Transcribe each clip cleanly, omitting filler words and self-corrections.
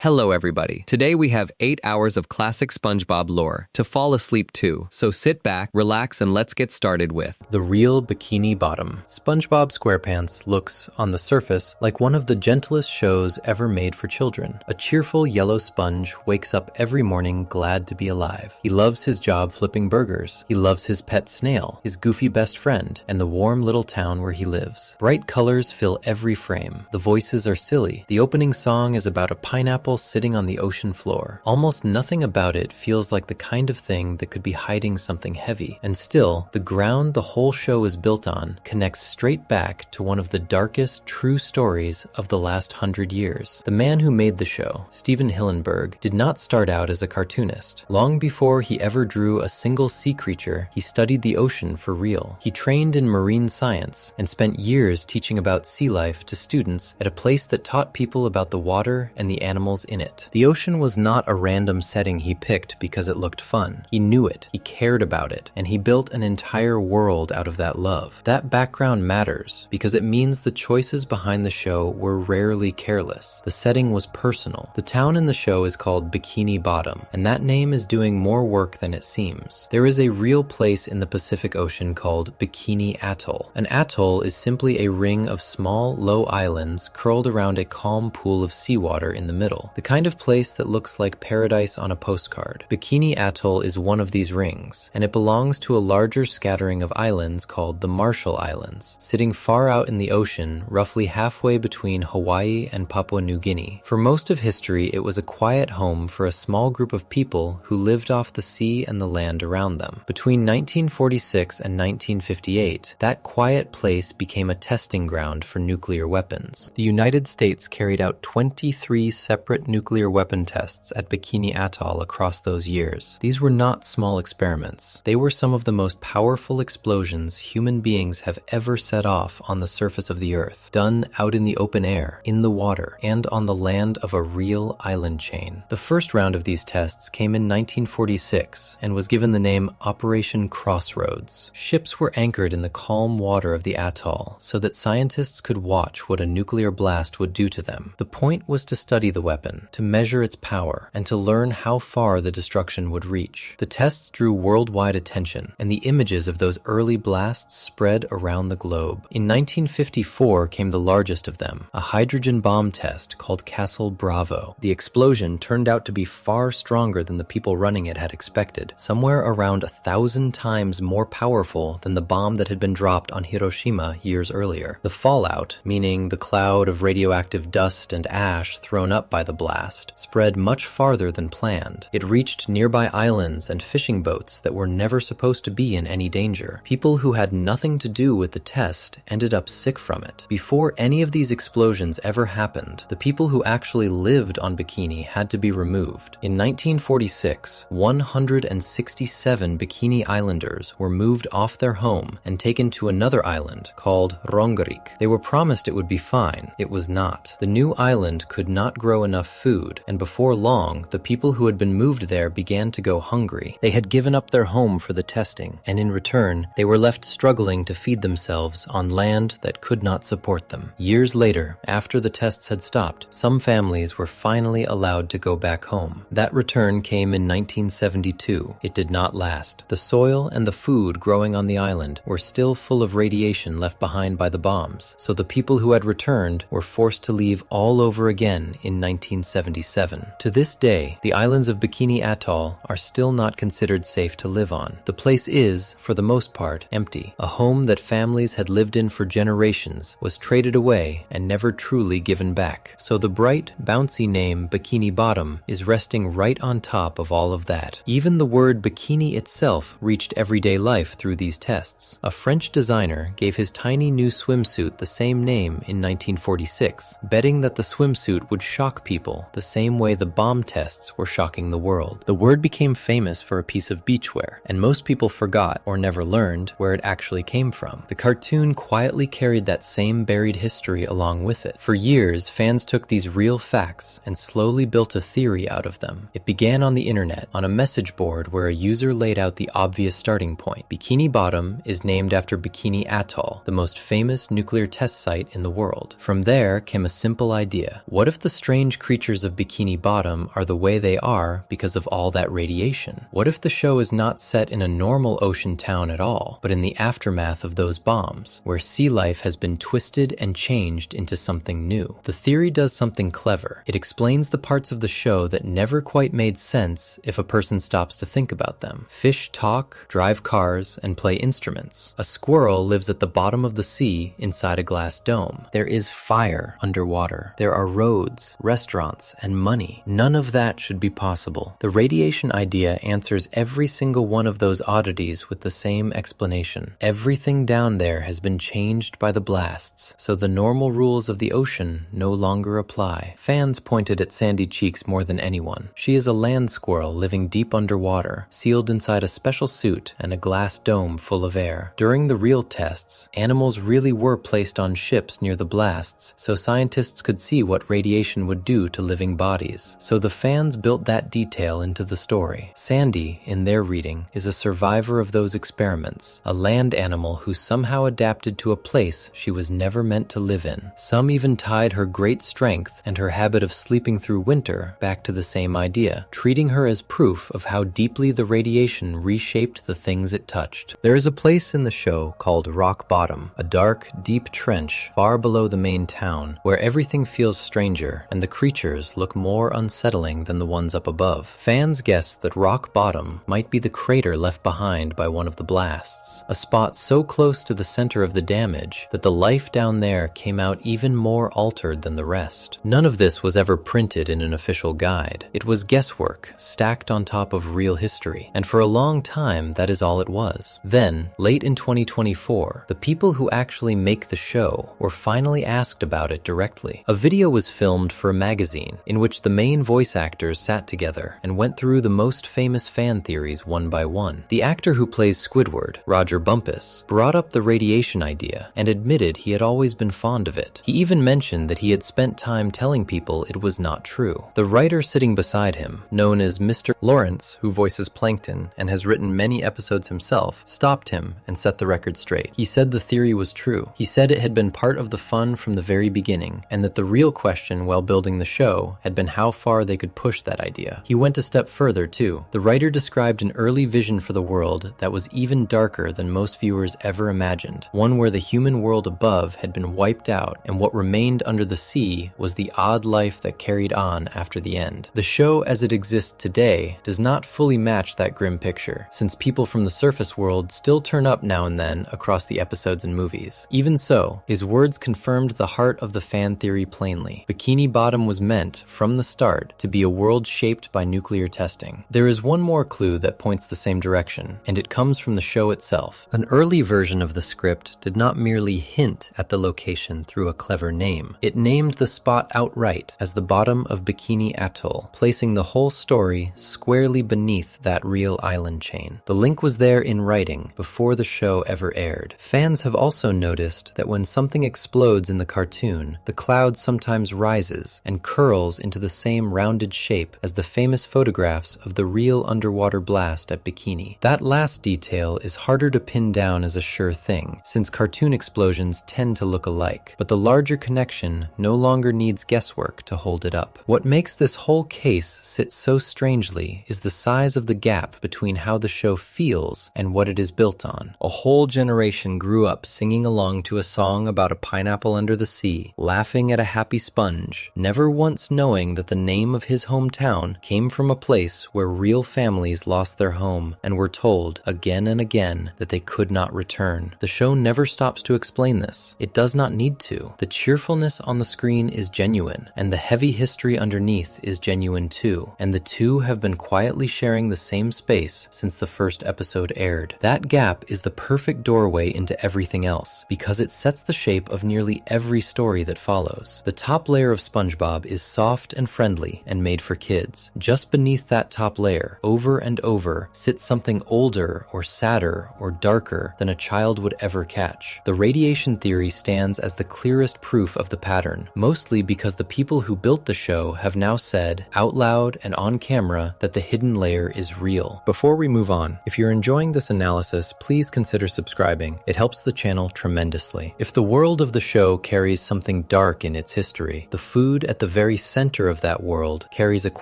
Hello everybody. Today we have 8 hours of classic SpongeBob lore to fall asleep to, so sit back, relax, and let's get started with the real Bikini Bottom. SpongeBob SquarePants looks, on the surface, like one of the gentlest shows ever made for children. A cheerful yellow sponge wakes up every morning glad to be alive. He loves his job flipping burgers. He loves his pet snail, his goofy best friend, and the warm little town where he lives. Bright colors fill every frame. The voices are silly. The opening song is about a pineapple sitting on the ocean floor. Almost nothing about it feels like the kind of thing that could be hiding something heavy. And still, the ground the whole show is built on connects straight back to one of the darkest true stories of the last 100 years. The man who made the show, Steven Hillenburg, did not start out as a cartoonist. Long before he ever drew a single sea creature, he studied the ocean for real. He trained in marine science and spent years teaching about sea life to students at a place that taught people about the water and the animals in it. The ocean was not a random setting he picked because it looked fun. He knew it, he cared about it, and he built an entire world out of that love. That background matters because it means the choices behind the show were rarely careless. The setting was personal. The town in the show is called Bikini Bottom, and that name is doing more work than it seems. There is a real place in the Pacific Ocean called Bikini Atoll. An atoll is simply a ring of small, low islands curled around a calm pool of seawater in the middle. The kind of place that looks like paradise on a postcard. Bikini Atoll is one of these rings, and it belongs to a larger scattering of islands called the Marshall Islands, sitting far out in the ocean, roughly halfway between Hawaii and Papua New Guinea. For most of history, it was a quiet home for a small group of people who lived off the sea and the land around them. Between 1946 and 1958, that quiet place became a testing ground for nuclear weapons. The United States carried out 23 separate nuclear weapon tests at Bikini Atoll across those years. These were not small experiments. They were some of the most powerful explosions human beings have ever set off on the surface of the earth, done out in the open air, in the water, and on the land of a real island chain. The first round of these tests came in 1946 and was given the name Operation Crossroads. Ships were anchored in the calm water of the atoll so that scientists could watch what a nuclear blast would do to them. The point was to study the weapon, to measure its power, and to learn how far the destruction would reach. The tests drew worldwide attention, and the images of those early blasts spread around the globe. In 1954 came the largest of them, a hydrogen bomb test called Castle Bravo. The explosion turned out to be far stronger than the people running it had expected, somewhere around 1,000 times more powerful than the bomb that had been dropped on Hiroshima years earlier. The fallout, meaning the cloud of radioactive dust and ash thrown up by the blast, spread much farther than planned. It reached nearby islands and fishing boats that were never supposed to be in any danger. People who had nothing to do with the test ended up sick from it. Before any of these explosions ever happened, the people who actually lived on Bikini had to be removed. In 1946, 167 Bikini Islanders were moved off their home and taken to another island called Rongerik. They were promised it would be fine. It was not. The new island could not grow enough food, and before long, the people who had been moved there began to go hungry. They had given up their home for the testing, and in return, they were left struggling to feed themselves on land that could not support them. Years later, after the tests had stopped, some families were finally allowed to go back home. That return came in 1972. It did not last. The soil and the food growing on the island were still full of radiation left behind by the bombs, so the people who had returned were forced to leave all over again in 1977. To this day, the islands of Bikini Atoll are still not considered safe to live on. The place is, for the most part, empty. A home that families had lived in for generations was traded away and never truly given back. So the bright, bouncy name Bikini Bottom is resting right on top of all of that. Even the word bikini itself reached everyday life through these tests. A French designer gave his tiny new swimsuit the same name in 1946, betting that the swimsuit would shock people the same way the bomb tests were shocking the world. The word became famous for a piece of beachwear, and most people forgot or never learned where it actually came from. The cartoon quietly carried that same buried history along with it. For years, fans took these real facts and slowly built a theory out of them. It began on the internet, on a message board where a user laid out the obvious starting point. Bikini Bottom is named after Bikini Atoll, the most famous nuclear test site in the world. From there came a simple idea. What if the strange creatures of Bikini Bottom are the way they are because of all that radiation? What if the show is not set in a normal ocean town at all, but in the aftermath of those bombs, where sea life has been twisted and changed into something new? The theory does something clever. It explains the parts of the show that never quite made sense if a person stops to think about them. Fish talk, drive cars, and play instruments. A squirrel lives at the bottom of the sea inside a glass dome. There is fire underwater. There are roads, restaurants, and money. None of that should be possible. The radiation idea answers every single one of those oddities with the same explanation. Everything down there has been changed by the blasts, so the normal rules of the ocean no longer apply. Fans pointed at Sandy Cheeks more than anyone. She is a land squirrel living deep underwater, sealed inside a special suit and a glass dome full of air. During the real tests, animals really were placed on ships near the blasts, so scientists could see what radiation would do to living bodies. So the fans built that detail into the story. Sandy, in their reading, is a survivor of those experiments, a land animal who somehow adapted to a place she was never meant to live in. Some even tied her great strength and her habit of sleeping through winter back to the same idea, treating her as proof of how deeply the radiation reshaped the things it touched. There is a place in the show called Rock Bottom, a dark, deep trench far below the main town, where everything feels stranger and the creatures look more unsettling than the ones up above. Fans guess that Rock Bottom might be the crater left behind by one of the blasts, a spot so close to the center of the damage that the life down there came out even more altered than the rest. None of this was ever printed in an official guide. It was guesswork stacked on top of real history, and for a long time that is all it was. Then, late in 2024, the people who actually make the show were finally asked about it directly. A video was filmed for a magazine in which the main voice actors sat together and went through the most famous fan theories one by one. The actor who plays Squidward, Roger Bumpus, brought up the radiation idea and admitted he had always been fond of it. He even mentioned that he had spent time telling people it was not true. The writer sitting beside him, known as Mr. Lawrence, who voices Plankton and has written many episodes himself, stopped him and set the record straight. He said the theory was true. He said it had been part of the fun from the very beginning, and that the real question while building the show had been how far they could push that idea. He went a step further too. The writer described an early vision for the world that was even darker than most viewers ever imagined, one where the human world above had been wiped out and what remained under the sea was the odd life that carried on after the end. The show as it exists today does not fully match that grim picture, since people from the surface world still turn up now and then across the episodes and movies. Even so, his words confirmed the heart of the fan theory plainly. Bikini Bottom was meant, from the start, to be a world shaped by nuclear testing. There is one more clue that points the same direction, and it comes from the show itself. An early version of the script did not merely hint at the location through a clever name. It named the spot outright as the bottom of Bikini Atoll, placing the whole story squarely beneath that real island chain. The link was there in writing before the show ever aired. Fans have also noticed that when something explodes in the cartoon, the cloud sometimes rises and curls into the same rounded shape as the famous photographs of the real underwater blast at Bikini. That last detail is harder to pin down as a sure thing, since cartoon explosions tend to look alike, but the larger connection no longer needs guesswork to hold it up. What makes this whole case sit so strangely is the size of the gap between how the show feels and what it is built on. A whole generation grew up singing along to a song about a pineapple under the sea, laughing at a happy sponge, never once knowing that the name of his hometown came from a place where real families lost their home and were told again and again that they could not return. The show never stops to explain this. It does not need to. The cheerfulness on the screen is genuine, and the heavy history underneath is genuine too, and the two have been quietly sharing the same space since the first episode aired. That gap is the perfect doorway into everything else, because it sets the shape of nearly every story that follows. The top layer of SpongeBob is soft and friendly and made for kids. Just beneath that top layer, over and over, sits something older or sadder or darker than a child would ever catch. The radiation theory stands as the clearest proof of the pattern, mostly because the people who built the show have now said, out loud and on camera, that the hidden layer is real. Before we move on, if you're enjoying this analysis, please consider subscribing. It helps the channel tremendously. If the world of the show carries something dark in its history, the food at the very center of that world carries a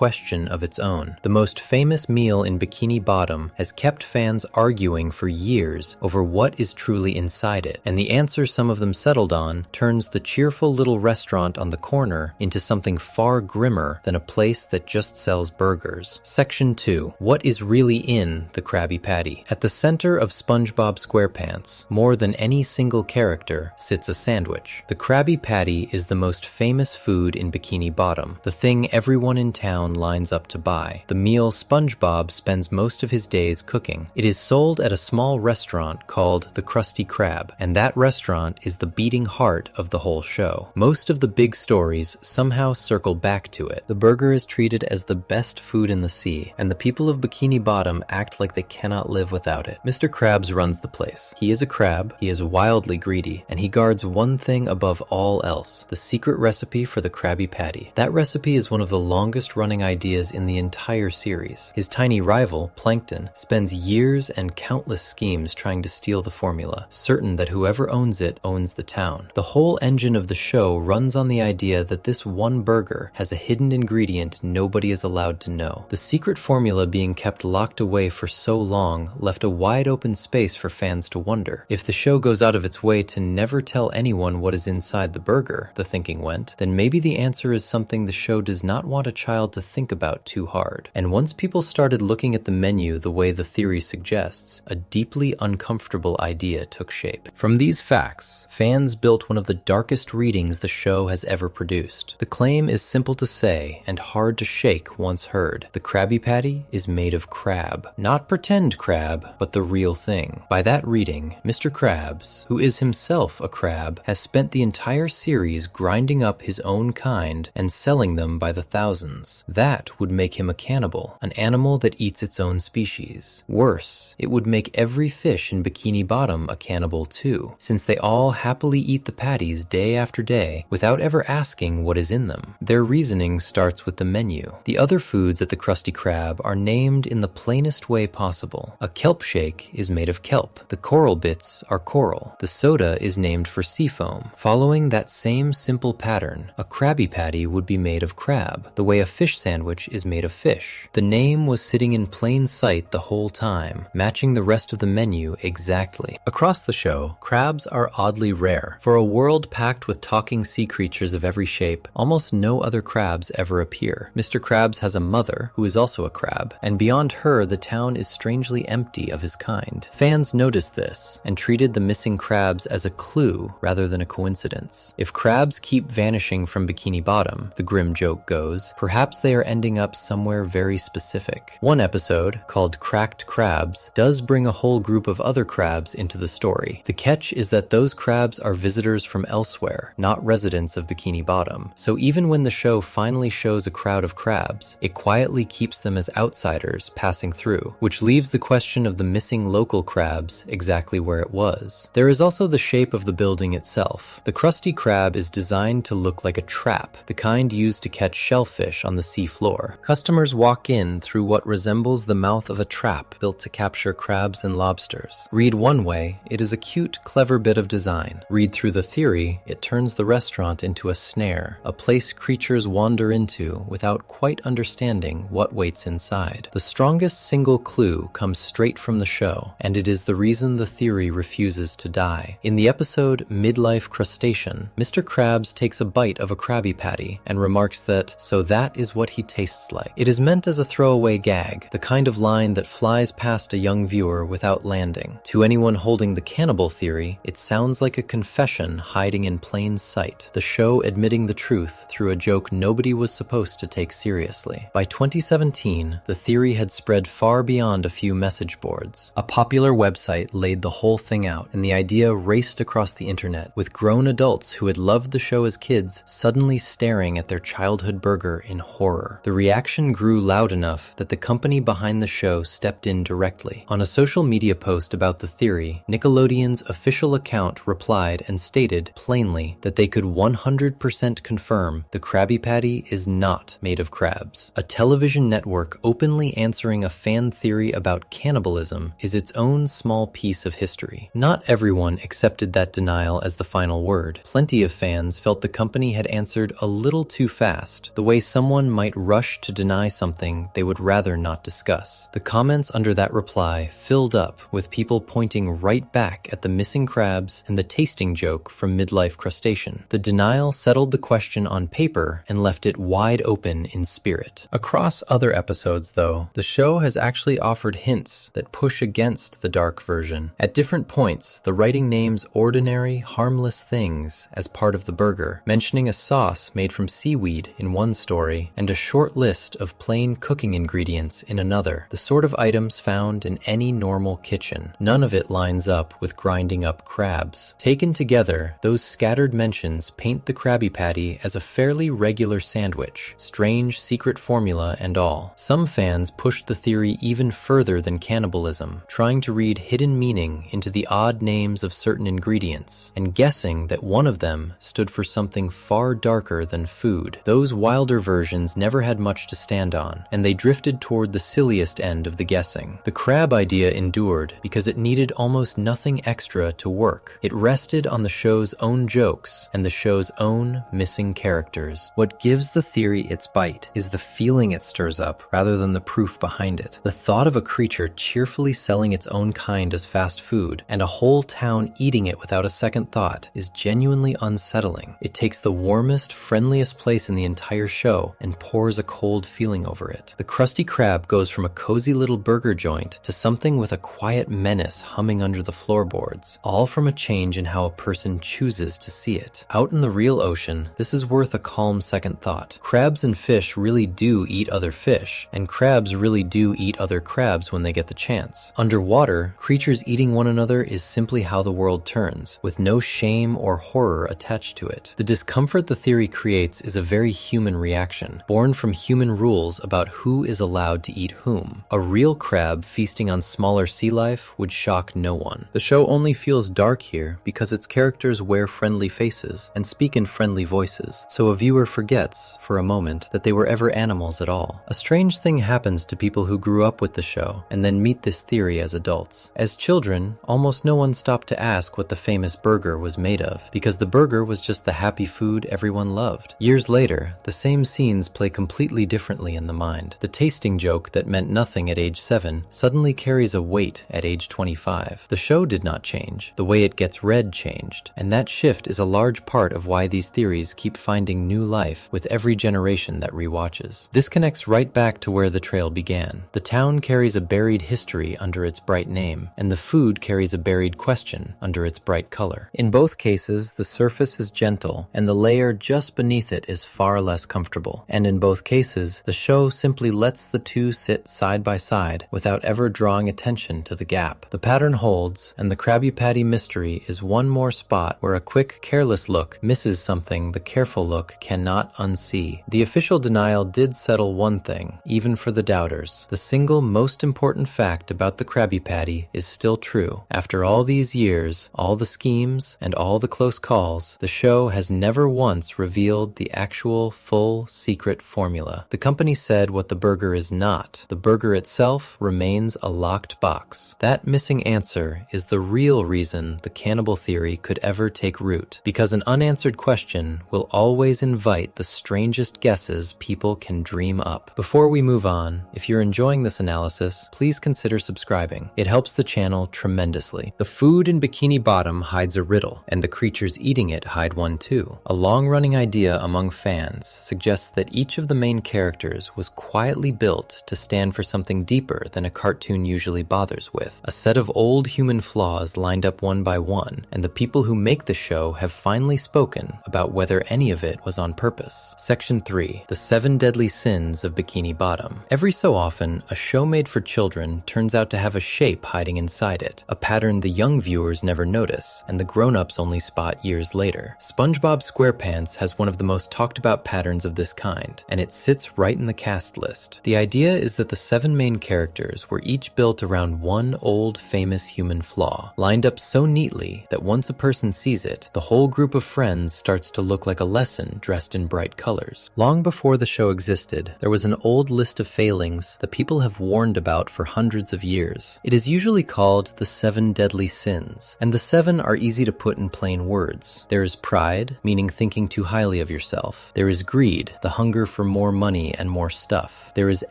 question of its own. The most famous meal in Bikini Bottom has kept fans arguing for years over what is truly inside it, and the answer some of them settled on turns the cheerful little restaurant on the corner into something far grimmer than a place that just sells burgers. Section 2. What is really in the Krabby Patty? At the center of SpongeBob SquarePants, more than any single character, sits a sandwich. The Krabby Patty is the most famous food in Bikini Bottom, the thing everyone in town lines up to buy, the meal SpongeBob spends most of his days cooking. It is sold at a small restaurant called the Krusty Krab, and that restaurant is the beating heart of the whole show. Most of the big stories somehow circle back to it. The burger is treated as the best food in the sea, and the people of Bikini Bottom act like they cannot live without it. Mr. Krabs runs the place. He is a crab, he is wildly greedy, and he guards one thing above all else: the secret recipe for the Krabby Patty. That recipe is one of the longest running ideas in the entire series. His tiny rival, Plankton, spends years and countless schemes trying to steal the formula, certain that whoever owns it owns the town. The whole engine of the show runs on the idea that this one burger has a hidden ingredient nobody is allowed to know. The secret formula being kept locked away for so long left a wide open space for fans to wonder. If the show goes out of its way to never tell anyone what is inside the burger, the thinking went, then maybe the answer is something the show does not want a child to think about too hard. And once people started looking at the menu the way the theory suggests, a deeply uncomfortable idea took shape. From these facts, fans built one of the darkest readings the show has ever produced. The claim is simple to say and hard to shake once heard. The Krabby Patty is made of crab. Not pretend crab, but the real thing. By that reading, Mr. Krabs, who is himself a crab, has spent the entire series grinding up his own kind and selling them by the thousands. That would make him a cannibal, an animal that eats its own species. Worse, it would make every fish in Bikini Bottom a cannibal too, since they all happily eat the patties day after day without ever asking what is in them. Their reasoning starts with the menu. The other foods at the Krusty Krab are named in the plainest way possible. A kelp shake is made of kelp. The coral bits are coral. The soda is named for sea foam. Following that same simple pattern, a Krabby Patty would be made of crab, the way a fish sandwich is made of fish. The name was sitting in plain sight the whole time, matching the rest of the menu exactly. Across the show, crabs are oddly rare. For a world packed with talking sea creatures of every shape, almost no other crabs ever appear. Mr. Krabs has a mother, who is also a crab, and beyond her, the town is strangely empty of his kind. Fans noticed this, and treated the missing crabs as a clue rather than a coincidence. If crabs keep vanishing from Bikini Bottom, the grim joke goes, perhaps they are ending up somewhere very specific. One episode, called Cracked Crabs, does bring a whole group of other crabs into the story. The catch is that those crabs are visitors from elsewhere, not residents of Bikini Bottom. So even when the show finally shows a crowd of crabs, it quietly keeps them as outsiders passing through, which leaves the question of the missing local crabs exactly where it was. There is also the shape of the building itself. The Krusty Krab is designed to look like a trap, the kind used to catch shellfish on the sea floor. Customers walk in through what resembles the mouth of a trap built to capture crabs and lobsters. Read one way, it is a cute, clever bit of design. Read through the theory, it turns the restaurant into a snare, a place creatures wander into without quite understanding what waits inside. The strongest single clue comes straight from the show, and it is the reason the theory refuses to die. In the episode Midlife Crustacean, Mr. Krabs takes a bite of a Krabby Patty and remarks that, "So that is what he tastes like." It is meant as a throwaway gag, the kind of line that flies past a young viewer without landing. To anyone holding the cannibal theory, it sounds like a confession hiding in plain sight, the show admitting the truth through a joke nobody was supposed to take seriously. By 2017, the theory had spread far beyond a few message boards. A popular website laid the whole thing out, and the idea raced across the internet, with grown adults who had loved the show as kids suddenly staring at their childhood burger in horror. The reaction grew loud enough that the company behind the show stepped in directly. On a social media post about the theory, Nickelodeon's official account replied and stated plainly that they could 100% confirm the Krabby Patty is not made of crabs. A television network openly answering a fan theory about cannibalism is its own small piece of history. Not everyone accepted that denial as the final word. Plenty of fans felt the company had answered a little too fast, the way someone might rush to deny something they would rather not discuss. The comments under that reply filled up with people pointing right back at the missing crabs and the tasting joke from Midlife Crustacean. The denial settled the question on paper and left it wide open in spirit. Across other episodes, though, the show has actually offered hints that push against the dark version. At different points, the writing names ordinary, harmless things as part of the burger, mentioning a sauce made from seaweed in one story and a short list of plain cooking ingredients in another, the sort of items found in any normal kitchen. None of it lines up with grinding up crabs. Taken together, those scattered mentions paint the Krabby Patty as a fairly regular sandwich, strange secret formula and all. Some fans pushed the theory even further than cannibalism, trying to read hidden meaning into the odd names of certain ingredients, and guessing that one of them stood for something far darker than food. Those wilder versions never had much to stand on, and they drifted toward the silliest end of the guessing. The crab idea endured because it needed almost nothing extra to work. It rested on the show's own jokes and the show's own missing characters. What gives the theory its bite is the feeling it stirs up rather than the proof behind it. The thought of a creature cheerfully selling its own kind as fast food and a whole town eating it without a second thought is genuinely unsettling. It takes the warmest, friendliest place in the entire show and pours a cold feeling over it. The Krusty Krab goes from a cozy little burger joint to something with a quiet menace humming under the floorboards, all from a change in how a person chooses to see it. Out in the real ocean, this is worth a calm second thought. Crabs and fish really do eat other fish, and crabs really do eat other crabs when they get the chance. Underwater, creatures eating one another is simply how the world turns, with no shame or horror attached to it. The discomfort the theory creates is a very human reaction, born from human rules about who is allowed to eat whom. A real crab feasting on smaller sea life would shock no one. The show only feels dark here because its characters wear friendly faces and speak in friendly voices, so a viewer forgets, for a moment, that they were ever animals at all. A strange thing happens to people who grew up with the show and then meet this theory as adults. As children, almost no one stopped to ask what the famous burger was made of, because the burger was just the happy food everyone loved. Years later, the same scenes play completely differently in the mind. The tasting joke that meant nothing at age 7 suddenly carries a weight at age 25. The show did not change. The way it gets read changed, and that shift is a large part of why these theories keep finding new life with every generation that rewatches. This connects right back to where the trail began. The town carries a buried history under its bright name, and the food carries a buried question under its bright color. In both cases, the surface is gentle, and the layer just beneath it is far less comfortable. And in both cases, the show simply lets the two sit side by side without ever drawing attention to the gap. The pattern holds, and the Krabby Patty mystery is one more spot where a quick, careless look misses something the careful look cannot unsee. The official denial did settle one thing, even for the doubters. The single most important fact about the Krabby Patty is still true. After all these years, all the schemes, and all the close calls, the show has never once revealed the actual, full, secret formula. The company said what the burger is not. The burger itself remains a locked box. That missing answer is the real reason the cannibal theory could ever take root, because an unanswered question will always invite the strangest guesses people can dream up. Before we move on, if you're enjoying this analysis, please consider subscribing. It helps the channel tremendously. The food in Bikini Bottom hides a riddle, and the creatures eating it hide one too. A long-running idea among fans suggests that each of the main characters was quietly built to stand for something deeper than a cartoon usually bothers with. A set of old human flaws lined up one by one, and the people who make the show have finally spoken about whether any of it was on purpose. Section 3. The 7 Deadly Sins of Bikini Bottom. Every so often, a show made for children turns out to have a shape hiding inside it, a pattern the young viewers never notice, and the grown-ups only spot years later. SpongeBob SquarePants has one of the most talked about patterns of this kind, and it sits right in the cast list. The idea is that the 7 main characters were each built around one old famous human flaw, lined up so neatly that once a person sees it, the whole group of friends starts to look like a lesson dressed in bright colors. Long before the show existed, there was an old list of failings that people have warned about for hundreds of years. It is usually called the 7 Deadly Sins, and the 7 are easy to put in plain words. There is pride, meaning thinking too highly of yourself. There is greed, the hunger for more money and more stuff. There is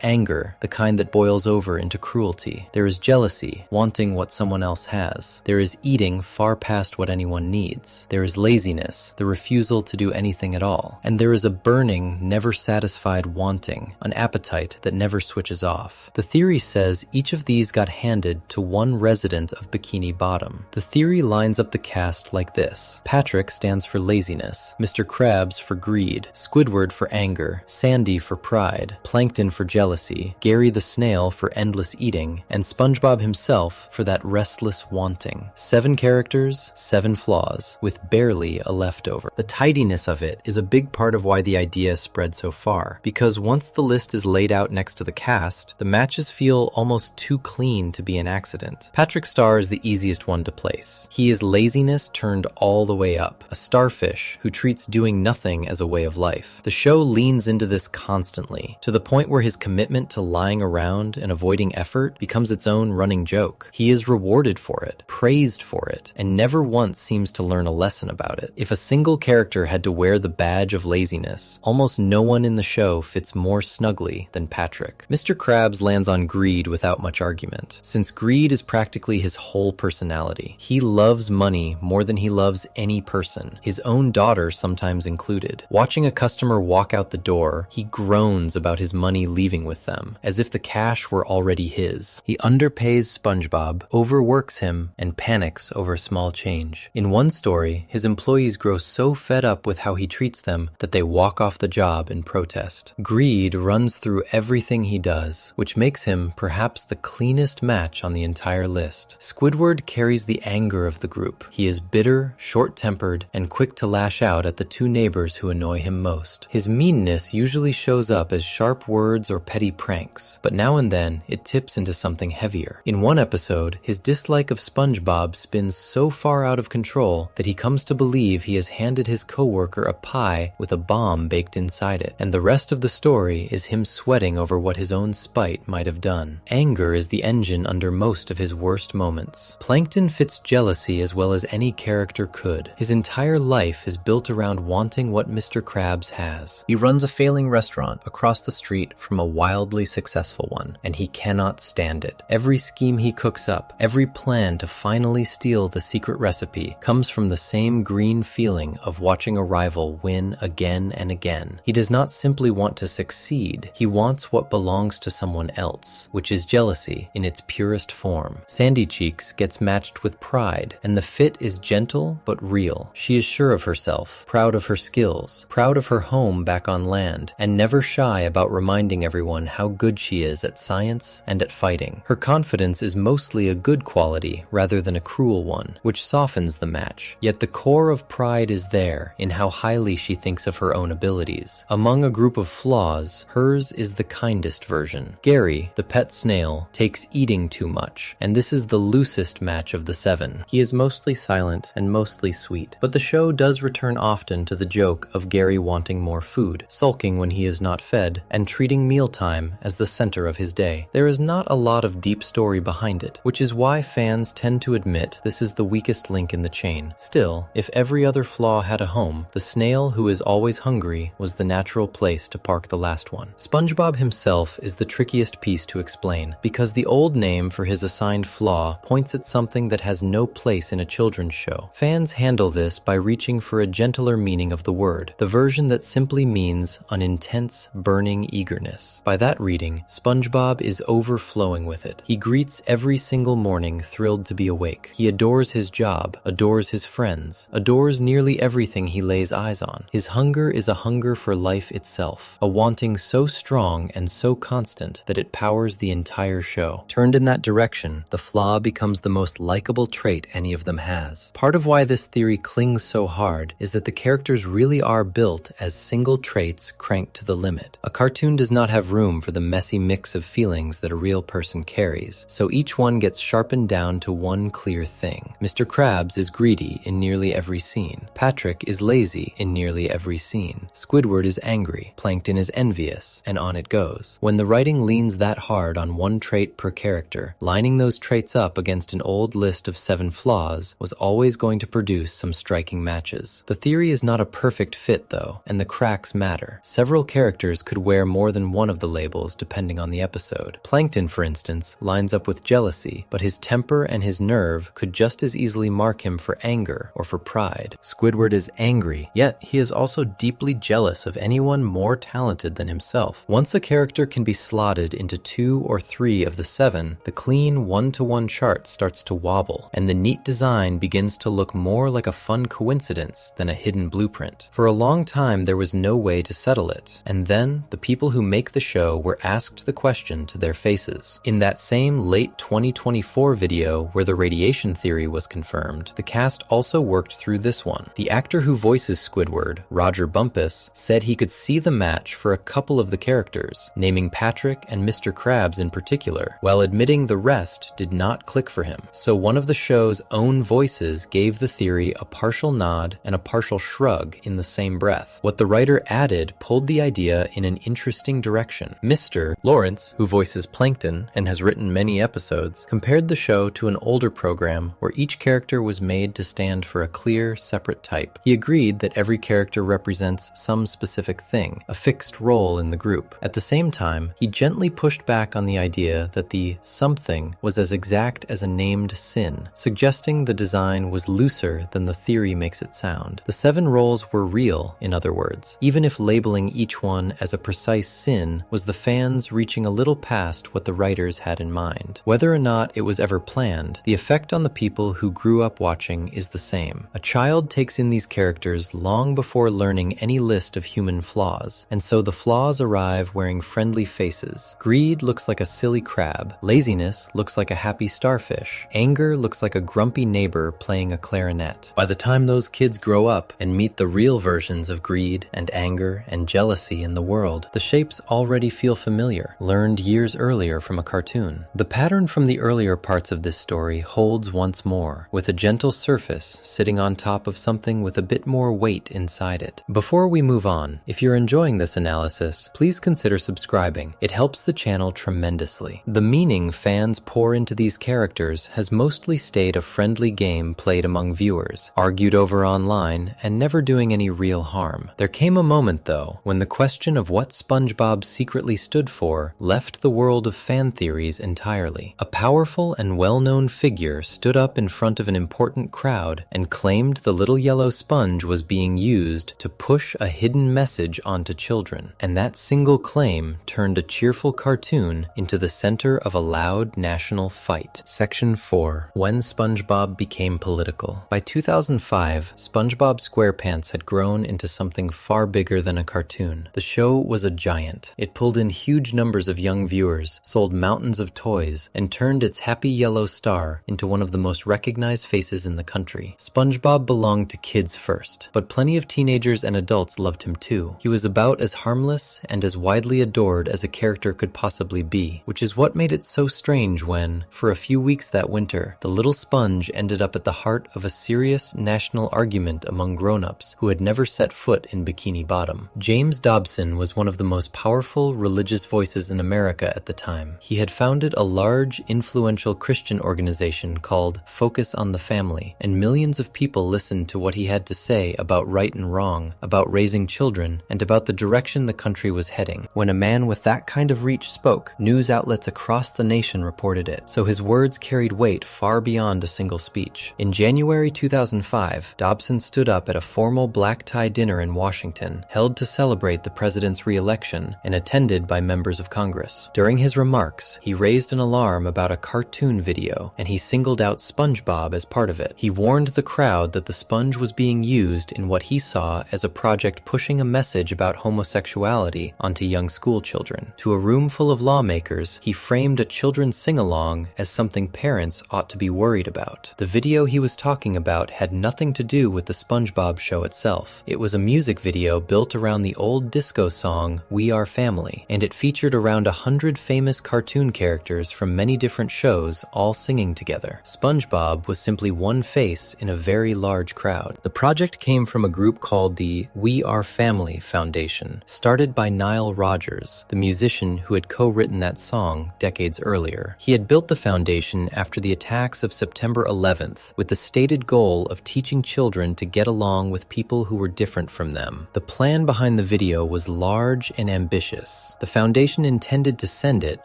anger, the kind that boils over into cruelty. There is jealousy, wanting what someone else has. There is eating far past what anyone needs. There is laziness, the refusal to do anything at all. And there is a burning, never satisfied wanting, an appetite that never switches off. The theory says each of these got handed to one resident of Bikini Bottom. The theory lines up the cast like this. Patrick stands for laziness, Mr. Krabs for greed, Squidward for anger, Sandy for pride, Plankton for jealousy, Gary the snail for endless eating, and SpongeBob himself for that restless wanting. 7 characters, 7 flaws, with barely a leftover. The tidiness of it is a big part of why the idea spread so far, because once the list is laid out next to the cast, the matches feel almost too clean to be an accident. Patrick Star is the easiest one to place. He is laziness turned all the way up, a starfish who treats doing nothing as a way of life. The show leans into this constantly, to the point where his commitment to lying around and avoiding effort becomes its own running joke. He is rewarded for it, praised for it, and never once seems to learn a lesson about it. If a single character had to wear the badge of laziness, almost no one in the show fits more snugly than Patrick. Mr. Krabs lands on greed without much argument, since greed is practically his whole personality. He loves money more than he loves any person, his own daughter sometimes included. Watching a customer walk out the door, he groans about his money leaving with them, as if the cash were already his. He underpays SpongeBob, overworks him, and panics over small change. In one story, his employees grow so fed up with how he treats them that they walk off the job in protest. Greed runs through everything he does, which makes him perhaps the cleanest match on the entire list. Squidward carries the anger of the group. He is bitter, short-tempered, and quick to lash out at the 2 neighbors who annoy him most. His meanness usually shows up as sharp words or petty pranks, but now and then it tips into something heavier. In one episode, his dislike of SpongeBob spins so far out of control that he comes to believe he has handed his coworker a pie with a bomb baked inside it, and the rest of the story is him sweating over what his own spite might have done. Anger is the engine under most of his worst moments. Plankton fits jealousy as well as any character could. His entire life is built around wanting what Mr. Krabs has. He runs a failing restaurant across the street from a wildly successful one, and he cannot stand it. Every scheme he cooks up, every plan to finally steal the secret recipe, comes from the same green feeling of watching a rival win again and again. He does not simply want to succeed, he wants what belongs to someone else, which is jealousy in its purest form. Sandy Cheeks gets matched with pride, and the fit is gentle but real. She is sure of herself, proud of her skills, proud of her home back on land, and never shy about reminding everyone how good she is at science and at fighting. Her confidence is mostly a good quality rather than a cruel one, which softens the match. Yet the core of pride is there in how highly she thinks of her own abilities. Among a group of flaws, hers is the kindest version. Gary, the pet snail, takes eating too much, and this is the loosest match of the 7. He is mostly silent and mostly sweet, but the show does return often to the joke of Gary wanting more food, sulking when he is not fed, and treating mealtime as the center of his day. There is not a lot of deep story behind it, which is why fans tend to admit this is the weakest link in the chain. Still, if every other flaw had a home, the snail who is always hungry was the natural place to park the last one. SpongeBob himself is the trickiest piece to explain, because the old name for his assigned flaw points at something that has no place in a children's show. Fans handle this by reaching for a gentler meaning of the word, the version that simply means an intense, burning eagerness. By that reading, SpongeBob is overflowing with it. He greets every single morning thrilled to be awake. He adores his job, adores his friends, adores nearly everything he lays eyes on. His hunger is a hunger for life itself, a wanting so strong and so constant that it powers the entire show. Turned in that direction, the flaw becomes the most likable trait any of them has. Part of why this theory clings so hard is that the characters really are built as single traits cranked to the limit. A cartoon does not have room for the messy mix of feelings that a real person carries, so each one gets sharpened down to one clear thing. Mr. Krabs is greedy in nearly every scene. Patrick is lazy in nearly every scene. Squidward is angry. Plankton is envious, and on it goes. When the writing leans that hard on one trait per character, lining those traits up against an old list of 7 flaws was always going to produce some striking matches. The theory is not a perfect perfect fit, though, and the cracks matter. Several characters could wear more than one of the labels depending on the episode. Plankton, for instance, lines up with jealousy, but his temper and his nerve could just as easily mark him for anger or for pride. Squidward is angry, yet he is also deeply jealous of anyone more talented than himself. Once a character can be slotted into 2 or 3 of the 7, the clean one-to-one chart starts to wobble, and the neat design begins to look more like a fun coincidence than a hidden blueprint. For a long time, there was no way to settle it, and then the people who make the show were asked the question to their faces. In that same late 2024 video where the radiation theory was confirmed, the cast also worked through this one. The actor who voices Squidward, Roger Bumpus, said he could see the match for a couple of the characters, naming Patrick and Mr. Krabs in particular, while admitting the rest did not click for him. So one of the show's own voices gave the theory a partial nod and a partial shrug in the same breath. What the writer added pulled the idea in an interesting direction. Mr. Lawrence, who voices Plankton and has written many episodes, compared the show to an older program where each character was made to stand for a clear, separate type. He agreed that every character represents some specific thing, a fixed role in the group. At the same time, he gently pushed back on the idea that the something was as exact as a named sin, suggesting the design was looser than the theory makes it sound. The 7 roles were real, in other words, even if labeling each one as a precise sin was the fans reaching a little past what the writers had in mind. Whether or not it was ever planned, the effect on the people who grew up watching is the same. A child takes in these characters long before learning any list of human flaws, and so the flaws arrive wearing friendly faces. Greed looks like a silly crab. Laziness looks like a happy starfish. Anger looks like a grumpy neighbor playing a clarinet. By the time those kids grow up and meet the real versions of greed and anger and jealousy in the world, the shapes already feel familiar, learned years earlier from a cartoon. The pattern from the earlier parts of this story holds once more, with a gentle surface sitting on top of something with a bit more weight inside it. Before we move on, if you're enjoying this analysis, please consider subscribing. It helps the channel tremendously. The meaning fans pour into these characters has mostly stayed a friendly game played among viewers, argued over online, and never doing any real harm. There came a moment, though, when the question of what SpongeBob secretly stood for left the world of fan theories entirely. A powerful and well-known figure stood up in front of an important crowd and claimed the little yellow sponge was being used to push a hidden message onto children. And that single claim turned a cheerful cartoon into the center of a loud national fight. Section 4. When SpongeBob became political. By 2005, SpongeBob SquarePants had grown into something far bigger than a cartoon. The show was a giant. It pulled in huge numbers of young viewers, sold mountains of toys, and turned its happy yellow star into one of the most recognized faces in the country. SpongeBob belonged to kids first, but plenty of teenagers and adults loved him too. He was about as harmless and as widely adored as a character could possibly be, which is what made it so strange when, for a few weeks that winter, the little sponge ended up at the heart of a serious national argument among grown-ups who had never set foot in Bikini Bottom. James Dobson was one of the most powerful religious voices in America at the time. He had founded a large, influential Christian organization called Focus on the Family, and millions of people listened to what he had to say about right and wrong, about raising children, and about the direction the country was heading. When a man with that kind of reach spoke, news outlets across the nation reported it, so his words carried weight far beyond a single speech. In January 2005, Dobson stood up at a formal black-tie dinner in Washington, held to celebrate the president's re-election and attended by members of Congress. During his remarks, he raised an alarm about a cartoon video, and he singled out SpongeBob as part of it. He warned the crowd that the sponge was being used in what he saw as a project pushing a message about homosexuality onto young school children. To a room full of lawmakers, he framed a children's sing-along as something parents ought to be worried about. The video he was talking about had nothing to do with the SpongeBob show itself. It was a music video built around the old disco song We Are Family, and it featured around 100 famous cartoon characters from many different shows all singing together. SpongeBob was simply one face in a very large crowd. The project came from a group called the We Are Family Foundation, started by Nile Rodgers, the musician who had co-written that song decades earlier. He had built the foundation after the attacks of September 11th with the stated goal of teaching children to get along with people who were different from them. The plan behind the video was large and ambitious. The foundation intended to send it,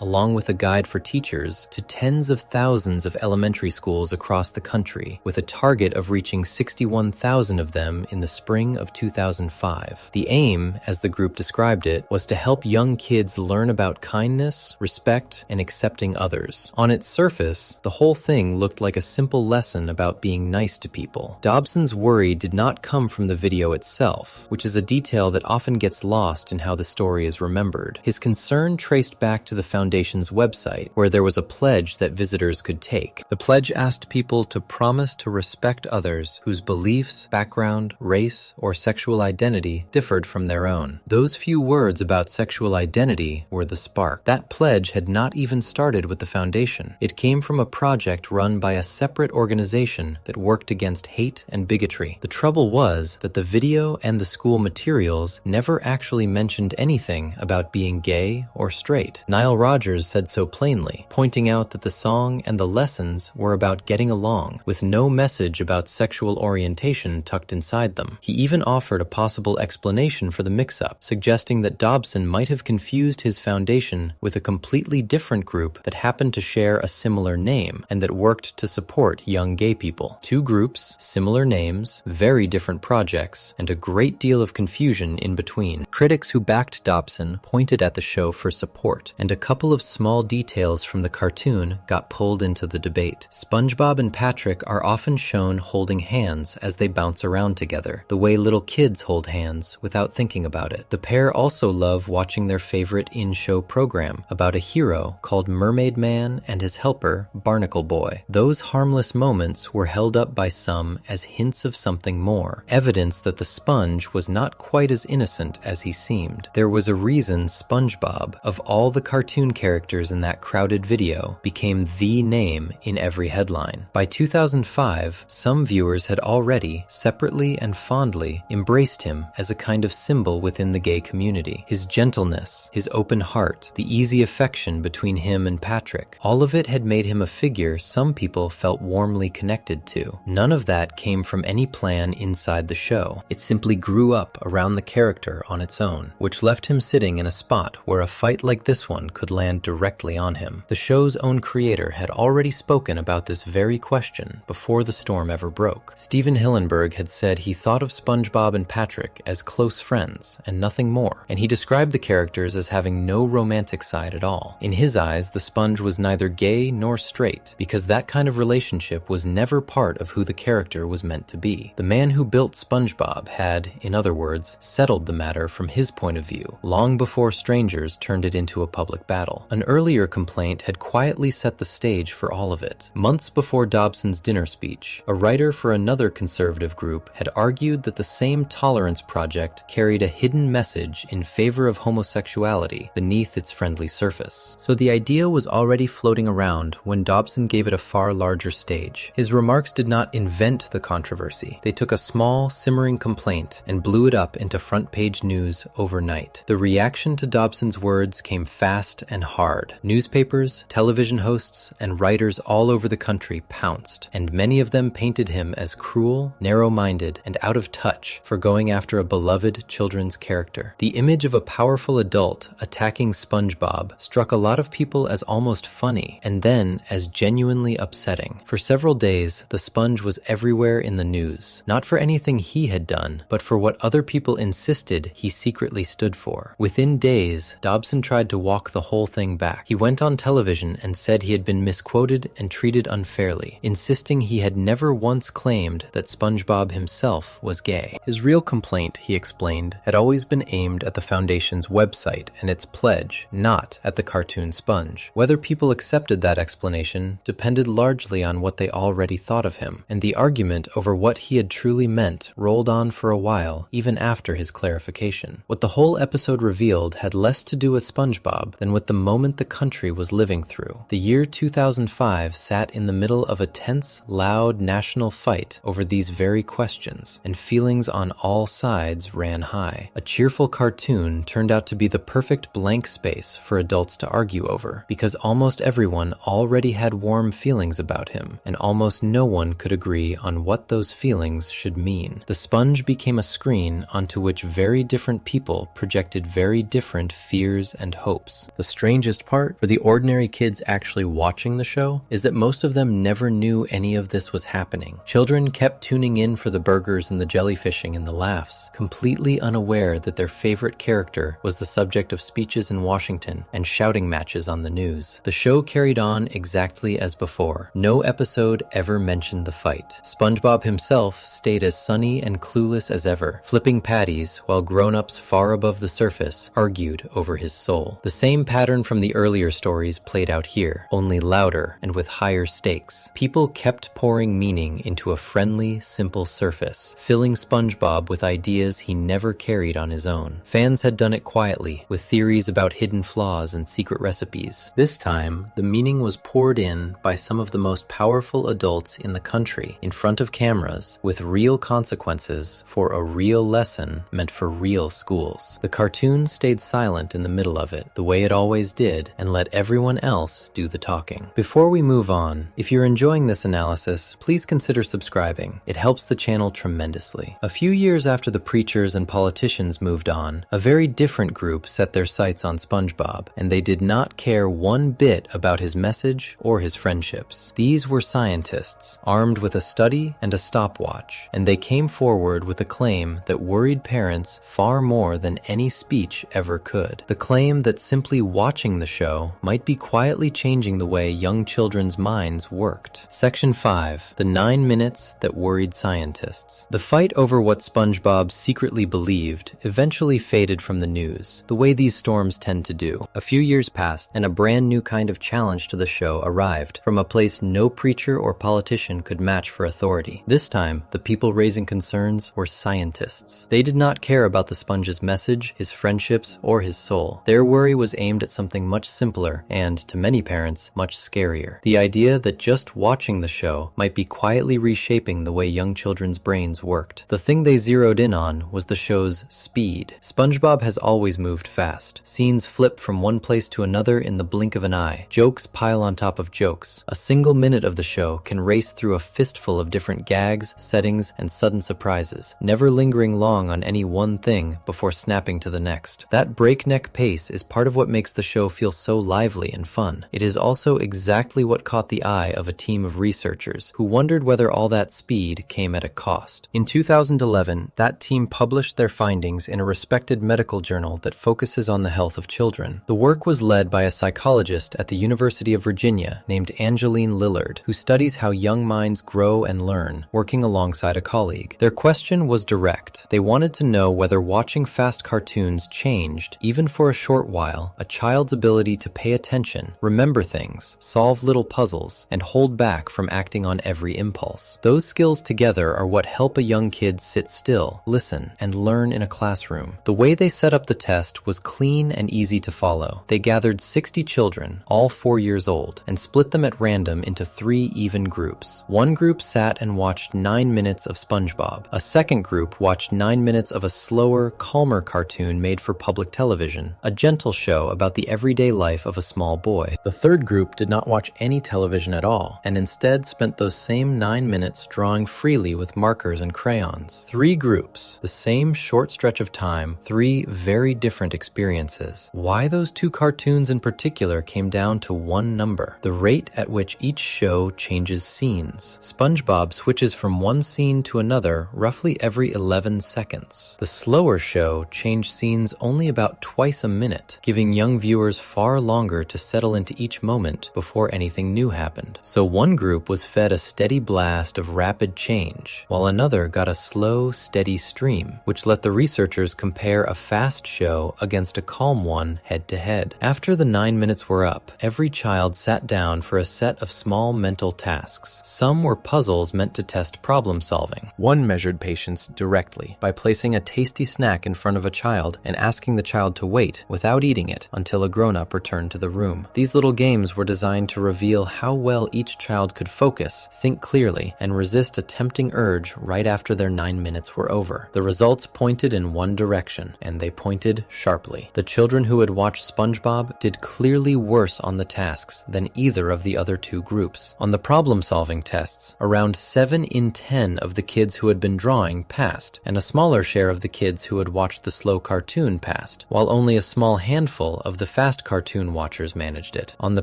along with a guide for teachers, to tens of thousands of elementary schools across the country, with a target of reaching 61,000 of them in the spring of 2005. The aim, as the group described it, was to help young kids learn about kindness, respect, and accepting others. On its surface, the whole thing looked like a simple lesson about being nice to people. Dobson's worry did not come from the video itself, which is a detail that often gets lost in how the story is remembered. His concern traced back to the foundation's website, where there was a pledge that visitors could take. The pledge asked people to promise to respect others whose beliefs, background, race, or sexual identity differed from their own. Those few words about sexual identity were the spark. That pledge had not even started with the foundation. It came from a project run by a separate organization that worked against hate and bigotry. The trouble was that the video and the school materials never actually mentioned anything about being gay or straight. Nile Rodgers said so plainly, pointing out that the song and the lessons were about getting along, with no message about sexual orientation tucked inside them. He even offered a possible explanation for the mix-up, suggesting that Dobson might have confused his foundation with a completely different group that happened to share a similar name and that worked to support young gay people. Two groups, similar names, very different projects, and a great deal of confusion in between. Critics who backed Dobson pointed at the show for support, and a couple of small details from the cartoon got pulled into the debate. SpongeBob and Patrick are often shown holding hands as they bounce around together, the way little kids hold hands without thinking about it. The pair also love watching their favorite in-show program about a hero called Mermaid Man and his helper, Barnacle Boy. Those harmless moments were held up by some as hints of something more, evidence that the sponge was not quite as innocent as he seemed. There was a reason SpongeBob, of all the cartoon characters in that crowded video, became the name in every headline. By 2005, some viewers had already, separately and fondly, embraced him as a kind of symbol within the gay community. His gentleness, his open heart, the easy affection between him and Patrick, all of it had made him a figure some people felt warmly connected to. None of that came from any plan inside the show. It simply grew up around the character on its own, which left him sitting in a spot where a fight like this one could land directly on him. The show's own creator had already spoken about this very question before the storm ever broke. Steven Hillenburg had said he thought of SpongeBob and Patrick as close friends and nothing more, and he described the characters as having no romantic side at all. In his eyes, the sponge was neither gay nor straight, because that kind of relationship was never part of who the character was meant to be. The man who built SpongeBob had, in other words, settled the matter from his point of view, long before strangers turned it into a public battle. An earlier complaint had quietly set the stage for all of it. Months before Dobson's dinner speech, a writer for another conservative group had argued that the same tolerance project carried a hidden message in favor of homosexuality beneath its friendly surface. So the idea was already floating around when Dobson gave it a far larger stage. His remarks did not invent the controversy. They took a small, simmering complaint and blew it up into front-page news overnight. The reaction to Dobson's words came fast and hard. Newspapers, television hosts, and writers all over the country pounced, and many of them painted him as cruel, narrow-minded, and out of touch for going after a beloved children's character. The image of a powerful adult attacking SpongeBob struck a lot of people as almost funny, and then as genuinely upsetting. For several days, the sponge was everywhere in the news, not for anything he had done, but for what other people insisted he secretly stood for. Within days, Dobson tried to walk the whole thing back. He went on television and said he had been misquoted and treated unfairly, insisting he had never once claimed that SpongeBob himself was gay. His real complaint, he explained, had always been aimed at the foundation's website and its pledge, not at the cartoon sponge. Whether people accepted that explanation depended largely on what they already thought of him, and the argument over what he had truly meant rolled on for a while, even after his clarification. What the whole episode revealed had less to do with SpongeBob than with the moment the country was living through. The year 2005 sat in the middle of a tense, loud national fight over these very questions, and feelings on all sides ran high. A cheerful cartoon turned out to be the perfect blank space for adults to argue over, because almost everyone already had warm feelings about him, and almost no one could agree on what those feelings should mean. The sponge sponge became a screen onto which very different people projected very different fears and hopes. The strangest part for the ordinary kids actually watching the show is that most of them never knew any of this was happening. Children kept tuning in for the burgers and the jellyfishing and the laughs, completely unaware that their favorite character was the subject of speeches in Washington and shouting matches on the news. The show carried on exactly as before. No episode ever mentioned the fight. SpongeBob himself stayed as sunny and clueless as ever, flipping patties while grown-ups far above the surface argued over his soul. The same pattern from the earlier stories played out here, only louder and with higher stakes. People kept pouring meaning into a friendly, simple surface, filling SpongeBob with ideas he never carried on his own. Fans had done it quietly, with theories about hidden flaws and secret recipes. This time, the meaning was poured in by some of the most powerful adults in the country, in front of cameras, with real consequences for a real lesson meant for real schools. The cartoon stayed silent in the middle of it, the way it always did, and let everyone else do the talking. Before we move on, if you're enjoying this analysis, please consider subscribing. It helps the channel tremendously. A few years after the preachers and politicians moved on, a very different group set their sights on SpongeBob, and they did not care one bit about his message or his friendships. These were scientists, armed with a study and a stopwatch, and they came forward with a claim that worried parents far more than any speech ever could. The claim that simply watching the show might be quietly changing the way young children's minds worked. Section 5. The 9 minutes that worried scientists. The fight over what SpongeBob secretly believed eventually faded from the news, the way these storms tend to do. A few years passed, and a brand new kind of challenge to the show arrived, from a place no preacher or politician could match for authority. This time, the people raising concerns were scientists. They did not care about the sponge's message, his friendships, or his soul. Their worry was aimed at something much simpler and, to many parents, much scarier. The idea that just watching the show might be quietly reshaping the way young children's brains worked. The thing they zeroed in on was the show's speed. SpongeBob has always moved fast. Scenes flip from one place to another in the blink of an eye. Jokes pile on top of jokes. A single minute of the show can race through a fistful of different gags, settings, and sudden surprises, never lingering long on any one thing before snapping to the next. That breakneck pace is part of what makes the show feel so lively and fun. It is also exactly what caught the eye of a team of researchers who wondered whether all that speed came at a cost. In 2011, that team published their findings in a respected medical journal that focuses on the health of children. The work was led by a psychologist at the University of Virginia named Angeline Lillard, who studies how young minds grow and learn, working alongside a colleague. Their question was direct. They wanted to know whether watching fast cartoons changed, even for a short while, a child's ability to pay attention, remember things, solve little puzzles, and hold back from acting on every impulse. Those skills together are what help a young kid sit still, listen, and learn in a classroom. The way they set up the test was clean and easy to follow. They gathered 60 children, all 4 years old, and split them at random into 3 even groups. One group sat and watched 9 minutes of SpongeBob. A second group watched 9 minutes of a slower, calmer cartoon made for public television, a gentle show about the everyday life of a small boy. The third group did not watch any television at all, and instead spent those same 9 minutes drawing freely with markers and crayons. 3 groups, the same short stretch of time, 3 very different experiences. Why those 2 cartoons in particular came down to one number: the rate at which each show changes scenes. SpongeBob switches from one scene to another roughly every 11 seconds. The slower show changed scenes only about twice a minute, giving young viewers far longer to settle into each moment before anything new happened. So one group was fed a steady blast of rapid change, while another got a slow, steady stream, which let the researchers compare a fast show against a calm one head to head. After the 9 minutes were up, every child sat down for a set of small mental tasks. Some were puzzles meant to test problem solving. One measured patience directly by placing a tasty snack in front of a child and asking the child to wait without eating it until a grown-up returned to the room. These little games were designed to reveal how well each child could focus, think clearly, and resist a tempting urge right after their 9 minutes were over. The results pointed in one direction, and they pointed sharply. The children who had watched SpongeBob did clearly worse on the tasks than either of the other 2 groups. On the problem-solving tests, around 7 in 10 of the kids who had been drawn drawing passed, and a smaller share of the kids who had watched the slow cartoon passed, while only a small handful of the fast cartoon watchers managed it. On the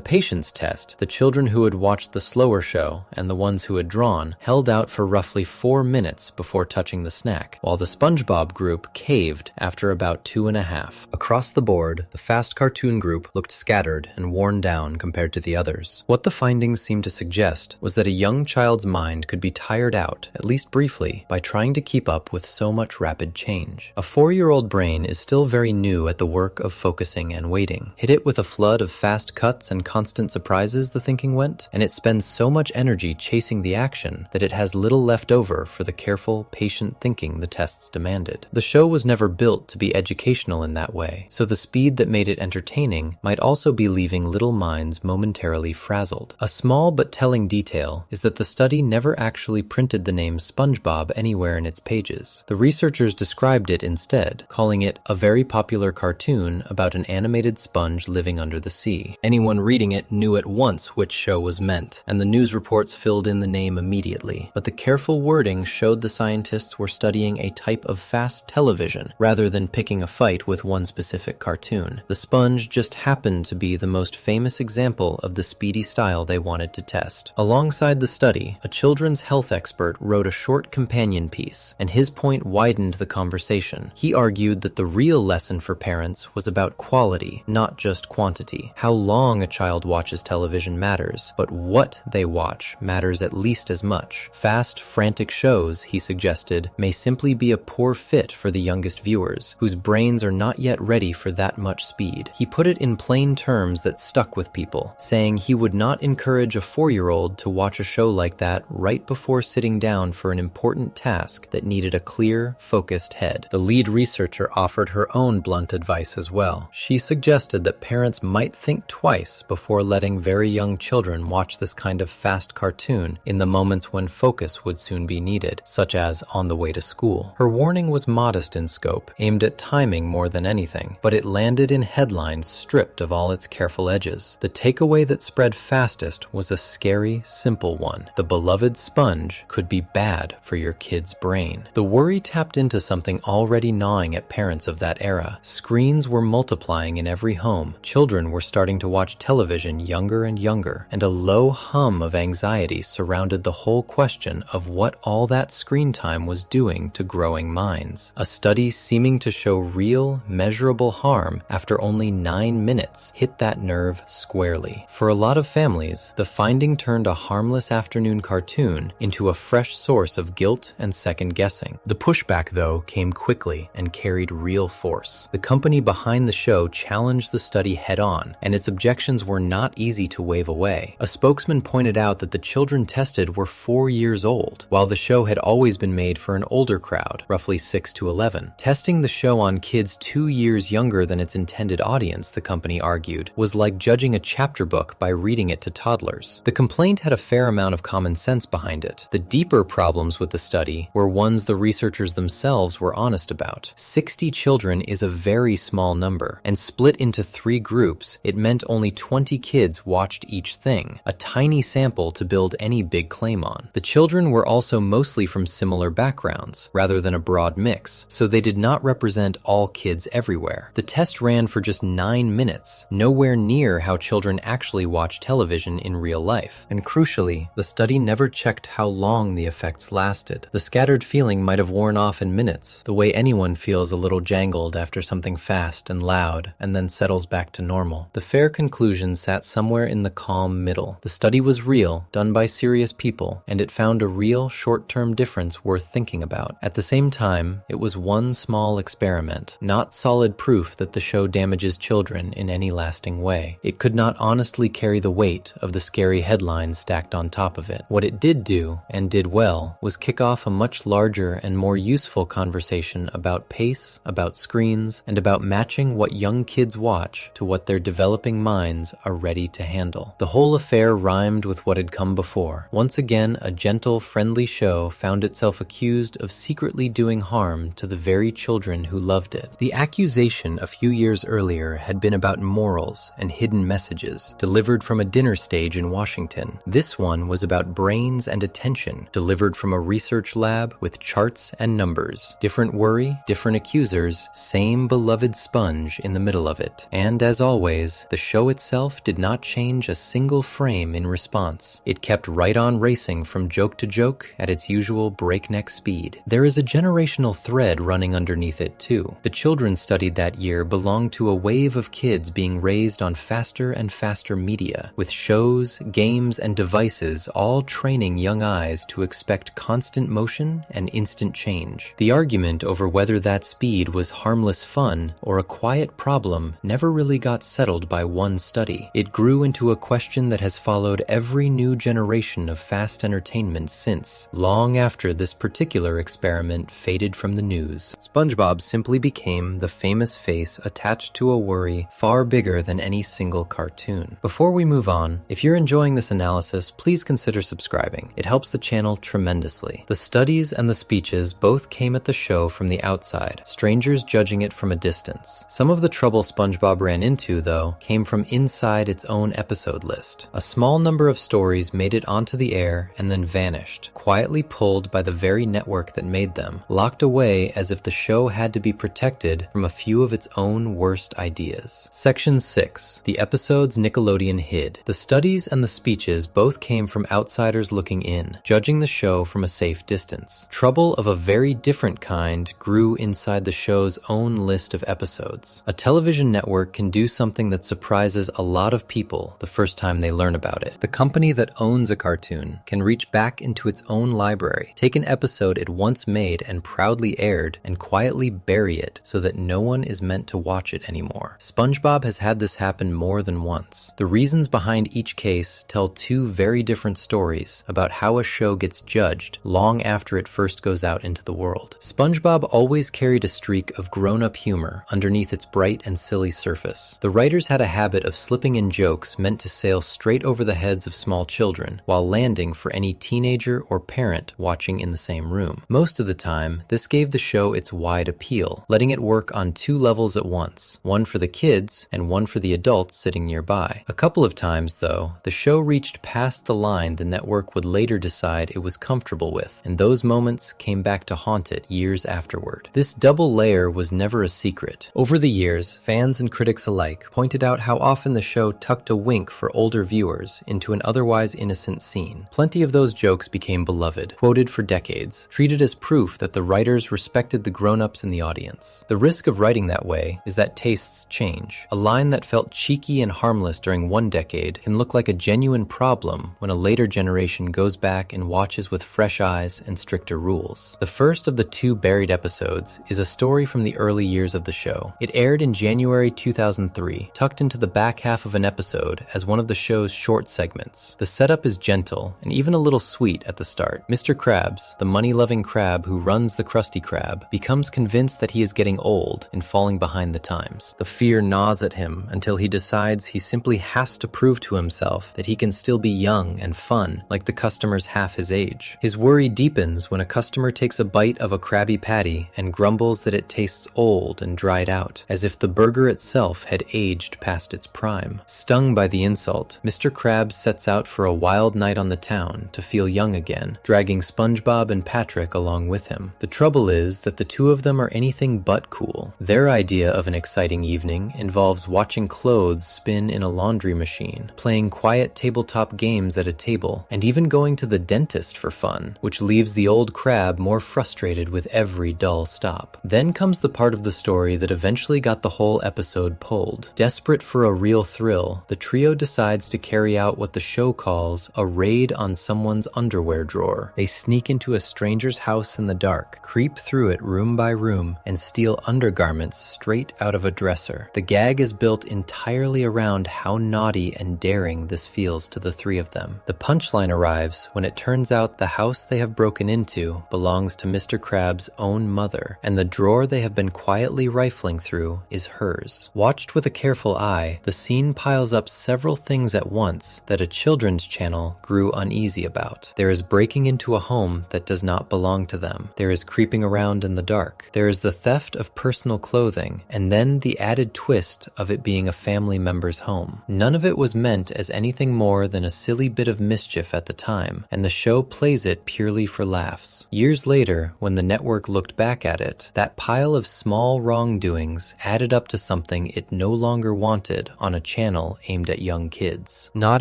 patience test, the children who had watched the slower show and the ones who had drawn held out for roughly 4 minutes before touching the snack, while the SpongeBob group caved after about 2.5. Across the board, the fast cartoon group looked scattered and worn down compared to the others. What the findings seemed to suggest was that a young child's mind could be tired out, at least briefly, by trying to keep up with so much rapid change. A 4-year-old brain is still very new at the work of focusing and waiting. Hit it with a flood of fast cuts and constant surprises, the thinking went, and it spends so much energy chasing the action that it has little left over for the careful, patient thinking the tests demanded. The show was never built to be educational in that way, so the speed that made it entertaining might also be leaving little minds momentarily frazzled. A small but telling detail is that the study never actually printed the name SpongeBob anywhere in its pages. The researchers described it instead, calling it a very popular cartoon about an animated sponge living under the sea. Anyone reading it knew at once which show was meant, and the news reports filled in the name immediately. But the careful wording showed the scientists were studying a type of fast television, rather than picking a fight with one specific cartoon. The sponge just happened to be the most famous example of the speedy style they wanted to test. Alongside the study, a children's health expert wrote a short companion piece, and his point widened the conversation. He argued that the real lesson for parents was about quality, not just quantity. How long a child watches television matters, but what they watch matters at least as much. Fast, frantic shows, he suggested, may simply be a poor fit for the youngest viewers, whose brains are not yet ready for that much speed. He put it in plain terms that stuck with people, saying he would not encourage a 4-year-old to watch a show like that right before sitting down for an important task that needed a clear, focused head. The lead researcher offered her own blunt advice as well. She suggested that parents might think twice before letting very young children watch this kind of fast cartoon in the moments when focus would soon be needed, such as on the way to school. Her warning was modest in scope, aimed at timing more than anything, but it landed in headlines stripped of all its careful edges. The takeaway that spread fastest was a scary, simple one. The beloved sponge could be bad for your kid's brain. The worry tapped into something already gnawing at parents of that era. Screens were multiplying in every home. Children were starting to watch television younger and younger, and a low hum of anxiety surrounded the whole question of what all that screen time was doing to growing minds. A study seeming to show real, measurable harm after only 9 minutes hit that nerve squarely. For a lot of families, the finding turned a harmless afternoon cartoon into a fresh source of guilt and second guessing. The pushback, though, came quickly and carried real force. The company behind the show challenged the study head-on, and its objections were not easy to wave away. A spokesman pointed out that the children tested were 4 years old, while the show had always been made for an older crowd, roughly 6 to 11. Testing the show on kids 2 years younger than its intended audience, the company argued, was like judging a chapter book by reading it to toddlers. The complaint had a fair amount of common sense behind it. The deeper problems with the study were ones the researchers themselves were honest about. 60 children is a very small number, and split into 3 groups, it meant only 20 kids watched each thing, a tiny sample to build any big claim on. The children were also mostly from similar backgrounds, rather than a broad mix, so they did not represent all kids everywhere. The test ran for just 9 minutes, nowhere near how children actually watch television in real life. And crucially, the study never checked how long the effects lasted. The scattered feeling might have worn off in minutes, the way anyone feels a little jangled after something fast and loud, and then settles back to normal. The fair conclusion sat somewhere in the calm middle. The study was real, done by serious people, and it found a real short-term difference worth thinking about. At the same time, it was one small experiment, not solid proof that the show damages children in any lasting way. It could not honestly carry the weight of the scary headlines stacked on top of it. What it did do, and did well, was kick off a much larger and more useful conversation about pace, about screens, and about matching what young kids watch to what their developing minds are ready to handle. The whole affair rhymed with what had come before. Once again, a gentle, friendly show found itself accused of secretly doing harm to the very children who loved it. The accusation a few years earlier had been about morals and hidden messages, delivered from a dinner stage in Washington. This one was about brains and attention, delivered from a research lab tab with charts and numbers. Different worry, different accusers, same beloved sponge in the middle of it. And as always, the show itself did not change a single frame in response. It kept right on racing from joke to joke at its usual breakneck speed. There is a generational thread running underneath it too. The children studied that year belonged to a wave of kids being raised on faster and faster media, with shows, games, and devices all training young eyes to expect constant motion and instant change. The argument over whether that speed was harmless fun or a quiet problem never really got settled by one study. It grew into a question that has followed every new generation of fast entertainment since, long after this particular experiment faded from the news. SpongeBob simply became the famous face attached to a worry far bigger than any single cartoon. Before we move on, if you're enjoying this analysis, please consider subscribing. It helps the channel tremendously. The studies and the speeches both came at the show from the outside, strangers judging it from a distance. Some of the trouble SpongeBob ran into, though, came from inside its own episode list. A small number of stories made it onto the air and then vanished, quietly pulled by the very network that made them, locked away as if the show had to be protected from a few of its own worst ideas. Section 6. The episodes Nickelodeon hid. The studies and the speeches both came from outsiders looking in, judging the show from a safe distance. Trouble of a very different kind grew inside the show's own list of episodes. A television network can do something that surprises a lot of people the first time they learn about it. The company that owns a cartoon can reach back into its own library, take an episode it once made and proudly aired, and quietly bury it so that no one is meant to watch it anymore. SpongeBob has had this happen more than once. The reasons behind each case tell two very different stories about how a show gets judged long after it first goes out into the world. SpongeBob always carried a streak of grown-up humor underneath its bright and silly surface. The writers had a habit of slipping in jokes meant to sail straight over the heads of small children while landing for any teenager or parent watching in the same room. Most of the time, this gave the show its wide appeal, letting it work on two levels at once, one for the kids and one for the adults sitting nearby. A couple of times, though, the show reached past the line the network would later decide it was comfortable with, and those moments came back to haunt it years afterward. This double layer was never a secret. Over the years, fans and critics alike pointed out how often the show tucked a wink for older viewers into an otherwise innocent scene. Plenty of those jokes became beloved, quoted for decades, treated as proof that the writers respected the grown-ups in the audience. The risk of writing that way is that tastes change. A line that felt cheeky and harmless during one decade can look like a genuine problem when a later generation goes back and watches with fresh eyes and stricter rules. The first of the two buried episodes is a story from the early years of the show. It aired in January 2003, tucked into the back half of an episode as one of the show's short segments. The setup is gentle and even a little sweet at the start. Mr. Krabs, the money-loving crab who runs the Krusty Krab, becomes convinced that he is getting old and falling behind the times. The fear gnaws at him until he decides he simply has to prove to himself that he can still be young and fun like the customers half his age. His worry deepens when a customer takes a bite of a Krabby Patty and grumbles that it tastes old and dried out, as if the burger itself had aged past its prime. Stung by the insult, Mr. Krabs sets out for a wild night on the town to feel young again, dragging SpongeBob and Patrick along with him. The trouble is that the two of them are anything but cool. Their idea of an exciting evening involves watching clothes spin in a laundry machine, playing quiet tabletop games at a table, and even going to the dentist for fun, which leaves the old crab more frustrated with every dull stop. Then comes the part of the story that eventually got the whole episode pulled. Desperate for a real thrill, the trio decides to carry out what the show calls a raid on someone's underwear drawer. They sneak into a stranger's house in the dark, creep through it room by room, and steal undergarments straight out of a dresser. The gag is built entirely around how naughty and daring this feels to the three of them. The punchline arrives when it turns out the house they have broken into belongs to Mr. Krabs' own mother, and the drawer they have been quietly rifling through is hers. Watched with a careful eye, the scene piles up several things at once that a children's channel grew uneasy about. There is breaking into a home that does not belong to them. There is creeping around in the dark. There is the theft of personal clothing, and then the added twist of it being a family member's home. None of it was meant as anything more than a silly bit of mischief at the time, and the show plays it purely for laughs. laughs. Years later, when the network looked back at it, that pile of small wrongdoings added up to something it no longer wanted on a channel aimed at young kids. Not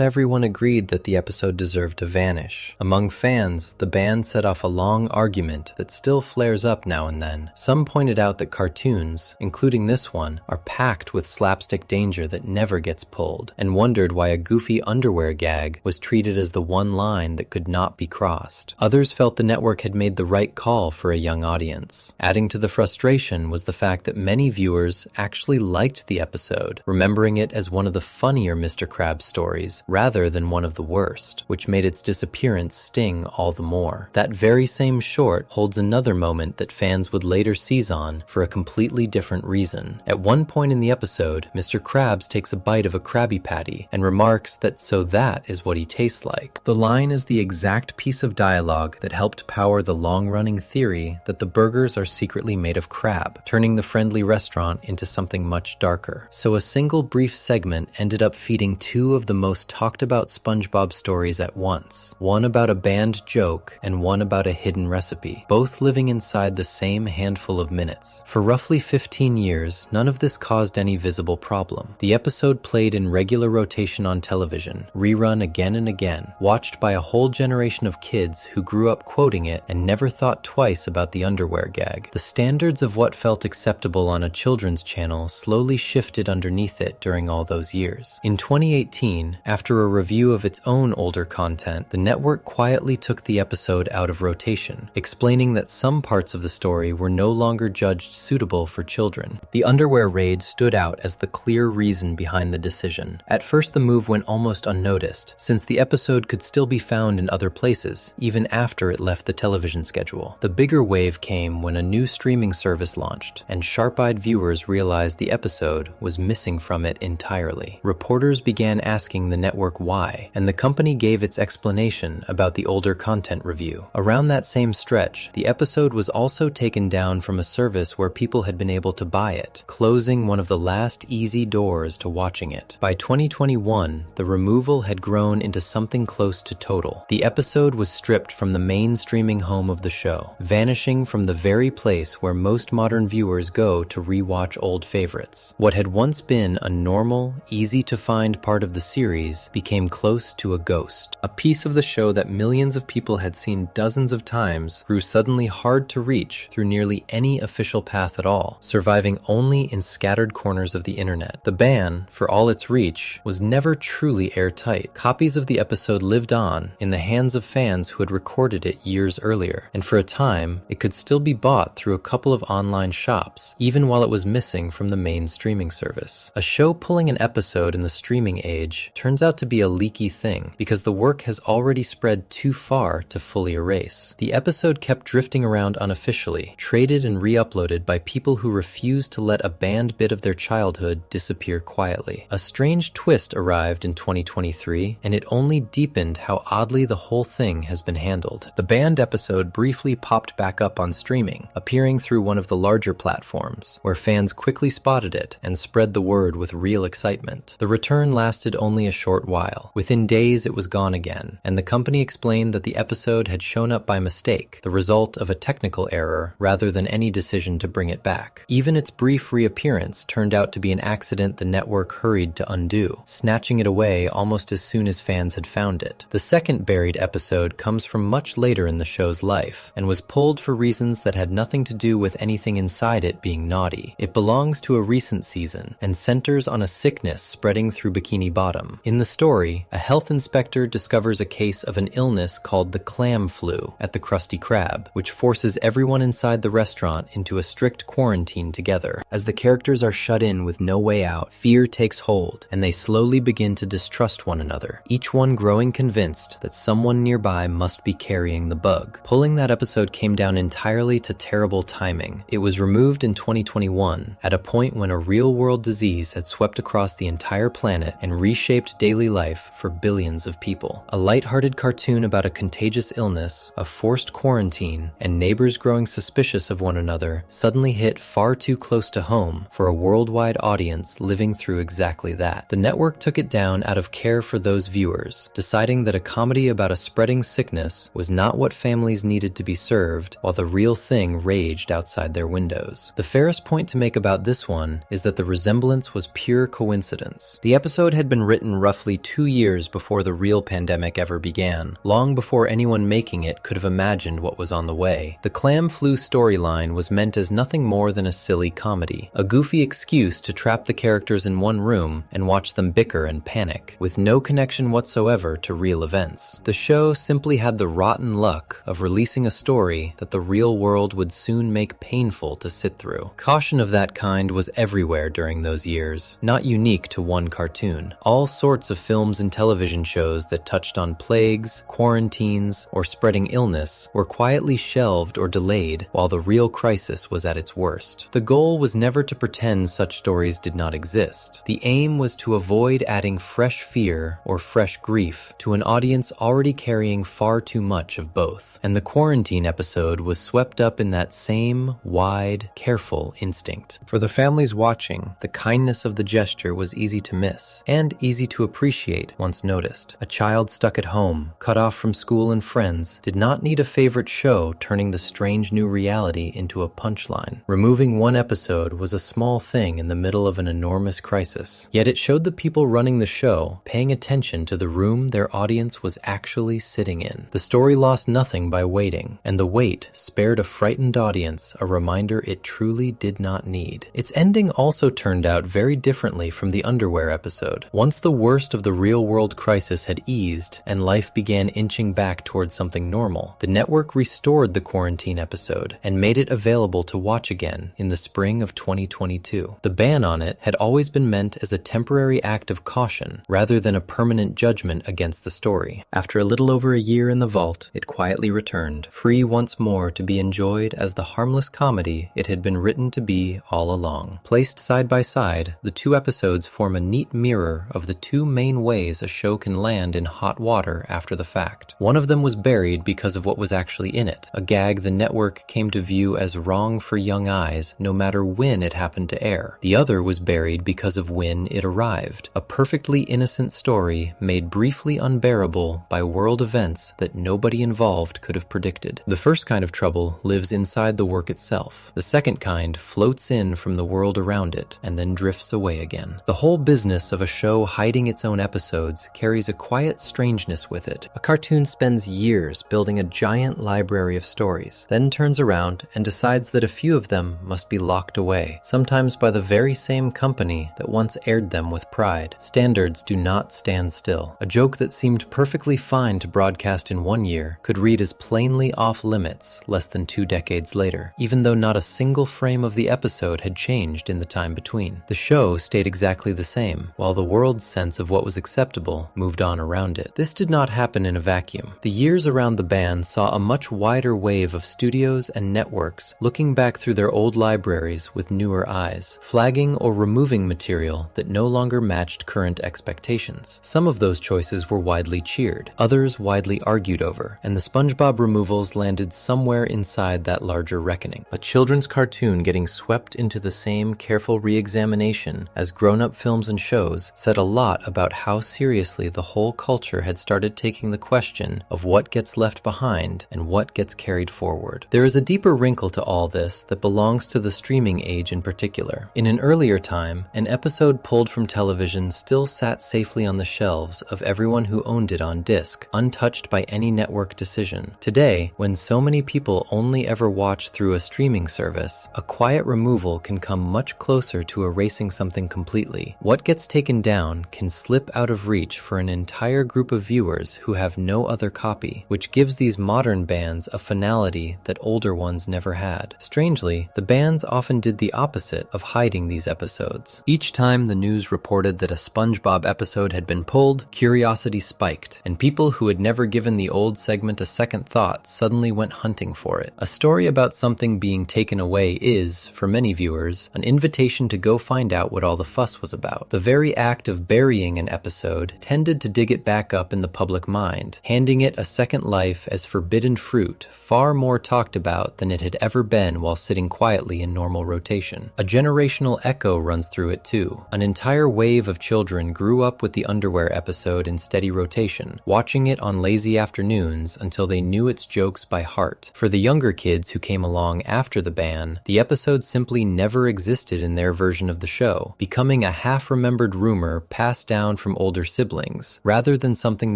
everyone agreed that the episode deserved to vanish. Among fans, the band set off a long argument that still flares up now and then. Some pointed out that cartoons, including this one, are packed with slapstick danger that never gets pulled, and wondered why a goofy underwear gag was treated as the one line that could not be crossed. Others felt the network had made the right call for a young audience. Adding to the frustration was the fact that many viewers actually liked the episode, remembering it as one of the funnier Mr. Krabs stories rather than one of the worst, which made its disappearance sting all the more. That very same short holds another moment that fans would later seize on for a completely different reason. At one point in the episode, Mr. Krabs takes a bite of a Krabby Patty and remarks that so that is what he tastes like. The line is the exact piece of dialogue that helped power the long-running theory that the burgers are secretly made of crab, turning the friendly restaurant into something much darker. So a single brief segment ended up feeding two of the most talked about SpongeBob stories at once. One about a banned joke and one about a hidden recipe, both living inside the same handful of minutes. For roughly 15 years, none of this caused any visible problem. The episode played in regular rotation on television, rerun again and again, watched by a whole generation of kids who grew up quoting it and never thought twice about the underwear gag. The standards of what felt acceptable on a children's channel slowly shifted underneath it during all those years. In 2018, after a review of its own older content, the network quietly took the episode out of rotation, explaining that some parts of the story were no longer judged suitable for children. The underwear raid stood out as the clear reason behind the decision. At first, the move went almost unnoticed, since the episode could still be found in other places, even after it left the television schedule. The bigger wave came when a new streaming service launched, and sharp-eyed viewers realized the episode was missing from it entirely. Reporters began asking the network why, and the company gave its explanation about the older content review. Around that same stretch, the episode was also taken down from a service where people had been able to buy it, closing one of the last easy doors to watching it. By 2021, the removal had grown into something close to total. The episode was stripped from the main streaming home of the show, vanishing from the very place where most modern viewers go to rewatch old favorites. What had once been a normal, easy-to-find part of the series became close to a ghost. A piece of the show that millions of people had seen dozens of times grew suddenly hard to reach through nearly any official path at all, surviving only in scattered corners of the internet. The ban, for all its reach, was never truly airtight. Copies of the episode lived on in the hands of fans who had recorded it years earlier, and for a time, it could still be bought through a couple of online shops, even while it was missing from the main streaming service. A show pulling an episode in the streaming age turns out to be a leaky thing, because the work has already spread too far to fully erase. The episode kept drifting around unofficially, traded and re-uploaded by people who refused to let a banned bit of their childhood disappear quietly. A strange twist arrived in 2023, and it only deepened how oddly the whole thing has been handled. The banned episode briefly popped back up on streaming, appearing through one of the larger platforms, where fans quickly spotted it and spread the word with real excitement. The return lasted only a short while. Within days, it was gone again, and the company explained that the episode had shown up by mistake, the result of a technical error rather than any decision to bring it back. Even its brief reappearance turned out to be an accident the network hurried to undo, snatching it away almost as soon as fans had found it. The second buried episode comes from much later in the show's life, and was pulled for reasons that had nothing to do with anything inside it being naughty. It belongs to a recent season, and centers on a sickness spreading through Bikini Bottom. In the story, a health inspector discovers a case of an illness called the clam flu at the Krusty Krab, which forces everyone inside the restaurant into a strict quarantine together. As the characters are shut in with no way out, fear takes hold, and they slowly begin to distrust one another, each one growing convinced that someone nearby must be carrying the bug. Pulling that episode came down entirely to terrible timing. It was removed in 2021, at a point when a real-world disease had swept across the entire planet and reshaped daily life for billions of people. A lighthearted cartoon about a contagious illness, a forced quarantine, and neighbors growing suspicious of one another suddenly hit far too close to home for a worldwide audience living through exactly that. The network took it down out of care for those viewers, deciding that a comedy about a spreading sickness was not what what families needed to be served, while the real thing raged outside their windows. The fairest point to make about this one is that the resemblance was pure coincidence. The episode had been written roughly 2 years before the real pandemic ever began, long before anyone making it could have imagined what was on the way. The clam flu storyline was meant as nothing more than a silly comedy, a goofy excuse to trap the characters in one room and watch them bicker and panic, with no connection whatsoever to real events. The show simply had the rotten luck of releasing a story that the real world would soon make painful to sit through. Caution of that kind was everywhere during those years, not unique to one cartoon. All sorts of films and television shows that touched on plagues, quarantines, or spreading illness were quietly shelved or delayed while the real crisis was at its worst. The goal was never to pretend such stories did not exist. The aim was to avoid adding fresh fear or fresh grief to an audience already carrying far too much of both. And the quarantine episode was swept up in that same wide, careful instinct. For the families watching, the kindness of the gesture was easy to miss and easy to appreciate once noticed. A child stuck at home, cut off from school and friends, did not need a favorite show turning the strange new reality into a punchline. Removing one episode was a small thing in the middle of an enormous crisis. Yet it showed the people running the show paying attention to the room their audience was actually sitting in. The story lost nothing by waiting, and the wait spared a frightened audience a reminder it truly did not need. Its ending also turned out very differently from the underwear episode. Once the worst of the real-world crisis had eased and life began inching back towards something normal, the network restored the quarantine episode and made it available to watch again in the spring of 2022. The ban on it had always been meant as a temporary act of caution rather than a permanent judgment against the story. After a little over a year in the vault, it quietly returned, free once more to be enjoyed as the harmless comedy it had been written to be all along. Placed side by side, the two episodes form a neat mirror of the two main ways a show can land in hot water after the fact. One of them was buried because of what was actually in it, a gag the network came to view as wrong for young eyes no matter when it happened to air. The other was buried because of when it arrived, a perfectly innocent story made briefly unbearable by world events that nobody involved could have predicted. The first kind of trouble lives inside the work itself. The second kind floats in from the world around it and then drifts away again. The whole business of a show hiding its own episodes carries a quiet strangeness with it. A cartoon spends years building a giant library of stories, then turns around and decides that a few of them must be locked away, sometimes by the very same company that once aired them with pride. Standards do not stand still. A joke that seemed perfectly fine to broadcast in 1 year could read as plainly off limits less than 2 decades later, even though not a single frame of the episode had changed in the time between. The show stayed exactly the same, while the world's sense of what was acceptable moved on around it. This did not happen in a vacuum. The years around the ban saw a much wider wave of studios and networks looking back through their old libraries with newer eyes, flagging or removing material that no longer matched current expectations. Some of those choices were widely cheered, others widely argued over, and the SpongeBob removals landed somewhere inside that larger reckoning. A children's cartoon getting swept into the same careful re-examination as grown-up films and shows said a lot about how seriously the whole culture had started taking the question of what gets left behind and what gets carried forward. There is a deeper wrinkle to all this that belongs to the streaming age in particular. In an earlier time, an episode pulled from television still sat safely on the shelves of everyone who owned it on disc, untouched by any network decision. Today, when so many people only ever watch through a streaming service, a quiet removal can come much closer to erasing something completely. What gets taken down can slip out of reach for an entire group of viewers who have no other copy, which gives these modern bans a finality that older ones never had. Strangely, the bans often did the opposite of hiding these episodes. Each time the news reported that a SpongeBob episode had been pulled, curiosity spiked, and people who had never given the old segment a second thought suddenly went hunting for it. A story about something being taken away is, for many viewers, an invitation to go find out what all the fuss was about. The very act of burying an episode tended to dig it back up in the public mind, handing it a second life as forbidden fruit, far more talked about than it had ever been while sitting quietly in normal rotation. A generational echo runs through it too. An entire wave of children grew up with the underwear episode in steady rotation, watching it on lazy afternoons until until they knew its jokes by heart. For the younger kids who came along after the ban, the episode simply never existed in their version of the show, becoming a half-remembered rumor passed down from older siblings, rather than something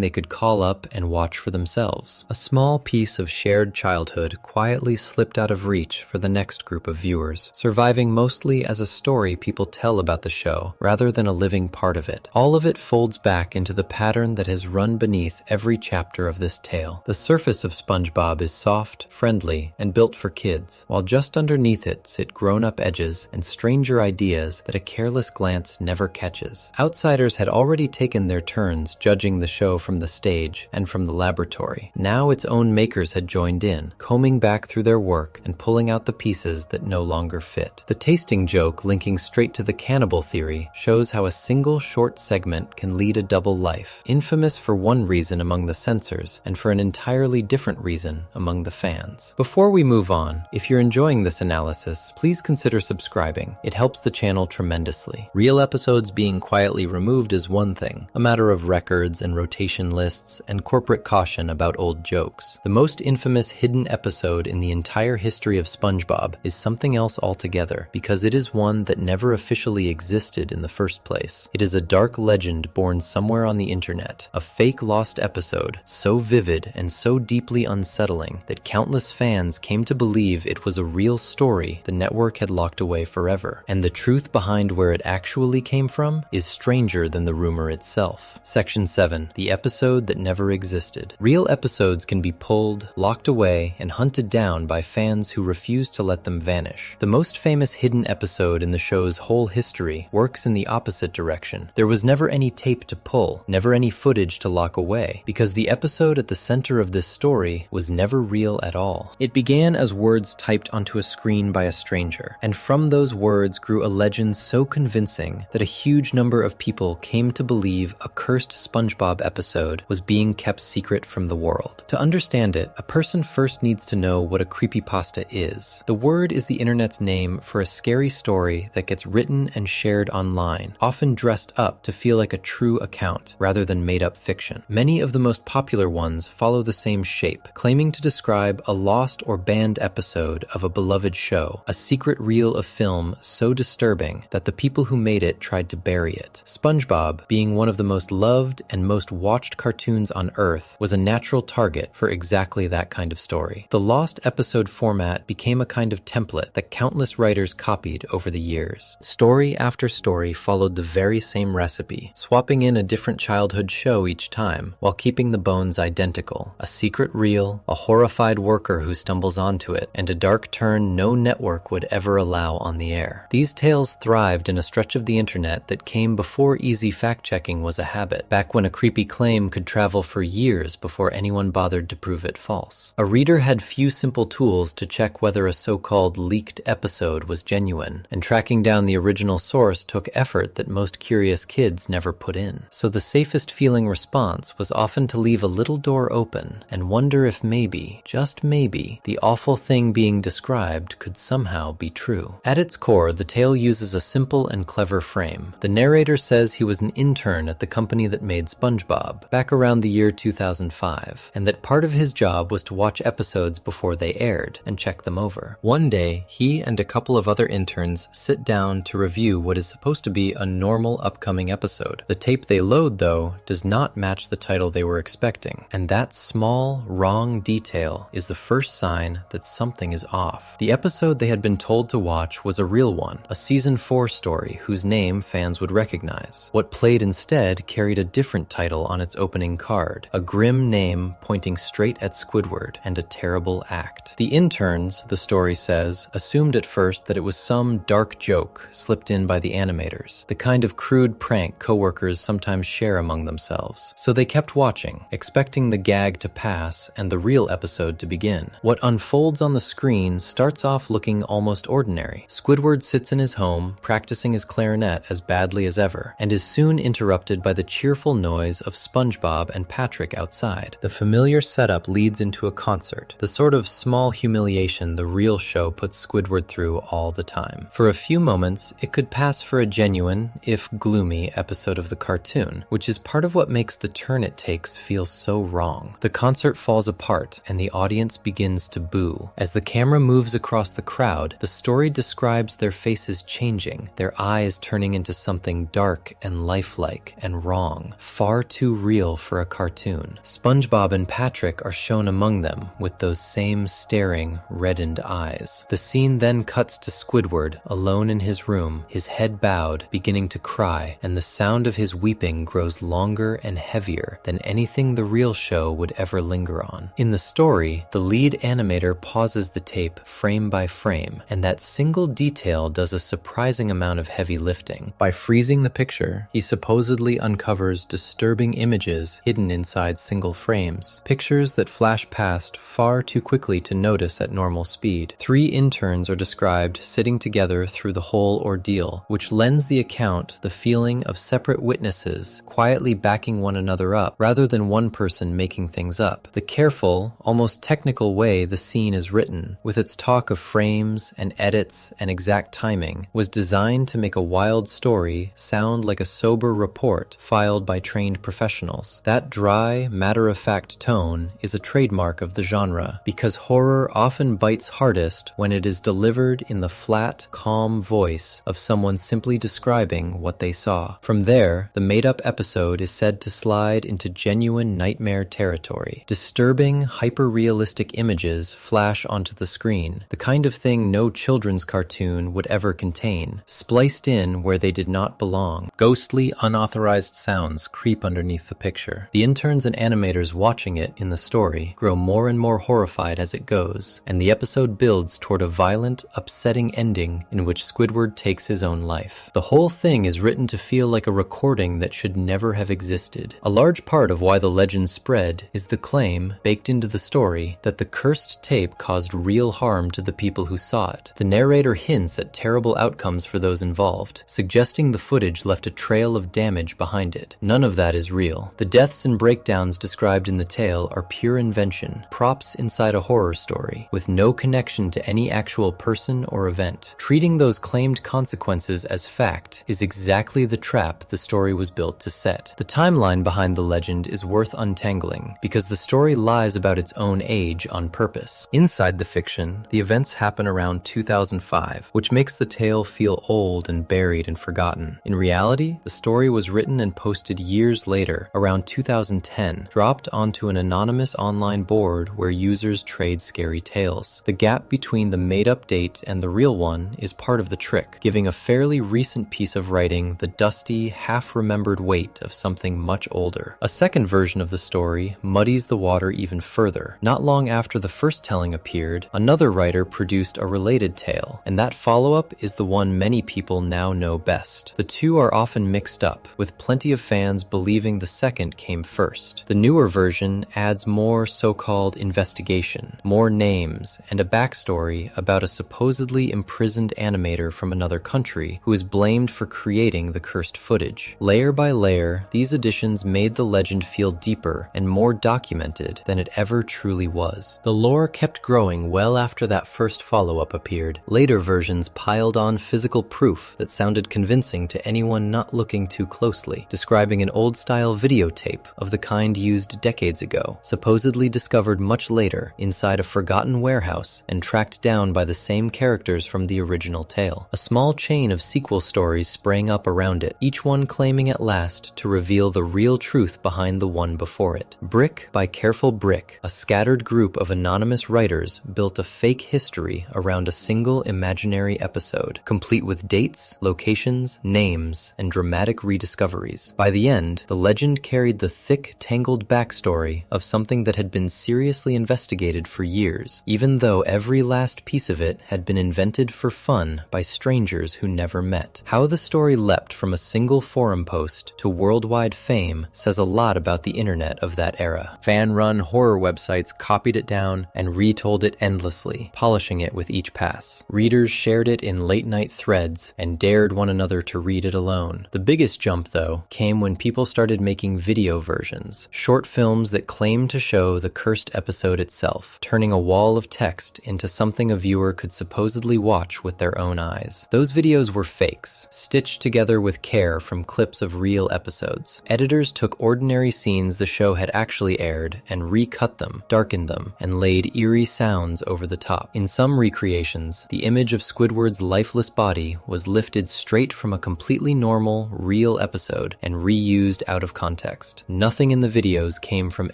they could call up and watch for themselves. A small piece of shared childhood quietly slipped out of reach for the next group of viewers, surviving mostly as a story people tell about the show, rather than a living part of it. All of it folds back into the pattern that has run beneath every chapter of this tale. The surface of SpongeBob is soft, friendly, and built for kids, while just underneath it sit grown-up edges and stranger ideas that a careless glance never catches. Outsiders had already taken their turns judging the show from the stage and from the laboratory. Now its own makers had joined in, combing back through their work and pulling out the pieces that no longer fit. The tasting joke linking straight to the cannibal theory shows how a single short segment can lead a double life, infamous for one reason among the censors and for an entirely different reason among the fans. Before we move on, if you're enjoying this analysis, please consider subscribing. It helps the channel tremendously. Real episodes being quietly removed is one thing, a matter of records and rotation lists and corporate caution about old jokes. The most infamous hidden episode in the entire history of SpongeBob is something else altogether, because it is one that never officially existed in the first place. It is a dark legend born somewhere on the internet, a fake lost episode, so vivid and so deeply unsettling that countless fans came to believe it was a real story the network had locked away forever. And the truth behind where it actually came from is stranger than the rumor itself. Section 7. The episode that never existed. Real episodes can be pulled, locked away, and hunted down by fans who refuse to let them vanish. The most famous hidden episode in the show's whole history works in the opposite direction. There was never any tape to pull, never any footage to lock away, because the episode at the center of this story was never real at all. It began as words typed onto a screen by a stranger, and from those words grew a legend so convincing that a huge number of people came to believe a cursed SpongeBob episode was being kept secret from the world. To understand it, a person first needs to know what a creepypasta is. The word is the internet's name for a scary story that gets written and shared online, often dressed up to feel like a true account rather than made-up fiction. Many of the most popular ones follow the same shape, claiming to describe a lost or banned episode of a beloved show, a secret reel of film so disturbing that the people who made it tried to bury it. SpongeBob, being one of the most loved and most watched cartoons on Earth, was a natural target for exactly that kind of story. The lost episode format became a kind of template that countless writers copied over the years. Story after story followed the very same recipe, swapping in a different childhood show each time, while keeping the bones identical. A secret reel, a horrified worker who stumbles onto it, and a dark turn no network would ever allow on the air. These tales thrived in a stretch of the internet that came before easy fact-checking was a habit, back when a creepy claim could travel for years before anyone bothered to prove it false. A reader had few simple tools to check whether a so-called leaked episode was genuine, and tracking down the original source took effort that most curious kids never put in. So the safest feeling response was often to leave a little door open and wonder if maybe, just maybe, the awful thing being described could somehow be true. At its core, the tale uses a simple and clever frame. The narrator says he was an intern at the company that made SpongeBob, back around the year 2005, and that part of his job was to watch episodes before they aired and check them over. One day, he and a couple of other interns sit down to review what is supposed to be a normal upcoming episode. The tape they load, though, does not match the title they were expecting, and that small, wrong detail is the first sign that something is off. The episode they had been told to watch was a real one, a season 4 story whose name fans would recognize. What played instead carried a different title on its opening card, a grim name pointing straight at Squidward and a terrible act. The interns, the story says, assumed at first that it was some dark joke slipped in by the animators, the kind of crude prank coworkers sometimes share among themselves. So they kept watching, expecting the gag to pass and the real episode to begin. What unfolds on the screen starts off looking almost ordinary. Squidward sits in his home, practicing his clarinet as badly as ever, and is soon interrupted by the cheerful noise of SpongeBob and Patrick outside. The familiar setup leads into a concert, the sort of small humiliation the real show puts Squidward through all the time. For a few moments, it could pass for a genuine, if gloomy, episode of the cartoon, which is part of what makes the turn it takes feel so wrong. The concert concert falls apart and the audience begins to boo. As the camera moves across the crowd, the story describes their faces changing, their eyes turning into something dark and lifelike and wrong, far too real for a cartoon. SpongeBob and Patrick are shown among them with those same staring, reddened eyes. The scene then cuts to Squidward, alone in his room, his head bowed, beginning to cry, and the sound of his weeping grows longer and heavier than anything the real show would ever linger on. In the story, the lead animator pauses the tape frame by frame, and that single detail does a surprising amount of heavy lifting. By freezing the picture, he supposedly uncovers disturbing images hidden inside single frames, pictures that flash past far too quickly to notice at normal speed. 3 interns are described sitting together through the whole ordeal, which lends the account the feeling of separate witnesses quietly backing one another up rather than one person making things up. The careful, almost technical way the scene is written, with its talk of frames and edits and exact timing, was designed to make a wild story sound like a sober report filed by trained professionals. That dry, matter-of-fact tone is a trademark of the genre, because horror often bites hardest when it is delivered in the flat, calm voice of someone simply describing what they saw. From there, the made-up episode is said to slide into genuine nightmare territory. Disturbing, hyper-realistic images flash onto the screen, the kind of thing no children's cartoon would ever contain, spliced in where they did not belong. Ghostly, unauthorized sounds creep underneath the picture. The interns and animators watching it in the story grow more and more horrified as it goes, and the episode builds toward a violent, upsetting ending in which Squidward takes his own life. The whole thing is written to feel like a recording that should never have existed. A large part of why the legend spread is the claim, baked into the story, that the cursed tape caused real harm to the people who saw it. The narrator hints at terrible outcomes for those involved, suggesting the footage left a trail of damage behind it. None of that is real. The deaths and breakdowns described in the tale are pure invention, props inside a horror story, with no connection to any actual person or event. Treating those claimed consequences as fact is exactly the trap the story was built to set. The timeline behind the legend is worth untangling, because the story lies about its own age on purpose. Inside the fiction, the events happen around 2005, which makes the tale feel old and buried and forgotten. In reality, the story was written and posted years later, around 2010, dropped onto an anonymous online board where users trade scary tales. The gap between the made-up date and the real one is part of the trick, giving a fairly recent piece of writing the dusty, half-remembered weight of something much older. A second version of the story muddies the water even further. Not long after the first telling appeared, another writer produced a related tale, and that follow-up is the one many people now know best. The two are often mixed up, with plenty of fans believing the second came first. The newer version adds more so-called investigation, more names, and a backstory about a supposedly imprisoned animator from another country who is blamed for creating the cursed footage. Layer by layer, these additions made the legend feel deeper and more documented than it ever truly was. The lore kept growing well after that first follow-up appeared. Later versions piled on physical proof that sounded convincing to anyone not looking too closely, describing an old-style videotape of the kind used decades ago, supposedly discovered much later inside a forgotten warehouse and tracked down by the same characters from the original tale. A small chain of sequel stories sprang up around it, each one claiming at last to reveal the real truth behind the one before it. Brick by careful brick, a scattered group of anonymous writers built a fake history around a single imaginary episode, complete with dates, locations, names, and dramatic rediscoveries. By the end, the legend carried the thick, tangled backstory of something that had been seriously investigated for years, even though every last piece of it had been invented for fun by strangers who never met. How the story leapt from a single forum post to worldwide fame says a lot about the internet of that era. Fan-run horror websites copied it down and retold it endlessly, polishing it with each pass. Readers shared it in late-night threads and dared one another to read it alone. The biggest jump, though, came when people started making video versions, short films that claimed to show the cursed episode itself, turning a wall of text into something a viewer could supposedly watch with their own eyes. Those videos were fakes, stitched together with care from clips of real episodes. Editors took ordinary scenes the show had actually aired scared and recut them, darkened them, and laid eerie sounds over the top. In some recreations, the image of Squidward's lifeless body was lifted straight from a completely normal, real episode and reused out of context. Nothing in the videos came from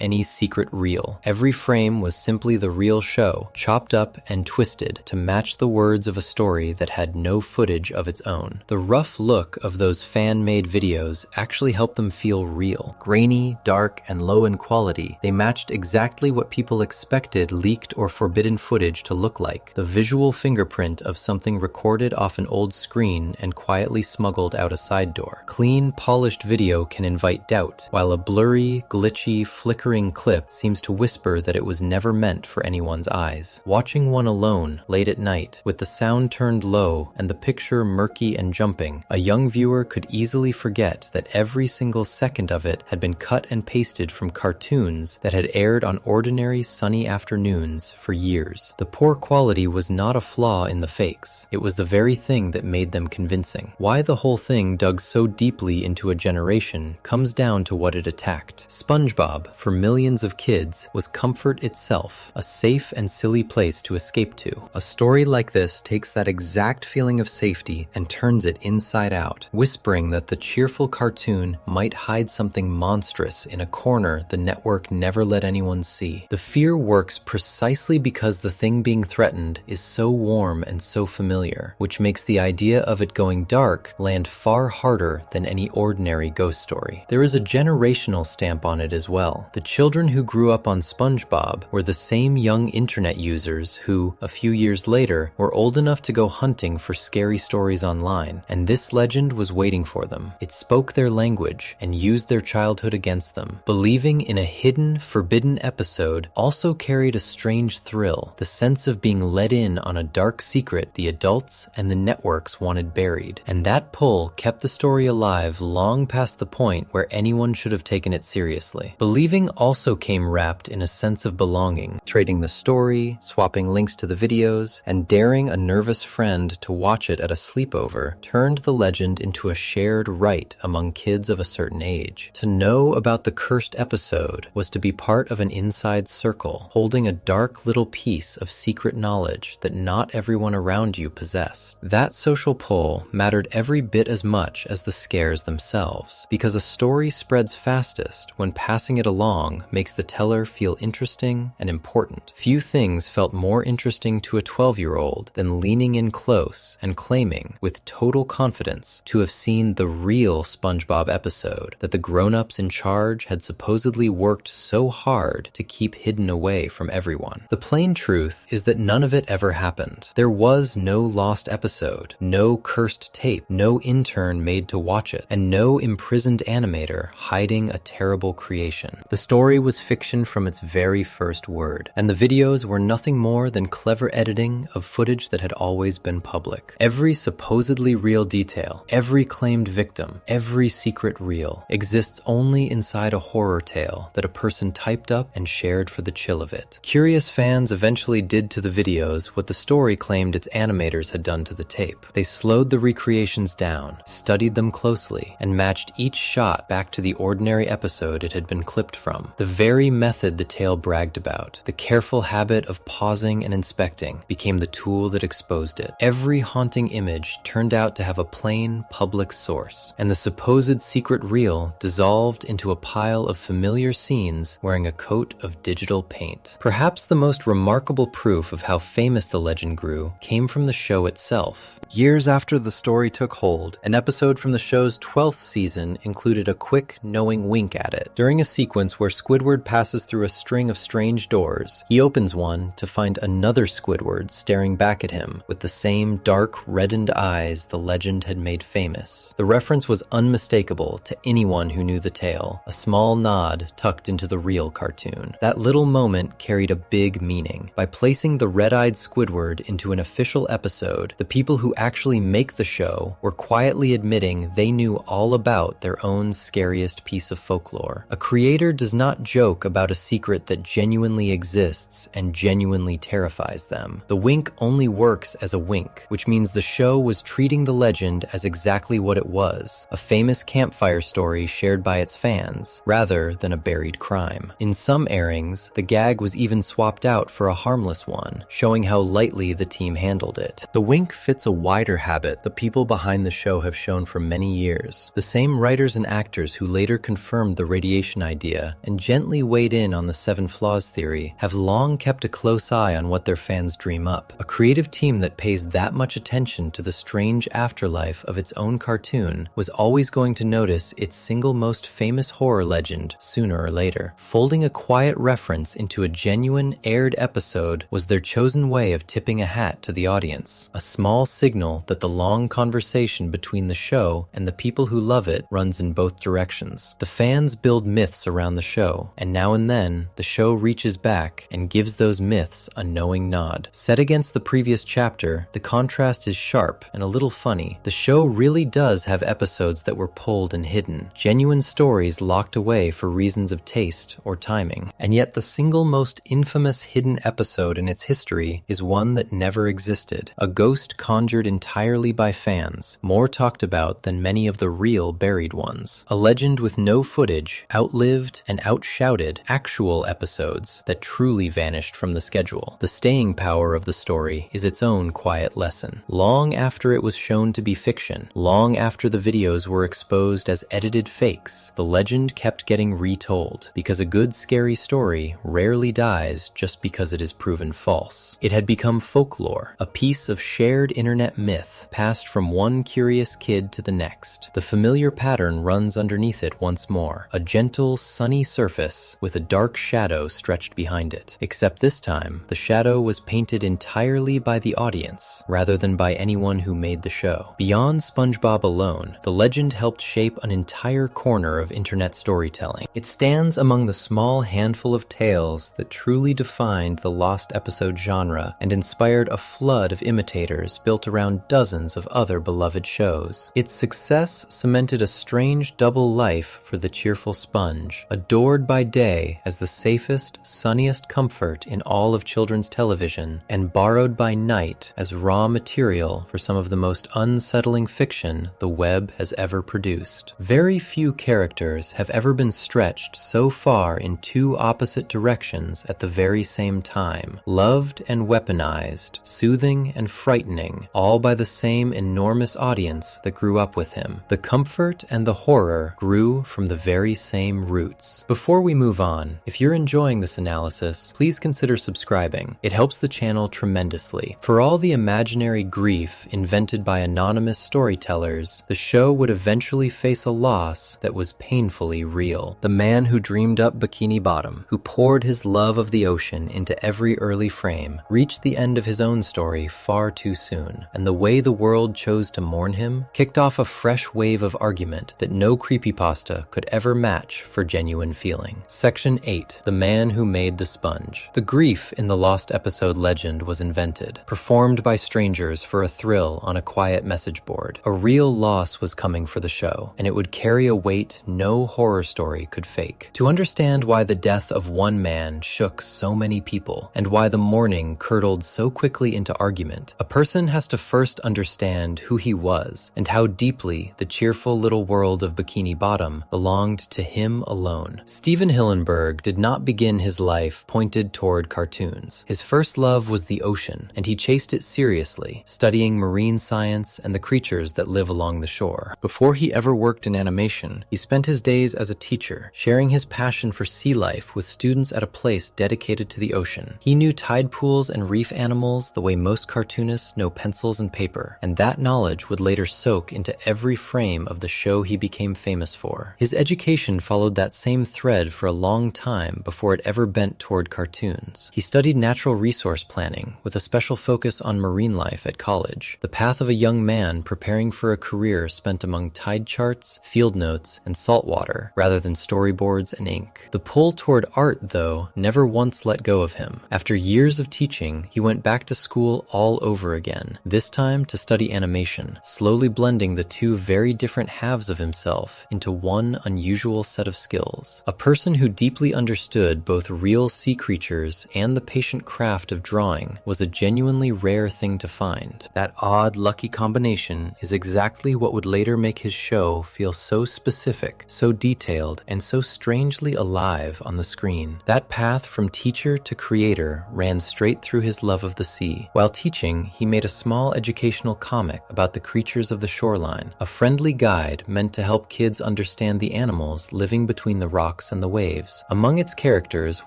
any secret reel. Every frame was simply the real show, chopped up and twisted to match the words of a story that had no footage of its own. The rough look of those fan-made videos actually helped them feel real. Grainy, dark, and low in quality, they matched exactly what people expected leaked or forbidden footage to look like. The visual fingerprint of something recorded off an old screen and quietly smuggled out a side door. Clean, polished video can invite doubt, while a blurry, glitchy, flickering clip seems to whisper that it was never meant for anyone's eyes. Watching one alone, late at night, with the sound turned low and the picture murky and jumping, a young viewer could easily forget that every single second of it had been cut and pasted from cartoons that had aired on ordinary sunny afternoons for years. The poor quality was not a flaw in the fakes. It was the very thing that made them convincing. Why the whole thing dug so deeply into a generation comes down to what it attacked. SpongeBob, for millions of kids, was comfort itself, a safe and silly place to escape to. A story like this takes that exact feeling of safety and turns it inside out, whispering that the cheerful cartoon might hide something monstrous in a corner the network never let anyone see. The fear works precisely because the thing being threatened is so warm and so familiar, which makes the idea of it going dark land far harder than any ordinary ghost story. There is a generational stamp on it as well. The children who grew up on SpongeBob were the same young internet users who, a few years later, were old enough to go hunting for scary stories online, and this legend was waiting for them. It spoke their language and used their childhood against them. Believing in a hidden, forbidden episode also carried a strange thrill, the sense of being let in on a dark secret the adults and the networks wanted buried. And that pull kept the story alive long past the point where anyone should have taken it seriously. Believing also came wrapped in a sense of belonging, trading the story, swapping links to the videos, and daring a nervous friend to watch it at a sleepover turned the legend into a shared right among kids of a certain age. To know about the cursed episode was to be part of an inside circle, holding a dark little piece of secret knowledge that not everyone around you possessed. That social pull mattered every bit as much as the scares themselves, because a story spreads fastest when passing it along makes the teller feel interesting and important. Few things felt more interesting to a 12-year-old than leaning in close and claiming, with total confidence, to have seen the real SpongeBob episode that the grown-ups in charge had supposedly worked so hard to keep hidden away from everyone. The plain truth is that none of it ever happened. There was no lost episode, no cursed tape, no intern made to watch it, and no imprisoned animator hiding a terrible creation. The story was fiction from its very first word, and the videos were nothing more than clever editing of footage that had always been public. Every supposedly real detail, every claimed victim, every secret reel exists only inside a horror tale that a person typed up and shared for the chill of it. Curious fans eventually did to the videos what the story claimed its animators had done to the tape. They slowed the recreations down, studied them closely, and matched each shot back to the ordinary episode it had been clipped from. The very method the tale bragged about, the careful habit of pausing and inspecting, became the tool that exposed it. Every haunting image turned out to have a plain, public source, and the supposed secret reel dissolved into a pile of familiar scenes wearing a coat of digital paint. Perhaps the most remarkable proof of how famous the legend grew came from the show itself. Years after the story took hold, an episode from the show's 12th season included a quick, knowing wink at it. During a sequence where Squidward passes through a string of strange doors, he opens one to find another Squidward staring back at him with the same dark, reddened eyes the legend had made famous. The reference was unmistakable to anyone who knew the tale, a small nod tucked into the real cartoon. That little moment carried a big meaning. By placing the red-eyed Squidward into an official episode, the people who actually make the show were quietly admitting they knew all about their own scariest piece of folklore. A creator does not joke about a secret that genuinely exists and genuinely terrifies them. The wink only works as a wink, which means the show was treating the legend as exactly what it was, a famous campfire story shared by its fans, rather than a buried crime. crime. In some airings, the gag was even swapped out for a harmless one, showing how lightly the team handled it. The wink fits a wider habit the people behind the show have shown for many years. The same writers and actors who later confirmed the radiation idea and gently weighed in on the 7 flaws theory have long kept a close eye on what their fans dream up. A creative team that pays that much attention to the strange afterlife of its own cartoon was always going to notice its single most famous horror legend sooner or later. Folding a quiet reference into a genuine, aired episode was their chosen way of tipping a hat to the audience, a small signal that the long conversation between the show and the people who love it runs in both directions. The fans build myths around the show, and now and then, the show reaches back and gives those myths a knowing nod. Set against the previous chapter, the contrast is sharp and a little funny. The show really does have episodes that were pulled and hidden, genuine stories locked away for reasons of taste or timing. And yet the single most infamous hidden episode in its history is one that never existed, a ghost conjured entirely by fans, more talked about than many of the real buried ones. A legend with no footage, outlived and outshouted actual episodes that truly vanished from the schedule. The staying power of the story is its own quiet lesson. Long after it was shown to be fiction, long after the videos were exposed as edited fakes, the legend kept getting retold, because a good scary story rarely dies just because it is proven false. It had become folklore, a piece of shared internet myth passed from one curious kid to the next. The familiar pattern runs underneath it once more, a gentle, sunny surface with a dark shadow stretched behind it. Except this time, the shadow was painted entirely by the audience, rather than by anyone who made the show. Beyond SpongeBob alone, the legend helped shape an entire corner of internet storytelling. It stands among the small handful of tales that truly defined the lost episode genre and inspired a flood of imitators built around dozens of other beloved shows. Its success cemented a strange double life for the cheerful sponge, adored by day as the safest, sunniest comfort in all of children's television, and borrowed by night as raw material for some of the most unsettling fiction the web has ever produced. Very few characters have ever been stretched so far in two opposite directions at the very same time, loved and weaponized, soothing and frightening, all by the same enormous audience that grew up with him. The comfort and the horror grew from the very same roots. Before we move on, if you're enjoying this analysis, please consider subscribing. It helps the channel tremendously. For all the imaginary grief invented by anonymous storytellers, the show would eventually face a loss that was painfully real. The man who dreamed up Bikini Bottom, who poured his love of the ocean into every early frame, reached the end of his own story far too soon, and the way the world chose to mourn him kicked off a fresh wave of argument that no creepypasta could ever match for genuine feeling. Section 8. The Man Who Made the Sponge. The grief in the lost episode legend was invented, performed by strangers for a thrill on a quiet message board. A real loss was coming for the show, and it would carry a weight no horror story could fake. To understand why the death of one man shook so many people, and why the mourning curdled so quickly into argument, a person has to first understand who he was, and how deeply the cheerful little world of Bikini Bottom belonged to him alone. Steven Hillenburg did not begin his life pointed toward cartoons. His first love was the ocean, and he chased it seriously, studying marine science and the creatures that live along the shore. Before he ever worked in animation, he spent his days as a teacher, sharing his passion for sea life with students at a place dedicated to the ocean. He knew tide pools and reef animals the way most cartoonists know pencils and paper, and that knowledge would later soak into every frame of the show he became famous for. His education followed that same thread for a long time before it ever bent toward cartoons. He studied natural resource planning with a special focus on marine life at college, the path of a young man preparing for a career spent among tide charts, field notes, and saltwater, rather than storyboards and ink. The pull toward art, though, never once let go of him. After years of teaching, he went back to school all over again, this time to study animation, slowly blending the two very different halves of himself into one unusual set of skills. A person who deeply understood both real sea creatures and the patient craft of drawing was a genuinely rare thing to find. That odd, lucky combination is exactly what would later make his show feel so specific, so detailed, and so strangely strangely alive on the screen. That path from teacher to creator ran straight through his love of the sea. While teaching, he made a small educational comic about the creatures of the shoreline, a friendly guide meant to help kids understand the animals living between the rocks and the waves. Among its characters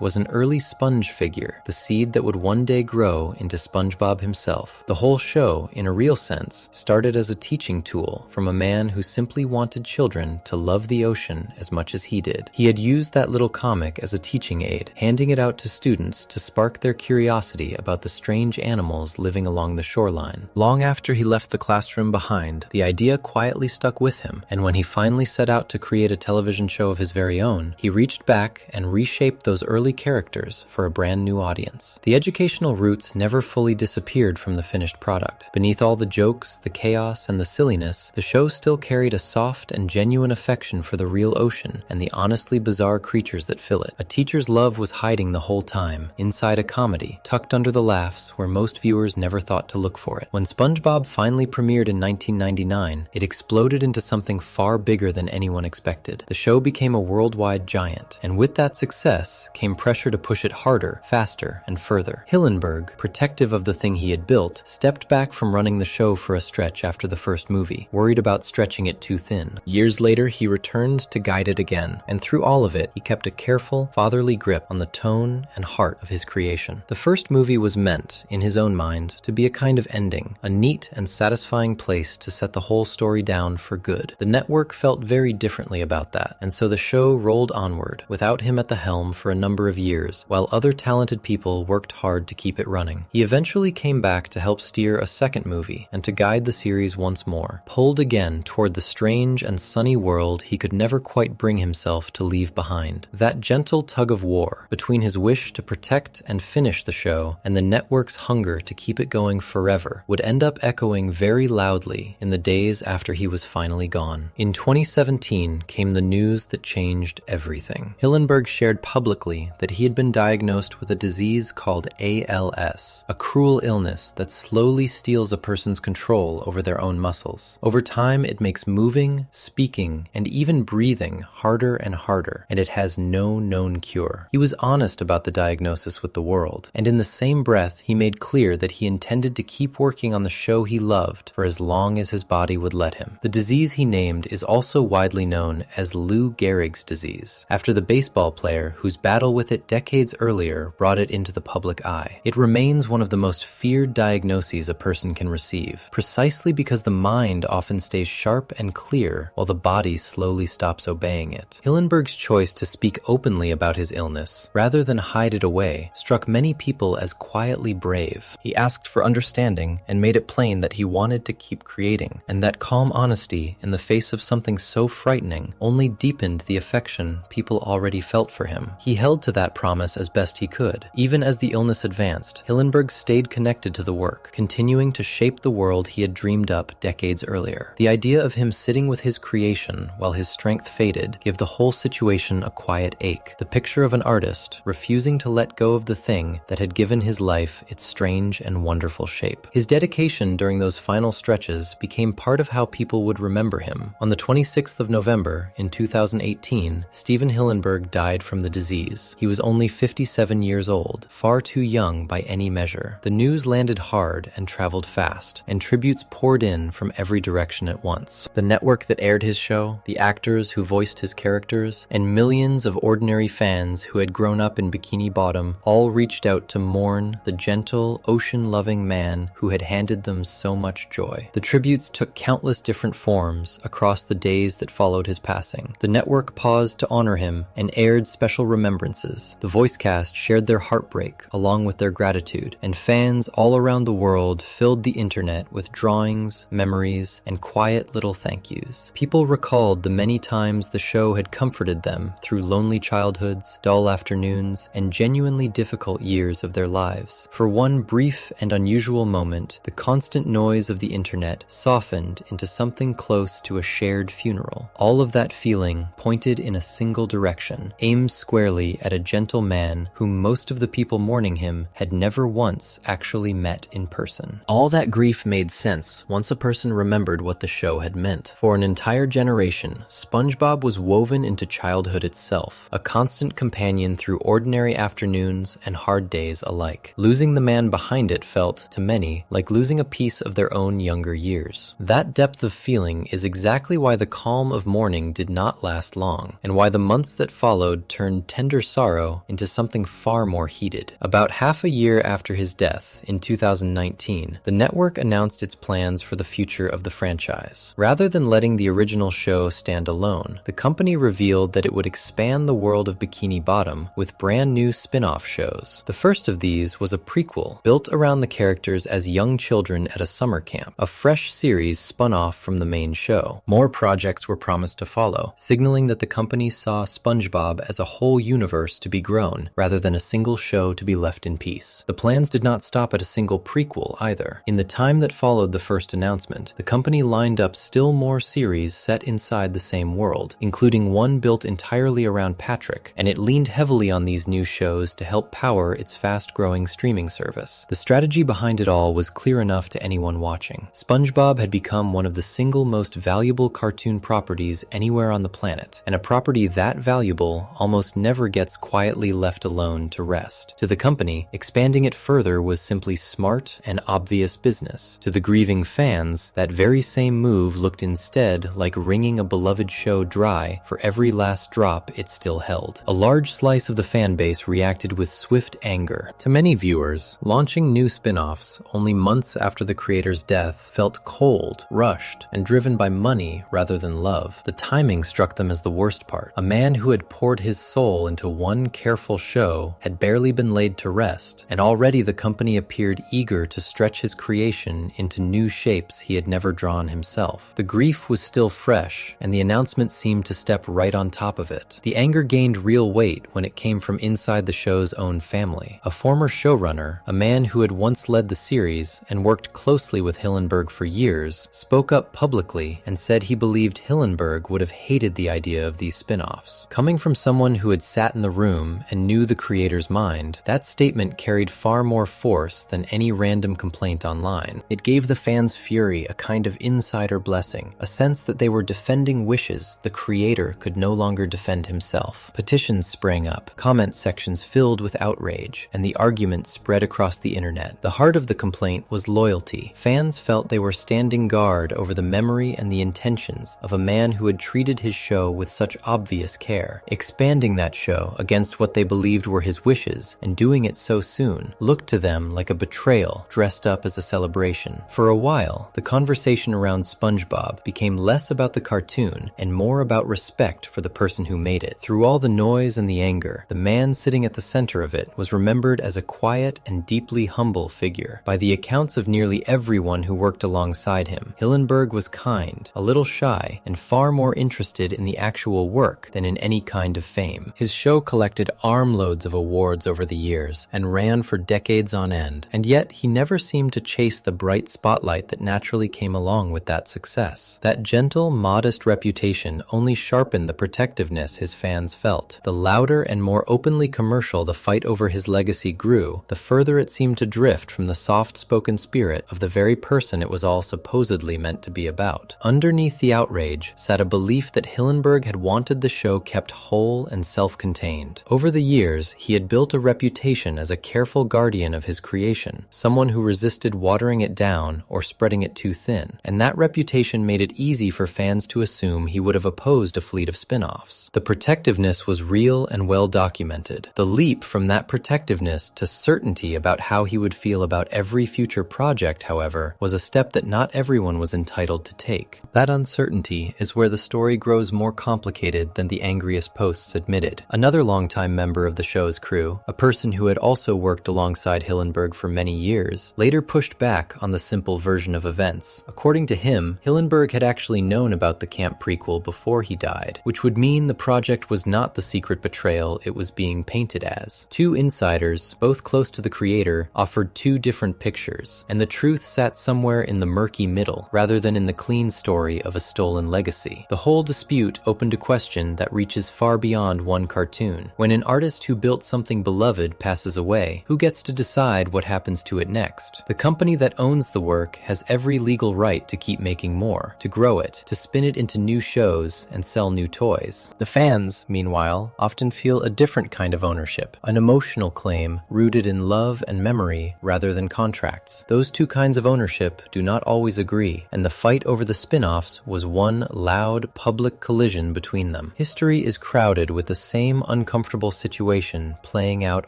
was an early sponge figure, the seed that would one day grow into SpongeBob himself. The whole show, in a real sense, started as a teaching tool from a man who simply wanted children to love the ocean as much as he did. He had used that little comic as a teaching aid, handing it out to students to spark their curiosity about the strange animals living along the shoreline. Long after he left the classroom behind, the idea quietly stuck with him, and when he finally set out to create a television show of his very own, he reached back and reshaped those early characters for a brand new audience. The educational roots never fully disappeared from the finished product. Beneath all the jokes, the chaos, and the silliness, the show still carried a soft and genuine affection for the real ocean and the honestly bizarre creatures that fill it. A teacher's love was hiding the whole time, inside a comedy, tucked under the laughs where most viewers never thought to look for it. When SpongeBob finally premiered in 1999, it exploded into something far bigger than anyone expected. The show became a worldwide giant, and with that success came pressure to push it harder, faster, and further. Hillenburg, protective of the thing he had built, stepped back from running the show for a stretch after the first movie, worried about stretching it too thin. Years later, he returned to guide it again, and through all of it, he kept a careful, fatherly grip on the tone and heart of his creation. The first movie was meant, in his own mind, to be a kind of ending, a neat and satisfying place to set the whole story down for good. The network felt very differently about that, and so the show rolled onward, without him at the helm for a number of years, while other talented people worked hard to keep it running. He eventually came back to help steer a second movie, and to guide the series once more, pulled again toward the strange and sunny world he could never quite bring himself to leave behind. That gentle tug of war between his wish to protect and finish the show and the network's hunger to keep it going forever would end up echoing very loudly in the days after he was finally gone. In 2017 came the news that changed everything. Hillenburg shared publicly that he had been diagnosed with a disease called ALS, a cruel illness that slowly steals a person's control over their own muscles. Over time, it makes moving, speaking, and even breathing harder and harder, and it has no known cure. He was honest about the diagnosis with the world, and in the same breath, he made clear that he intended to keep working on the show he loved for as long as his body would let him. The disease he named is also widely known as Lou Gehrig's disease, after the baseball player whose battle with it decades earlier brought it into the public eye. It remains one of the most feared diagnoses a person can receive, precisely because the mind often stays sharp and clear while the body slowly stops obeying it. Hillenburg's choice to speak openly about his illness, rather than hide it away, struck many people as quietly brave. He asked for understanding and made it plain that he wanted to keep creating, and that calm honesty in the face of something so frightening only deepened the affection people already felt for him. He held to that promise as best he could. Even as the illness advanced, Hillenburg stayed connected to the work, continuing to shape the world he had dreamed up decades earlier. The idea of him sitting with his creation while his strength faded gave the whole situation a quiet ache, the picture of an artist refusing to let go of the thing that had given his life its strange and wonderful shape. His dedication during those final stretches became part of how people would remember him. On the 26th of November in 2018, Steven Hillenburg died from the disease. He was only 57 years old, far too young by any measure. The news landed hard and traveled fast, and tributes poured in from every direction at once. The network that aired his show, the actors who voiced his characters, and millions of ordinary fans who had grown up in Bikini Bottom all reached out to mourn the gentle, ocean-loving man who had handed them so much joy. The tributes took countless different forms across the days that followed his passing. The network paused to honor him and aired special remembrances. The voice cast shared their heartbreak along with their gratitude, and fans all around the world filled the internet with drawings, memories, and quiet little thank yous. People recalled the many times the show had comforted them through lonely childhoods, dull afternoons, and genuinely difficult years of their lives. For one brief and unusual moment, the constant noise of the internet softened into something close to a shared funeral. All of that feeling pointed in a single direction, aimed squarely at a gentle man whom most of the people mourning him had never once actually met in person. All that grief made sense once a person remembered what the show had meant. For an entire generation, SpongeBob was woven into childhood childhood itself, a constant companion through ordinary afternoons and hard days alike. Losing the man behind it felt, to many, like losing a piece of their own younger years. That depth of feeling is exactly why the calm of morning did not last long, and why the months that followed turned tender sorrow into something far more heated. About half a year after his death, in 2019, the network announced its plans for the future of the franchise. Rather than letting the original show stand alone, the company revealed that it would expand the world of Bikini Bottom with brand new spin-off shows. The first of these was a prequel, built around the characters as young children at a summer camp, a fresh series spun off from the main show. More projects were promised to follow, signaling that the company saw SpongeBob as a whole universe to be grown, rather than a single show to be left in peace. The plans did not stop at a single prequel either. In the time that followed the first announcement, the company lined up still more series set inside the same world, including one built entirely around Patrick, and it leaned heavily on these new shows to help power its fast-growing streaming service. The strategy behind it all was clear enough to anyone watching. SpongeBob had become one of the single most valuable cartoon properties anywhere on the planet, and a property that valuable almost never gets quietly left alone to rest. To the company, expanding it further was simply smart and obvious business. To the grieving fans, that very same move looked instead like wringing a beloved show dry for every last drop it still held. A large slice of the fan base reacted with swift anger. To many viewers, launching new spin-offs only months after the creator's death felt cold, rushed, and driven by money rather than love. The timing struck them as the worst part. A man who had poured his soul into one careful show had barely been laid to rest, and already the company appeared eager to stretch his creation into new shapes he had never drawn himself. The grief was still fresh, and the announcement seemed to step right on top of it. The anger gained real weight when it came from inside the show's own family. A former showrunner, a man who had once led the series and worked closely with Hillenburg for years, spoke up publicly and said he believed Hillenburg would have hated the idea of these spin-offs. Coming from someone who had sat in the room and knew the creator's mind, that statement carried far more force than any random complaint online. It gave the fans' fury a kind of insider blessing, a sense that they were defending wishes the creator could no longer defend himself. Petitions sprang up, comment sections filled with outrage, and the argument spread across the internet. The heart of the complaint was loyalty. Fans felt they were standing guard over the memory and the intentions of a man who had treated his show with such obvious care. Expanding that show against what they believed were his wishes, and doing it so soon, looked to them like a betrayal dressed up as a celebration. For a while, the conversation around SpongeBob became less about the cartoon and more about respect for the person who made it. Through all the noise and the anger, the man sitting at the center of it was remembered as a quiet and deeply humble figure. By the accounts of nearly everyone who worked alongside him, Hillenburg was kind, a little shy, and far more interested in the actual work than in any kind of fame. His show collected armloads of awards over the years and ran for decades on end, and yet he never seemed to chase the bright spotlight that naturally came along with that success. That gentle, modest reputation only sharpened the protectiveness his fans felt. The louder and more openly commercial the fight over his legacy grew, the further it seemed to drift from the soft-spoken spirit of the very person it was all supposedly meant to be about. Underneath the outrage sat a belief that Hillenburg had wanted the show kept whole and self-contained. Over the years, he had built a reputation as a careful guardian of his creation, someone who resisted watering it down or spreading it too thin, and that reputation made it easy for fans to assume he would have opposed a fleet of spin-offs. The protectiveness was real and well documented. The leap from that protectiveness to certainty about how he would feel about every future project, however, was a step that not everyone was entitled to take. That uncertainty is where the story grows more complicated than the angriest posts admitted. Another longtime member of the show's crew, a person who had also worked alongside Hillenburg for many years, later pushed back on the simple version of events. According to him, Hillenburg had actually known about the camp prequel before he died, which would mean the project was not the secret betrayal it was being painted as. Two insiders, both close to the creator, offered two different pictures, and the truth sat somewhere in the murky middle, rather than in the clean story of a stolen legacy. The whole dispute opened a question that reaches far beyond one cartoon. When an artist who built something beloved passes away, who gets to decide what happens to it next? The company that owns the work has every legal right to keep making more, to grow it, to spin it into new shows and sell new toys. The fans, meanwhile, often feel a different kind of ownership, an emotional claim rooted in love and memory rather than contracts. Those two kinds of ownership do not always agree, and the fight over the spin-offs was one loud, public collision between them. History is crowded with the same uncomfortable situation playing out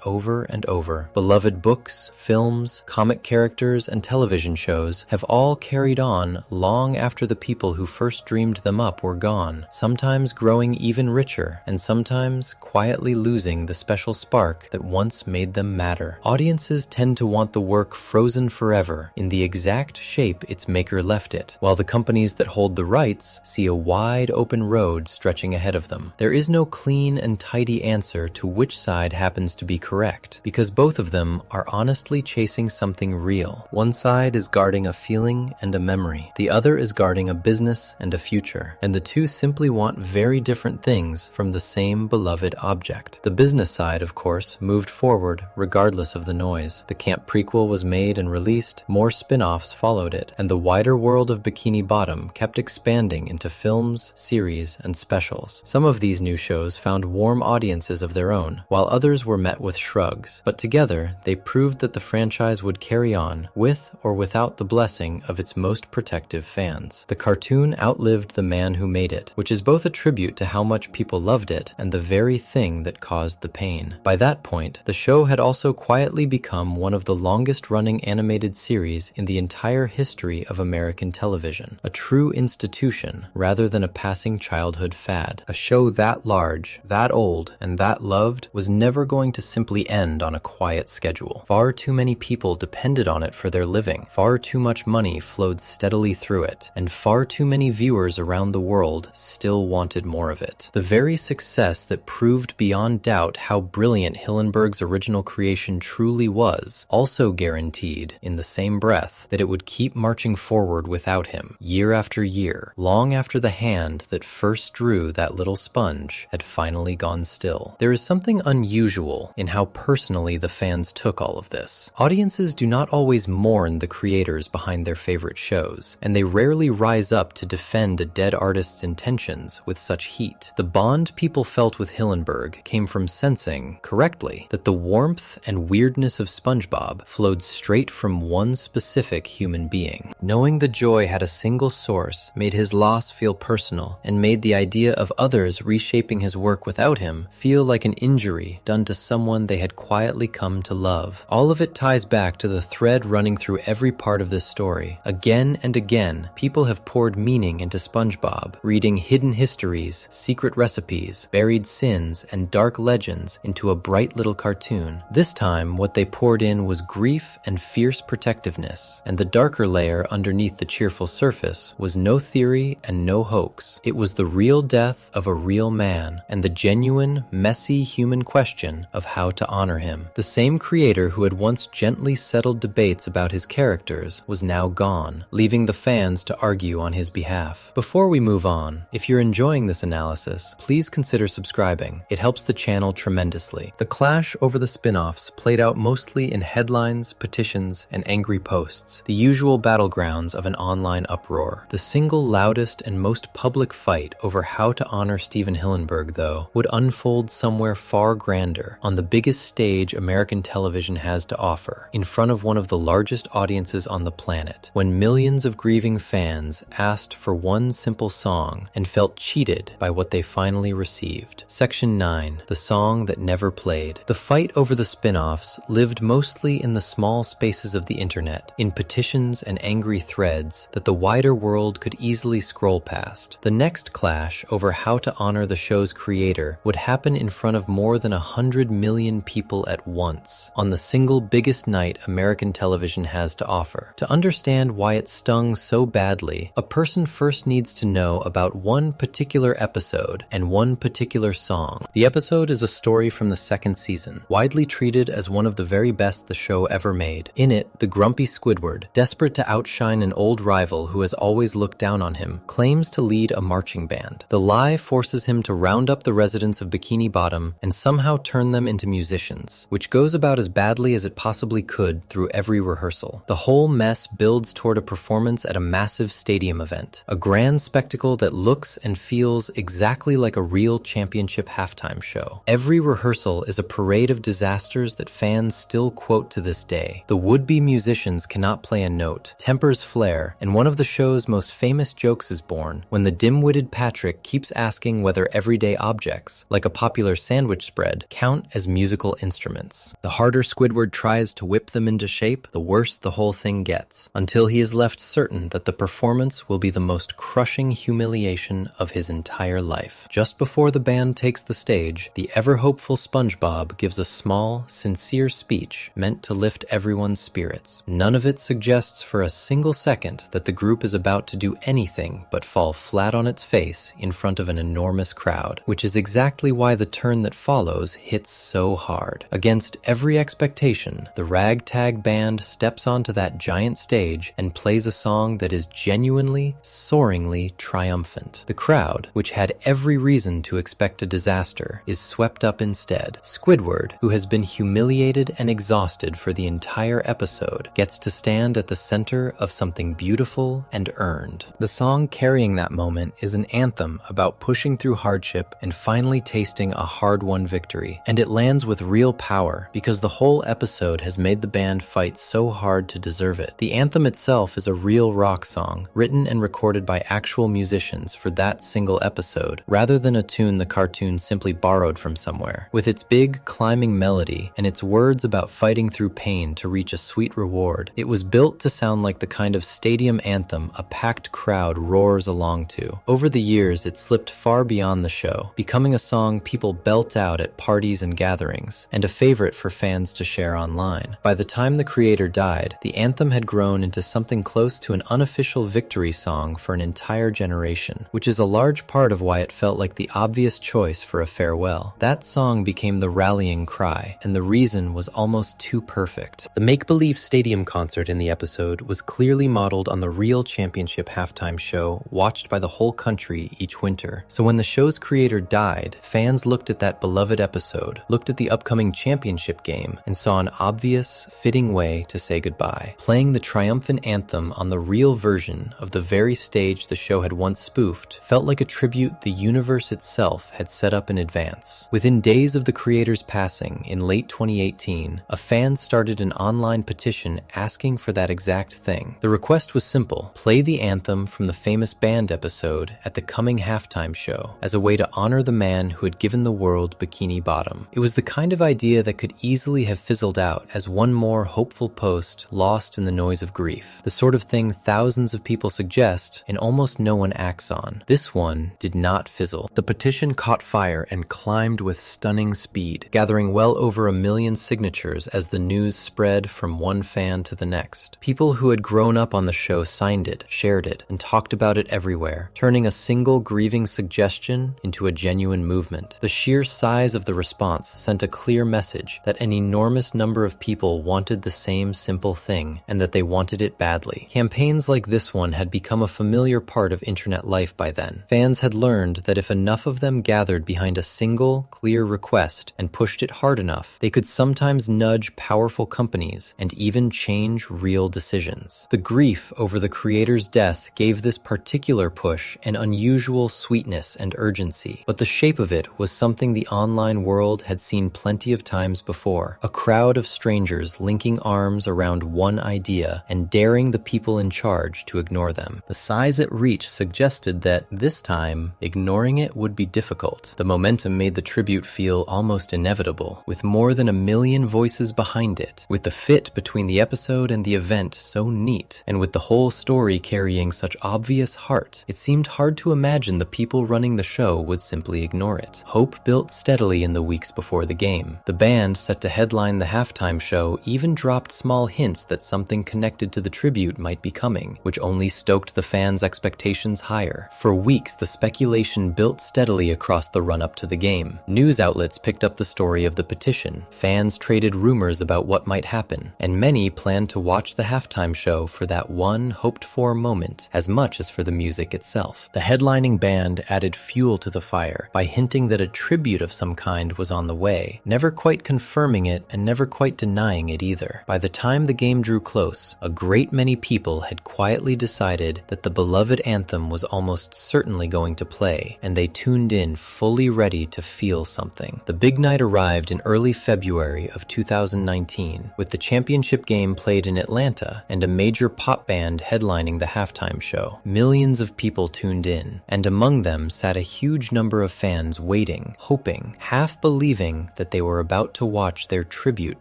over and over. Beloved books, films, comic characters, and television shows have all carried on long after the people who first dreamed them up were gone, sometimes growing even richer, and sometimes quietly losing the special spark that once made them matter. Audiences tend to want the work frozen forever in the exact shape its maker left it, while the companies that hold the rights see a wide open road stretching ahead of them. There is no clean and tidy answer to which side happens to be correct, because both of them are honestly chasing something real. One side is guarding a feeling and a memory. The other is guarding a business and a future, and the two simply want very different things from the same beloved object. The business side, of course, moved forward regardless of the noise. The camp prequel was made and released, more spin-offs followed it, and the wider world of Bikini Bottom kept expanding into films, series, and specials. Some of these new shows found warm audiences of their own, while others were met with shrugs. But together, they proved that the franchise would carry on, with or without the blessing of its most protective fans. The cartoon outlived the man who made it, which is both a tribute to how much people loved it and the very thing that caused the pain. By that point, the show had also quietly become one of the longest-running animated series in the entire history of American television, a true institution rather than a passing childhood fad. A show that large, that old, and that loved was never going to simply end on a quiet schedule. Far too many people depended on it for their living, far too much money flowed steadily through it, and far too many viewers around the world still wanted more of it. The very success that proved beyond doubt how brilliant Hillenburg's original creation truly was also guaranteed, in the same breath, that it would keep marching forward without him, year after year, long after the hand that first drew that little sponge had finally gone still. There is something unusual in how personally the fans took all of this. Audiences do not always mourn the creators behind their favorite shows, and they rarely rise up to defend a dead artist's intentions with such heat. The bond people felt with Hillenburg came from sensing, correctly, that the warmth and weirdness of SpongeBob flowed straight from one specific human being. Knowing the joy had a single source made his loss feel personal, and made the idea of others reshaping his work without him feel like an injury done to someone they had quietly come to love. All of it ties back to the thread running through every part of this story. Again and again, people have poured meaning into SpongeBob, reading hidden histories, secret recipes, buried sins, and dark legends into a bright little cartoon. This time, what they poured in was grief and fierce protectiveness, and the darker layer underneath the cheerful surface was no theory and no hoax. It was the real death of a real man, and the genuine, messy human question of how to honor him. The same creator who had once gently settled debates about his characters was now gone, leaving the fans to argue on his behalf. Before we move on, if you're enjoying this analysis, please consider subscribing. It helps the channel tremendously. The clash over the spin-offs played out mostly in headlines, petitions, and angry posts, the usual battlegrounds of an online uproar. The single loudest and most public fight over how to honor Steven Hillenburg, though, would unfold somewhere far grander, on the biggest stage American television has to offer, in front of one of the largest audiences on the planet, when millions of grieving fans asked for one simple song and felt cheated by what they finally received. Section 9, the song that never played. The fight over the spin-offs lived mostly in the small spaces of the internet, in petitions and angry threads that the wider world could easily scroll past. The next clash over how to honor the show's creator would happen in front of more than 100 million people at once, on the single biggest night American television has to offer. To understand why it stung so badly, a person first needs to know about one particular episode and one particular song. The episode is a story from the second season, widely treated as one of the very best the show ever made. In it, the grumpy Squidward, desperate to outshine an old rival who has always looked down on him, claims to lead a marching band. The lie forces him to round up the residents of Bikini Bottom and somehow turn them into musicians, which goes about as badly as it possibly could through every rehearsal. The whole mess builds toward a performance at a massive stadium event, a grand spectacle that looks and feels exactly exactly like a real championship halftime show. Every rehearsal is a parade of disasters that fans still quote to this day. The would-be musicians cannot play a note, tempers flare, and one of the show's most famous jokes is born when the dim-witted Patrick keeps asking whether everyday objects, like a popular sandwich spread, count as musical instruments. The harder Squidward tries to whip them into shape, the worse the whole thing gets, until he is left certain that the performance will be the most crushing humiliation of his entire life. Just before the band takes the stage, the ever-hopeful SpongeBob gives a small, sincere speech meant to lift everyone's spirits. None of it suggests for a single second that the group is about to do anything but fall flat on its face in front of an enormous crowd, which is exactly why the turn that follows hits so hard. Against every expectation, the ragtag band steps onto that giant stage and plays a song that is genuinely, soaringly triumphant. The crowd, which had every reason to expect a disaster, is swept up instead. Squidward, who has been humiliated and exhausted for the entire episode, gets to stand at the center of something beautiful and earned. The song carrying that moment is an anthem about pushing through hardship and finally tasting a hard-won victory, and it lands with real power because the whole episode has made the band fight so hard to deserve it. The anthem itself is a real rock song, written and recorded by actual musicians for that single episode, rather than a tune the cartoon simply borrowed from somewhere. With its big, climbing melody and its words about fighting through pain to reach a sweet reward, it was built to sound like the kind of stadium anthem a packed crowd roars along to. Over the years, it slipped far beyond the show, becoming a song people belt out at parties and gatherings, and a favorite for fans to share online. By the time the creator died, the anthem had grown into something close to an unofficial victory song for an entire generation, which is a large part of why it felt like the obvious choice for a farewell. That song became the rallying cry, and the reason was almost too perfect. The make-believe stadium concert in the episode was clearly modeled on the real championship halftime show watched by the whole country each winter. So when the show's creator died, fans looked at that beloved episode, looked at the upcoming championship game, and saw an obvious, fitting way to say goodbye. Playing the triumphant anthem on the real version of the very stage the show had once spoofed felt like a tribute the universe itself had set up in advance. Within days of the creator's passing in late 2018, a fan started an online petition asking for that exact thing. The request was simple: play the anthem from the famous band episode at the coming halftime show as a way to honor the man who had given the world Bikini Bottom. It was the kind of idea that could easily have fizzled out as one more hopeful post lost in the noise of grief. The sort of thing thousands of people suggest and almost no one acts on. This one did not fizzle. The petition caught fire and climbed with stunning speed, gathering well over 1 million signatures as the news spread from one fan to the next. People who had grown up on the show signed it, shared it, and talked about it everywhere, turning a single grieving suggestion into a genuine movement. The sheer size of the response sent a clear message that an enormous number of people wanted the same simple thing, and that they wanted it badly. Campaigns like this one had become a familiar part of internet life by then. Fans had learned that if enough of them gathered behind a single, clear request and pushed it hard enough, they could sometimes nudge powerful companies and even change real decisions. The grief over the creator's death gave this particular push an unusual sweetness and urgency, but the shape of it was something the online world had seen plenty of times before: a crowd of strangers linking arms around one idea and daring the people in charge to ignore them. The size it reached suggested that, this time, ignoring it would be difficult. The momentum made the tribute feel almost inevitable, with more than 1 million voices behind it, with the fit between the episode and the event so neat, and with the whole story carrying such obvious heart, it seemed hard to imagine the people running the show would simply ignore it. Hope built steadily in the weeks before the game. The band set to headline the halftime show even dropped small hints that something connected to the tribute might be coming, which only stoked the fans' expectations higher. For weeks, the speculation built steadily across the run-up to the game. News outlets picked up the story of the petition, fans traded rumors about what might happen, and many planned to watch the halftime show for that one hoped-for moment as much as for the music itself. The headlining band added fuel to the fire by hinting that a tribute of some kind was on the way, never quite confirming it and never quite denying it either. By the time the game drew close, a great many people had quietly decided that the beloved anthem was almost certainly going to play, day, and they tuned in fully ready to feel something. The big night arrived in early February of 2019, with the championship game played in Atlanta and a major pop band headlining the halftime show. Millions of people tuned in, and among them sat a huge number of fans waiting, hoping, half believing that they were about to watch their tribute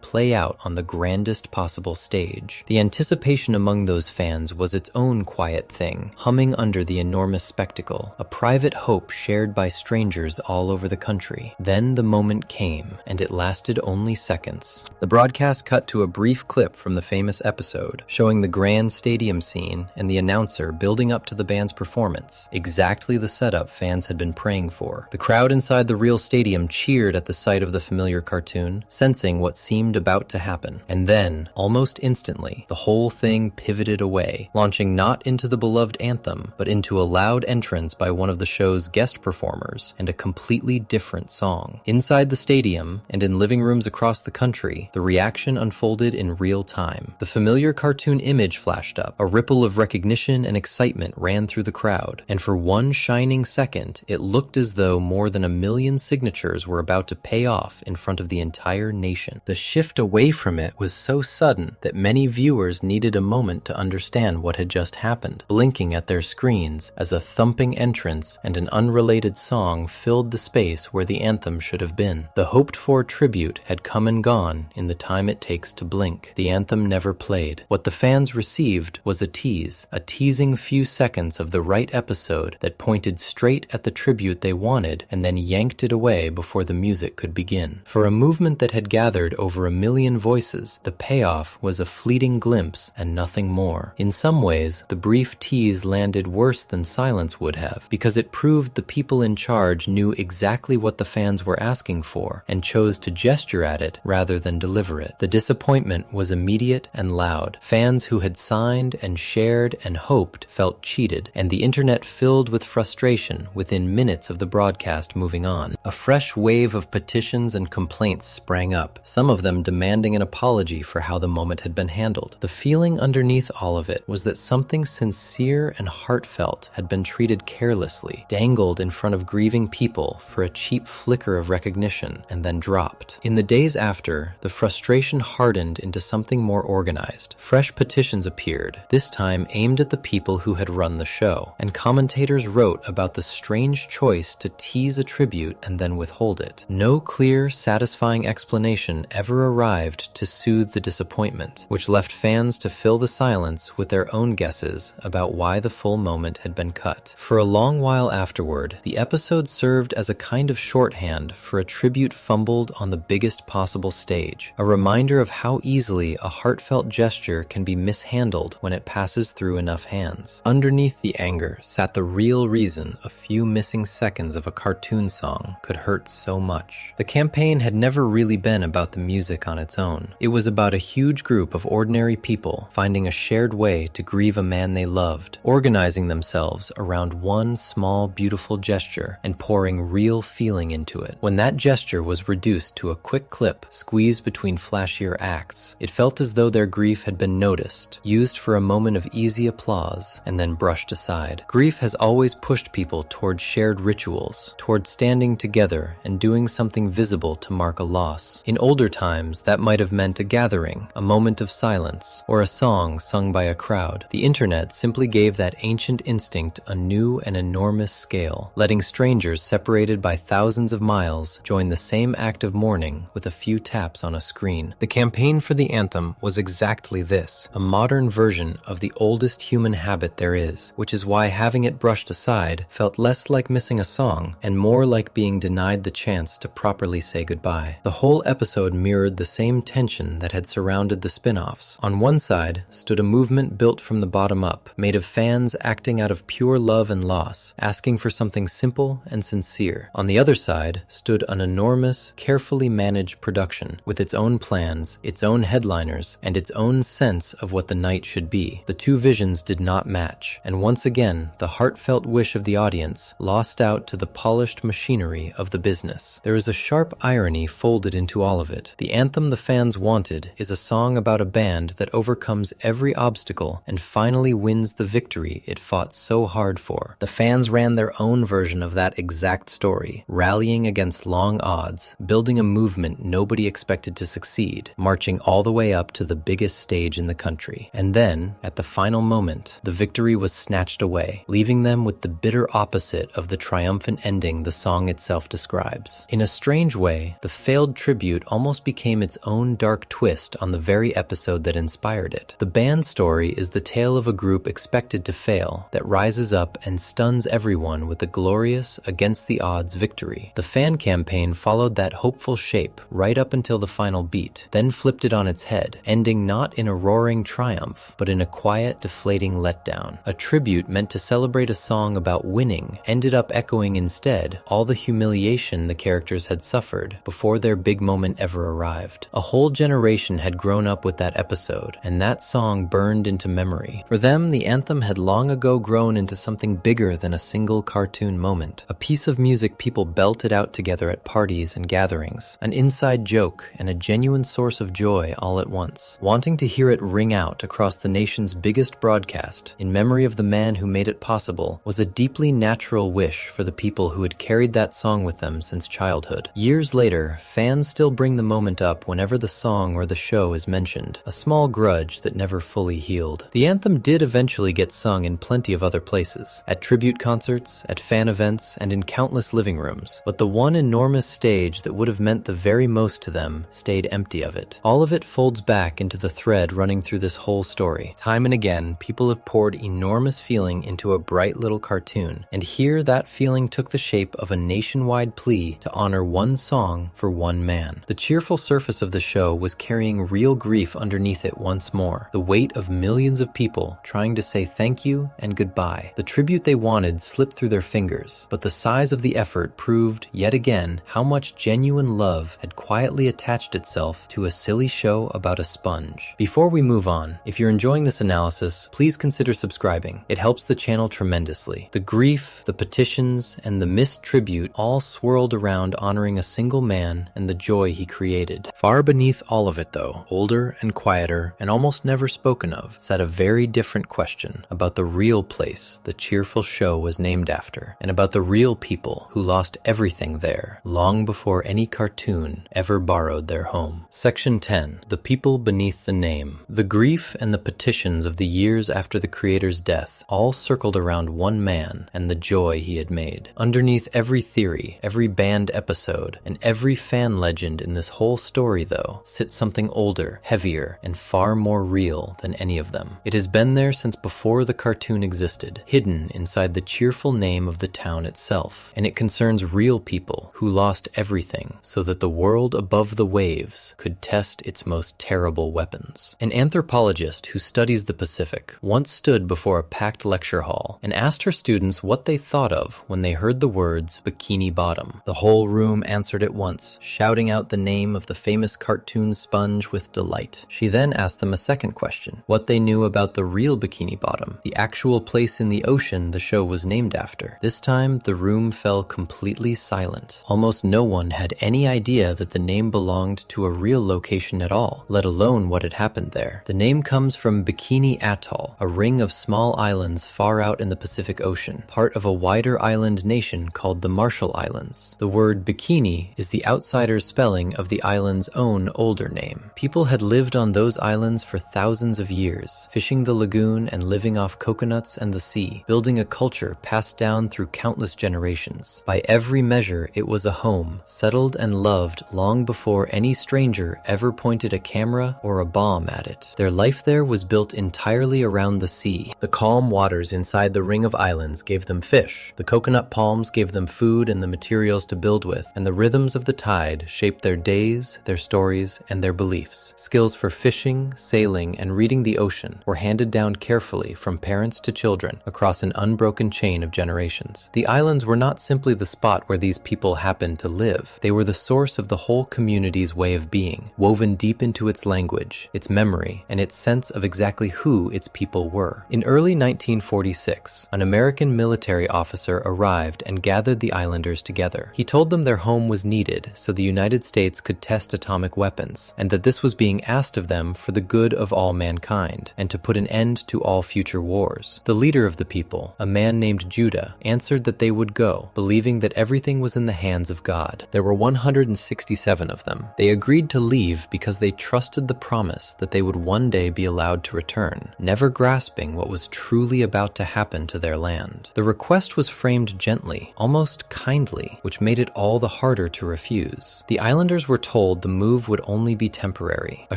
play out on the grandest possible stage. The anticipation among those fans was its own quiet thing, humming under the enormous spectacle, a private hope shared by strangers all over the country. Then the moment came, and it lasted only seconds. The broadcast cut to a brief clip from the famous episode, showing the grand stadium scene and the announcer building up to the band's performance, exactly the setup fans had been praying for. The crowd inside the real stadium cheered at the sight of the familiar cartoon, sensing what seemed about to happen. And then, almost instantly, the whole thing pivoted away, launching not into the beloved anthem, but into a loud entrance by one of the show's guest performers and a completely different song. Inside the stadium and in living rooms across the country, the reaction unfolded in real time. The familiar cartoon image flashed up, a ripple of recognition and excitement ran through the crowd, and for one shining second, it looked as though more than 1 million signatures were about to pay off in front of the entire nation. The shift away from it was so sudden that many viewers needed a moment to understand what had just happened, blinking at their screens as a thumping entrance and an unrelated song filled the space where the anthem should have been. The hoped-for tribute had come and gone in the time it takes to blink. The anthem never played. What the fans received was a teasing few seconds of the right episode that pointed straight at the tribute they wanted and then yanked it away before the music could begin. For a movement that had gathered over 1 million voices, the payoff was a fleeting glimpse and nothing more. In some ways, the brief tease landed worse than silence would have, because it proved the people in charge knew exactly what the fans were asking for and chose to gesture at it rather than deliver it. The disappointment was immediate and loud. Fans who had signed and shared and hoped felt cheated, and the internet filled with frustration within minutes of the broadcast moving on. A fresh wave of petitions and complaints sprang up, some of them demanding an apology for how the moment had been handled. The feeling underneath all of it was that something sincere and heartfelt had been treated carelessly, dangled in front of grieving people for a cheap flicker of recognition, and then dropped. In the days after, the frustration hardened into something more organized. Fresh petitions appeared, this time aimed at the people who had run the show, and commentators wrote about the strange choice to tease a tribute and then withhold it. No clear, satisfying explanation ever arrived to soothe the disappointment, which left fans to fill the silence with their own guesses about why the full moment had been cut. For a long while afterward, the episode served as a kind of shorthand for a tribute fumbled on the biggest possible stage, a reminder of how easily a heartfelt gesture can be mishandled when it passes through enough hands. Underneath the anger sat the real reason a few missing seconds of a cartoon song could hurt so much. The campaign had never really been about the music on its own. It was about a huge group of ordinary people finding a shared way to grieve a man they loved, organizing themselves around one small, beautiful gesture and pouring real feeling into it. When that gesture was reduced to a quick clip squeezed between flashier acts, it felt as though their grief had been noticed, used for a moment of easy applause, and then brushed aside. Grief has always pushed people toward shared rituals, toward standing together and doing something visible to mark a loss. In older times, that might have meant a gathering, a moment of silence, or a song sung by a crowd. The internet simply gave that ancient instinct a new and enormous scale, letting strangers separated by thousands of miles join the same act of mourning with a few taps on a screen. The campaign for the anthem was exactly this, a modern version of the oldest human habit there is, which is why having it brushed aside felt less like missing a song and more like being denied the chance to properly say goodbye. The whole episode mirrored the same tension that had surrounded the spin-offs. On one side stood a movement built from the bottom up, made of fans acting out of pure love and loss, asking for something simple and sincere. On the other side stood an enormous, carefully managed production, with its own plans, its own headliners, and its own sense of what the night should be. The two visions did not match, and once again, the heartfelt wish of the audience lost out to the polished machinery of the business. There is a sharp irony folded into all of it. The anthem the fans wanted is a song about a band that overcomes every obstacle and finally wins the victory it fought so hard for. The fans ran their own own version of that exact story, rallying against long odds, building a movement nobody expected to succeed, marching all the way up to the biggest stage in the country. And then, at the final moment, the victory was snatched away, leaving them with the bitter opposite of the triumphant ending the song itself describes. In a strange way, the failed tribute almost became its own dark twist on the very episode that inspired it. The band's story is the tale of a group expected to fail, that rises up and stuns everyone with a glorious, against-the-odds victory. The fan campaign followed that hopeful shape right up until the final beat, then flipped it on its head, ending not in a roaring triumph, but in a quiet, deflating letdown. A tribute meant to celebrate a song about winning ended up echoing instead all the humiliation the characters had suffered before their big moment ever arrived. A whole generation had grown up with that episode, and that song burned into memory. For them, the anthem had long ago grown into something bigger than a single cartoon moment. A piece of music people belted out together at parties and gatherings. An inside joke and a genuine source of joy all at once. Wanting to hear it ring out across the nation's biggest broadcast, in memory of the man who made it possible, was a deeply natural wish for the people who had carried that song with them since childhood. Years later, fans still bring the moment up whenever the song or the show is mentioned, a small grudge that never fully healed. The anthem did eventually get sung in plenty of other places, at tribute concerts, at fan events, and in countless living rooms, but the one enormous stage that would have meant the very most to them stayed empty of it. All of it folds back into the thread running through this whole story. Time and again, people have poured enormous feeling into a bright little cartoon, and here that feeling took the shape of a nationwide plea to honor one song for one man. The cheerful surface of the show was carrying real grief underneath it once more, the weight of millions of people trying to say thank you and goodbye. The tribute they wanted slipped through their fingers, but the size of the effort proved, yet again, how much genuine love had quietly attached itself to a silly show about a sponge. Before we move on, if you're enjoying this analysis, please consider subscribing. It helps the channel tremendously. The grief, the petitions, and the missed tribute all swirled around honoring a single man and the joy he created. Far beneath all of it though, older and quieter and almost never spoken of, sat a very different question about the real place the cheerful show was named after, and about the real people who lost everything there long before any cartoon ever borrowed their home. Section 10. The People Beneath the Name. The grief and the petitions of the years after the creator's death all circled around one man and the joy he had made. Underneath every theory, every band episode, and every fan legend in this whole story, though, sits something older, heavier, and far more real than any of them. It has been there since before the cartoon existed, hidden inside the cheerful name of the town itself, and it concerns real people who lost everything so that the world above the waves could test its most terrible weapons. An anthropologist who studies the Pacific once stood before a packed lecture hall and asked her students what they thought of when they heard the words Bikini Bottom. The whole room answered at once, shouting out the name of the famous cartoon sponge with delight. She then asked them a second question, what they knew about the real Bikini Bottom, the actual place in the ocean the show was named after. This time, the room fell completely silent. Almost no one had any idea that the name belonged to a real location at all, let alone what had happened there. The name comes from Bikini Atoll, a ring of small islands far out in the Pacific Ocean, part of a wider island nation called the Marshall Islands. The word bikini is the outsider's spelling of the island's own older name. People had lived on those islands for thousands of years, fishing the lagoon and living off coconuts and the sea, building a culture passed down through countless generations. By every measure, it was a home, settled and loved long before any stranger ever pointed a camera or a bomb at it. Their life there was built entirely around the sea. The calm waters inside the ring of islands gave them fish, the coconut palms gave them food and the materials to build with, and the rhythms of the tide shaped their days, their stories, and their beliefs. Skills for fishing, sailing, and reading the ocean were handed down carefully from parents to children across an unbroken chain of generations. The islands were not simply the spot where these people happened to live. They were the source of the whole community's way of being, woven deep into its language, its memory, and its sense of exactly who its people were. In early 1946, an American military officer arrived and gathered the islanders together. He told them their home was needed so the United States could test atomic weapons, and that this was being asked of them for the good of all mankind, and to put an end to all future wars. The leader of the people, a man named Judah, answered that they would go, believing that everything was in the hands of God. There were 167 of them. They agreed to leave because they trusted the promise that they would one day be allowed to return, never grasping what was truly about to happen to their land. The request was framed gently, almost kindly, which made it all the harder to refuse. The islanders were told the move would only be temporary, a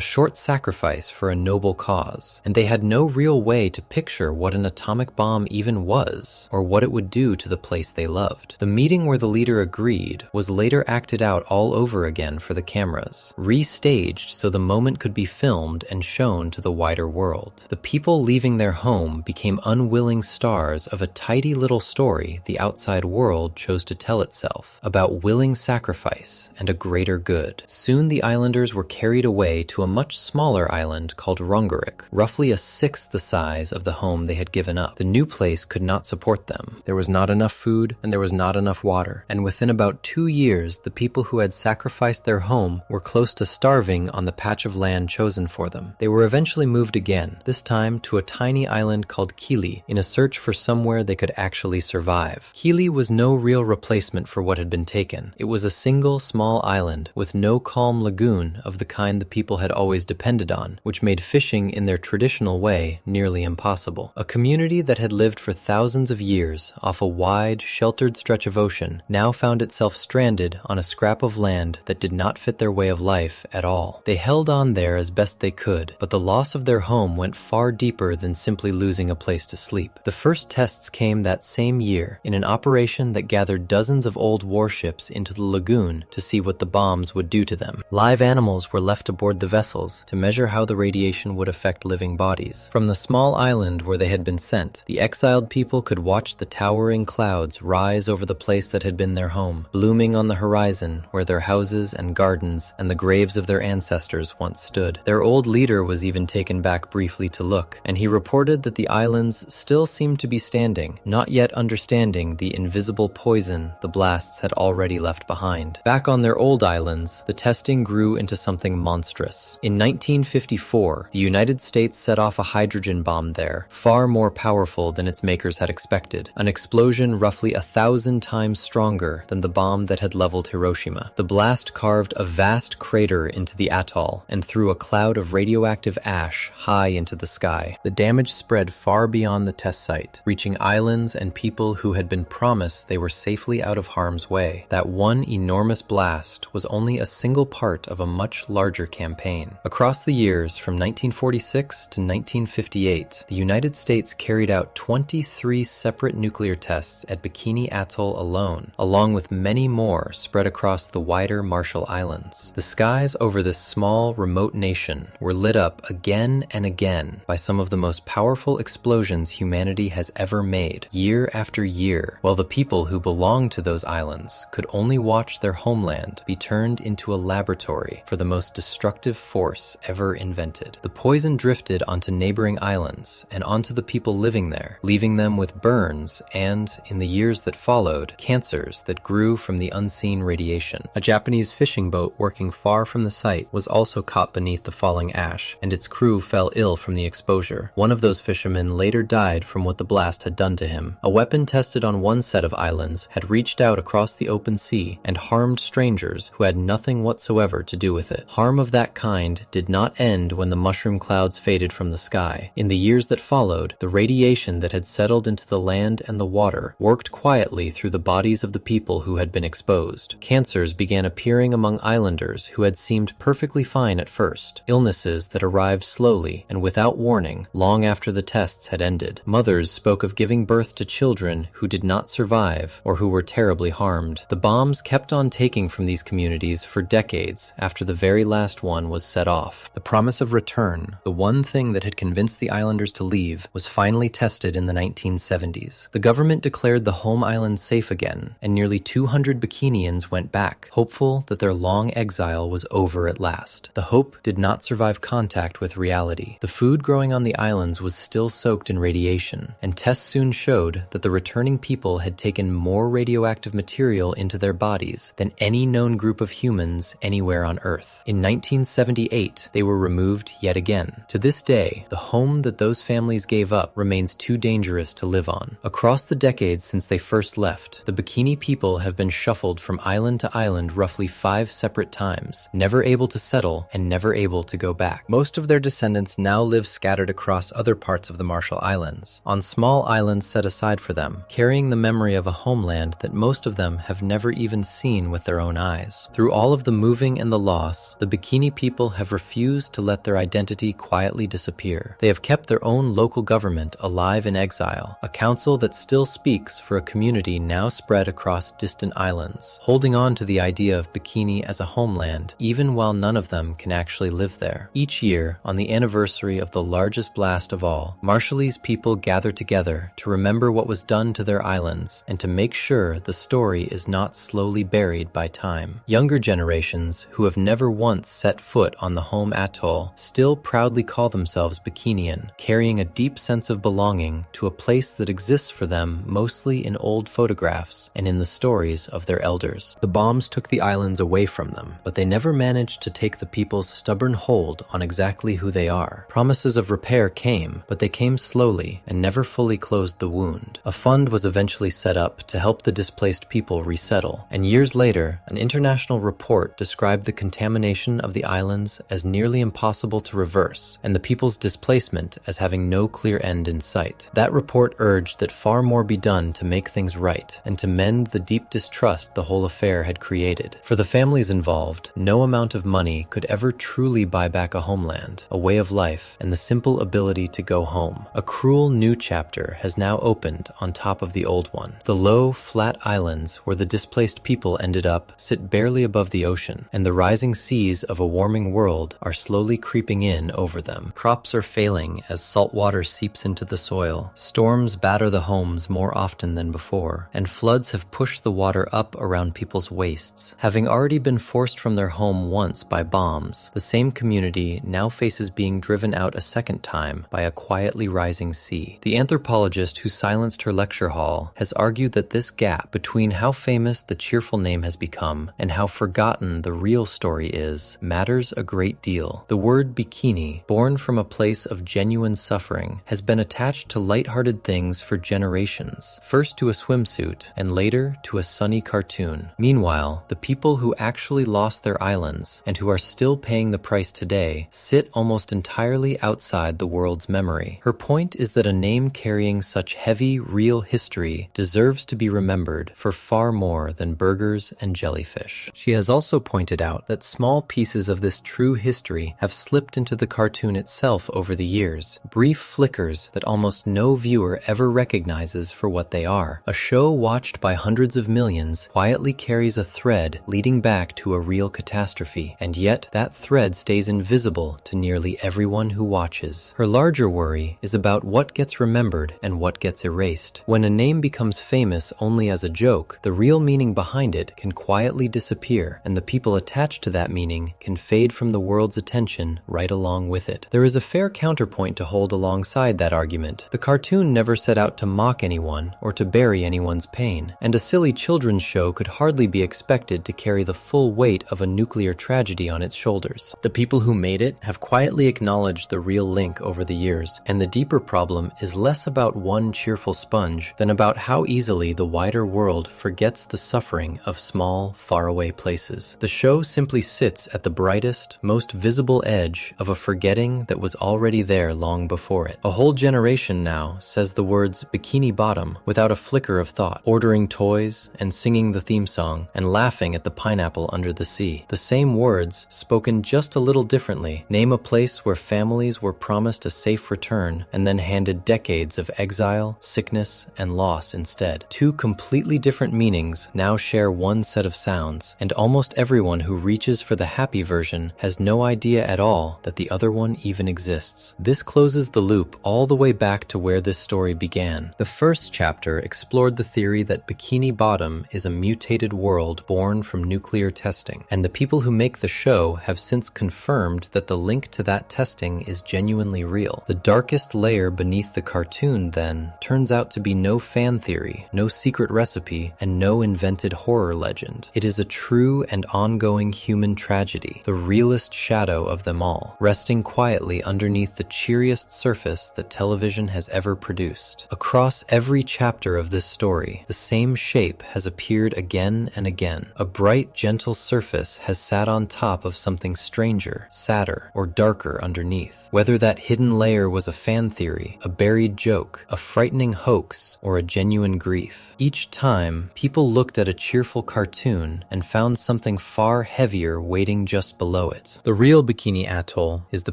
short sacrifice for a noble cause, and they had no real way to picture what an atomic bomb even was, or what it would do to the place they loved. The meeting where the leader agreed was later acted out all over again for the cameras, restaged so the moment could be filmed and shown to the wider world. The people leaving their home became unwilling stars of a tidy little story the outside world chose to tell itself, about willing sacrifice and a greater good. Soon the islanders were carried away to a much smaller island called Rongerik, roughly a sixth the size of the home they had given up. The new place could not support them. There was not enough food and there was not enough water, and within about 2 years the people who had sacrificed their home were close to starving on the patch of land chosen for them. They were eventually moved again, this time to a tiny island called Kili, in a search for somewhere they could actually survive. Kili was no real replacement for what had been taken. It was a single small island with no calm lagoon of the kind the people had always depended on, which made fishing in their traditional way nearly impossible. A community that had lived for thousands of years off a wide, sheltered stretch of ocean now found itself stranded on a scrap of land that did not fit their way of life at all. They held on there as best they could, but the loss of their home went far deeper than simply losing a place to sleep. The first tests came that same year in an operation that gathered dozens of old warships into the lagoon to see what the bombs would do to them. Live animals were left aboard the vessels to measure how the radiation would affect living bodies. From the small island where they had been sent, the exiled people could watch the towering clouds rise over the place that had been their home, blooming on the horizon where their houses and gardens and the graves of their ancestors once stood. Their old leader was even taken back briefly to look, and he reported that the islands still seemed to be standing, not yet understanding the invisible poison the blasts had already left behind. Back on their old islands, the testing grew into something monstrous. In 1954, the United States set off a hydrogen bomb there, far more powerful than its makers had expected, an explosion roughly 1,000 times stronger than the bomb that had leveled Hiroshima. The blast carved a vast crater into the atoll and threw a cloud of radioactive ash high into the sky. The damage spread far beyond the test site, reaching islands and people who had been promised they were safely out of harm's way. That one enormous blast was only a single part of a much larger campaign. Across the years from 1946 to 1958, the United States carried out 23 separate nuclear tests at Bikini Atoll alone, along with many more spread across the wider Marshall Islands. The skies over this small, remote nation were lit up again and again by some of the most powerful explosions humanity has ever made, year after year, while the people who belonged to those islands could only watch their homeland be turned into a laboratory for the most destructive force ever invented. The poison drifted onto neighboring islands and onto the people living there, leaving them with burns and, in the years that followed, cancers that grew from the unseen radiation. A Japanese fishing boat working far from the site was also caught beneath the falling ash, and its crew fell ill from the exposure. One of those fishermen later died from what the blast had done to him. A weapon tested on one set of islands had reached out across the open sea and harmed strangers who had nothing whatsoever to do with it. Harm of that kind did not end when the mushroom clouds faded from the sky. In the years that followed, the radiation that had settled into the land and the water worked quietly through the bodies of the people who had been exposed. Cancers began appearing among islanders who had seemed perfectly fine at first, illnesses that arrived slowly and without warning long after the tests had ended. Mothers spoke of giving birth to children who did not survive or who were terribly harmed. The bombs kept on taking from these communities for decades after the very last one was set off. The promise of return, the one thing that had convinced the islanders to leave, was finally tested in the 1970s. The government declared the home islands safe again, and nearly 200 Bikinians went back, hopeful that their long exile was over at last. The hope did not survive contact with reality. The food growing on the islands was still soaked in radiation, and tests soon showed that the returning people had taken more radioactive material into their bodies than any known group of humans anywhere on Earth. In 1978, they were removed yet again. To this day, the home that those families gave up remains too dangerous to live on. Across the decades since they first left, the Bikini people have been shuffled from island to island roughly 5 separate times, never able to settle and never able to go back. Most of their descendants now live scattered across other parts of the Marshall Islands, on small islands set aside for them, carrying the memory of a homeland that most of them have never even seen with their own eyes. Through all of the moving and the loss, the Bikini people have refused to let their identity quietly disappear. They have kept their own local government alive in exile, a council that still speaks for a community now spread across distant islands, holding on to the idea of Bikini as a homeland, even while none of them can actually live there. Each year, on the anniversary of the largest blast of all, Marshallese people gather together to remember what was done to their islands and to make sure the story is not slowly buried by time. Younger generations, who have never once set foot on the home atoll, still proudly call themselves Bikinian, carrying a deep sense of belonging to a place that exists for them mostly in old photographs and in the stories of their elders. The bombs took the islands away from them, but they never managed to take the people's stubborn hold on exactly who they are. Promises of repair came, but they came slowly and never fully closed the wound. A fund was eventually set up to help the displaced people resettle, and years later, an international report described the contamination of the islands as nearly impossible to reverse, and the people's displacement as having no clear end in sight. That report urged that far more be done to make things right, and to mend the deep distrust the whole affair had created. For the families involved, no amount of money could ever truly buy back a homeland, a way of life, and the simple ability to go home. A cruel new chapter has now opened on top of the old one. The low, flat islands where the displaced people ended up sit barely above the ocean, and the rising seas of a warming world are slowly creeping in over them. Crops are failing as salt water seeps into the soil. Storms batter the homes more often than before, and floods have pushed the water up around people's waists. Having already been forced from their home once by bombs, the same community now faces being driven out a second time by a quietly rising sea. The anthropologist who silenced her lecture hall has argued that this gap between how famous the cheerful name has become and how forgotten the real story is matters a great deal. The word bikini, born from a place of genuine suffering, has been attached to lighthearted things for generations, first to a swimsuit and later to a sunny cartoon. Meanwhile, the people who actually lost their islands and who are still paying the price today sit almost entirely outside the world's memory. Her point is that a name carrying such heavy, real history deserves to be remembered for far more than burgers and jellyfish. She has also pointed out that small pieces of this true history have slipped into the cartoon itself over the years, brief flickers that almost no viewer ever recognizes for what they are. A show watched by hundreds of millions quietly carries a thread leading back to a real catastrophe, and yet that thread stays invisible to nearly everyone who watches. Her larger worry is about what gets remembered and what gets erased. When a name becomes famous only as a joke, the real meaning behind it can quietly disappear, and the people attached to that meaning can fade from the world's attention right along with it. There is a fair counterpoint to hold alongside that argument. The cartoon never set out to mock anyone or to bury anyone's pain, and a silly children's show could hardly be expected to carry the full weight of a nuclear tragedy on its shoulders. The people who made it have quietly acknowledged the real link over the years, and the deeper problem is less about one cheerful sponge than about how easily the wider world forgets the suffering of small, faraway places. The show simply sits at the brightest, most visible edge of a forgetting that was already there long before it. A whole generation now says the words Bikini Bottom without a flicker of thought, ordering toys and singing the theme song and laughing at the pineapple under the sea. The same words, spoken just a little differently, name a place where families were promised a safe return and then handed decades of exile, sickness, and loss instead. Two completely different meanings now share one set of sounds, and almost everyone who reaches for the happy version has no idea at all that the other one even exists. This closes the loop all the way back to where this story began. The first chapter explored the theory that Bikini Bottom is a mutated world born from nuclear testing, and the people who make the show have since confirmed that the link to that testing is genuinely real. The darkest layer beneath the cartoon, then, turns out to be no fan theory, no secret recipe, and no invented horror legend. It is a true and ongoing human tragedy, the realest shadow of them all, resting quietly underneath the cheeriest surface that television has ever produced. Across every chapter of this story, the same shape has appeared again and again. A bright, gentle surface has sat on top of something stranger, sadder, or darker underneath. Whether that hidden layer was a fan theory, a buried joke, a frightening hoax, or a genuine grief. Each time, people looked at a cheerful cartoon and found something far heavier waiting just below it. The real Bikini Atoll is the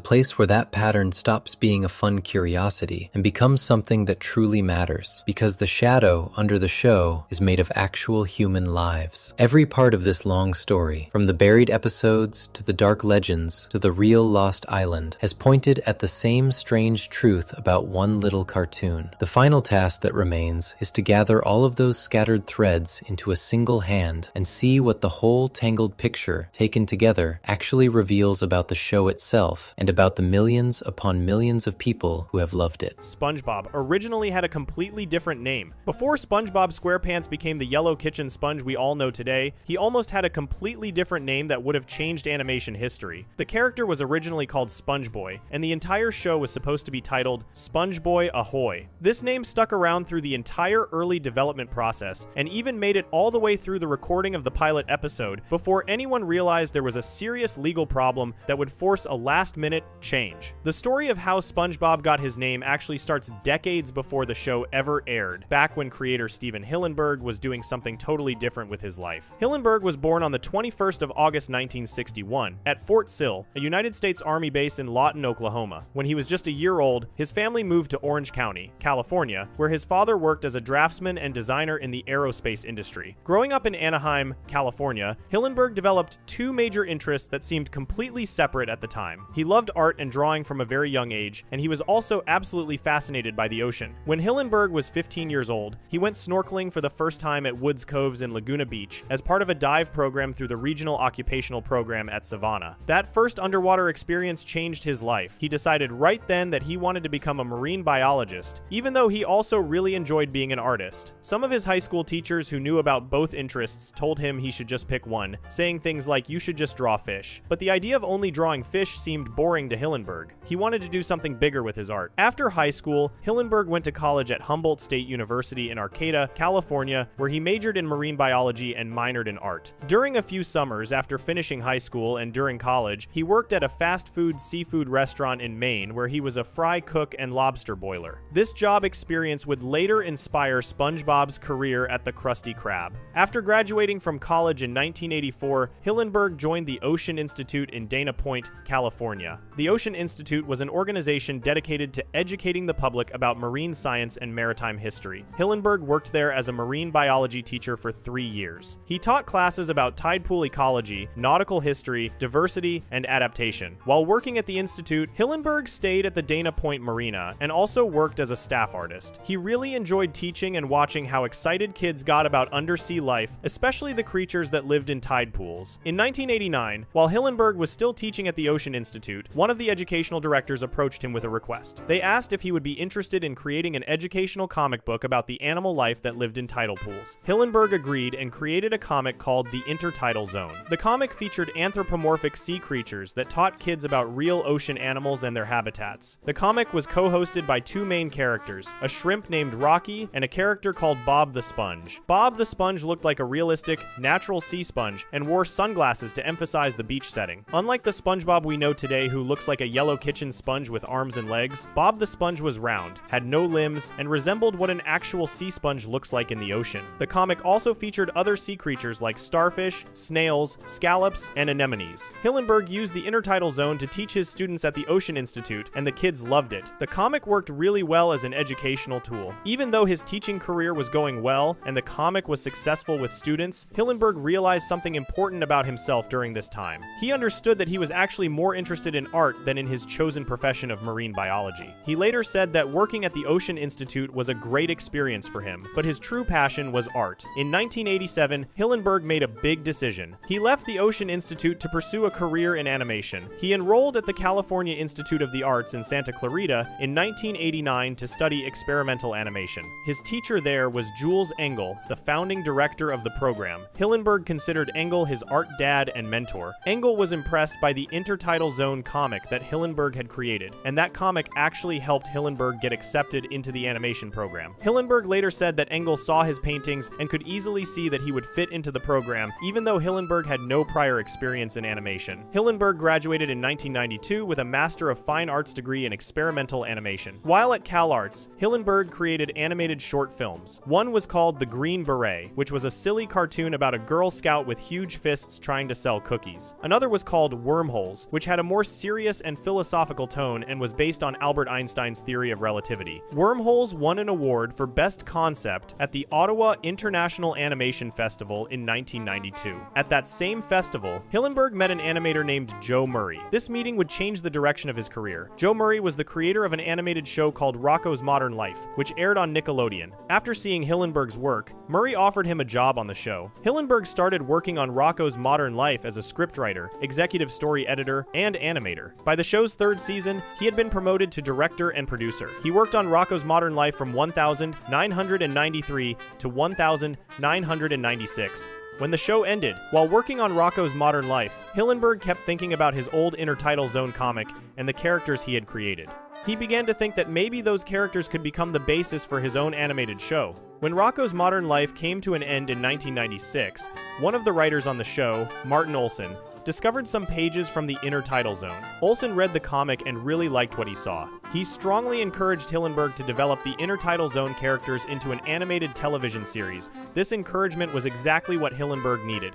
place where that pattern stops being a fun curiosity and becomes something that truly matters, because the shadow under the show is made of actual human lives. Every part of this long story, from the buried episodes to the dark legends to the real lost island, has pointed at the same strange truth about one little cartoon. The final task that remains is to gather all of those scattered threads into a single hand and see what the whole tangled picture, taken together, actually reveals about the show itself and about the millions upon millions of people who have loved it. SpongeBob originally had a completely different name. Before SpongeBob SquarePants became the yellow kitchen sponge we all know today, he almost had a completely different name that would have changed animation history. The character was originally called SpongeBoy, and the entire show was supposed to be titled SpongeBoy Ahoy. This name stuck around through the entire early development process, and even made it all the way through the recording of the pilot episode before anyone realized there was a serious legal problem that would force a last-minute change. The story of how SpongeBob got his name actually starts decades before the show ever aired, back when creator Steven Hillenburg was doing something totally different with his life. Hillenburg was born on the 21st of August 1961 at Fort Sill, a United States Army base in Lawton, Oklahoma. When he was just a year old, his family moved to Orange County, California, where his father worked as a draftsman and designer in the aerospace industry. Growing up in Anaheim, California, Hillenburg developed two major interests that seemed completely separate at the time. He loved art and drawing from a very young age, and he was also absolutely fascinated by the ocean. When Hillenburg was 15 years old, he went snorkeling for the first time at Woods Coves in Laguna Beach as part of a dive program through the Regional Occupational Program at Savannah. That first underwater experience changed his life. He decided right then that he wanted to become a marine biologist, even though he also really enjoyed being an artist. Some of his high school teachers who knew about both interests told him he should just pick one, saying things like, "You should just draw fish." But the idea of only drawing fish seemed boring to Hillenburg. He wanted to do something bigger with his art. After high school, Hillenburg went to college at Humboldt State University in Arcata, California, where he majored in marine biology and minored in art. During a few summers after finishing high school and during college, he worked at a fast food seafood restaurant in Maine where he was a fry cook and lobster boiler. This job experience would later inspire SpongeBob's career at the Krusty Krab. After graduating from college in 1984, Hillenburg joined the Ocean Institute in Dana Point, California. The Ocean Institute was an organization dedicated to educating the public about marine science and maritime history. Hillenburg worked there as a marine biology teacher for 3 years. He taught classes about tide pool ecology, nautical history, diversity, and adaptation. While working at the Institute, Hillenburg stayed at the Dana Point Marina and also worked as a staff artist. He really enjoyed teaching and watching how excited kids got about undersea life, especially the creatures that lived in tide pools. In 1989, while Hillenburg was still teaching at the Ocean Institute, one of the educational directors approached him with a request. They asked if he would be interested in creating an educational comic book about the animal life that lived in tidal pools. Hillenburg agreed and created a comic called The Intertidal Zone. The comic featured anthropomorphic sea creatures that taught kids about real ocean animals and their habitats. The comic was co-hosted by two main characters, a shrimp named Rocky and a character called Bob the Sponge. Bob the Sponge looked like a realistic, natural sea sponge and wore sunglasses to emphasize the beach setting. Unlike the SpongeBob we know today who looks like a yellow kitchen sponge with arms and legs, Bob the Sponge was round, had no limbs, and resembled what an actual sea sponge looks like in the ocean. The comic also featured other sea creatures like starfish, snails, scallops, and anemones. Hillenburg used the intertidal zone to teach his students at the Ocean Institute, and the kids loved it. The comic worked really well as an educational tool. Even though his teaching career was going well, and the comic was successful with students, Hillenburg realized something important about himself during this time. He understood that he was actually more interested in art than in his chosen profession of marine biology. He later said that working at the Ocean Institute was a great experience for him, but his true passion was art. In 1987, Hillenburg made a big decision. He left the Ocean Institute to pursue a career in animation. He enrolled at the California Institute of the Arts in Santa Clarita in 1989 to study experimental animation. His teacher there was Jules Engel, the founding director of the program. Hillenburg considered Engel his art dad and mentor. Engel was impressed by the Intertidal Zone comic that Hillenburg had created, and that comic actually helped Hillenburg get accepted into the animation animation program. Hillenburg later said that Engels saw his paintings and could easily see that he would fit into the program, even though Hillenburg had no prior experience in animation. Hillenburg graduated in 1992 with a Master of Fine Arts degree in experimental animation. While at CalArts, Hillenburg created animated short films. One was called The Green Beret, which was a silly cartoon about a Girl Scout with huge fists trying to sell cookies. Another was called Wormholes, which had a more serious and philosophical tone and was based on Albert Einstein's theory of relativity. Wormholes won an award for Best Concept at the Ottawa International Animation Festival in 1992. At that same festival, Hillenburg met an animator named Joe Murray. This meeting would change the direction of his career. Joe Murray was the creator of an animated show called Rocko's Modern Life, which aired on Nickelodeon. After seeing Hillenburg's work, Murray offered him a job on the show. Hillenburg started working on Rocko's Modern Life as a scriptwriter, executive story editor, and animator. By the show's third season, he had been promoted to director and producer. He worked on Rocko's Modern Life from 1993 to 1996. When the show ended, while working on Rocko's Modern Life, Hillenburg kept thinking about his old Intertidal Zone comic and the characters he had created. He began to think that maybe those characters could become the basis for his own animated show. When Rocko's Modern Life came to an end in 1996, one of the writers on the show, Martin Olson, discovered some pages from the Intertidal Zone. Olson read the comic and really liked what he saw. He strongly encouraged Hillenburg to develop the Intertidal Zone characters into an animated television series. This encouragement was exactly what Hillenburg needed.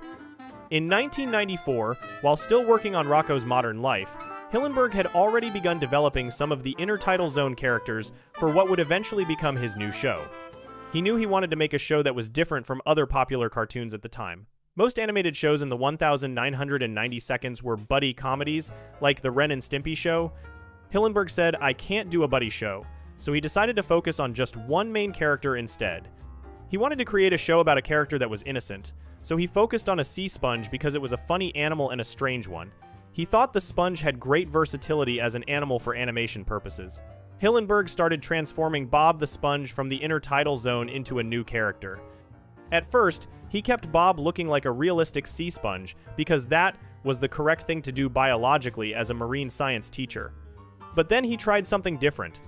In 1994, while still working on Rocko's Modern Life, Hillenburg had already begun developing some of the Intertidal Zone characters for what would eventually become his new show. He knew he wanted to make a show that was different from other popular cartoons at the time. Most animated shows in the 1990 seconds were buddy comedies, like the Ren and Stimpy show. Hillenburg said, "I can't do a buddy show," so he decided to focus on just one main character instead. He wanted to create a show about a character that was innocent, so he focused on a sea sponge because it was a funny animal and a strange one. He thought the sponge had great versatility as an animal for animation purposes. Hillenburg started transforming Bob the Sponge from the Intertidal Zone into a new character. At first, he kept Bob looking like a realistic sea sponge because that was the correct thing to do biologically as a marine science teacher. But then he tried something different.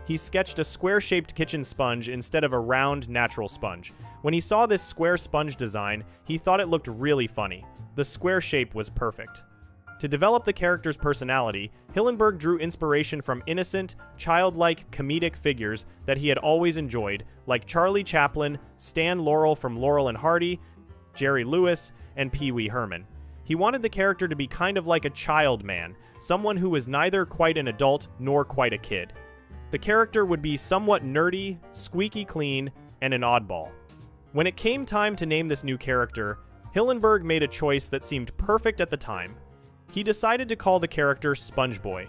He sketched a square-shaped kitchen sponge instead of a round, natural sponge. When he saw this square sponge design, he thought it looked really funny. The square shape was perfect. To develop the character's personality, Hillenburg drew inspiration from innocent, childlike, comedic figures that he had always enjoyed, like Charlie Chaplin, Stan Laurel from Laurel and Hardy, Jerry Lewis, and Pee Wee Herman. He wanted the character to be kind of like a child man, someone who was neither quite an adult nor quite a kid. The character would be somewhat nerdy, squeaky clean, and an oddball. When it came time to name this new character, Hillenburg made a choice that seemed perfect at the time. He decided to call the character SpongeBoy.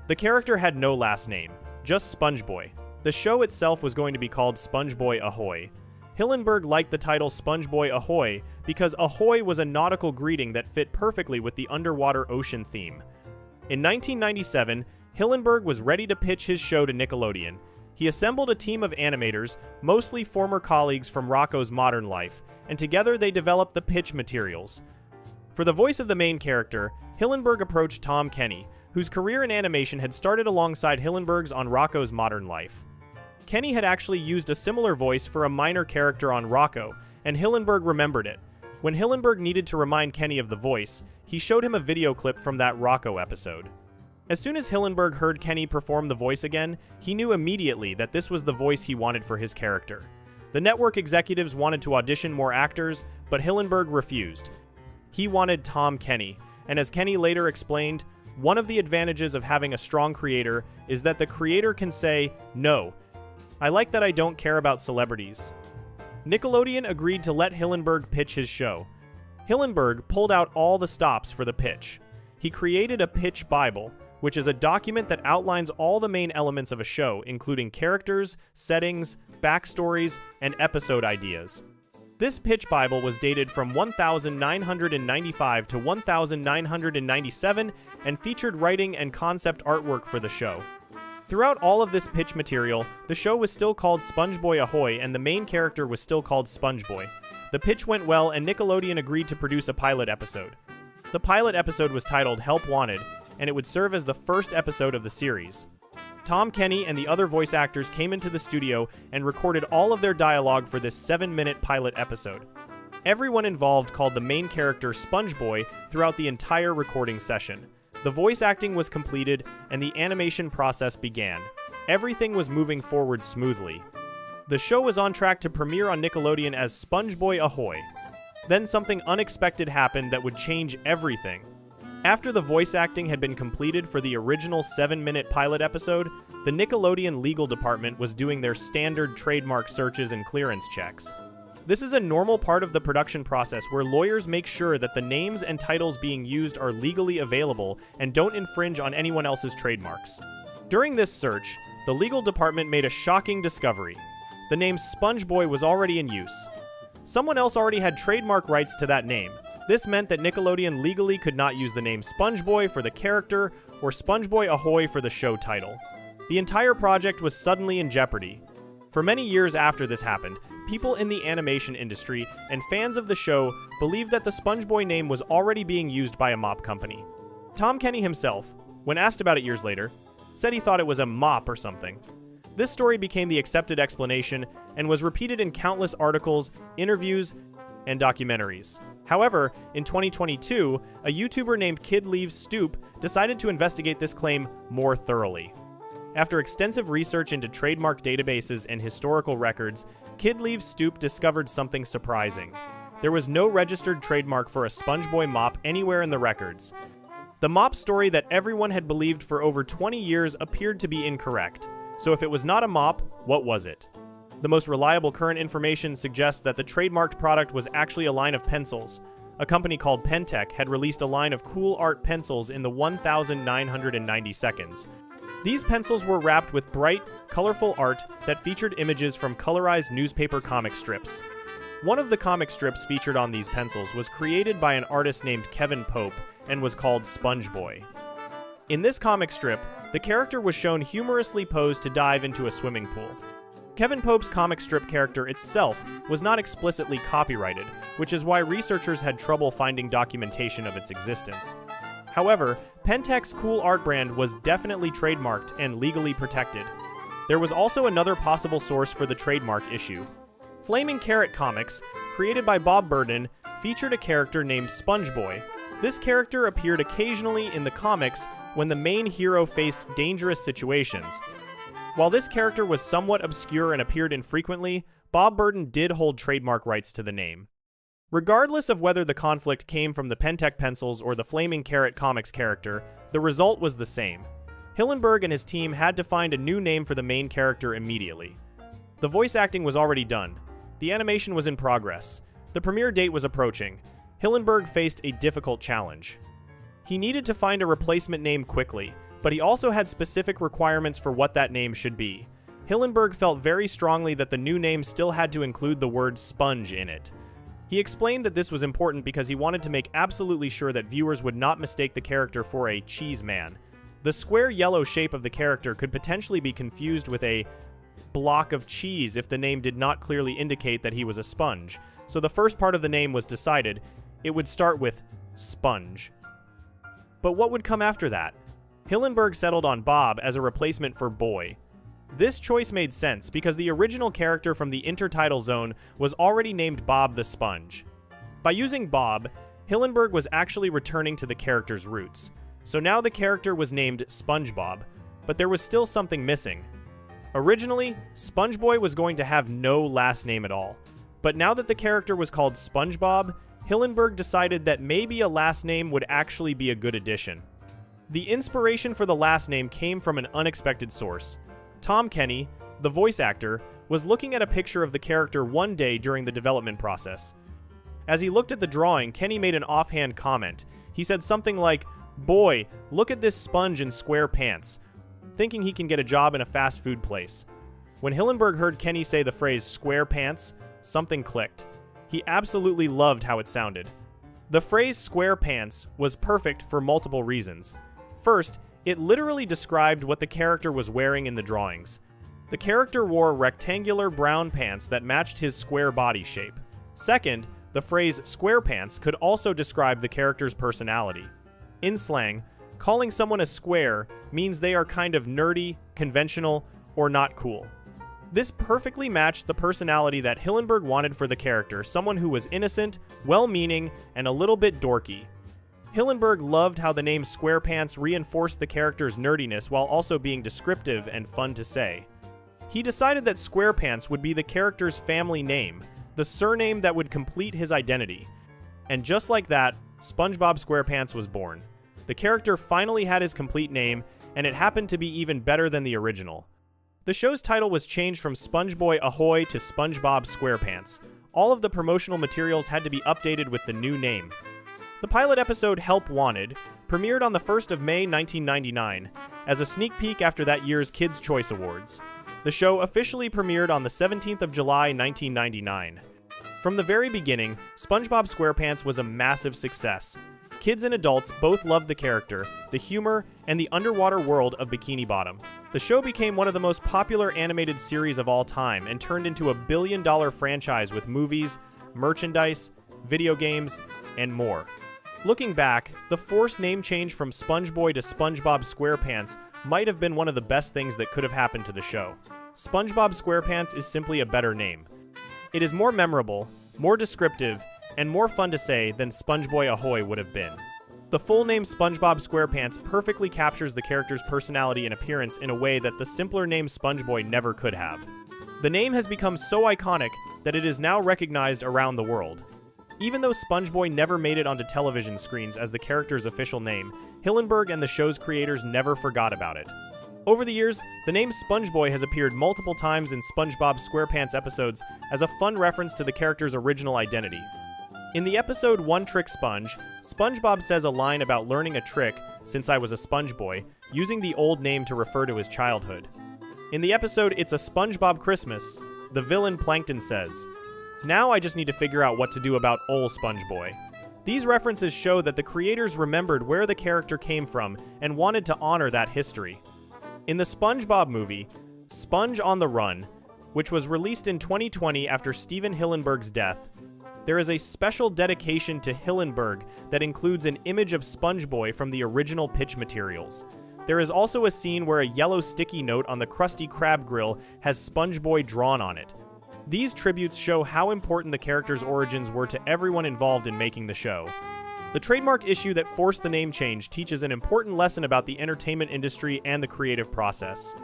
The character had no last name, just SpongeBoy. The show itself was going to be called SpongeBoy Ahoy. Hillenburg liked the title SpongeBoy Ahoy because ahoy was a nautical greeting that fit perfectly with the underwater ocean theme. In 1997, Hillenburg was ready to pitch his show to Nickelodeon. He assembled a team of animators, mostly former colleagues from Rocko's Modern Life, and together they developed the pitch materials. For the voice of the main character, Hillenburg approached Tom Kenny, whose career in animation had started alongside Hillenburg's on Rocko's Modern Life. Kenny had actually used a similar voice for a minor character on Rocko, and Hillenburg remembered it. When Hillenburg needed to remind Kenny of the voice, he showed him a video clip from that Rocko episode. As soon as Hillenburg heard Kenny perform the voice again, he knew immediately that this was the voice he wanted for his character. The network executives wanted to audition more actors, but Hillenburg refused. He wanted Tom Kenny, and as Kenny later explained, one of the advantages of having a strong creator is that the creator can say, "No, I like that I don't care about celebrities." Nickelodeon agreed to let Hillenburg pitch his show. Hillenburg pulled out all the stops for the pitch. He created a pitch Bible, which is a document that outlines all the main elements of a show, including characters, settings, backstories, and episode ideas. This pitch Bible was dated from 1995 to 1997 and featured writing and concept artwork for the show. Throughout all of this pitch material, the show was still called SpongeBoy Ahoy and the main character was still called SpongeBoy. The pitch went well and Nickelodeon agreed to produce a pilot episode. The pilot episode was titled Help Wanted, and it would serve as the first episode of the series. Tom Kenny and the other voice actors came into the studio and recorded all of their dialogue for this 7-minute pilot episode. Everyone involved called the main character SpongeBoy throughout the entire recording session. The voice acting was completed and the animation process began. Everything was moving forward smoothly. The show was on track to premiere on Nickelodeon as SpongeBoy Ahoy. Then something unexpected happened that would change everything. After the voice acting had been completed for the original 7-minute pilot episode, the Nickelodeon legal department was doing their standard trademark searches and clearance checks. This is a normal part of the production process where lawyers make sure that the names and titles being used are legally available and don't infringe on anyone else's trademarks. During this search, the legal department made a shocking discovery. The name SpongeBoy was already in use. Someone else already had trademark rights to that name. This meant that Nickelodeon legally could not use the name SpongeBoy for the character or SpongeBoy Ahoy for the show title. The entire project was suddenly in jeopardy. For many years after this happened, people in the animation industry and fans of the show believed that the SpongeBoy name was already being used by a mop company. Tom Kenny himself, when asked about it years later, said he thought it was a mop or something. This story became the accepted explanation and was repeated in countless articles, interviews, and documentaries. However, in 2022, a YouTuber named Kid Leaves Stoop decided to investigate this claim more thoroughly. After extensive research into trademark databases and historical records, Kid Leaves Stoop discovered something surprising. There was no registered trademark for a SpongeBoy mop anywhere in the records. The mop story that everyone had believed for over 20 years appeared to be incorrect. So if it was not a mop, what was it? The most reliable current information suggests that the trademarked product was actually a line of pencils. A company called Pentec had released a line of cool art pencils in the 1,990 seconds. These pencils were wrapped with bright, colorful art that featured images from colorized newspaper comic strips. One of the comic strips featured on these pencils was created by an artist named Kevin Pope and was called SpongeBoy. In this comic strip, the character was shown humorously posed to dive into a swimming pool. Kevin Pope's comic strip character itself was not explicitly copyrighted, which is why researchers had trouble finding documentation of its existence. However, Pentec's cool art brand was definitely trademarked and legally protected. There was also another possible source for the trademark issue. Flaming Carrot Comics, created by Bob Burden, featured a character named SpongeBoy. This character appeared occasionally in the comics when the main hero faced dangerous situations. While this character was somewhat obscure and appeared infrequently, Bob Burden did hold trademark rights to the name. Regardless of whether the conflict came from the Pentec pencils or the Flaming Carrot Comics character, the result was the same. Hillenburg and his team had to find a new name for the main character immediately. The voice acting was already done. The animation was in progress. The premiere date was approaching. Hillenburg faced a difficult challenge. He needed to find a replacement name quickly, but he also had specific requirements for what that name should be. Hillenburg felt very strongly that the new name still had to include the word sponge in it. He explained that this was important because he wanted to make absolutely sure that viewers would not mistake the character for a cheese man. The square yellow shape of the character could potentially be confused with a block of cheese if the name did not clearly indicate that he was a sponge. So the first part of the name was decided. It would start with Sponge. But what would come after that? Hillenburg settled on Bob as a replacement for Boy. This choice made sense because the original character from the intertitle zone was already named Bob the Sponge. By using Bob, Hillenburg was actually returning to the character's roots. So now the character was named SpongeBob, but there was still something missing. Originally, SpongeBoy was going to have no last name at all. But now that the character was called SpongeBob, Hillenburg decided that maybe a last name would actually be a good addition. The inspiration for the last name came from an unexpected source. Tom Kenny, the voice actor, was looking at a picture of the character one day during the development process. As he looked at the drawing, Kenny made an offhand comment. He said something like, "Boy, look at this sponge in square pants," thinking he can get a job in a fast food place. When Hillenburg heard Kenny say the phrase square pants, something clicked. He absolutely loved how it sounded. The phrase square pants was perfect for multiple reasons. First, it literally described what the character was wearing in the drawings. The character wore rectangular brown pants that matched his square body shape. Second, the phrase square pants could also describe the character's personality. In slang, Calling someone a square means they are kind of nerdy, conventional, or not cool. This perfectly matched the personality that Hillenburg wanted for the character, someone who was innocent, well-meaning, and a little bit dorky. Hillenburg loved how the name SquarePants reinforced the character's nerdiness while also being descriptive and fun to say. He decided that SquarePants would be the character's family name, the surname that would complete his identity. And just like that, SpongeBob SquarePants was born. The character finally had his complete name, and it happened to be even better than the original. The show's title was changed from SpongeBoy Ahoy to SpongeBob SquarePants. All of the promotional materials had to be updated with the new name. The pilot episode Help Wanted premiered on the 1st of May 1999 as a sneak peek after that year's Kids' Choice Awards. The show officially premiered on the 17th of July 1999. From the very beginning, SpongeBob SquarePants was a massive success. Kids and adults both loved the character, the humor, and the underwater world of Bikini Bottom. The show became one of the most popular animated series of all time and turned into a billion-dollar franchise with movies, merchandise, video games, and more. Looking back, the forced name change from SpongeBoy to SpongeBob SquarePants might have been one of the best things that could have happened to the show. SpongeBob SquarePants is simply a better name. It is more memorable, more descriptive, and more fun to say than SpongeBoy Ahoy would have been. The full name SpongeBob SquarePants perfectly captures the character's personality and appearance in a way that the simpler name SpongeBoy never could have. The name has become so iconic that it is now recognized around the world. Even though SpongeBoy never made it onto television screens as the character's official name, Hillenburg and the show's creators never forgot about it. Over the years, the name SpongeBoy has appeared multiple times in SpongeBob SquarePants episodes as a fun reference to the character's original identity. In the episode One Trick Sponge, SpongeBob says a line about learning a trick, since I was a sponge boy, using the old name to refer to his childhood. In the episode It's a SpongeBob Christmas, the villain Plankton says, "Now I just need to figure out what to do about ol' Sponge Boy." These references show that the creators remembered where the character came from and wanted to honor that history. In the SpongeBob movie, Sponge on the Run, which was released in 2020 after Stephen Hillenburg's death, there is a special dedication to Hillenburg that includes an image of SpongeBoy from the original pitch materials. There is also a scene where a yellow sticky note on the Krusty Krab grill has SpongeBoy drawn on it. These tributes show how important the character's origins were to everyone involved in making the show. The trademark issue that forced the name change teaches an important lesson about the entertainment industry and the creative process.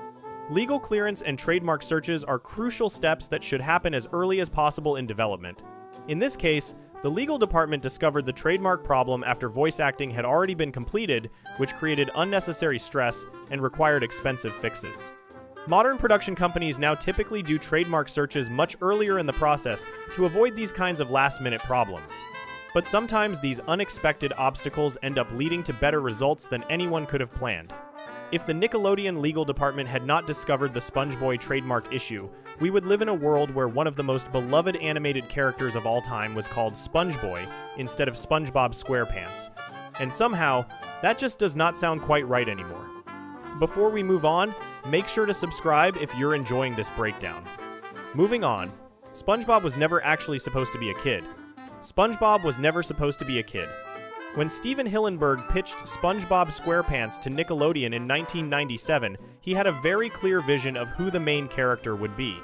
Legal clearance and trademark searches are crucial steps that should happen as early as possible in development. In this case, the legal department discovered the trademark problem after voice acting had already been completed, which created unnecessary stress and required expensive fixes. Modern production companies now typically do trademark searches much earlier in the process to avoid these kinds of last-minute problems. But sometimes these unexpected obstacles end up leading to better results than anyone could have planned. If the Nickelodeon legal department had not discovered the SpongeBoy trademark issue, we would live in a world where one of the most beloved animated characters of all time was called SpongeBoy instead of SpongeBob SquarePants. And somehow, that just does not sound quite right anymore. Before we move on, make sure to subscribe if you're enjoying this breakdown. Moving on, SpongeBob was never actually supposed to be a kid. SpongeBob was never supposed to be a kid. When Stephen Hillenburg pitched SpongeBob SquarePants to Nickelodeon in 1997, he had a very clear vision of who the main character would be.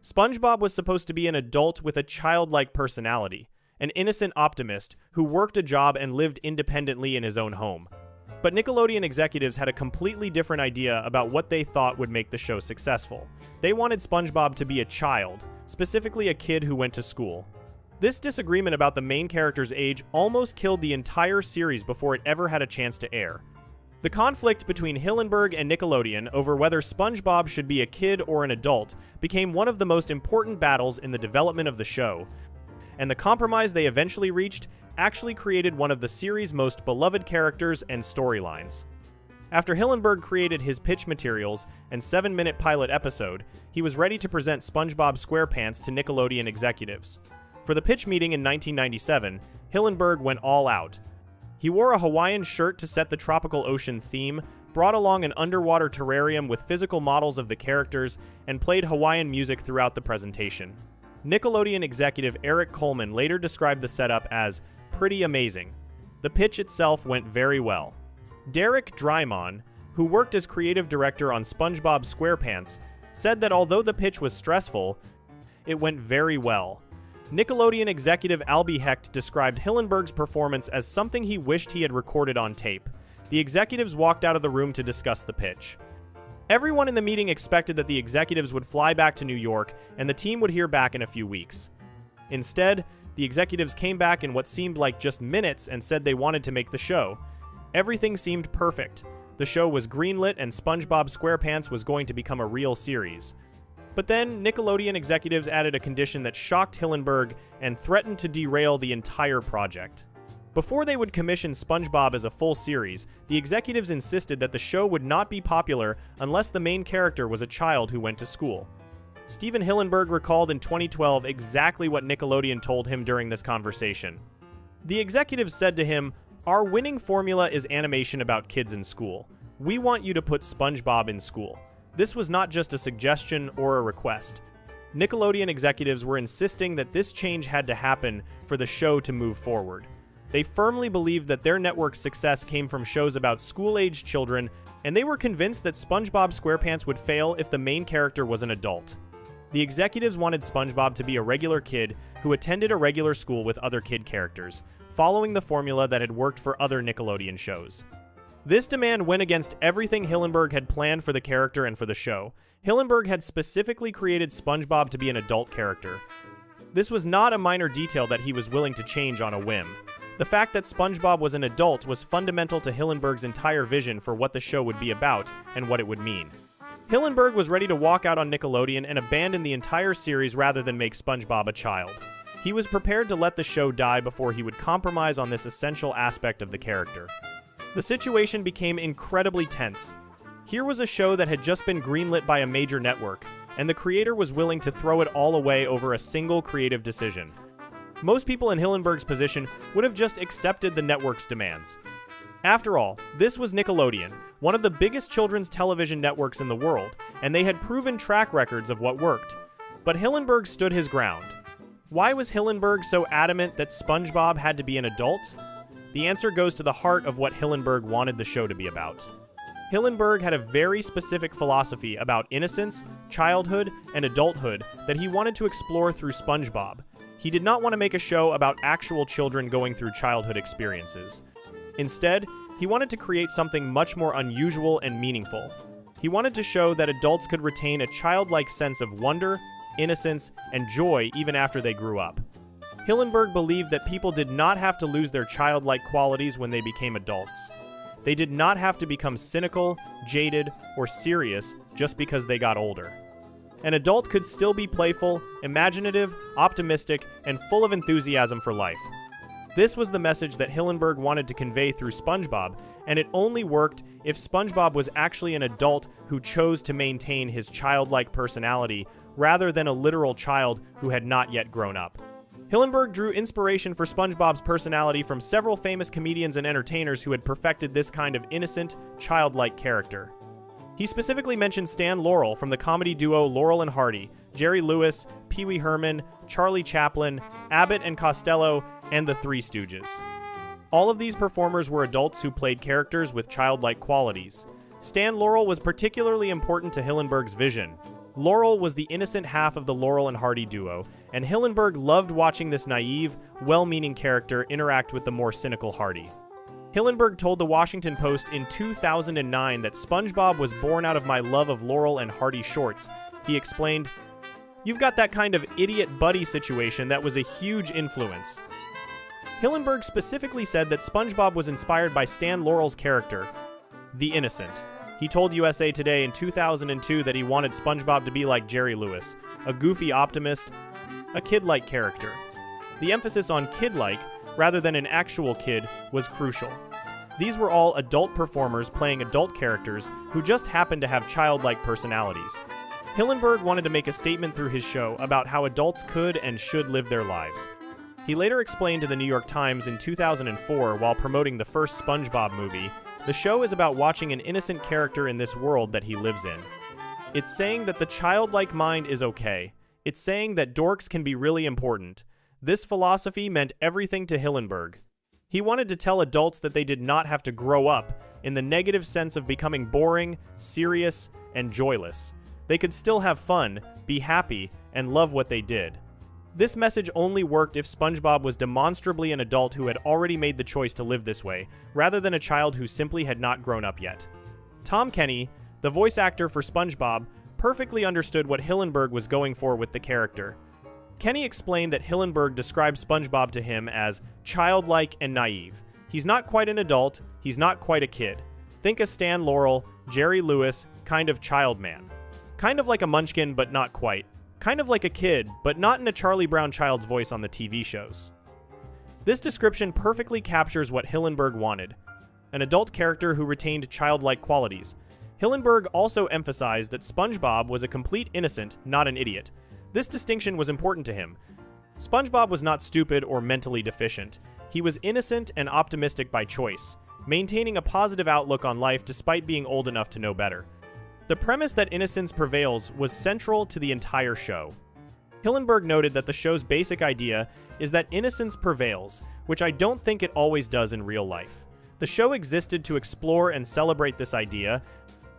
SpongeBob was supposed to be an adult with a childlike personality, an innocent optimist who worked a job and lived independently in his own home. But Nickelodeon executives had a completely different idea about what they thought would make the show successful. They wanted SpongeBob to be a child, specifically a kid who went to school. This disagreement about the main character's age almost killed the entire series before it ever had a chance to air. The conflict between Hillenburg and Nickelodeon over whether SpongeBob should be a kid or an adult became one of the most important battles in the development of the show, and the compromise they eventually reached actually created one of the series' most beloved characters and storylines. After Hillenburg created his pitch materials and 7-minute pilot episode, he was ready to present SpongeBob SquarePants to Nickelodeon executives. For the pitch meeting in 1997, Hillenburg went all out. He wore a Hawaiian shirt to set the tropical ocean theme, brought along an underwater terrarium with physical models of the characters, and played Hawaiian music throughout the presentation. Nickelodeon executive Eric Coleman later described the setup as pretty amazing. The pitch itself went very well. Derek Drymon, who worked as creative director on SpongeBob SquarePants, said that although the pitch was stressful, it went very well. Nickelodeon executive Albie Hecht described Hillenburg's performance as something he wished he had recorded on tape. The executives walked out of the room to discuss the pitch. Everyone in the meeting expected that the executives would fly back to New York and the team would hear back in a few weeks. Instead, the executives came back in what seemed like just minutes and said they wanted to make the show. Everything seemed perfect. The show was greenlit and SpongeBob SquarePants was going to become a real series. But then, Nickelodeon executives added a condition that shocked Hillenburg and threatened to derail the entire project. Before they would commission SpongeBob as a full series, the executives insisted that the show would not be popular unless the main character was a child who went to school. Steven Hillenburg recalled in 2012 exactly what Nickelodeon told him during this conversation. The executives said to him, "Our winning formula is animation about kids in school. We want you to put SpongeBob in school." This was not just a suggestion or a request. Nickelodeon executives were insisting that this change had to happen for the show to move forward. They firmly believed that their network's success came from shows about school-aged children, and they were convinced that SpongeBob SquarePants would fail if the main character was an adult. The executives wanted SpongeBob to be a regular kid who attended a regular school with other kid characters, following the formula that had worked for other Nickelodeon shows. This demand went against everything Hillenburg had planned for the character and for the show. Hillenburg had specifically created SpongeBob to be an adult character. This was not a minor detail that he was willing to change on a whim. The fact that SpongeBob was an adult was fundamental to Hillenburg's entire vision for what the show would be about and what it would mean. Hillenburg was ready to walk out on Nickelodeon and abandon the entire series rather than make SpongeBob a child. He was prepared to let the show die before he would compromise on this essential aspect of the character. The situation became incredibly tense. Here was a show that had just been greenlit by a major network, and the creator was willing to throw it all away over a single creative decision. Most people in Hillenburg's position would have just accepted the network's demands. After all, this was Nickelodeon, one of the biggest children's television networks in the world, and they had proven track records of what worked. But Hillenburg stood his ground. Why was Hillenburg so adamant that SpongeBob had to be an adult? The answer goes to the heart of what Hillenburg wanted the show to be about. Hillenburg had a very specific philosophy about innocence, childhood, and adulthood that he wanted to explore through SpongeBob. He did not want to make a show about actual children going through childhood experiences. Instead, he wanted to create something much more unusual and meaningful. He wanted to show that adults could retain a childlike sense of wonder, innocence, and joy even after they grew up. Hillenburg believed that people did not have to lose their childlike qualities when they became adults. They did not have to become cynical, jaded, or serious just because they got older. An adult could still be playful, imaginative, optimistic, and full of enthusiasm for life. This was the message that Hillenburg wanted to convey through SpongeBob, and it only worked if SpongeBob was actually an adult who chose to maintain his childlike personality rather than a literal child who had not yet grown up. Hillenburg drew inspiration for SpongeBob's personality from several famous comedians and entertainers who had perfected this kind of innocent, childlike character. He specifically mentioned Stan Laurel from the comedy duo Laurel and Hardy, Jerry Lewis, Pee Wee Herman, Charlie Chaplin, Abbott and Costello, and the Three Stooges. All of these performers were adults who played characters with childlike qualities. Stan Laurel was particularly important to Hillenburg's vision. Laurel was the innocent half of the Laurel and Hardy duo, and Hillenburg loved watching this naive, well-meaning character interact with the more cynical Hardy. Hillenburg told the Washington Post in 2009 that SpongeBob was born out of my love of Laurel and Hardy shorts. He explained, "You've got that kind of idiot buddy situation that was a huge influence." Hillenburg specifically said that SpongeBob was inspired by Stan Laurel's character, the Innocent. He told USA Today in 2002 that he wanted SpongeBob to be like Jerry Lewis, a goofy optimist, a kid-like character. The emphasis on kid-like, rather than an actual kid, was crucial. These were all adult performers playing adult characters who just happened to have childlike personalities. Hillenburg wanted to make a statement through his show about how adults could and should live their lives. He later explained to the New York Times in 2004 while promoting the first SpongeBob movie, "The show is about watching an innocent character in this world that he lives in. It's saying that the childlike mind is okay. It's saying that dorks can be really important." This philosophy meant everything to Hillenburg. He wanted to tell adults that they did not have to grow up in the negative sense of becoming boring, serious, and joyless. They could still have fun, be happy, and love what they did. This message only worked if SpongeBob was demonstrably an adult who had already made the choice to live this way, rather than a child who simply had not grown up yet. Tom Kenny, the voice actor for SpongeBob, perfectly understood what Hillenburg was going for with the character. Kenny explained that Hillenburg described SpongeBob to him as childlike and naive. He's not quite an adult, he's not quite a kid. Think a Stan Laurel, Jerry Lewis kind of child man. Kind of like a Munchkin, but not quite. Kind of like a kid, but not in a Charlie Brown child's voice on the TV shows. This description perfectly captures what Hillenburg wanted. An adult character who retained childlike qualities. Hillenburg also emphasized that SpongeBob was a complete innocent, not an idiot. This distinction was important to him. SpongeBob was not stupid or mentally deficient. He was innocent and optimistic by choice, maintaining a positive outlook on life despite being old enough to know better. The premise that innocence prevails was central to the entire show. Hillenburg noted that the show's basic idea is that innocence prevails, which I don't think it always does in real life. The show existed to explore and celebrate this idea,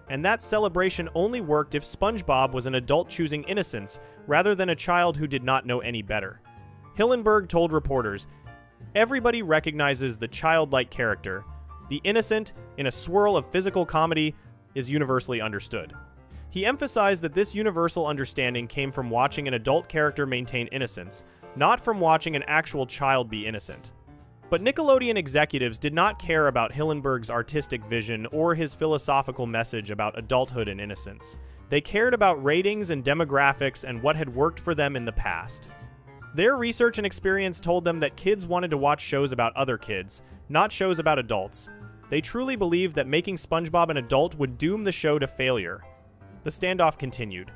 and that celebration only worked if SpongeBob was an adult choosing innocence rather than a child who did not know any better. Hillenburg told reporters, "Everybody recognizes the childlike character. The innocent, in a swirl of physical comedy, is universally understood." He emphasized that this universal understanding came from watching an adult character maintain innocence, not from watching an actual child be innocent. But Nickelodeon executives did not care about Hillenburg's artistic vision or his philosophical message about adulthood and innocence. They cared about ratings and demographics and what had worked for them in the past. Their research and experience told them that kids wanted to watch shows about other kids, not shows about adults. They truly believed that making SpongeBob an adult would doom the show to failure. The standoff continued.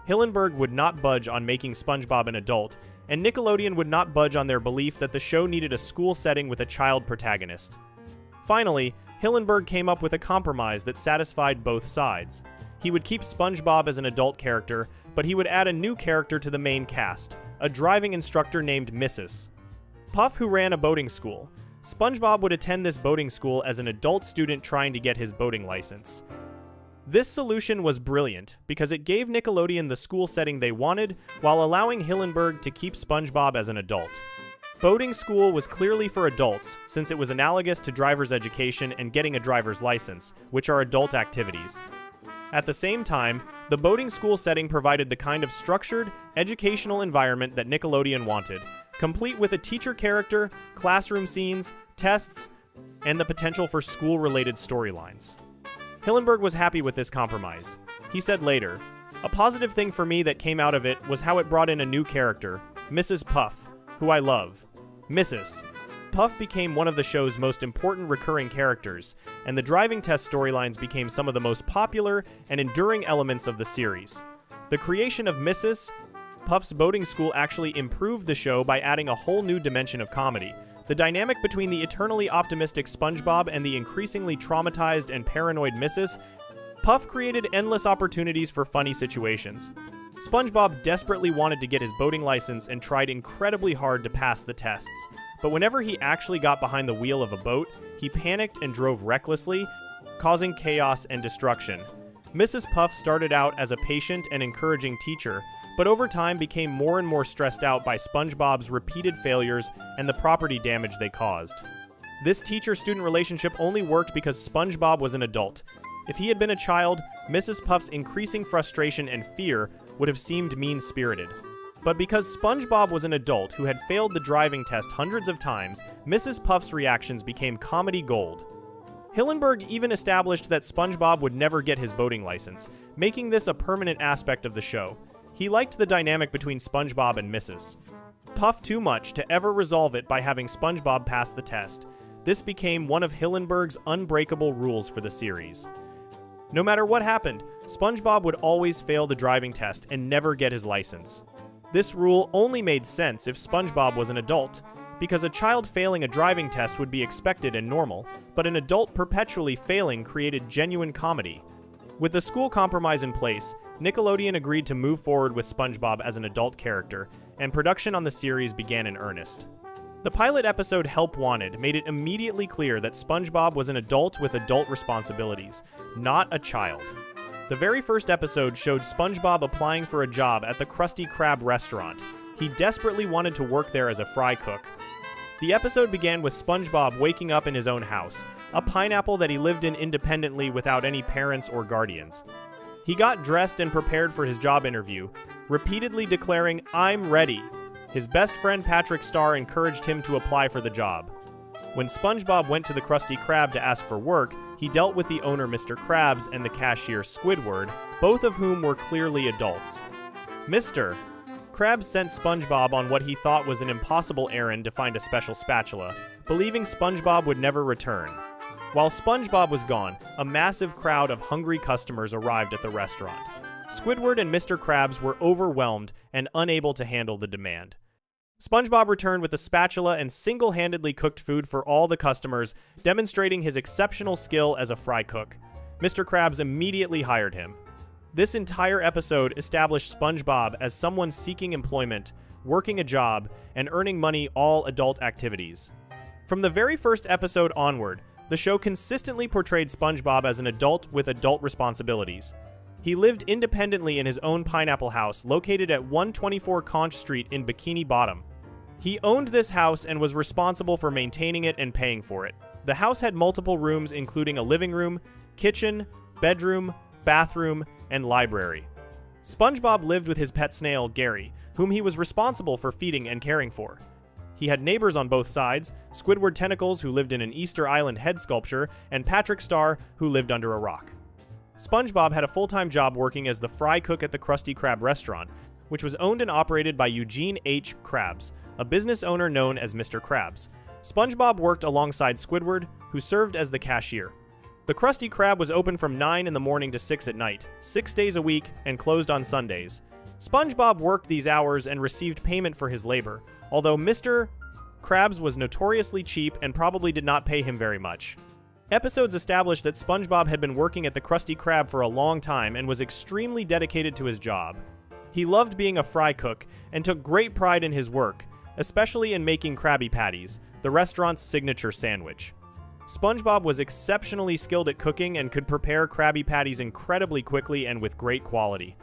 Hillenburg would not budge on making SpongeBob an adult, and Nickelodeon would not budge on their belief that the show needed a school setting with a child protagonist. Finally, Hillenburg came up with a compromise that satisfied both sides. He would keep SpongeBob as an adult character, but he would add a new character to the main cast, a driving instructor named Mrs. Puff, who ran a boating school. SpongeBob would attend this boating school as an adult student trying to get his boating license. This solution was brilliant because it gave Nickelodeon the school setting they wanted while allowing Hillenburg to keep SpongeBob as an adult. Boating school was clearly for adults since it was analogous to driver's education and getting a driver's license, which are adult activities. At the same time, the boating school setting provided the kind of structured, educational environment that Nickelodeon wanted, complete with a teacher character, classroom scenes, tests, and the potential for school-related storylines. Hillenburg was happy with this compromise. He said later, "A positive thing for me that came out of it was how it brought in a new character, Mrs. Puff, who I love. Mrs. Puff became one of the show's most important recurring characters, and the driving test storylines became some of the most popular and enduring elements of the series. The creation of Mrs. Puff's boating school actually improved the show by adding a whole new dimension of comedy. The dynamic between the eternally optimistic SpongeBob and the increasingly traumatized and paranoid Mrs. Puff created endless opportunities for funny situations. SpongeBob desperately wanted to get his boating license and tried incredibly hard to pass the tests, but whenever he actually got behind the wheel of a boat, he panicked and drove recklessly, causing chaos and destruction. Mrs. Puff started out as a patient and encouraging teacher, but over time became more and more stressed out by SpongeBob's repeated failures and the property damage they caused. This teacher-student relationship only worked because SpongeBob was an adult. If he had been a child, Mrs. Puff's increasing frustration and fear would have seemed mean-spirited. But because SpongeBob was an adult who had failed the driving test hundreds of times, Mrs. Puff's reactions became comedy gold. Hillenburg even established that SpongeBob would never get his boating license, making this a permanent aspect of the show. He liked the dynamic between SpongeBob and Mrs. Puff too much to ever resolve it by having SpongeBob pass the test. This became one of Hillenburg's unbreakable rules for the series. No matter what happened, SpongeBob would always fail the driving test and never get his license. This rule only made sense if SpongeBob was an adult, because a child failing a driving test would be expected and normal, but an adult perpetually failing created genuine comedy. With the school compromise in place, Nickelodeon agreed to move forward with SpongeBob as an adult character, and production on the series began in earnest. The pilot episode Help Wanted made it immediately clear that SpongeBob was an adult with adult responsibilities, not a child. The very first episode showed SpongeBob applying for a job at the Krusty Krab restaurant. He desperately wanted to work there as a fry cook. The episode began with SpongeBob waking up in his own house, a pineapple that he lived in independently without any parents or guardians. He got dressed and prepared for his job interview, repeatedly declaring, "I'm ready." His best friend Patrick Star encouraged him to apply for the job. When SpongeBob went to the Krusty Krab to ask for work, he dealt with the owner Mr. Krabs and the cashier Squidward, both of whom were clearly adults. Mr. Krabs sent SpongeBob on what he thought was an impossible errand to find a special spatula, believing SpongeBob would never return. While SpongeBob was gone, a massive crowd of hungry customers arrived at the restaurant. Squidward and Mr. Krabs were overwhelmed and unable to handle the demand. SpongeBob returned with a spatula and single-handedly cooked food for all the customers, demonstrating his exceptional skill as a fry cook. Mr. Krabs immediately hired him. This entire episode established SpongeBob as someone seeking employment, working a job, and earning money, all adult activities. From the very first episode onward, the show consistently portrayed SpongeBob as an adult with adult responsibilities. He lived independently in his own pineapple house located at 124 Conch Street in Bikini Bottom. He owned this house and was responsible for maintaining it and paying for it. The house had multiple rooms including a living room, kitchen, bedroom, bathroom, and library. SpongeBob lived with his pet snail, Gary, whom he was responsible for feeding and caring for. He had neighbors on both sides, Squidward Tentacles, who lived in an Easter Island head sculpture, and Patrick Star, who lived under a rock. SpongeBob had a full-time job working as the fry cook at the Krusty Krab restaurant, which was owned and operated by Eugene H. Krabs, a business owner known as Mr. Krabs. SpongeBob worked alongside Squidward, who served as the cashier. The Krusty Krab was open from 9 in the morning to 6 at night, 6 days a week, and closed on Sundays. SpongeBob worked these hours and received payment for his labor, although Mr. Krabs was notoriously cheap and probably did not pay him very much. Episodes established that SpongeBob had been working at the Krusty Krab for a long time and was extremely dedicated to his job. He loved being a fry cook and took great pride in his work, especially in making Krabby Patties, the restaurant's signature sandwich. SpongeBob was exceptionally skilled at cooking and could prepare Krabby Patties incredibly quickly and with great quality.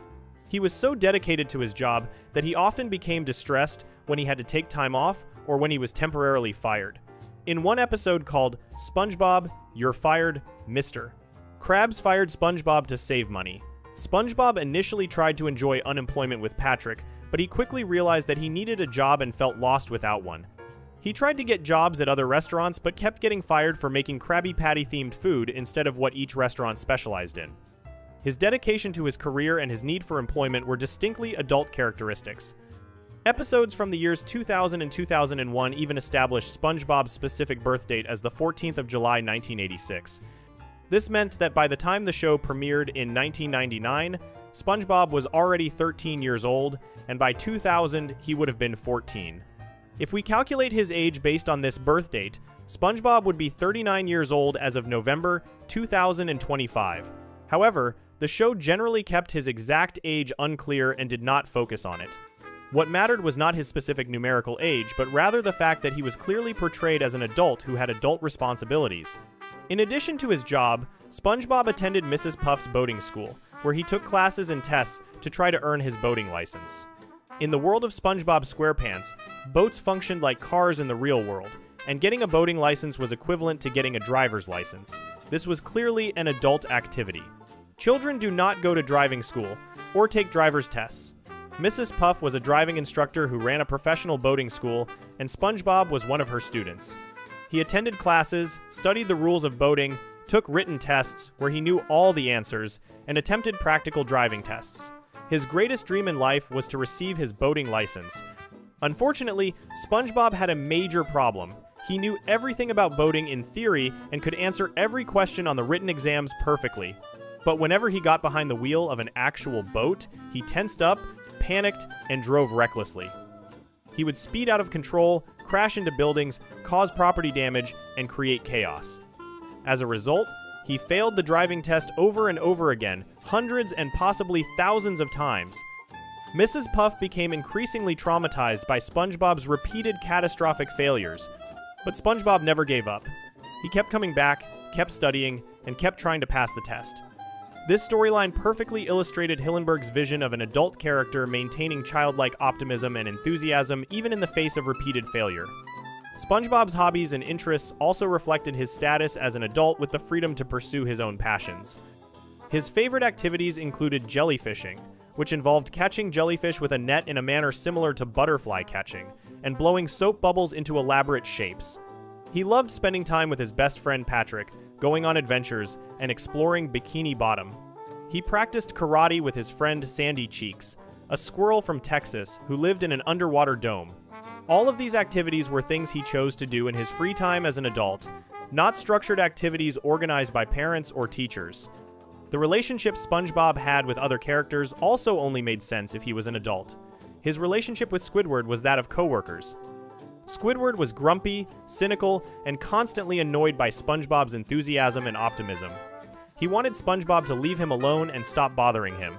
He was so dedicated to his job that he often became distressed when he had to take time off or when he was temporarily fired. In one episode called SpongeBob, You're Fired, Mr. Krabs fired SpongeBob to save money. SpongeBob initially tried to enjoy unemployment with Patrick, but he quickly realized that he needed a job and felt lost without one. He tried to get jobs at other restaurants, but kept getting fired for making Krabby Patty-themed food instead of what each restaurant specialized in. His dedication to his career and his need for employment were distinctly adult characteristics. Episodes from the years 2000 and 2001 even established SpongeBob's specific birth date as the 14th of July, 1986. This meant that by the time the show premiered in 1999, SpongeBob was already 13 years old, and by 2000, he would have been 14. If we calculate his age based on this birth date, SpongeBob would be 39 years old as of November 2025. However, the show generally kept his exact age unclear and did not focus on it. What mattered was not his specific numerical age, but rather the fact that he was clearly portrayed as an adult who had adult responsibilities. In addition to his job, SpongeBob attended Mrs. Puff's boating school, where he took classes and tests to try to earn his boating license. In the world of SpongeBob SquarePants, boats functioned like cars in the real world, and getting a boating license was equivalent to getting a driver's license. This was clearly an adult activity. Children do not go to driving school or take driver's tests. Mrs. Puff was a driving instructor who ran a professional boating school, and SpongeBob was one of her students. He attended classes, studied the rules of boating, took written tests where he knew all the answers, and attempted practical driving tests. His greatest dream in life was to receive his boating license. Unfortunately, SpongeBob had a major problem. He knew everything about boating in theory and could answer every question on the written exams perfectly. But whenever he got behind the wheel of an actual boat, he tensed up, panicked, and drove recklessly. He would speed out of control, crash into buildings, cause property damage, and create chaos. As a result, he failed the driving test over and over again, hundreds and possibly thousands of times. Mrs. Puff became increasingly traumatized by SpongeBob's repeated catastrophic failures, but SpongeBob never gave up. He kept coming back, kept studying, and kept trying to pass the test. This storyline perfectly illustrated Hillenburg's vision of an adult character maintaining childlike optimism and enthusiasm even in the face of repeated failure. SpongeBob's hobbies and interests also reflected his status as an adult with the freedom to pursue his own passions. His favorite activities included jellyfishing, which involved catching jellyfish with a net in a manner similar to butterfly catching, and blowing soap bubbles into elaborate shapes. He loved spending time with his best friend Patrick, going on adventures, and exploring Bikini Bottom. He practiced karate with his friend Sandy Cheeks, a squirrel from Texas who lived in an underwater dome. All of these activities were things he chose to do in his free time as an adult, not structured activities organized by parents or teachers. The relationship SpongeBob had with other characters also only made sense if he was an adult. His relationship with Squidward was that of coworkers. Squidward was grumpy, cynical, and constantly annoyed by SpongeBob's enthusiasm and optimism. He wanted SpongeBob to leave him alone and stop bothering him.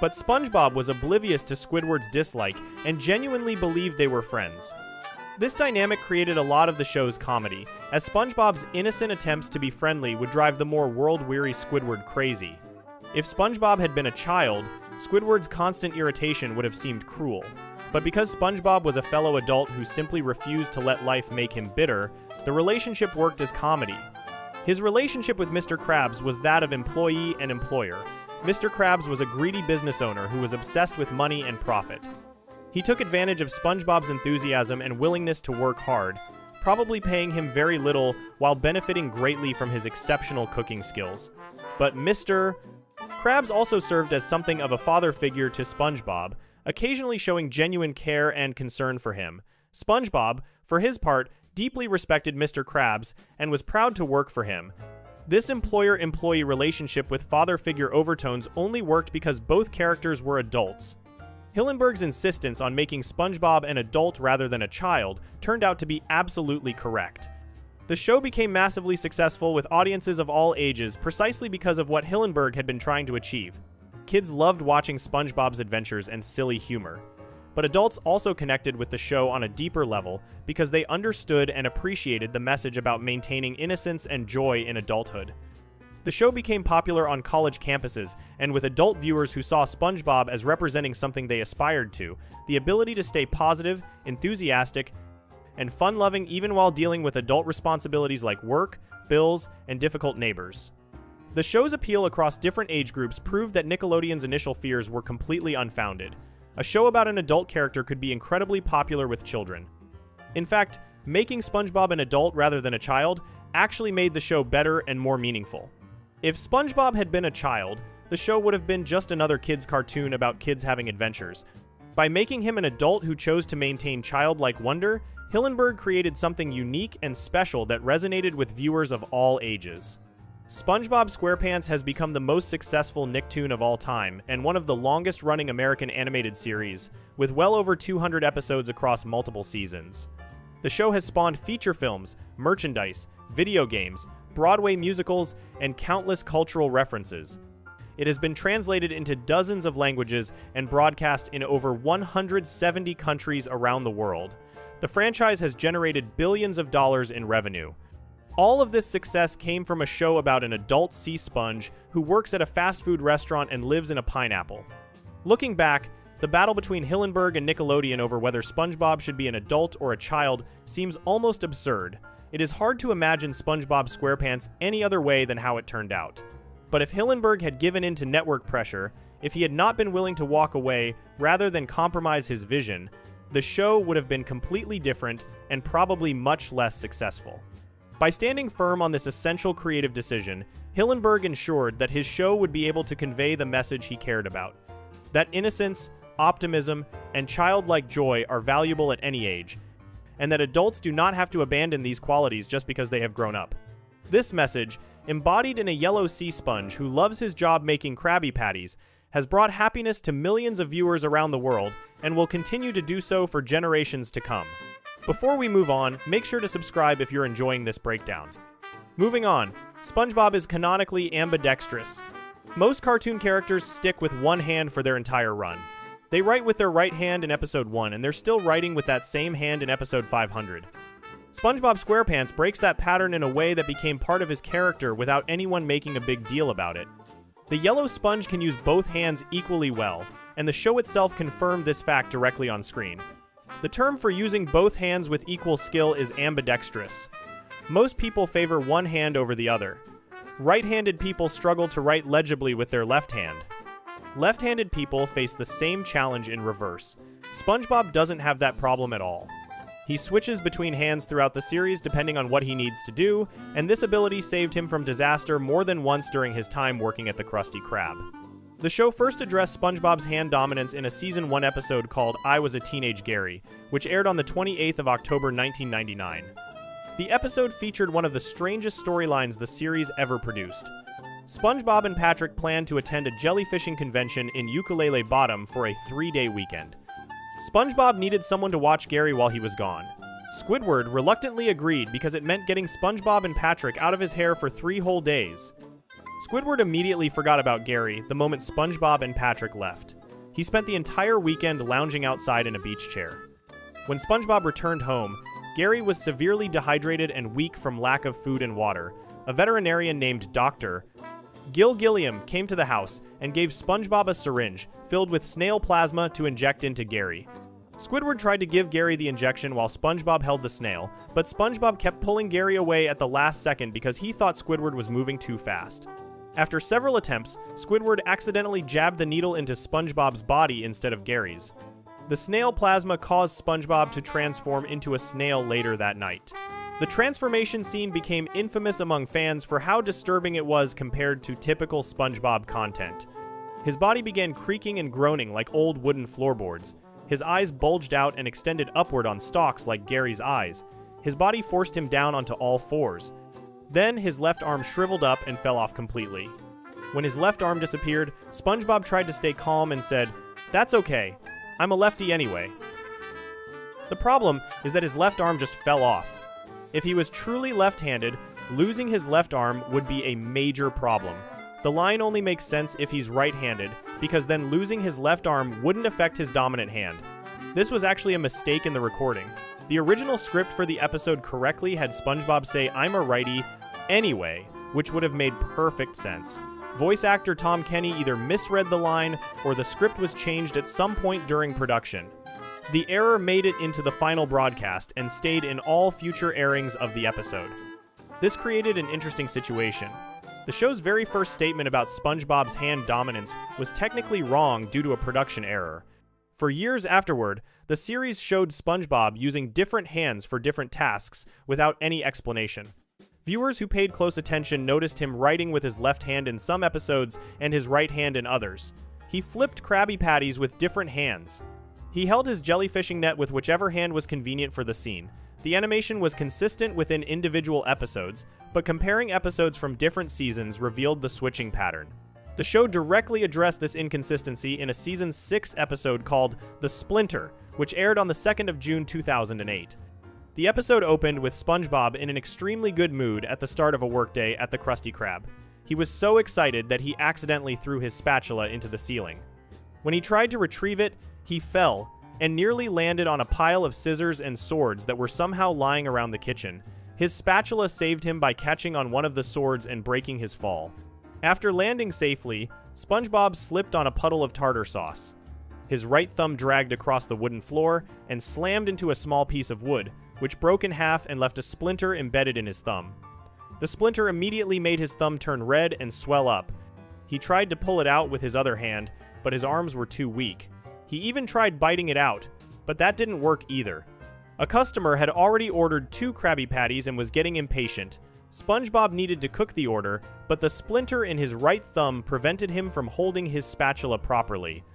But SpongeBob was oblivious to Squidward's dislike and genuinely believed they were friends. This dynamic created a lot of the show's comedy, as SpongeBob's innocent attempts to be friendly would drive the more world-weary Squidward crazy. If SpongeBob had been a child, Squidward's constant irritation would have seemed cruel. But because SpongeBob was a fellow adult who simply refused to let life make him bitter, the relationship worked as comedy. His relationship with Mr. Krabs was that of employee and employer. Mr. Krabs was a greedy business owner who was obsessed with money and profit. He took advantage of SpongeBob's enthusiasm and willingness to work hard, probably paying him very little while benefiting greatly from his exceptional cooking skills. But Mr. Krabs also served as something of a father figure to SpongeBob, occasionally showing genuine care and concern for him. SpongeBob, for his part, deeply respected Mr. Krabs and was proud to work for him. This employer-employee relationship with father figure overtones only worked because both characters were adults. Hillenburg's insistence on making SpongeBob an adult rather than a child turned out to be absolutely correct. The show became massively successful with audiences of all ages precisely because of what Hillenburg had been trying to achieve. Kids loved watching SpongeBob's adventures and silly humor. But adults also connected with the show on a deeper level because they understood and appreciated the message about maintaining innocence and joy in adulthood. The show became popular on college campuses, and with adult viewers who saw SpongeBob as representing something they aspired to, the ability to stay positive, enthusiastic, and fun-loving even while dealing with adult responsibilities like work, bills, and difficult neighbors. The show's appeal across different age groups proved that Nickelodeon's initial fears were completely unfounded. A show about an adult character could be incredibly popular with children. In fact, making SpongeBob an adult rather than a child actually made the show better and more meaningful. If SpongeBob had been a child, the show would have been just another kid's cartoon about kids having adventures. By making him an adult who chose to maintain childlike wonder, Hillenburg created something unique and special that resonated with viewers of all ages. SpongeBob SquarePants has become the most successful Nicktoon of all time and one of the longest-running American animated series, with well over 200 episodes across multiple seasons. The show has spawned feature films, merchandise, video games, Broadway musicals, and countless cultural references. It has been translated into dozens of languages and broadcast in over 170 countries around the world. The franchise has generated billions of dollars in revenue. All of this success came from a show about an adult sea sponge who works at a fast food restaurant and lives in a pineapple. Looking back, the battle between Hillenburg and Nickelodeon over whether SpongeBob should be an adult or a child seems almost absurd. It is hard to imagine SpongeBob SquarePants any other way than how it turned out. But if Hillenburg had given in to network pressure, if he had not been willing to walk away rather than compromise his vision, the show would have been completely different and probably much less successful. By standing firm on this essential creative decision, Hillenburg ensured that his show would be able to convey the message he cared about. That innocence, optimism, and childlike joy are valuable at any age, and that adults do not have to abandon these qualities just because they have grown up. This message, embodied in a yellow sea sponge who loves his job making Krabby Patties, has brought happiness to millions of viewers around the world and will continue to do so for generations to come. Before we move on, make sure to subscribe if you're enjoying this breakdown. Moving on, SpongeBob is canonically ambidextrous. Most cartoon characters stick with one hand for their entire run. They write with their right hand in episode 1, and they're still writing with that same hand in episode 500. SpongeBob SquarePants breaks that pattern in a way that became part of his character without anyone making a big deal about it. The yellow sponge can use both hands equally well, and the show itself confirmed this fact directly on screen. The term for using both hands with equal skill is ambidextrous. Most people favor one hand over the other. Right-handed people struggle to write legibly with their left hand. Left-handed people face the same challenge in reverse. SpongeBob doesn't have that problem at all. He switches between hands throughout the series depending on what he needs to do, and this ability saved him from disaster more than once during his time working at the Krusty Krab. The show first addressed SpongeBob's hand dominance in a Season 1 episode called I Was a Teenage Gary, which aired on the 28th of October 1999. The episode featured one of the strangest storylines the series ever produced. SpongeBob and Patrick planned to attend a jellyfishing convention in Bikini Bottom for a 3-day weekend. SpongeBob needed someone to watch Gary while he was gone. Squidward reluctantly agreed because it meant getting SpongeBob and Patrick out of his hair for 3 whole days. Squidward immediately forgot about Gary the moment SpongeBob and Patrick left. He spent the entire weekend lounging outside in a beach chair. When SpongeBob returned home, Gary was severely dehydrated and weak from lack of food and water. A veterinarian named Dr. Gilliam came to the house and gave SpongeBob a syringe filled with snail plasma to inject into Gary. Squidward tried to give Gary the injection while SpongeBob held the snail, but SpongeBob kept pulling Gary away at the last second because he thought Squidward was moving too fast. After several attempts, Squidward accidentally jabbed the needle into SpongeBob's body instead of Gary's. The snail plasma caused SpongeBob to transform into a snail later that night. The transformation scene became infamous among fans for how disturbing it was compared to typical SpongeBob content. His body began creaking and groaning like old wooden floorboards. His eyes bulged out and extended upward on stalks like Gary's eyes. His body forced him down onto all fours. Then his left arm shriveled up and fell off completely. When his left arm disappeared, SpongeBob tried to stay calm and said, "That's okay. I'm a lefty anyway." The problem is that his left arm just fell off. If he was truly left-handed, losing his left arm would be a major problem. The line only makes sense if he's right-handed, because then losing his left arm wouldn't affect his dominant hand. This was actually a mistake in the recording. The original script for the episode correctly had SpongeBob say, "I'm a righty," anyway, which would have made perfect sense. Voice actor Tom Kenny either misread the line, or the script was changed at some point during production. The error made it into the final broadcast and stayed in all future airings of the episode. This created an interesting situation. The show's very first statement about SpongeBob's hand dominance was technically wrong due to a production error. For years afterward, the series showed SpongeBob using different hands for different tasks without any explanation. Viewers who paid close attention noticed him writing with his left hand in some episodes and his right hand in others. He flipped Krabby Patties with different hands. He held his jellyfishing net with whichever hand was convenient for the scene. The animation was consistent within individual episodes, but comparing episodes from different seasons revealed the switching pattern. The show directly addressed this inconsistency in a Season 6 episode called The Splinter, which aired on the 2nd of June 2008. The episode opened with SpongeBob in an extremely good mood at the start of a workday at the Krusty Krab. He was so excited that he accidentally threw his spatula into the ceiling. When he tried to retrieve it, he fell and nearly landed on a pile of scissors and swords that were somehow lying around the kitchen. His spatula saved him by catching on one of the swords and breaking his fall. After landing safely, SpongeBob slipped on a puddle of tartar sauce. His right thumb dragged across the wooden floor and slammed into a small piece of wood, which broke in half and left a splinter embedded in his thumb. The splinter immediately made his thumb turn red and swell up. He tried to pull it out with his other hand, but his arms were too weak. He even tried biting it out, but that didn't work either. A customer had already ordered 2 Krabby Patties and was getting impatient. SpongeBob needed to cook the order, but the splinter in his right thumb prevented him from holding his spatula properly.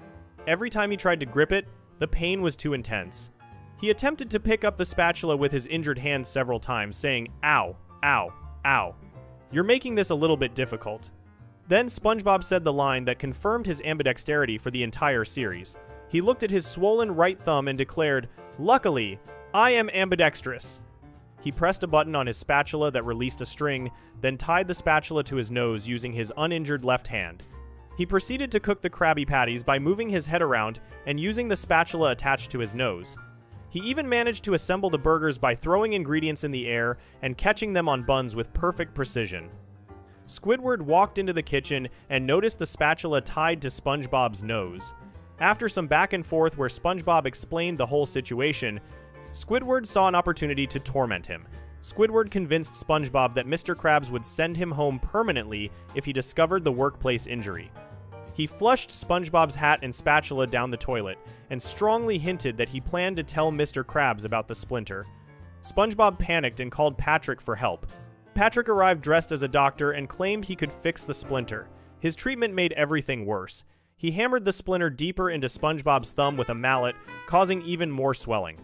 Every time he tried to grip it, the pain was too intense. He attempted to pick up the spatula with his injured hand several times, saying, "Ow, ow, ow. You're making this a little bit difficult." Then SpongeBob said the line that confirmed his ambidexterity for the entire series. He looked at his swollen right thumb and declared, "Luckily, I am ambidextrous." He pressed a button on his spatula that released a string, then tied the spatula to his nose using his uninjured left hand. He proceeded to cook the Krabby Patties by moving his head around and using the spatula attached to his nose. He even managed to assemble the burgers by throwing ingredients in the air and catching them on buns with perfect precision. Squidward walked into the kitchen and noticed the spatula tied to SpongeBob's nose. After some back and forth where SpongeBob explained the whole situation, Squidward saw an opportunity to torment him. Squidward convinced SpongeBob that Mr. Krabs would send him home permanently if he discovered the workplace injury. He flushed SpongeBob's hat and spatula down the toilet and strongly hinted that he planned to tell Mr. Krabs about the splinter. SpongeBob panicked and called Patrick for help. Patrick arrived dressed as a doctor and claimed he could fix the splinter. His treatment made everything worse. He hammered the splinter deeper into SpongeBob's thumb with a mallet, causing even more swelling.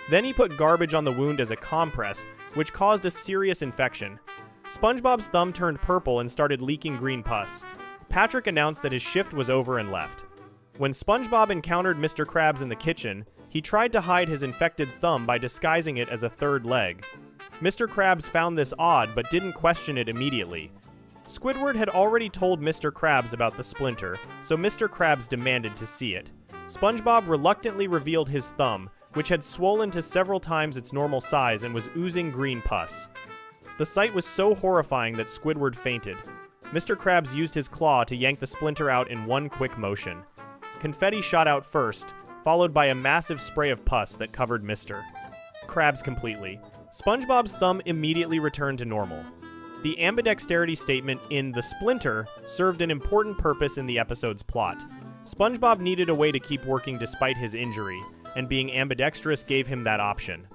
Then he put garbage on the wound as a compress, which caused a serious infection. SpongeBob's thumb turned purple and started leaking green pus. Patrick announced that his shift was over and left. When SpongeBob encountered Mr. Krabs in the kitchen, he tried to hide his infected thumb by disguising it as a third leg. Mr. Krabs found this odd but didn't question it immediately. Squidward had already told Mr. Krabs about the splinter, so Mr. Krabs demanded to see it. SpongeBob reluctantly revealed his thumb, which had swollen to several times its normal size and was oozing green pus. The sight was so horrifying that Squidward fainted. Mr. Krabs used his claw to yank the splinter out in one quick motion. Confetti shot out first, followed by a massive spray of pus that covered Mr. Krabs completely. SpongeBob's thumb immediately returned to normal. The ambidexterity statement in The Splinter served an important purpose in the episode's plot. SpongeBob needed a way to keep working despite his injury, and being ambidextrous gave him that option.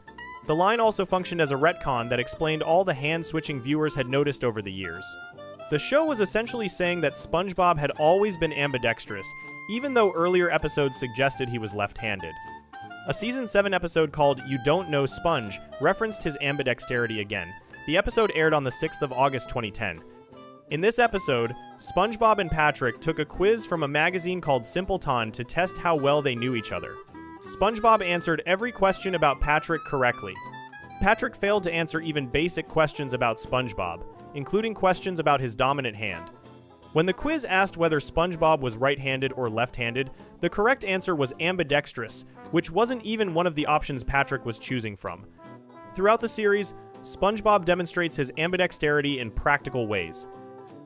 The line also functioned as a retcon that explained all the hand-switching viewers had noticed over the years. The show was essentially saying that SpongeBob had always been ambidextrous, even though earlier episodes suggested he was left-handed. A Season 7 episode called You Don't Know Sponge referenced his ambidexterity again. The episode aired on the 6th of August 2010. In this episode, SpongeBob and Patrick took a quiz from a magazine called Simpleton to test how well they knew each other. SpongeBob answered every question about Patrick correctly. Patrick failed to answer even basic questions about SpongeBob, including questions about his dominant hand. When the quiz asked whether SpongeBob was right-handed or left-handed, the correct answer was ambidextrous, which wasn't even one of the options Patrick was choosing from. Throughout the series, SpongeBob demonstrates his ambidexterity in practical ways.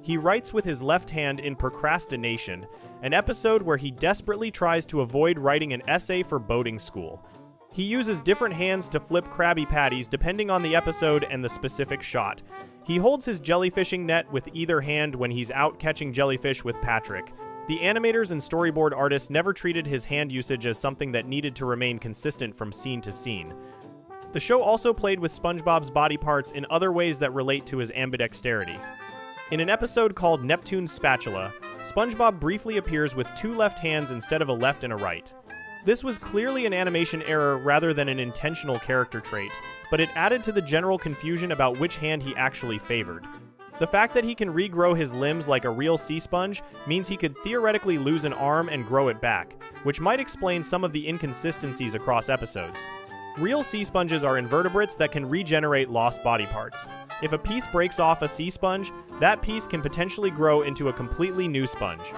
He writes with his left hand in Procrastination, an episode where he desperately tries to avoid writing an essay for boating school. He uses different hands to flip Krabby Patties depending on the episode and the specific shot. He holds his jellyfishing net with either hand when he's out catching jellyfish with Patrick. The animators and storyboard artists never treated his hand usage as something that needed to remain consistent from scene to scene. The show also played with SpongeBob's body parts in other ways that relate to his ambidexterity. In an episode called Neptune's Spatula, SpongeBob briefly appears with two left hands instead of a left and a right. This was clearly an animation error rather than an intentional character trait, but it added to the general confusion about which hand he actually favored. The fact that he can regrow his limbs like a real sea sponge means he could theoretically lose an arm and grow it back, which might explain some of the inconsistencies across episodes. Real sea sponges are invertebrates that can regenerate lost body parts. If a piece breaks off a sea sponge, that piece can potentially grow into a completely new sponge.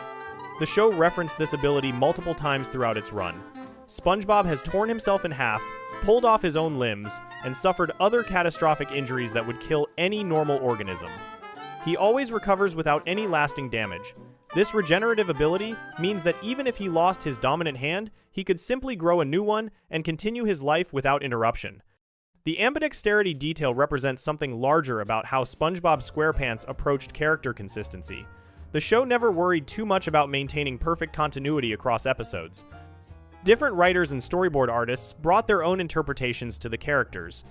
The show referenced this ability multiple times throughout its run. SpongeBob has torn himself in half, pulled off his own limbs, and suffered other catastrophic injuries that would kill any normal organism. He always recovers without any lasting damage. This regenerative ability means that even if he lost his dominant hand, he could simply grow a new one and continue his life without interruption. The ambidexterity detail represents something larger about how SpongeBob SquarePants approached character consistency. The show never worried too much about maintaining perfect continuity across episodes. Different writers and storyboard artists brought their own interpretations to the characters.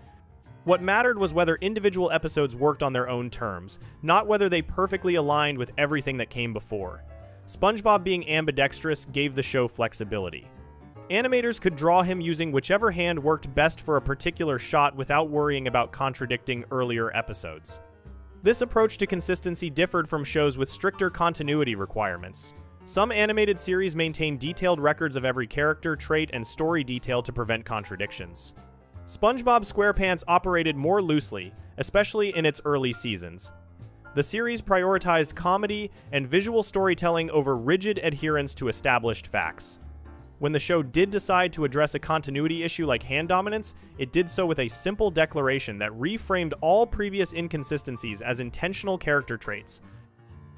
What mattered was whether individual episodes worked on their own terms, not whether they perfectly aligned with everything that came before. SpongeBob being ambidextrous gave the show flexibility. Animators could draw him using whichever hand worked best for a particular shot without worrying about contradicting earlier episodes. This approach to consistency differed from shows with stricter continuity requirements. Some animated series maintain detailed records of every character, trait, and story detail to prevent contradictions. SpongeBob SquarePants operated more loosely, especially in its early seasons. The The series prioritized comedy and visual storytelling over rigid adherence to established facts. When the show did decide to address a continuity issue like hand dominance, it did so with a simple declaration that reframed all previous inconsistencies as intentional character traits.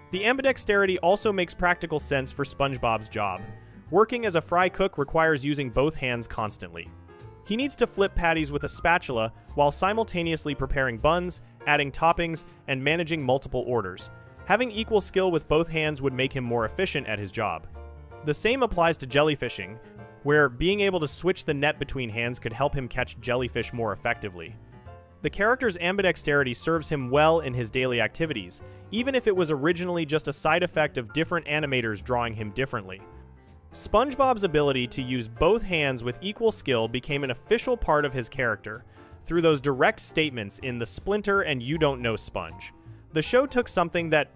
The ambidexterity also makes practical sense for SpongeBob's job. Working as a fry cook requires using both hands constantly. He needs to flip patties with a spatula while simultaneously preparing buns, adding toppings, and managing multiple orders. Having equal skill with both hands would make him more efficient at his job. The same applies to jellyfishing, where being able to switch the net between hands could help him catch jellyfish more effectively. The character's ambidexterity serves him well in his daily activities, even if it was originally just a side effect of different animators drawing him differently. SpongeBob's ability to use both hands with equal skill became an official part of his character, through those direct statements in The Splinter and You Don't Know Sponge. The show took something that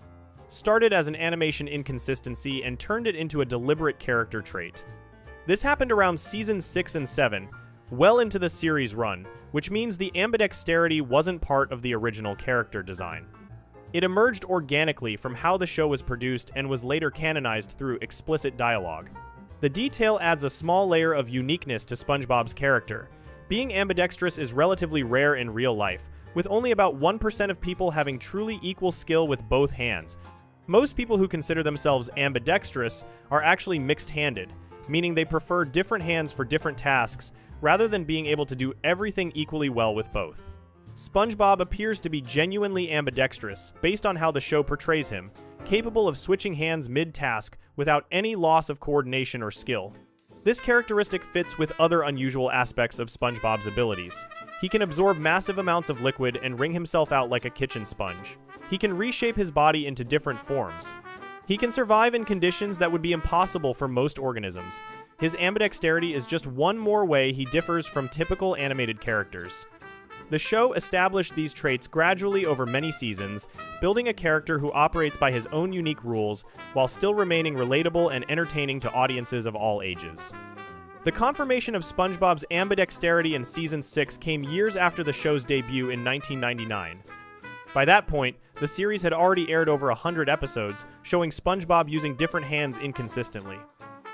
started as an animation inconsistency and turned it into a deliberate character trait. This happened around seasons 6 and 7, well into the series run, which means the ambidexterity wasn't part of the original character design. It emerged organically from how the show was produced and was later canonized through explicit dialogue. The detail adds a small layer of uniqueness to SpongeBob's character. Being ambidextrous is relatively rare in real life, with only about 1% of people having truly equal skill with both hands. Most people who consider themselves ambidextrous are actually mixed-handed, meaning they prefer different hands for different tasks rather than being able to do everything equally well with both. SpongeBob appears to be genuinely ambidextrous based on how the show portrays him, capable of switching hands mid-task without any loss of coordination or skill. This characteristic fits with other unusual aspects of SpongeBob's abilities. He can absorb massive amounts of liquid and wring himself out like a kitchen sponge. He can reshape his body into different forms. He can survive in conditions that would be impossible for most organisms. His ambidexterity is just one more way he differs from typical animated characters. The show established these traits gradually over many seasons, building a character who operates by his own unique rules while still remaining relatable and entertaining to audiences of all ages. The confirmation of SpongeBob's ambidexterity in Season 6 came years after the show's debut in 1999. By that point, the series had already aired over 100 episodes, showing SpongeBob using different hands inconsistently.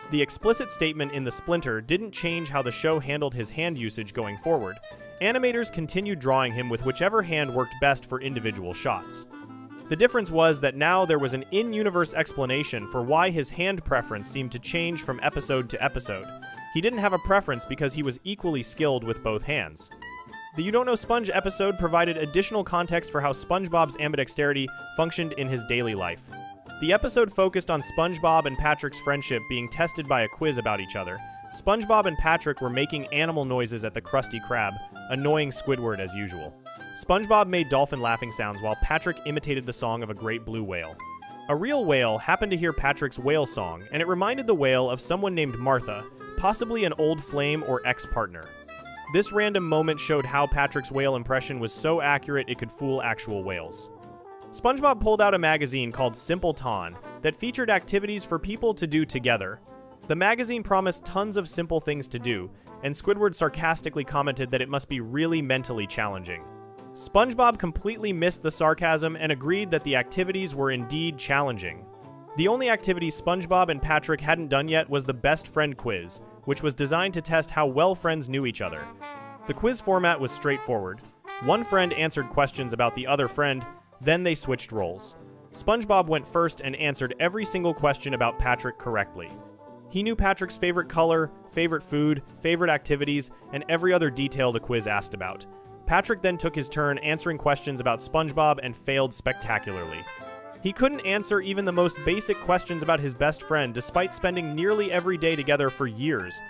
The explicit statement in The Splinter didn't change how the show handled his hand usage going forward. Animators continued drawing him with whichever hand worked best for individual shots. The difference was that now there was an in-universe explanation for why his hand preference seemed to change from episode to episode. He didn't have a preference because he was equally skilled with both hands. The You Don't Know Sponge episode provided additional context for how SpongeBob's ambidexterity functioned in his daily life. The episode focused on SpongeBob and Patrick's friendship being tested by a quiz about each other. SpongeBob and Patrick were making animal noises at the Krusty Krab, annoying Squidward as usual. SpongeBob made dolphin laughing sounds while Patrick imitated the song of a great blue whale. A real whale happened to hear Patrick's whale song, and it reminded the whale of someone named Martha, possibly an old flame or ex-partner. This random moment showed how Patrick's whale impression was so accurate it could fool actual whales. SpongeBob pulled out a magazine called Simple Ton that featured activities for people to do together. The magazine promised tons of simple things to do, and Squidward sarcastically commented that it must be really mentally challenging. SpongeBob completely missed the sarcasm and agreed that the activities were indeed challenging. The only activity SpongeBob and Patrick hadn't done yet was the Best Friend Quiz, which was designed to test how well friends knew each other. The quiz format was straightforward. One friend answered questions about the other friend, then they switched roles. SpongeBob went first and answered every single question about Patrick correctly. He knew Patrick's favorite color, favorite food, favorite activities, and every other detail the quiz asked about. Patrick then took his turn answering questions about SpongeBob and failed spectacularly. He couldn't answer even the most basic questions about his best friend despite spending nearly every day together for years.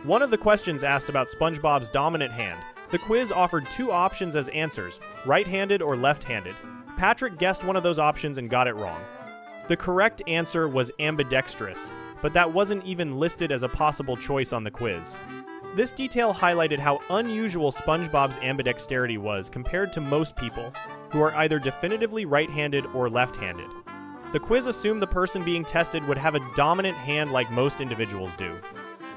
One of the questions asked about SpongeBob's dominant hand. The quiz offered two options as answers, right-handed or left-handed. Patrick guessed one of those options and got it wrong. The correct answer was ambidextrous, but that wasn't even listed as a possible choice on the quiz. This detail highlighted how unusual SpongeBob's ambidexterity was compared to most people, who are either definitively right-handed or left-handed. The quiz assumed the person being tested would have a dominant hand like most individuals do.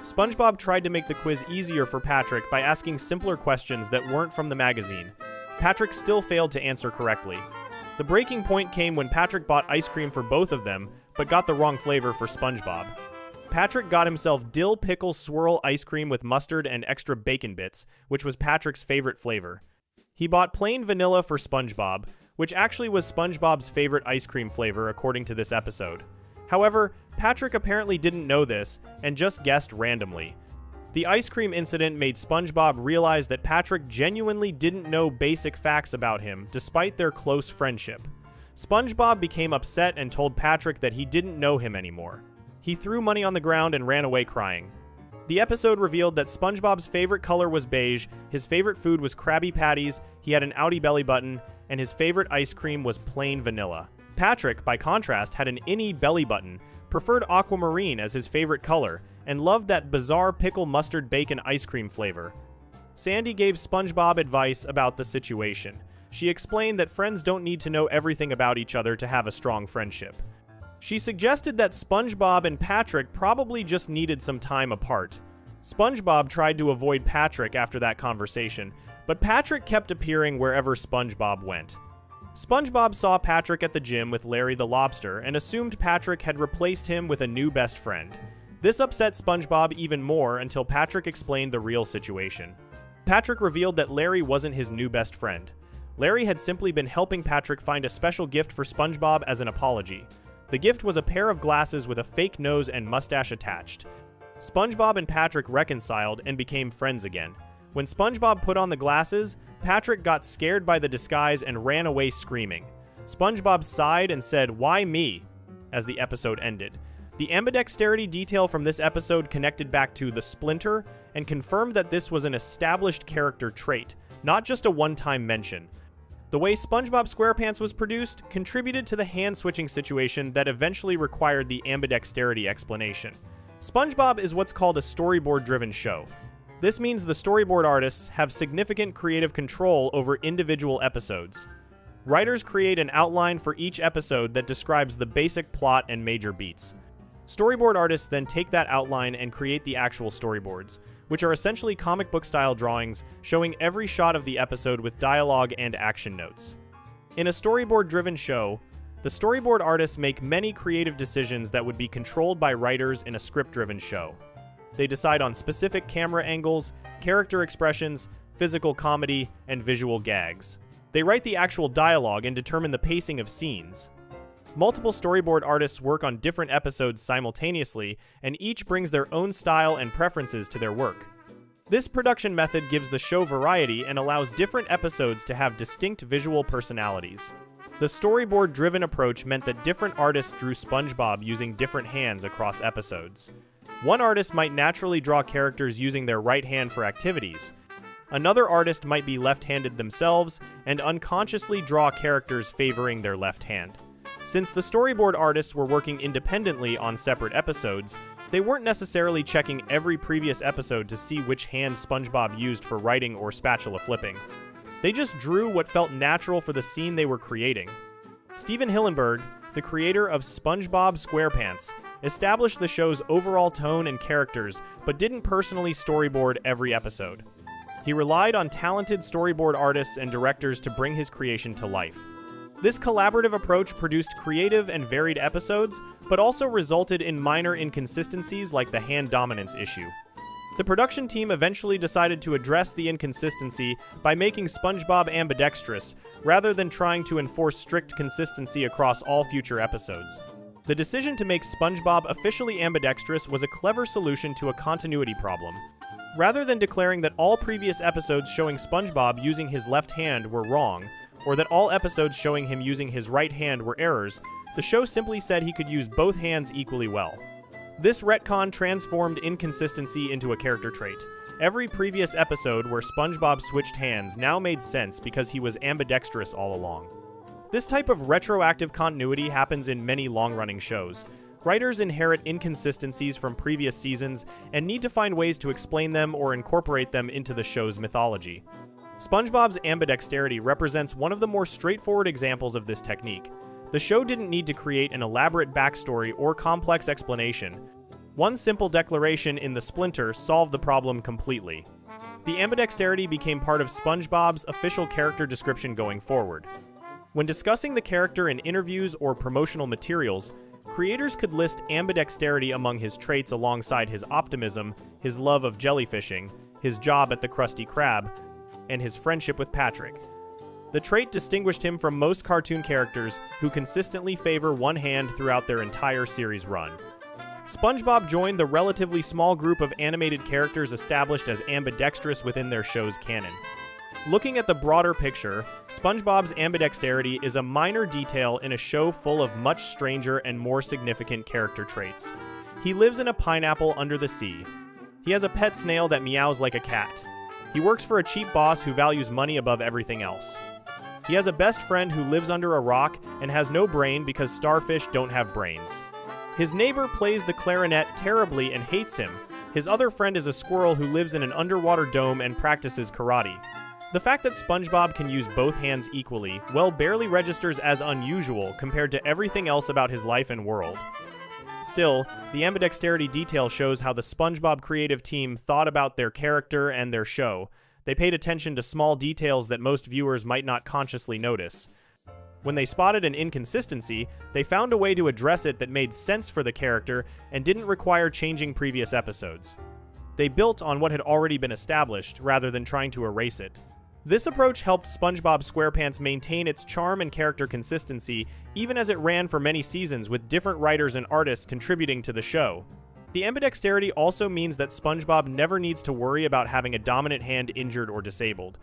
SpongeBob tried to make the quiz easier for Patrick by asking simpler questions that weren't from the magazine. Patrick still failed to answer correctly. The breaking point came when Patrick bought ice cream for both of them, but got the wrong flavor for SpongeBob. Patrick got himself dill pickle swirl ice cream with mustard and extra bacon bits, which was Patrick's favorite flavor. He bought plain vanilla for SpongeBob, which actually was SpongeBob's favorite ice cream flavor according to this episode. However, Patrick apparently didn't know this and just guessed randomly. The ice cream incident made SpongeBob realize that Patrick genuinely didn't know basic facts about him despite their close friendship. SpongeBob became upset and told Patrick that he didn't know him anymore. He threw money on the ground and ran away crying. The episode revealed that SpongeBob's favorite color was beige, his favorite food was Krabby Patties, he had an outie belly button, and his favorite ice cream was plain vanilla. Patrick, by contrast, had an innie belly button, preferred aquamarine as his favorite color, and loved that bizarre pickle mustard bacon ice cream flavor. Sandy gave SpongeBob advice about the situation. She explained that friends don't need to know everything about each other to have a strong friendship. She suggested that SpongeBob and Patrick probably just needed some time apart. SpongeBob tried to avoid Patrick after that conversation, but Patrick kept appearing wherever SpongeBob went. SpongeBob saw Patrick at the gym with Larry the Lobster and assumed Patrick had replaced him with a new best friend. This upset SpongeBob even more until Patrick explained the real situation. Patrick revealed that Larry wasn't his new best friend. Larry had simply been helping Patrick find a special gift for SpongeBob as an apology. The gift was a pair of glasses with a fake nose and mustache attached. SpongeBob and Patrick reconciled and became friends again. When SpongeBob put on the glasses, Patrick got scared by the disguise and ran away screaming. SpongeBob sighed and said, "Why me?" as the episode ended. The ambidexterity detail from this episode connected back to the Splinter and confirmed that this was an established character trait, not just a one-time mention. The way SpongeBob SquarePants was produced contributed to the hand-switching situation that eventually required the ambidexterity explanation. SpongeBob is what's called a storyboard-driven show. This means the storyboard artists have significant creative control over individual episodes. Writers create an outline for each episode that describes the basic plot and major beats. Storyboard artists then take that outline and create the actual storyboards, which are essentially comic book style drawings showing every shot of the episode with dialogue and action notes. In a storyboard-driven show, the storyboard artists make many creative decisions that would be controlled by writers in a script-driven show. They decide on specific camera angles, character expressions, physical comedy, and visual gags. They write the actual dialogue and determine the pacing of scenes. Multiple storyboard artists work on different episodes simultaneously, and each brings their own style and preferences to their work. This production method gives the show variety and allows different episodes to have distinct visual personalities. The storyboard-driven approach meant that different artists drew SpongeBob using different hands across episodes. One artist might naturally draw characters using their right hand for activities. Another artist might be left-handed themselves and unconsciously draw characters favoring their left hand. Since the storyboard artists were working independently on separate episodes, they weren't necessarily checking every previous episode to see which hand SpongeBob used for writing or spatula flipping. They just drew what felt natural for the scene they were creating. Steven Hillenburg, the creator of SpongeBob SquarePants, established the show's overall tone and characters, but didn't personally storyboard every episode. He relied on talented storyboard artists and directors to bring his creation to life. This collaborative approach produced creative and varied episodes, but also resulted in minor inconsistencies like the hand dominance issue. The production team eventually decided to address the inconsistency by making SpongeBob ambidextrous, rather than trying to enforce strict consistency across all future episodes. The decision to make SpongeBob officially ambidextrous was a clever solution to a continuity problem. Rather than declaring that all previous episodes showing SpongeBob using his left hand were wrong, or that all episodes showing him using his right hand were errors, the show simply said he could use both hands equally well. This retcon transformed inconsistency into a character trait. Every previous episode where SpongeBob switched hands now made sense because he was ambidextrous all along. This type of retroactive continuity happens in many long-running shows. Writers inherit inconsistencies from previous seasons and need to find ways to explain them or incorporate them into the show's mythology. SpongeBob's ambidexterity represents one of the more straightforward examples of this technique. The show didn't need to create an elaborate backstory or complex explanation. One simple declaration in the Splinter solved the problem completely. The ambidexterity became part of SpongeBob's official character description going forward. When discussing the character in interviews or promotional materials, creators could list ambidexterity among his traits alongside his optimism, his love of jellyfishing, his job at the Krusty Krab, and his friendship with Patrick. The trait distinguished him from most cartoon characters who consistently favor one hand throughout their entire series run. SpongeBob joined the relatively small group of animated characters established as ambidextrous within their show's canon. Looking at the broader picture, SpongeBob's ambidexterity is a minor detail in a show full of much stranger and more significant character traits. He lives in a pineapple under the sea. He has a pet snail that meows like a cat. He works for a cheap boss who values money above everything else. He has a best friend who lives under a rock and has no brain because starfish don't have brains. His neighbor plays the clarinet terribly and hates him. His other friend is a squirrel who lives in an underwater dome and practices karate. The fact that SpongeBob can use both hands equally, barely registers as unusual compared to everything else about his life and world. Still, the ambidexterity detail shows how the SpongeBob creative team thought about their character and their show. They paid attention to small details that most viewers might not consciously notice. When they spotted an inconsistency, they found a way to address it that made sense for the character and didn't require changing previous episodes. They built on what had already been established, rather than trying to erase it. This approach helped SpongeBob SquarePants maintain its charm and character consistency even as it ran for many seasons with different writers and artists contributing to the show. The ambidexterity also means that SpongeBob never needs to worry about having a dominant hand injured or disabled.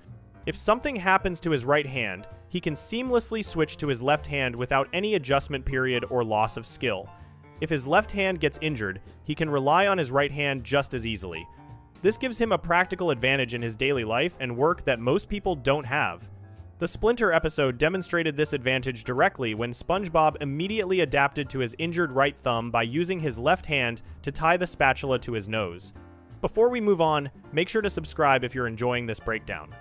If something happens to his right hand, he can seamlessly switch to his left hand without any adjustment period or loss of skill. If his left hand gets injured, he can rely on his right hand just as easily. This gives him a practical advantage in his daily life and work that most people don't have. The Splinter episode demonstrated this advantage directly when SpongeBob immediately adapted to his injured right thumb by using his left hand to tie the spatula to his nose. Before we move on, make sure to subscribe if you're enjoying this breakdown.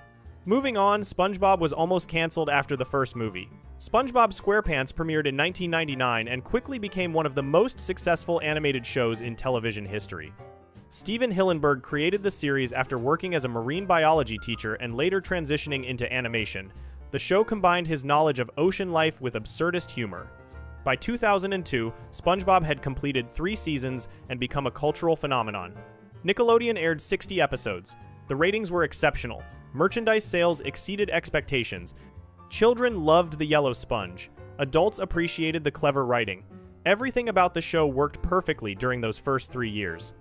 Moving on, SpongeBob was almost canceled after the first movie. SpongeBob SquarePants premiered in 1999 and quickly became one of the most successful animated shows in television history. Steven Hillenburg created the series after working as a marine biology teacher and later transitioning into animation. The show combined his knowledge of ocean life with absurdist humor. By 2002, SpongeBob had completed 3 seasons and become a cultural phenomenon. Nickelodeon aired 60 episodes. The ratings were exceptional. Merchandise sales exceeded expectations. Children loved the yellow sponge. Adults appreciated the clever writing. Everything about the show worked perfectly during those first 3 years.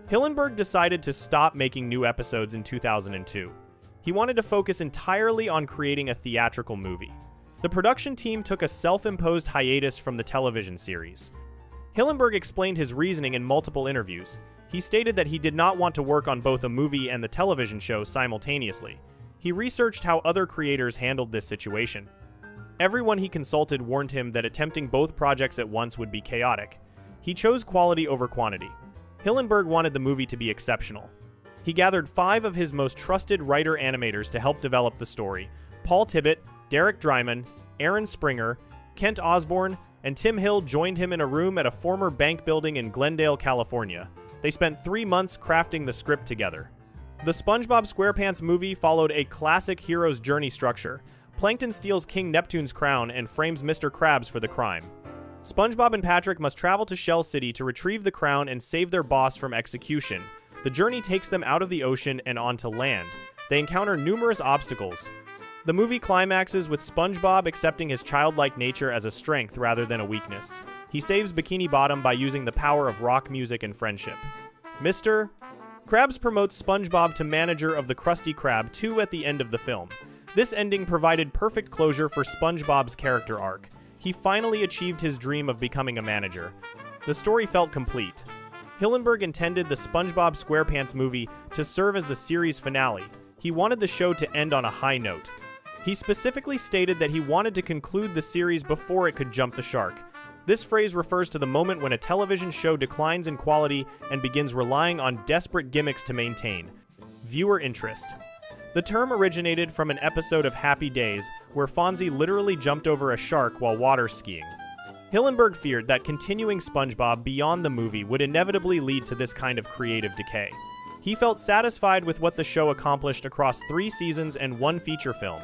Hillenburg decided to stop making new episodes in 2002. He wanted to focus entirely on creating a theatrical movie. The production team took a self-imposed hiatus from the television series. Hillenburg explained his reasoning in multiple interviews. He stated that he did not want to work on both a movie and the television show simultaneously. He researched how other creators handled this situation. Everyone he consulted warned him that attempting both projects at once would be chaotic. He chose quality over quantity. Hillenburg wanted the movie to be exceptional. He gathered 5 of his most trusted writer-animators to help develop the story: Paul Tibbitt, Derek Dryman, Aaron Springer, Kent Osborne, and Tim Hill joined him in a room at a former bank building in Glendale, California. They spent 3 months crafting the script together. The SpongeBob SquarePants movie followed a classic hero's journey structure. Plankton steals King Neptune's crown and frames Mr. Krabs for the crime. SpongeBob and Patrick must travel to Shell City to retrieve the crown and save their boss from execution. The journey takes them out of the ocean and onto land. They encounter numerous obstacles. The movie climaxes with SpongeBob accepting his childlike nature as a strength rather than a weakness. He saves Bikini Bottom by using the power of rock music and friendship. Mr. Krabs promotes SpongeBob to manager of the Krusty Krab 2 at the end of the film. This ending provided perfect closure for SpongeBob's character arc. He finally achieved his dream of becoming a manager. The story felt complete. Hillenburg intended the SpongeBob SquarePants movie to serve as the series finale. He wanted the show to end on a high note. He specifically stated that he wanted to conclude the series before it could jump the shark. This phrase refers to the moment when a television show declines in quality and begins relying on desperate gimmicks to maintain viewer interest. The term originated from an episode of Happy Days where Fonzie literally jumped over a shark while water skiing. Hillenburg feared that continuing SpongeBob beyond the movie would inevitably lead to this kind of creative decay. He felt satisfied with what the show accomplished across 3 seasons and 1 feature film.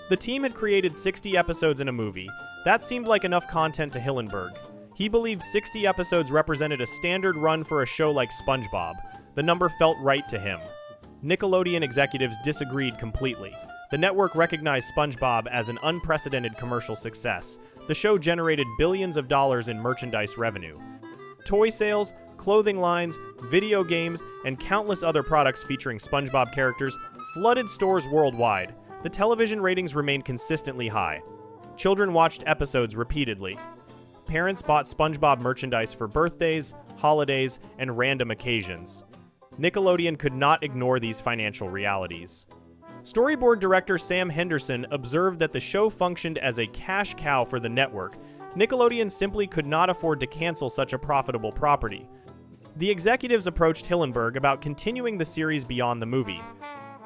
The team had created 60 episodes in a movie. That seemed like enough content to Hillenburg. He believed 60 episodes represented a standard run for a show like SpongeBob. The number felt right to him. Nickelodeon executives disagreed completely. The network recognized SpongeBob as an unprecedented commercial success. The show generated billions of dollars in merchandise revenue. Toy sales, clothing lines, video games, and countless other products featuring SpongeBob characters flooded stores worldwide. The television ratings remained consistently high. Children watched episodes repeatedly. Parents bought SpongeBob merchandise for birthdays, holidays, and random occasions. Nickelodeon could not ignore these financial realities. Storyboard director Sam Henderson observed that the show functioned as a cash cow for the network. Nickelodeon simply could not afford to cancel such a profitable property. The executives approached Hillenburg about continuing the series beyond the movie.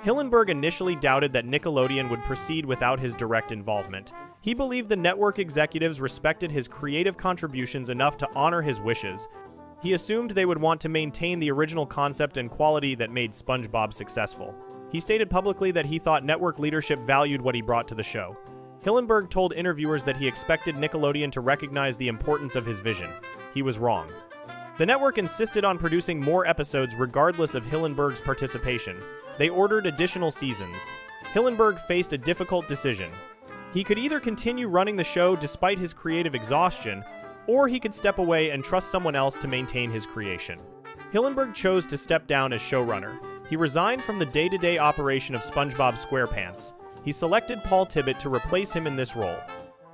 Hillenburg initially doubted that Nickelodeon would proceed without his direct involvement. He believed the network executives respected his creative contributions enough to honor his wishes. He assumed they would want to maintain the original concept and quality that made SpongeBob successful. He stated publicly that he thought network leadership valued what he brought to the show. Hillenburg told interviewers that he expected Nickelodeon to recognize the importance of his vision. He was wrong. The network insisted on producing more episodes regardless of Hillenburg's participation. They ordered additional seasons. Hillenburg faced a difficult decision. He could either continue running the show despite his creative exhaustion, or he could step away and trust someone else to maintain his creation. Hillenburg chose to step down as showrunner. He resigned from the day-to-day operation of SpongeBob SquarePants. He selected Paul Tibbitt to replace him in this role.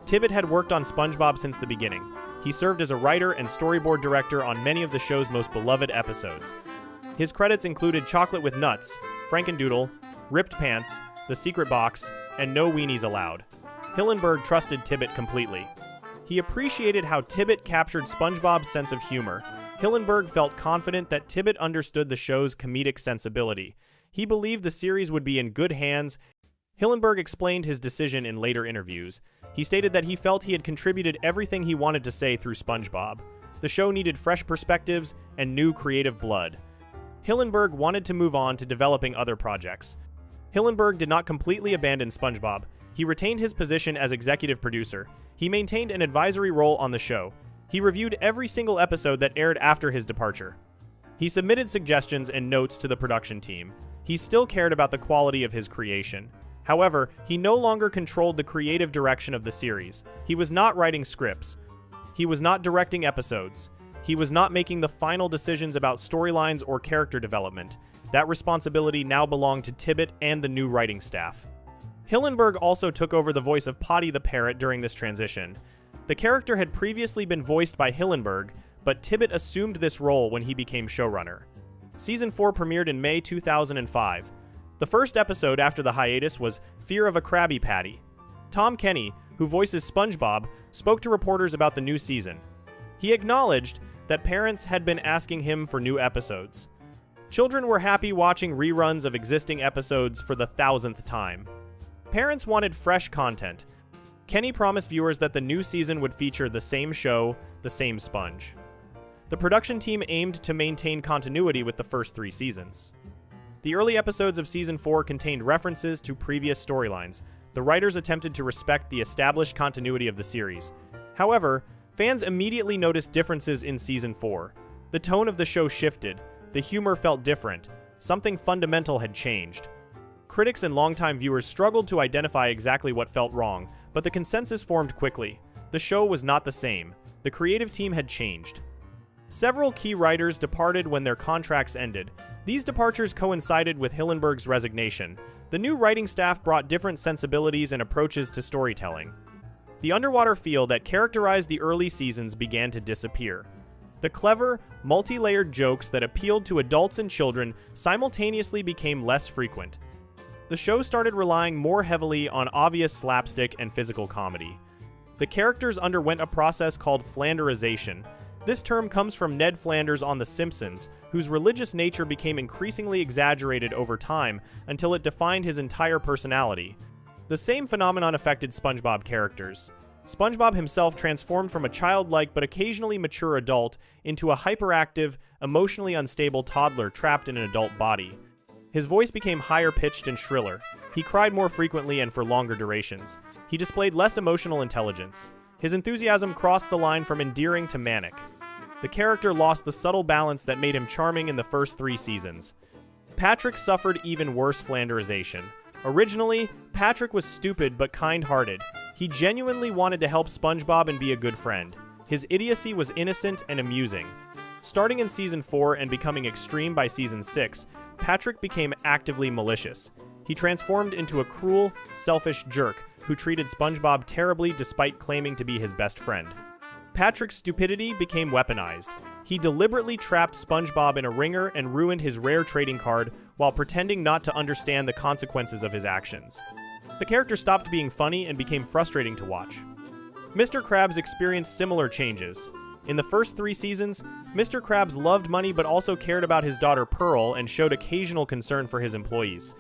Tibbitt had worked on SpongeBob since the beginning. He served as a writer and storyboard director on many of the show's most beloved episodes. His credits included Chocolate with Nuts, Frankendoodle, Ripped Pants, The Secret Box, and No Weenies Allowed. Hillenburg trusted Tibbitt completely. He appreciated how Tibbitt captured SpongeBob's sense of humor. Hillenburg felt confident that Tibbitt understood the show's comedic sensibility. He believed the series would be in good hands. Hillenburg explained his decision in later interviews. He stated that he felt he had contributed everything he wanted to say through SpongeBob. The show needed fresh perspectives and new creative blood. Hillenburg wanted to move on to developing other projects. Hillenburg did not completely abandon SpongeBob. He retained his position as executive producer. He maintained an advisory role on the show. He reviewed every single episode that aired after his departure. He submitted suggestions and notes to the production team. He still cared about the quality of his creation. However, he no longer controlled the creative direction of the series. He was not writing scripts. He was not directing episodes. He was not making the final decisions about storylines or character development. That responsibility now belonged to Tibbitt and the new writing staff. Hillenburg also took over the voice of Potty the Parrot during this transition. The character had previously been voiced by Hillenburg, but Tibbitt assumed this role when he became showrunner. Season 4 premiered in May 2005. The first episode after the hiatus was Fear of a Krabby Patty. Tom Kenny, who voices SpongeBob, spoke to reporters about the new season. He acknowledged that parents had been asking him for new episodes. Children were happy watching reruns of existing episodes for the 1,000th time. Parents wanted fresh content. Kenny promised viewers that the new season would feature the same show, the same Sponge. The production team aimed to maintain continuity with the first 3 seasons. The early episodes of Season 4 contained references to previous storylines. The writers attempted to respect the established continuity of the series. However, fans immediately noticed differences in Season 4. The tone of the show shifted. The humor felt different. Something fundamental had changed. Critics and longtime viewers struggled to identify exactly what felt wrong, but the consensus formed quickly. The show was not the same. The creative team had changed. Several key writers departed when their contracts ended. These departures coincided with Hillenburg's resignation. The new writing staff brought different sensibilities and approaches to storytelling. The underwater feel that characterized the early seasons began to disappear. The clever, multi-layered jokes that appealed to adults and children simultaneously became less frequent. The show started relying more heavily on obvious slapstick and physical comedy. The characters underwent a process called Flanderization. This term comes from Ned Flanders on The Simpsons, whose religious nature became increasingly exaggerated over time until it defined his entire personality. The same phenomenon affected SpongeBob characters. SpongeBob himself transformed from a childlike but occasionally mature adult into a hyperactive, emotionally unstable toddler trapped in an adult body. His voice became higher-pitched and shriller. He cried more frequently and for longer durations. He displayed less emotional intelligence. His enthusiasm crossed the line from endearing to manic. The character lost the subtle balance that made him charming in the first 3 seasons. Patrick suffered even worse flanderization. Originally, Patrick was stupid but kind-hearted. He genuinely wanted to help SpongeBob and be a good friend. His idiocy was innocent and amusing. Starting in Season 4 and becoming extreme by Season 6, Patrick became actively malicious. He transformed into a cruel, selfish jerk who treated SpongeBob terribly despite claiming to be his best friend. Patrick's stupidity became weaponized. He deliberately trapped SpongeBob in a ringer and ruined his rare trading card while pretending not to understand the consequences of his actions. The character stopped being funny and became frustrating to watch. Mr. Krabs experienced similar changes. In the first 3 seasons, Mr. Krabs loved money but also cared about his daughter Pearl and showed occasional concern for his employees.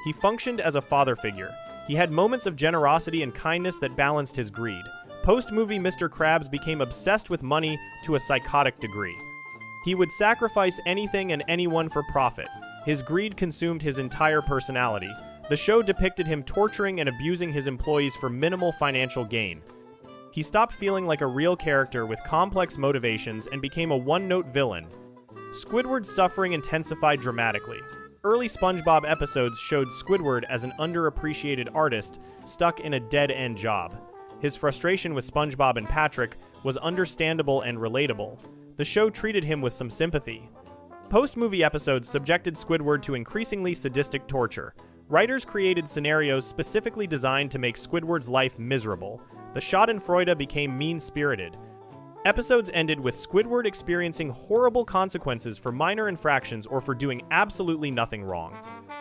He functioned as a father figure. He had moments of generosity and kindness that balanced his greed. Post-movie, Mr. Krabs became obsessed with money to a psychotic degree. He would sacrifice anything and anyone for profit. His greed consumed his entire personality. The show depicted him torturing and abusing his employees for minimal financial gain. He stopped feeling like a real character with complex motivations and became a one-note villain. Squidward's suffering intensified dramatically. Early SpongeBob episodes showed Squidward as an underappreciated artist stuck in a dead-end job. His frustration with SpongeBob and Patrick was understandable and relatable. The show treated him with some sympathy. Post-movie episodes subjected Squidward to increasingly sadistic torture. Writers created scenarios specifically designed to make Squidward's life miserable. The Schadenfreude became mean-spirited. Episodes ended with Squidward experiencing horrible consequences for minor infractions or for doing absolutely nothing wrong.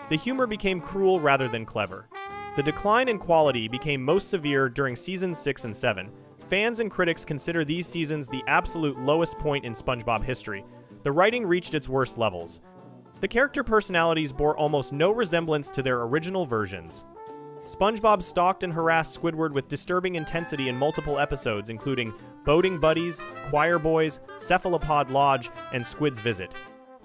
The humor became cruel rather than clever. The decline in quality became most severe during Seasons 6 and 7. Fans and critics consider these seasons the absolute lowest point in SpongeBob history. The writing reached its worst levels. The character personalities bore almost no resemblance to their original versions. SpongeBob stalked and harassed Squidward with disturbing intensity in multiple episodes, including Boating Buddies, Choir Boys, Cephalopod Lodge, and Squid's Visit.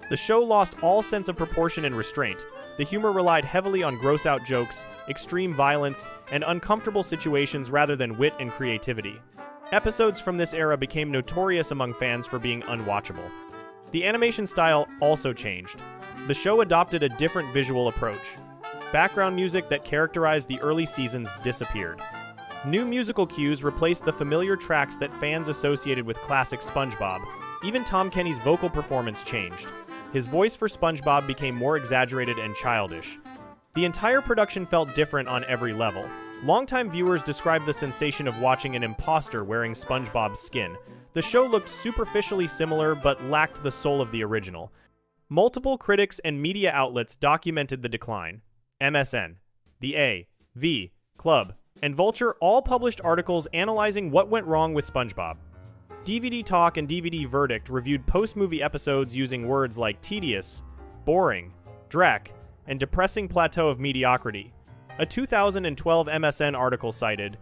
The show lost all sense of proportion and restraint. The humor relied heavily on gross-out jokes, extreme violence, and uncomfortable situations rather than wit and creativity. Episodes from this era became notorious among fans for being unwatchable. The animation style also changed. The show adopted a different visual approach. Background music that characterized the early seasons disappeared. New musical cues replaced the familiar tracks that fans associated with classic SpongeBob. Even Tom Kenny's vocal performance changed. His voice for SpongeBob became more exaggerated and childish. The entire production felt different on every level. Longtime viewers described the sensation of watching an imposter wearing SpongeBob's skin. The show looked superficially similar but lacked the soul of the original. Multiple critics and media outlets documented the decline. MSN, The A, V, Club, and Vulture all published articles analyzing what went wrong with SpongeBob. DVD Talk and DVD Verdict reviewed post-movie episodes using words like tedious, boring, dreck, and depressing plateau of mediocrity. A 2012 MSN article cited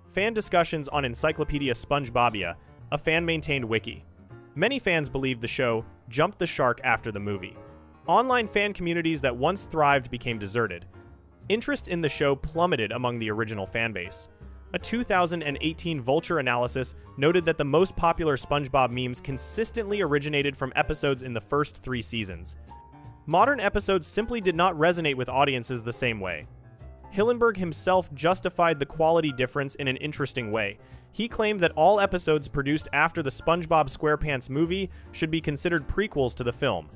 fan discussions on Encyclopedia SpongeBobia, a fan-maintained wiki. Many fans believed the show jumped the shark after the movie. Online fan communities that once thrived became deserted. Interest in the show plummeted among the original fanbase. A 2018 Vulture analysis noted that the most popular SpongeBob memes consistently originated from episodes in the first 3 seasons. Modern episodes simply did not resonate with audiences the same way. Hillenburg himself justified the quality difference in an interesting way. He claimed that all episodes produced after the SpongeBob SquarePants movie should be considered prequels to the film.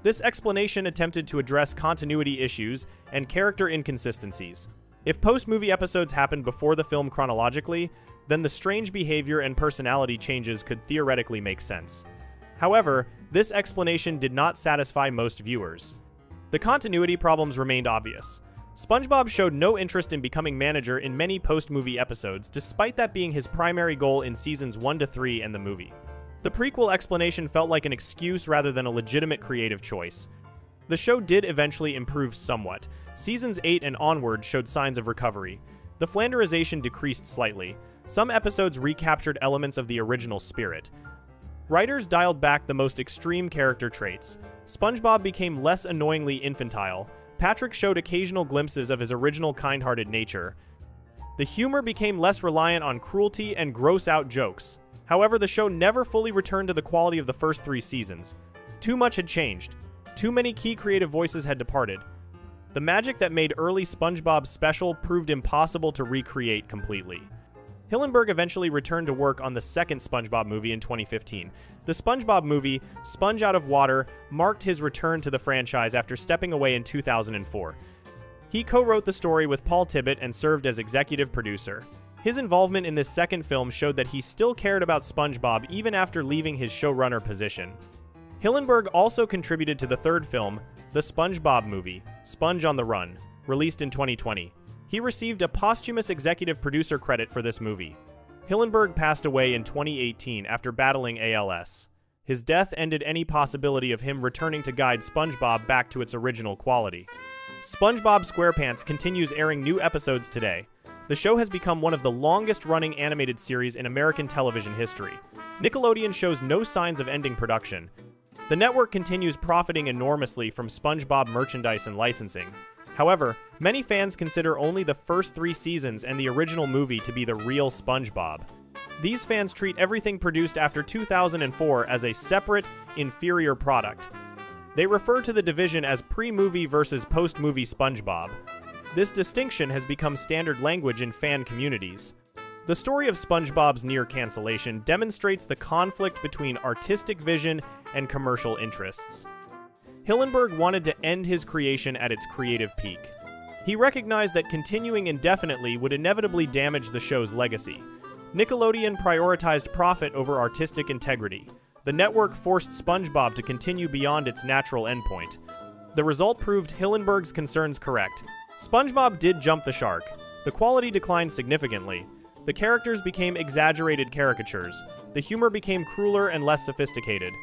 This explanation attempted to address continuity issues and character inconsistencies. If post-movie episodes happened before the film chronologically, then the strange behavior and personality changes could theoretically make sense. However, this explanation did not satisfy most viewers. The continuity problems remained obvious. SpongeBob showed no interest in becoming manager in many post-movie episodes, despite that being his primary goal in seasons 1 to 3 and the movie. The prequel explanation felt like an excuse rather than a legitimate creative choice. The show did eventually improve somewhat. Seasons 8 and onward showed signs of recovery. The flanderization decreased slightly. Some episodes recaptured elements of the original spirit. Writers dialed back the most extreme character traits. SpongeBob became less annoyingly infantile. Patrick showed occasional glimpses of his original kind-hearted nature. The humor became less reliant on cruelty and gross-out jokes. However, the show never fully returned to the quality of the first 3 seasons. Too much had changed. Too many key creative voices had departed. The magic that made early SpongeBob special proved impossible to recreate completely. Hillenburg eventually returned to work on the second SpongeBob movie in 2015. The SpongeBob movie, Sponge Out of Water, marked his return to the franchise after stepping away in 2004. He co-wrote the story with Paul Tibbitt and served as executive producer. His involvement in this second film showed that he still cared about SpongeBob even after leaving his showrunner position. Hillenburg also contributed to the third film, the SpongeBob movie, Sponge on the Run, released in 2020. He received a posthumous executive producer credit for this movie. Hillenburg passed away in 2018 after battling ALS. His death ended any possibility of him returning to guide SpongeBob back to its original quality. SpongeBob SquarePants continues airing new episodes today. The show has become one of the longest-running animated series in American television history. Nickelodeon shows no signs of ending production. The network continues profiting enormously from SpongeBob merchandise and licensing. However, many fans consider only the first 3 seasons and the original movie to be the real SpongeBob. These fans treat everything produced after 2004 as a separate, inferior product. They refer to the division as pre-movie versus post-movie SpongeBob. This distinction has become standard language in fan communities. The story of SpongeBob's near cancellation demonstrates the conflict between artistic vision and commercial interests. Hillenburg wanted to end his creation at its creative peak. He recognized that continuing indefinitely would inevitably damage the show's legacy. Nickelodeon prioritized profit over artistic integrity. The network forced SpongeBob to continue beyond its natural endpoint. The result proved Hillenburg's concerns correct. SpongeBob did jump the shark. The quality declined significantly. The characters became exaggerated caricatures. The humor became crueler and less sophisticated.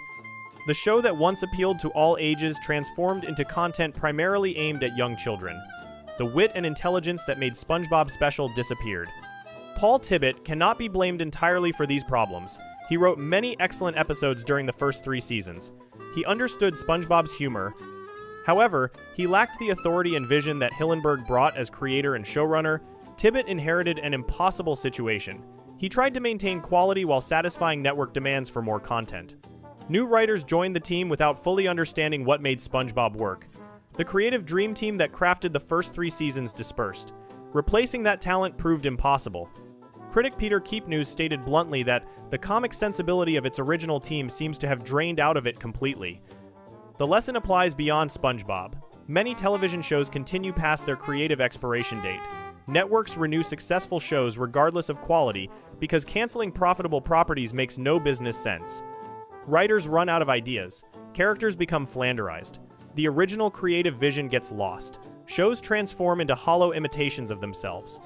The show that once appealed to all ages transformed into content primarily aimed at young children. The wit and intelligence that made SpongeBob special disappeared. Paul Tibbitt cannot be blamed entirely for these problems. He wrote many excellent episodes during the first 3 seasons. He understood SpongeBob's humor. However, he lacked the authority and vision that Hillenburg brought as creator and showrunner. Tibbitt inherited an impossible situation. He tried to maintain quality while satisfying network demands for more content. New writers joined the team without fully understanding what made SpongeBob work. The creative dream team that crafted the first 3 seasons dispersed. Replacing that talent proved impossible. Critic Peter Keepnews stated bluntly that the comic sensibility of its original team seems to have drained out of it completely. The lesson applies beyond SpongeBob. Many television shows continue past their creative expiration date. Networks renew successful shows regardless of quality because canceling profitable properties makes no business sense. Writers run out of ideas. Characters become flanderized. The original creative vision gets lost. Shows transform into hollow imitations of themselves.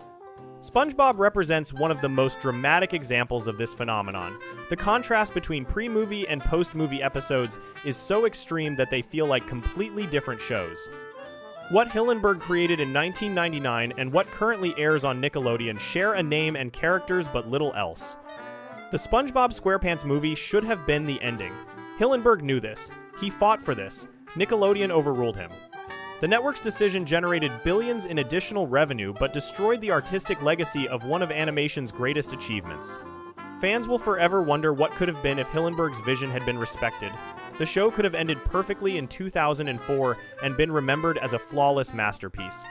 SpongeBob represents one of the most dramatic examples of this phenomenon. The contrast between pre-movie and post-movie episodes is so extreme that they feel like completely different shows. What Hillenburg created in 1999 and what currently airs on Nickelodeon share a name and characters but little else. The SpongeBob SquarePants movie should have been the ending. Hillenburg knew this. He fought for this. Nickelodeon overruled him. The network's decision generated billions in additional revenue but destroyed the artistic legacy of one of animation's greatest achievements. Fans will forever wonder what could have been if Hillenburg's vision had been respected. The show could have ended perfectly in 2004 and been remembered as a flawless masterpiece.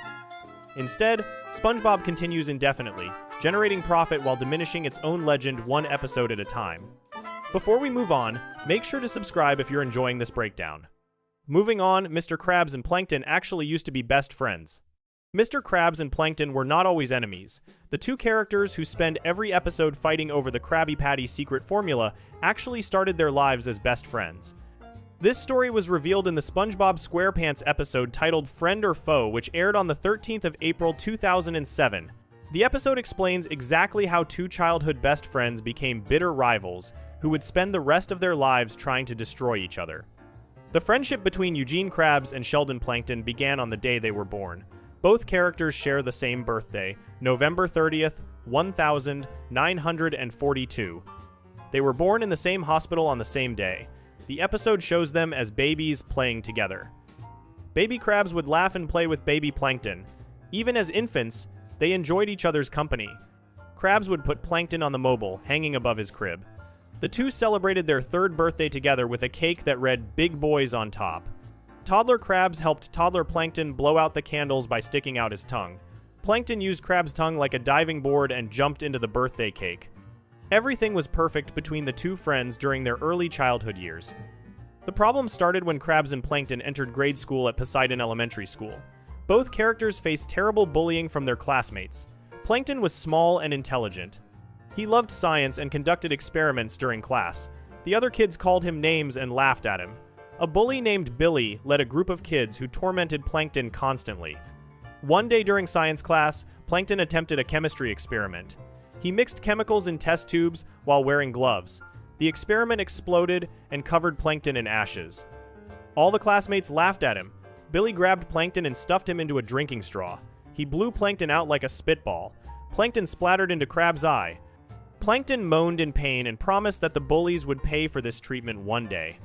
Instead, SpongeBob continues indefinitely, generating profit while diminishing its own legend one episode at a time. Before we move on, make sure to subscribe if you're enjoying this breakdown. Moving on, Mr. Krabs and Plankton actually used to be best friends. Mr. Krabs and Plankton were not always enemies. The two characters who spend every episode fighting over the Krabby Patty secret formula actually started their lives as best friends. This story was revealed in the SpongeBob SquarePants episode titled Friend or Foe, which aired on the 13th of April 2007. The episode explains exactly how two childhood best friends became bitter rivals who would spend the rest of their lives trying to destroy each other. The friendship between Eugene Krabs and Sheldon Plankton began on the day they were born. Both characters share the same birthday, November 30th, 1942. They were born in the same hospital on the same day. The episode shows them as babies playing together. Baby crabs would laugh and play with baby plankton. Even as infants, they enjoyed each other's company. Crabs would put plankton on the mobile, hanging above his crib. The two celebrated their third birthday together with a cake that read "Big Boys" on top. Toddler crabs helped toddler plankton blow out the candles by sticking out his tongue. Plankton used crab's tongue like a diving board and jumped into the birthday cake. Everything was perfect between the two friends during their early childhood years. The problem started when Crabs and Plankton entered grade school at Poseidon Elementary School. Both characters faced terrible bullying from their classmates. Plankton was small and intelligent. He loved science and conducted experiments during class. The other kids called him names and laughed at him. A bully named Billy led a group of kids who tormented Plankton constantly. One day during science class, Plankton attempted a chemistry experiment. He mixed chemicals in test tubes while wearing gloves. The experiment exploded and covered Plankton in ashes. All the classmates laughed at him. Billy grabbed Plankton and stuffed him into a drinking straw. He blew Plankton out like a spitball. Plankton splattered into Crab's eye. Plankton moaned in pain and promised that the bullies would pay for this treatment one day.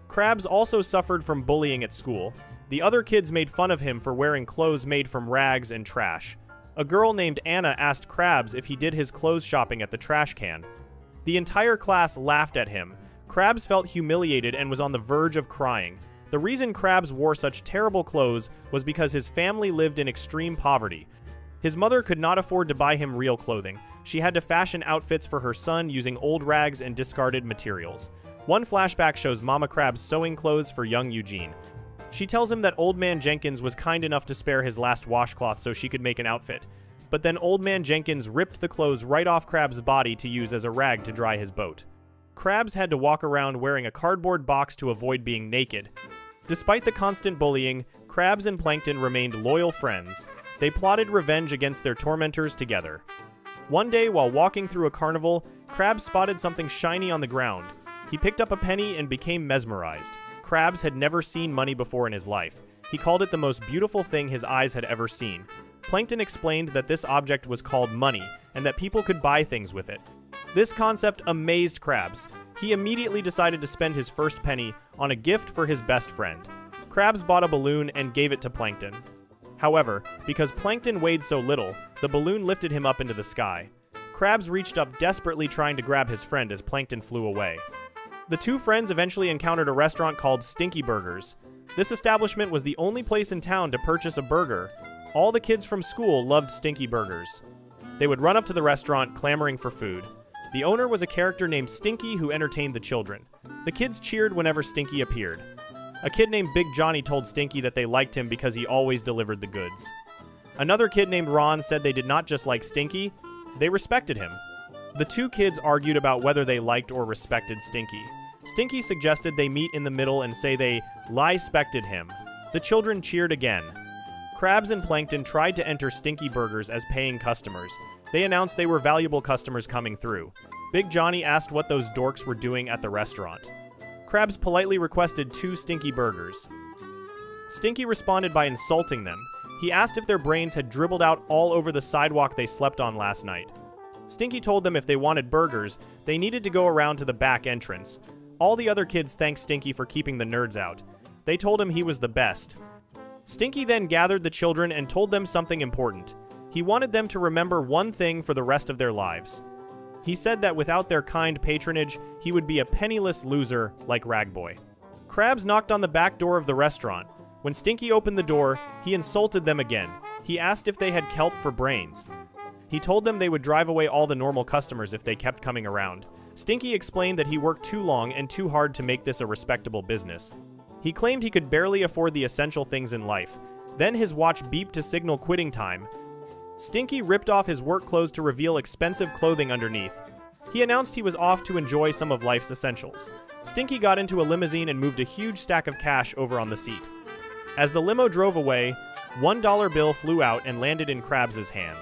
Crabs also suffered from bullying at school. The other kids made fun of him for wearing clothes made from rags and trash. A girl named Anna asked Crabs if he did his clothes shopping at the trash can. The entire class laughed at him. Crabs felt humiliated and was on the verge of crying. The reason Crabs wore such terrible clothes was because his family lived in extreme poverty. His mother could not afford to buy him real clothing. She had to fashion outfits for her son using old rags and discarded materials. One flashback shows Mama Crabs sewing clothes for young Eugene. She tells him that Old Man Jenkins was kind enough to spare his last washcloth so she could make an outfit. But then Old Man Jenkins ripped the clothes right off Crab's body to use as a rag to dry his boat. Crabs had to walk around wearing a cardboard box to avoid being naked. Despite the constant bullying, Crabs and Plankton remained loyal friends. They plotted revenge against their tormentors together. One day, while walking through a carnival, Crabs spotted something shiny on the ground. He picked up a penny and became mesmerized. Crabs had never seen money before in his life. He called it the most beautiful thing his eyes had ever seen. Plankton explained that this object was called money, and that people could buy things with it. This concept amazed Crabs. He immediately decided to spend his first penny on a gift for his best friend. Crabs bought a balloon and gave it to Plankton. However, because Plankton weighed so little, the balloon lifted him up into the sky. Crabs reached up desperately trying to grab his friend as Plankton flew away. The two friends eventually encountered a restaurant called Stinky Burgers. This establishment was the only place in town to purchase a burger. All the kids from school loved Stinky Burgers. They would run up to the restaurant clamoring for food. The owner was a character named Stinky who entertained the children. The kids cheered whenever Stinky appeared. A kid named Big Johnny told Stinky that they liked him because he always delivered the goods. Another kid named Ron said they did not just like Stinky, they respected him. The two kids argued about whether they liked or respected Stinky. Stinky suggested they meet in the middle and say they lie-spected him. The children cheered again. Crabs and Plankton tried to enter Stinky Burgers as paying customers. They announced they were valuable customers coming through. Big Johnny asked what those dorks were doing at the restaurant. Crabs politely requested 2 Stinky Burgers. Stinky responded by insulting them. He asked if their brains had dribbled out all over the sidewalk they slept on last night. Stinky told them if they wanted burgers, they needed to go around to the back entrance. All the other kids thanked Stinky for keeping the nerds out. They told him he was the best. Stinky then gathered the children and told them something important. He wanted them to remember one thing for the rest of their lives. He said that without their kind patronage, he would be a penniless loser like Ragboy. Crabs knocked on the back door of the restaurant. When Stinky opened the door, he insulted them again. He asked if they had kelp for brains. He told them they would drive away all the normal customers if they kept coming around. Stinky explained that he worked too long and too hard to make this a respectable business. He claimed he could barely afford the essential things in life. Then his watch beeped to signal quitting time. Stinky ripped off his work clothes to reveal expensive clothing underneath. He announced he was off to enjoy some of life's essentials. Stinky got into a limousine and moved a huge stack of cash over on the seat. As the limo drove away, $1 bill flew out and landed in Krabs' hand.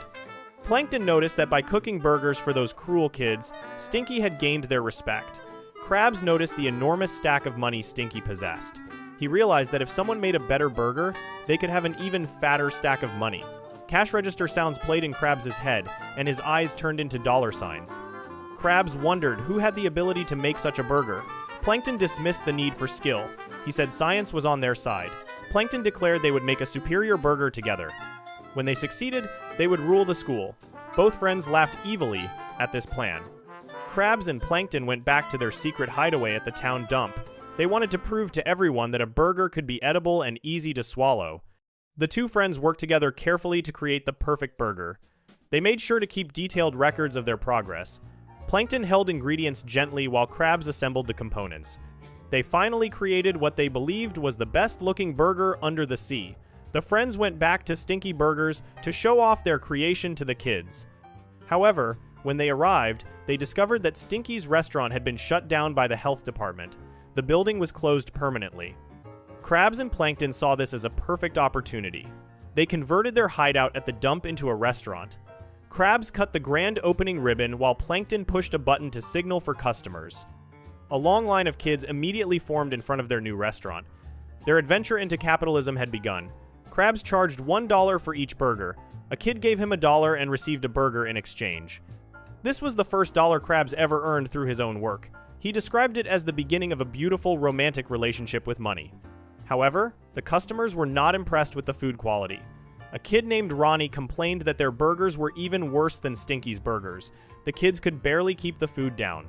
Plankton noticed that by cooking burgers for those cruel kids, Stinky had gained their respect. Krabs noticed the enormous stack of money Stinky possessed. He realized that if someone made a better burger, they could have an even fatter stack of money. Cash register sounds played in Krabs' head, and his eyes turned into dollar signs. Krabs wondered who had the ability to make such a burger. Plankton dismissed the need for skill. He said science was on their side. Plankton declared they would make a superior burger together. When they succeeded, they would rule the school. Both friends laughed evilly at this plan. Krabs and Plankton went back to their secret hideaway at the town dump. They wanted to prove to everyone that a burger could be edible and easy to swallow. The two friends worked together carefully to create the perfect burger. They made sure to keep detailed records of their progress. Plankton held ingredients gently while Krabs assembled the components. They finally created what they believed was the best-looking burger under the sea. The friends went back to Stinky Burgers to show off their creation to the kids. However, when they arrived, they discovered that Stinky's restaurant had been shut down by the health department. The building was closed permanently. Krabs and Plankton saw this as a perfect opportunity. They converted their hideout at the dump into a restaurant. Krabs cut the grand opening ribbon while Plankton pushed a button to signal for customers. A long line of kids immediately formed in front of their new restaurant. Their adventure into capitalism had begun. Krabs charged $1 for each burger. A kid gave him $1 and received a burger in exchange. This was the first dollar Krabs ever earned through his own work. He described it as the beginning of a beautiful romantic relationship with money. However, the customers were not impressed with the food quality. A kid named Ronnie complained that their burgers were even worse than Stinky's burgers. The kids could barely keep the food down.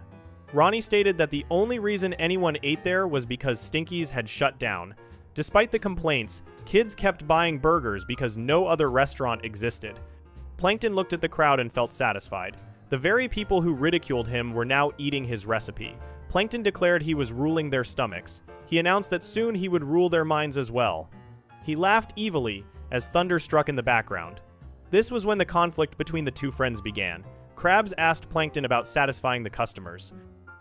Ronnie stated that the only reason anyone ate there was because Stinky's had shut down. Despite the complaints, kids kept buying burgers because no other restaurant existed. Plankton looked at the crowd and felt satisfied. The very people who ridiculed him were now eating his recipe. Plankton declared he was ruling their stomachs. He announced that soon he would rule their minds as well. He laughed evilly as thunder struck in the background. This was when the conflict between the two friends began. Krabs asked Plankton about satisfying the customers.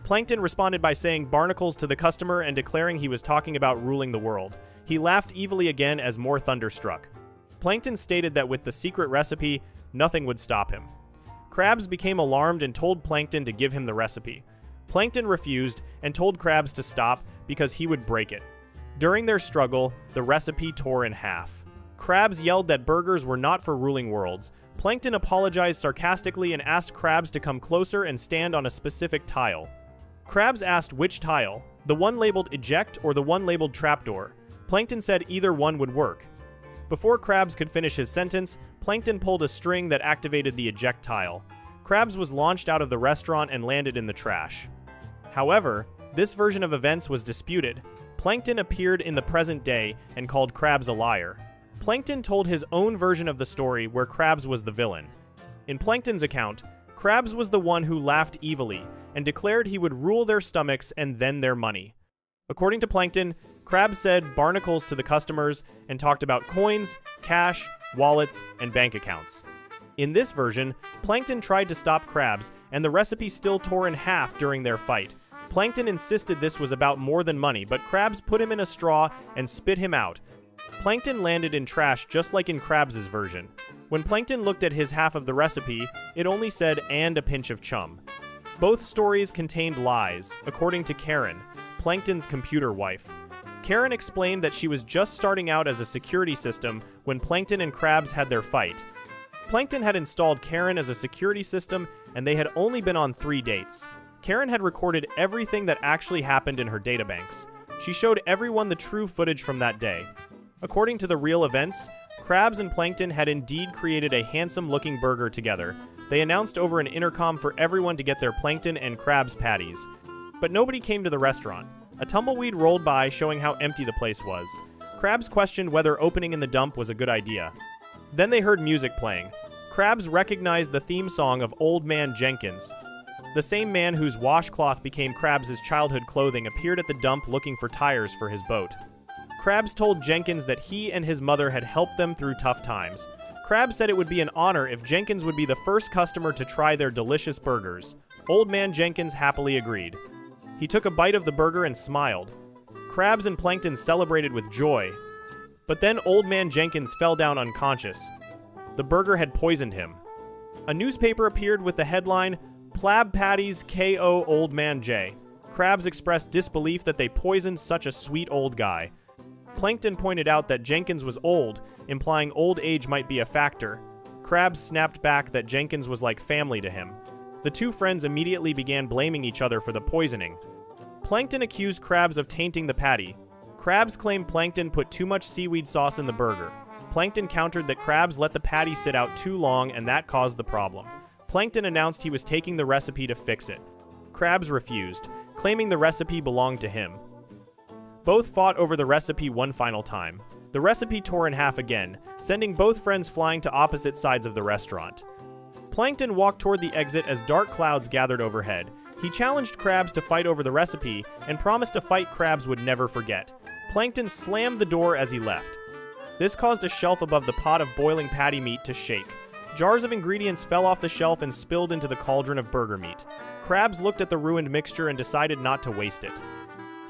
Plankton responded by saying barnacles to the customer and declaring he was talking about ruling the world. He laughed evilly again as more thunder struck. Plankton stated that with the secret recipe, nothing would stop him. Krabs became alarmed and told Plankton to give him the recipe. Plankton refused and told Krabs to stop because he would break it. During their struggle, the recipe tore in half. Krabs yelled that burgers were not for ruling worlds. Plankton apologized sarcastically and asked Krabs to come closer and stand on a specific tile. Krabs asked which tile, the one labeled eject or the one labeled trapdoor. Plankton said either one would work. Before Krabs could finish his sentence, Plankton pulled a string that activated the eject tile. Krabs was launched out of the restaurant and landed in the trash. However, this version of events was disputed. Plankton appeared in the present day and called Krabs a liar. Plankton told his own version of the story where Krabs was the villain. In Plankton's account, Krabs was the one who laughed evilly and declared he would rule their stomachs and then their money. According to Plankton, Krabs said barnacles to the customers and talked about coins, cash, wallets, and bank accounts. In this version, Plankton tried to stop Krabs, and the recipe still tore in half during their fight. Plankton insisted this was about more than money, but Krabs put him in a straw and spit him out. Plankton landed in trash just like in Krabs' version. When Plankton looked at his half of the recipe, it only said, "and a pinch of chum." Both stories contained lies, according to Karen, Plankton's computer wife. Karen explained that she was just starting out as a security system when Plankton and Krabs had their fight. Plankton had installed Karen as a security system, and they had only been on 3 dates. Karen had recorded everything that actually happened in her databanks. She showed everyone the true footage from that day. According to the real events, Krabs and Plankton had indeed created a handsome-looking burger together. They announced over an intercom for everyone to get their Plankton and Krabs patties. But nobody came to the restaurant. A tumbleweed rolled by, showing how empty the place was. Krabs questioned whether opening in the dump was a good idea. Then they heard music playing. Krabs recognized the theme song of Old Man Jenkins. The same man whose washcloth became Krabs' childhood clothing appeared at the dump looking for tires for his boat. Krabs told Jenkins that he and his mother had helped them through tough times. Krabs said it would be an honor if Jenkins would be the first customer to try their delicious burgers. Old Man Jenkins happily agreed. He took a bite of the burger and smiled. Krabs and Plankton celebrated with joy. But then Old Man Jenkins fell down unconscious. The burger had poisoned him. A newspaper appeared with the headline, "Plab Patties KO Old Man J." Krabs expressed disbelief that they poisoned such a sweet old guy. Plankton pointed out that Jenkins was old, implying old age might be a factor. Krabs snapped back that Jenkins was like family to him. The two friends immediately began blaming each other for the poisoning. Plankton accused Krabs of tainting the patty. Krabs claimed Plankton put too much seaweed sauce in the burger. Plankton countered that Krabs let the patty sit out too long and that caused the problem. Plankton announced he was taking the recipe to fix it. Krabs refused, claiming the recipe belonged to him. Both fought over the recipe one final time. The recipe tore in half again, sending both friends flying to opposite sides of the restaurant. Plankton walked toward the exit as dark clouds gathered overhead. He challenged Krabs to fight over the recipe and promised a fight Krabs would never forget. Plankton slammed the door as he left. This caused a shelf above the pot of boiling patty meat to shake. Jars of ingredients fell off the shelf and spilled into the cauldron of burger meat. Krabs looked at the ruined mixture and decided not to waste it.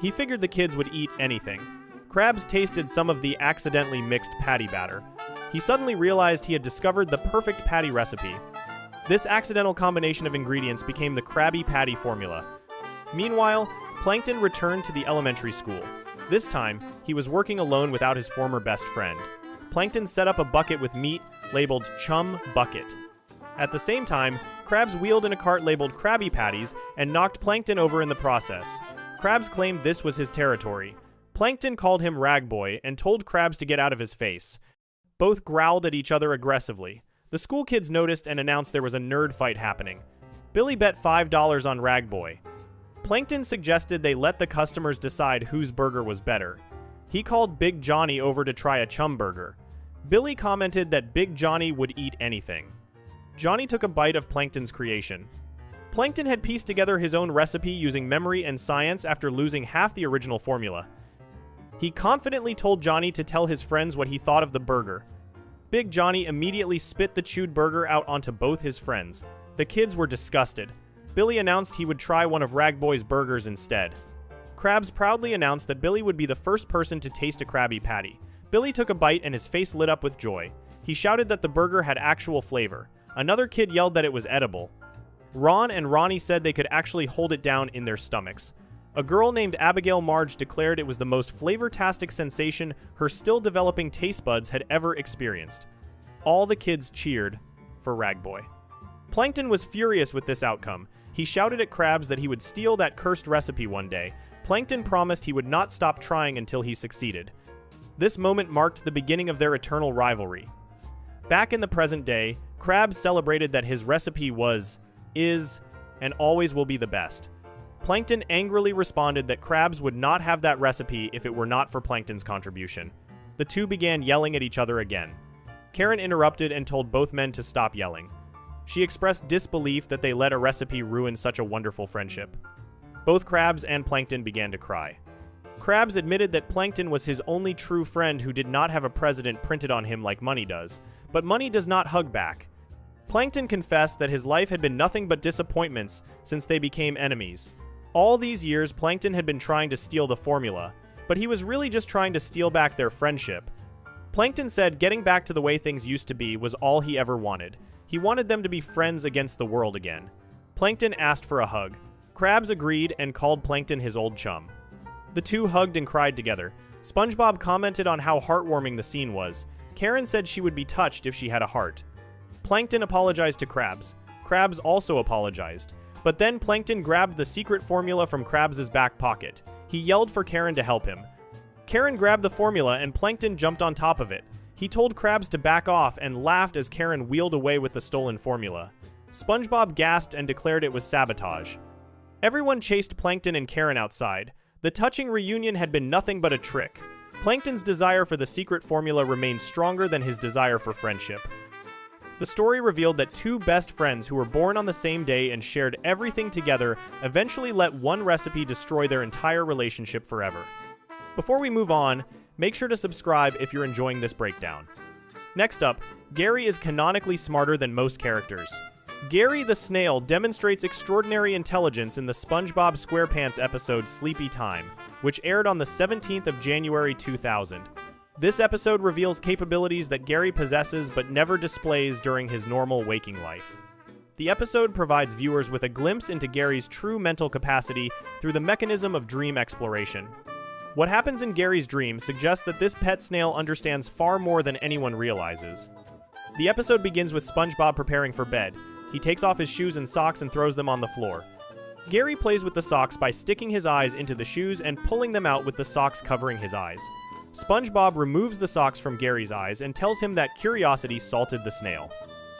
He figured the kids would eat anything. Krabs tasted some of the accidentally mixed patty batter. He suddenly realized he had discovered the perfect patty recipe. This accidental combination of ingredients became the Krabby Patty formula. Meanwhile, Plankton returned to the elementary school. This time, he was working alone without his former best friend. Plankton set up a bucket with meat labeled Chum Bucket. At the same time, Krabs wheeled in a cart labeled Krabby Patties and knocked Plankton over in the process. Krabs claimed this was his territory. Plankton called him Ragboy and told Krabs to get out of his face. Both growled at each other aggressively. The school kids noticed and announced there was a nerd fight happening. Billy bet $5 on Ragboy. Plankton suggested they let the customers decide whose burger was better. He called Big Johnny over to try a chum burger. Billy commented that Big Johnny would eat anything. Johnny took a bite of Plankton's creation. Plankton had pieced together his own recipe using memory and science after losing half the original formula. He confidently told Johnny to tell his friends what he thought of the burger. Big Johnny immediately spit the chewed burger out onto both his friends. The kids were disgusted. Billy announced he would try one of Ragboy's burgers instead. Krabs proudly announced that Billy would be the first person to taste a Krabby Patty. Billy took a bite and his face lit up with joy. He shouted that the burger had actual flavor. Another kid yelled that it was edible. Ron and Ronnie said they could actually hold it down in their stomachs. A girl named Abigail Marge declared it was the most flavor-tastic sensation her still-developing taste buds had ever experienced. All the kids cheered for Ragboy. Plankton was furious with this outcome. He shouted at Krabs that he would steal that cursed recipe one day. Plankton promised he would not stop trying until he succeeded. This moment marked the beginning of their eternal rivalry. Back in the present day, Krabs celebrated that his recipe was, is, and always will be the best. Plankton angrily responded that Krabs would not have that recipe if it were not for Plankton's contribution. The two began yelling at each other again. Karen interrupted and told both men to stop yelling. She expressed disbelief that they let a recipe ruin such a wonderful friendship. Both Krabs and Plankton began to cry. Krabs admitted that Plankton was his only true friend who did not have a president printed on him like Money does, but Money does not hug back. Plankton confessed that his life had been nothing but disappointments since they became enemies. All these years, Plankton had been trying to steal the formula, but he was really just trying to steal back their friendship. Plankton said getting back to the way things used to be was all he ever wanted. He wanted them to be friends against the world again. Plankton asked for a hug. Krabs agreed and called Plankton his old chum. The two hugged and cried together. SpongeBob commented on how heartwarming the scene was. Karen said she would be touched if she had a heart. Plankton apologized to Krabs. Krabs also apologized. But then Plankton grabbed the secret formula from Krabs' back pocket. He yelled for Karen to help him. Karen grabbed the formula and Plankton jumped on top of it. He told Krabs to back off and laughed as Karen wheeled away with the stolen formula. SpongeBob gasped and declared it was sabotage. Everyone chased Plankton and Karen outside. The touching reunion had been nothing but a trick. Plankton's desire for the secret formula remained stronger than his desire for friendship. The story revealed that two best friends who were born on the same day and shared everything together eventually let one recipe destroy their entire relationship forever. Before we move on, make sure to subscribe if you're enjoying this breakdown. Next up, Gary is canonically smarter than most characters. Gary the Snail demonstrates extraordinary intelligence in the SpongeBob SquarePants episode Sleepy Time, which aired on the 17th of January 2000. This episode reveals capabilities that Gary possesses but never displays during his normal waking life. The episode provides viewers with a glimpse into Gary's true mental capacity through the mechanism of dream exploration. What happens in Gary's dream suggests that this pet snail understands far more than anyone realizes. The episode begins with SpongeBob preparing for bed. He takes off his shoes and socks and throws them on the floor. Gary plays with the socks by sticking his eyes into the shoes and pulling them out with the socks covering his eyes. SpongeBob removes the socks from Gary's eyes and tells him that curiosity salted the snail.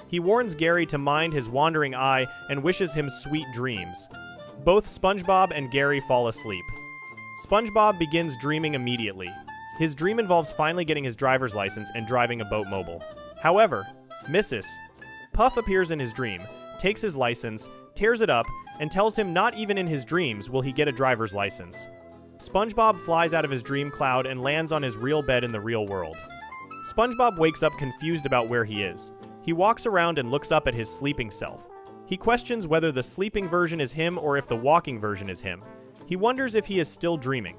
He warns Gary to mind his wandering eye and wishes him sweet dreams. Both SpongeBob and Gary fall asleep. SpongeBob begins dreaming immediately. His dream involves finally getting his driver's license and driving a boat mobile. However, Mrs. Puff appears in his dream, takes his license, tears it up, and tells him not even in his dreams will he get a driver's license. SpongeBob flies out of his dream cloud and lands on his real bed in the real world. SpongeBob wakes up confused about where he is. He walks around and looks up at his sleeping self. He questions whether the sleeping version is him or if the walking version is him. He wonders if he is still dreaming.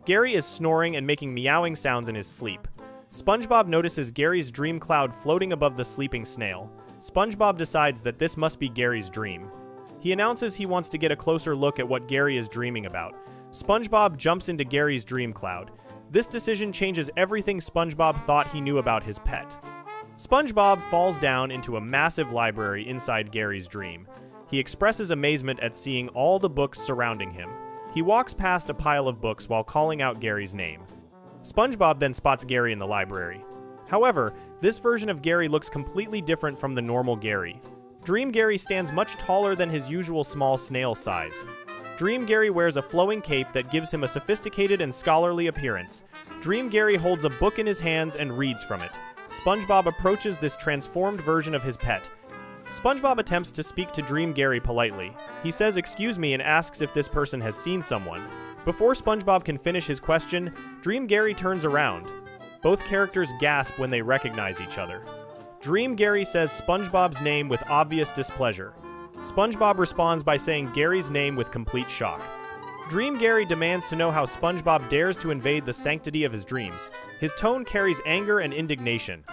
Gary is snoring and making meowing sounds in his sleep. SpongeBob notices Gary's dream cloud floating above the sleeping snail. SpongeBob decides that this must be Gary's dream. He announces he wants to get a closer look at what Gary is dreaming about. SpongeBob jumps into Gary's dream cloud. This decision changes everything SpongeBob thought he knew about his pet. SpongeBob falls down into a massive library inside Gary's dream. He expresses amazement at seeing all the books surrounding him. He walks past a pile of books while calling out Gary's name. SpongeBob then spots Gary in the library. However, this version of Gary looks completely different from the normal Gary. Dream Gary stands much taller than his usual small snail size. Dream Gary wears a flowing cape that gives him a sophisticated and scholarly appearance. Dream Gary holds a book in his hands and reads from it. SpongeBob approaches this transformed version of his pet. SpongeBob attempts to speak to Dream Gary politely. He says excuse me and asks if this person has seen someone. Before SpongeBob can finish his question, Dream Gary turns around. Both characters gasp when they recognize each other. Dream Gary says SpongeBob's name with obvious displeasure. SpongeBob responds by saying Gary's name with complete shock. Dream Gary demands to know how SpongeBob dares to invade the sanctity of his dreams. His tone carries anger and indignation.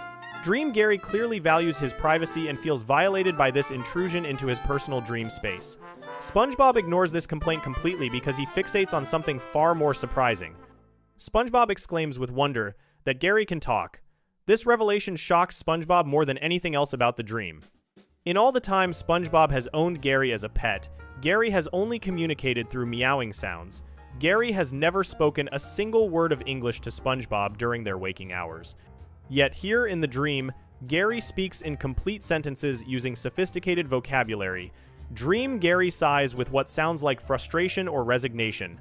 Dream Gary clearly values his privacy and feels violated by this intrusion into his personal dream space. SpongeBob ignores this complaint completely because he fixates on something far more surprising. SpongeBob exclaims with wonder that Gary can talk. This revelation shocks SpongeBob more than anything else about the dream. In all the time SpongeBob has owned Gary as a pet, Gary has only communicated through meowing sounds. Gary has never spoken a single word of English to SpongeBob during their waking hours. Yet here in the dream, Gary speaks in complete sentences using sophisticated vocabulary. Dream Gary sighs with what sounds like frustration or resignation.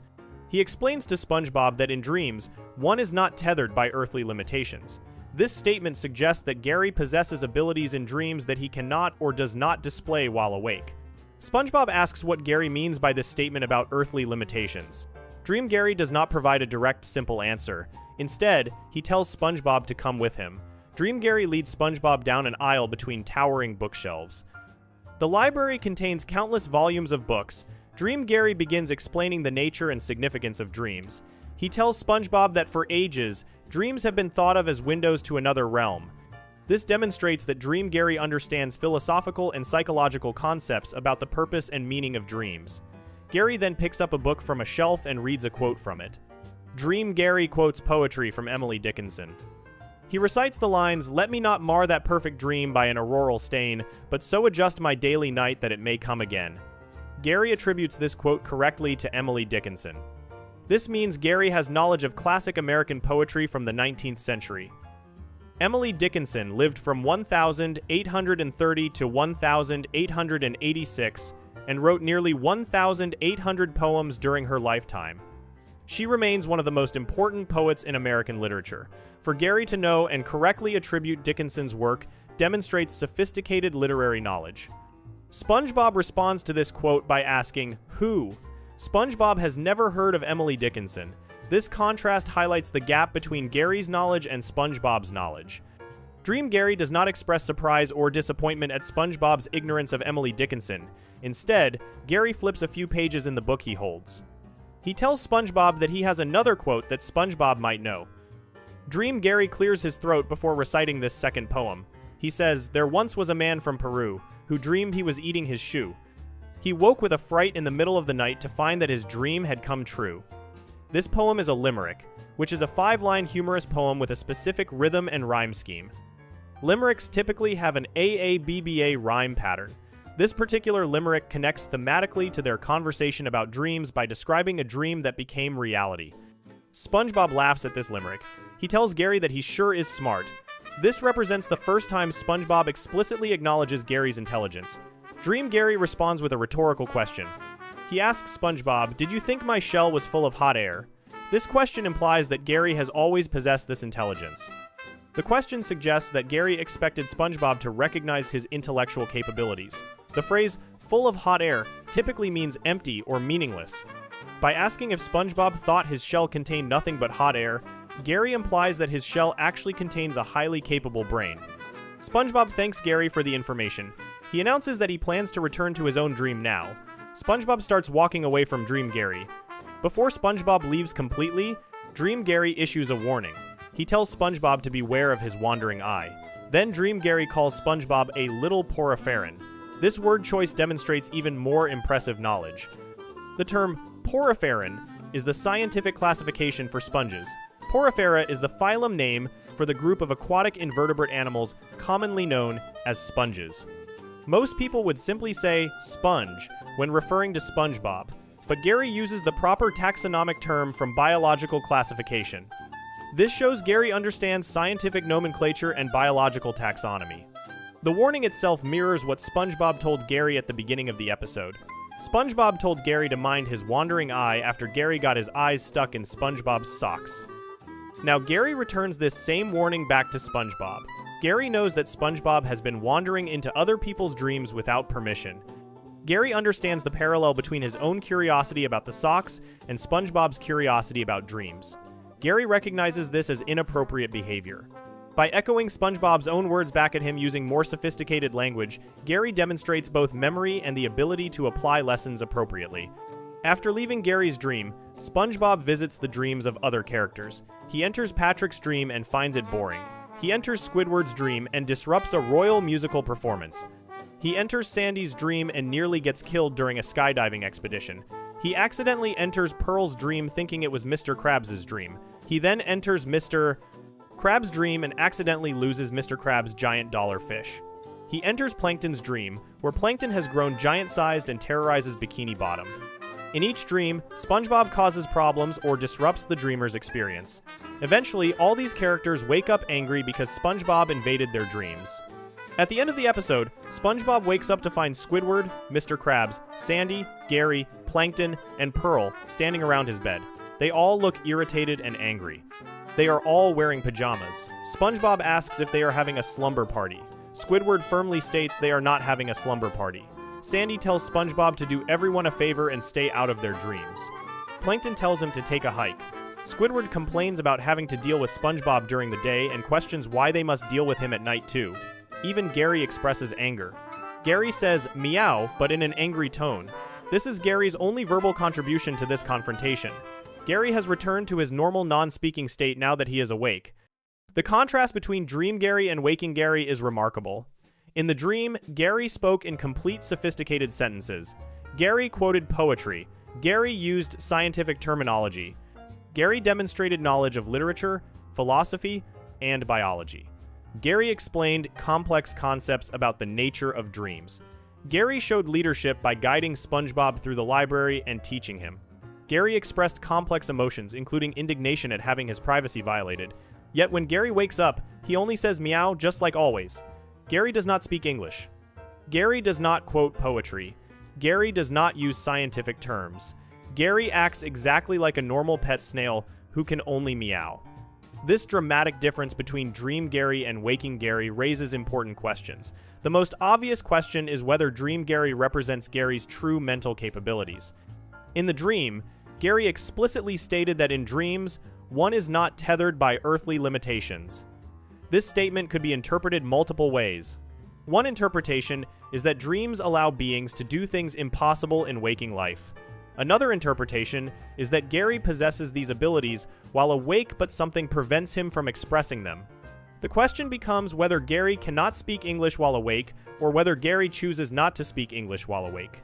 He explains to SpongeBob that in dreams, one is not tethered by earthly limitations. This statement suggests that Gary possesses abilities in dreams that he cannot or does not display while awake. SpongeBob asks what Gary means by this statement about earthly limitations. Dream Gary does not provide a direct, simple answer. Instead, he tells SpongeBob to come with him. Dream Gary leads SpongeBob down an aisle between towering bookshelves. The library contains countless volumes of books. Dream Gary begins explaining the nature and significance of dreams. He tells SpongeBob that for ages, dreams have been thought of as windows to another realm. This demonstrates that Dream Gary understands philosophical and psychological concepts about the purpose and meaning of dreams. Gary then picks up a book from a shelf and reads a quote from it. Dream Gary quotes poetry from Emily Dickinson. He recites the lines, "Let me not mar that perfect dream by an auroral stain, but so adjust my daily night that it may come again." Gary attributes this quote correctly to Emily Dickinson. This means Gary has knowledge of classic American poetry from the 19th century. Emily Dickinson lived from 1830 to 1886 and wrote nearly 1,800 poems during her lifetime. She remains one of the most important poets in American literature. For Gary to know and correctly attribute Dickinson's work demonstrates sophisticated literary knowledge. SpongeBob responds to this quote by asking, "Who?" SpongeBob has never heard of Emily Dickinson. This contrast highlights the gap between Gary's knowledge and SpongeBob's knowledge. Dream Gary does not express surprise or disappointment at SpongeBob's ignorance of Emily Dickinson. Instead, Gary flips a few pages in the book he holds. He tells SpongeBob that he has another quote that SpongeBob might know. Dream Gary clears his throat before reciting this second poem. He says, "There once was a man from Peru who dreamed he was eating his shoe. He woke with a fright in the middle of the night to find that his dream had come true." This poem is a limerick, which is a 5-line humorous poem with a specific rhythm and rhyme scheme. Limericks typically have an AABBA rhyme pattern. This particular limerick connects thematically to their conversation about dreams by describing a dream that became reality. SpongeBob laughs at this limerick. He tells Gary that he sure is smart. This represents the first time SpongeBob explicitly acknowledges Gary's intelligence. Dream Gary responds with a rhetorical question. He asks SpongeBob, "Did you think my shell was full of hot air?" This question implies that Gary has always possessed this intelligence. The question suggests that Gary expected SpongeBob to recognize his intellectual capabilities. The phrase, "full of hot air," typically means empty or meaningless. By asking if SpongeBob thought his shell contained nothing but hot air, Gary implies that his shell actually contains a highly capable brain. SpongeBob thanks Gary for the information. He announces that he plans to return to his own dream now. SpongeBob starts walking away from Dream Gary. Before SpongeBob leaves completely, Dream Gary issues a warning. He tells SpongeBob to beware of his wandering eye. Then Dream Gary calls SpongeBob a little porphyrin. This word choice demonstrates even more impressive knowledge. The term porphyrin is the scientific classification for sponges. Porifera is the phylum name for the group of aquatic invertebrate animals commonly known as sponges. Most people would simply say sponge when referring to SpongeBob, but Gary uses the proper taxonomic term from biological classification. This shows Gary understands scientific nomenclature and biological taxonomy. The warning itself mirrors what SpongeBob told Gary at the beginning of the episode. SpongeBob told Gary to mind his wandering eye after Gary got his eyes stuck in SpongeBob's socks. Now Gary returns this same warning back to SpongeBob. Gary knows that SpongeBob has been wandering into other people's dreams without permission. Gary understands the parallel between his own curiosity about the socks and SpongeBob's curiosity about dreams. Gary recognizes this as inappropriate behavior. By echoing SpongeBob's own words back at him using more sophisticated language, Gary demonstrates both memory and the ability to apply lessons appropriately. After leaving Gary's dream, SpongeBob visits the dreams of other characters. He enters Patrick's dream and finds it boring. He enters Squidward's dream and disrupts a royal musical performance. He enters Sandy's dream and nearly gets killed during a skydiving expedition. He accidentally enters Pearl's dream thinking it was Mr. Krabs' dream. He then enters Mr. Krabs' dream and accidentally loses Mr. Krabs' giant dollar fish. He enters Plankton's dream, where Plankton has grown giant-sized and terrorizes Bikini Bottom. In each dream, SpongeBob causes problems or disrupts the dreamer's experience. Eventually, all these characters wake up angry because SpongeBob invaded their dreams. At the end of the episode, SpongeBob wakes up to find Squidward, Mr. Krabs, Sandy, Gary, Plankton, and Pearl standing around his bed. They all look irritated and angry. They are all wearing pajamas. SpongeBob asks if they are having a slumber party. Squidward firmly states they are not having a slumber party. Sandy tells SpongeBob to do everyone a favor and stay out of their dreams. Plankton tells him to take a hike. Squidward complains about having to deal with SpongeBob during the day and questions why they must deal with him at night too. Even Gary expresses anger. Gary says meow, but in an angry tone. This is Gary's only verbal contribution to this confrontation. Gary has returned to his normal non-speaking state now that he is awake. The contrast between Dream Gary and Waking Gary is remarkable. In the dream, Gary spoke in complete sophisticated sentences. Gary quoted poetry. Gary used scientific terminology. Gary demonstrated knowledge of literature, philosophy, and biology. Gary explained complex concepts about the nature of dreams. Gary showed leadership by guiding SpongeBob through the library and teaching him. Gary expressed complex emotions, including indignation at having his privacy violated. Yet when Gary wakes up, he only says meow just like always. Gary does not speak English. Gary does not quote poetry. Gary does not use scientific terms. Gary acts exactly like a normal pet snail who can only meow. This dramatic difference between Dream Gary and Waking Gary raises important questions. The most obvious question is whether Dream Gary represents Gary's true mental capabilities. In the dream, Gary explicitly stated that in dreams, one is not tethered by earthly limitations. This statement could be interpreted multiple ways. One interpretation is that dreams allow beings to do things impossible in waking life. Another interpretation is that Gary possesses these abilities while awake, but something prevents him from expressing them. The question becomes whether Gary cannot speak English while awake, or whether Gary chooses not to speak English while awake.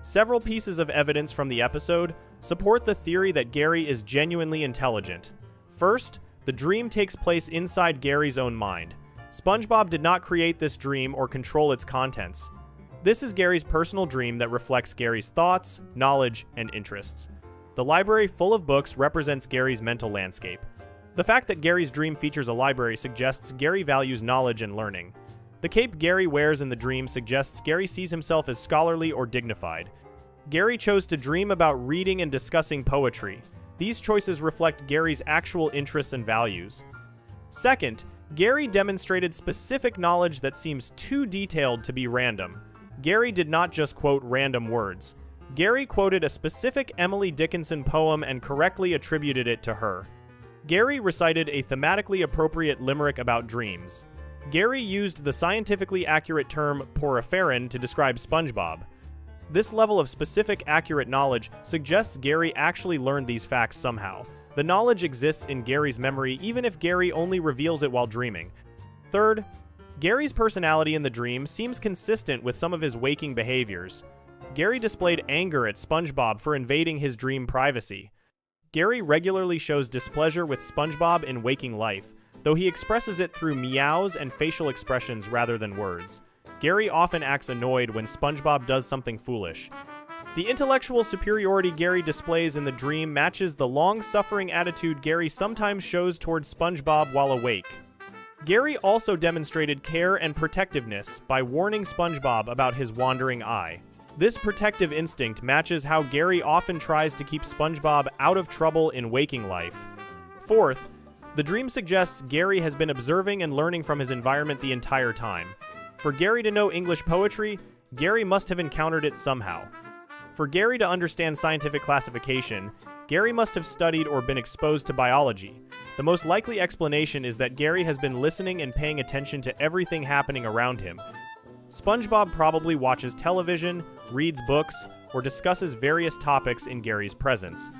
Several pieces of evidence from the episode support the theory that Gary is genuinely intelligent. First, the dream takes place inside Gary's own mind. SpongeBob did not create this dream or control its contents. This is Gary's personal dream that reflects Gary's thoughts, knowledge, and interests. The library full of books represents Gary's mental landscape. The fact that Gary's dream features a library suggests Gary values knowledge and learning. The cape Gary wears in the dream suggests Gary sees himself as scholarly or dignified. Gary chose to dream about reading and discussing poetry. These choices reflect Gary's actual interests and values. Second, Gary demonstrated specific knowledge that seems too detailed to be random. Gary did not just quote random words. Gary quoted a specific Emily Dickinson poem and correctly attributed it to her. Gary recited a thematically appropriate limerick about dreams. Gary used the scientifically accurate term porphyrin to describe SpongeBob. This level of specific, accurate knowledge suggests Gary actually learned these facts somehow. The knowledge exists in Gary's memory even if Gary only reveals it while dreaming. Third, Gary's personality in the dream seems consistent with some of his waking behaviors. Gary displayed anger at SpongeBob for invading his dream privacy. Gary regularly shows displeasure with SpongeBob in waking life, though he expresses it through meows and facial expressions rather than words. Gary often acts annoyed when SpongeBob does something foolish. The intellectual superiority Gary displays in the dream matches the long-suffering attitude Gary sometimes shows towards SpongeBob while awake. Gary also demonstrated care and protectiveness by warning SpongeBob about his wandering eye. This protective instinct matches how Gary often tries to keep SpongeBob out of trouble in waking life. Fourth, the dream suggests Gary has been observing and learning from his environment the entire time. For Gary to know English poetry, Gary must have encountered it somehow. For Gary to understand scientific classification, Gary must have studied or been exposed to biology. The most likely explanation is that Gary has been listening and paying attention to everything happening around him. SpongeBob probably watches television, reads books, or discusses various topics in Gary's presence.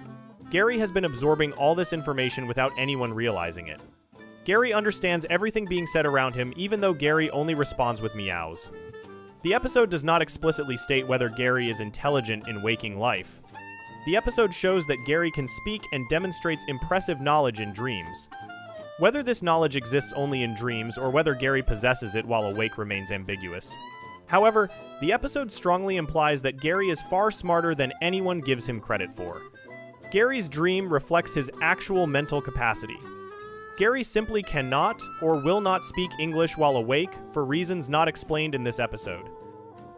Gary has been absorbing all this information without anyone realizing it. Gary understands everything being said around him, even though Gary only responds with meows. The episode does not explicitly state whether Gary is intelligent in waking life. The episode shows that Gary can speak and demonstrates impressive knowledge in dreams. Whether this knowledge exists only in dreams or whether Gary possesses it while awake remains ambiguous. However, the episode strongly implies that Gary is far smarter than anyone gives him credit for. Gary's dream reflects his actual mental capacity. Gary simply cannot or will not speak English while awake for reasons not explained in this episode.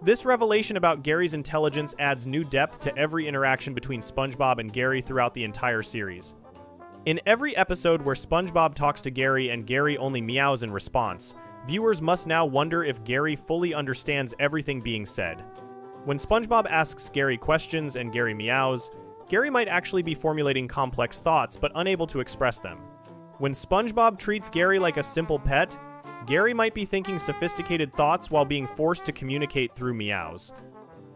This revelation about Gary's intelligence adds new depth to every interaction between SpongeBob and Gary throughout the entire series. In every episode where SpongeBob talks to Gary and Gary only meows in response, viewers must now wonder if Gary fully understands everything being said. When SpongeBob asks Gary questions and Gary meows, Gary might actually be formulating complex thoughts but unable to express them. When SpongeBob treats Gary like a simple pet, Gary might be thinking sophisticated thoughts while being forced to communicate through meows.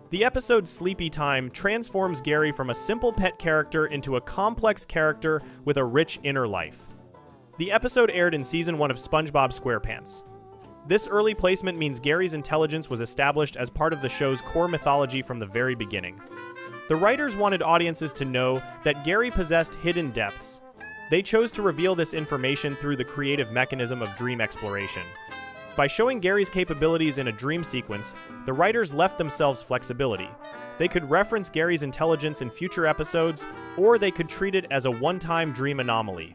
The episode Sleepy Time transforms Gary from a simple pet character into a complex character with a rich inner life. The episode aired in Season 1 of SpongeBob SquarePants. This early placement means Gary's intelligence was established as part of the show's core mythology from the very beginning. The writers wanted audiences to know that Gary possessed hidden depths. They chose to reveal this information through the creative mechanism of dream exploration. By showing Gary's capabilities in a dream sequence, the writers left themselves flexibility. They could reference Gary's intelligence in future episodes, or they could treat it as a one-time dream anomaly.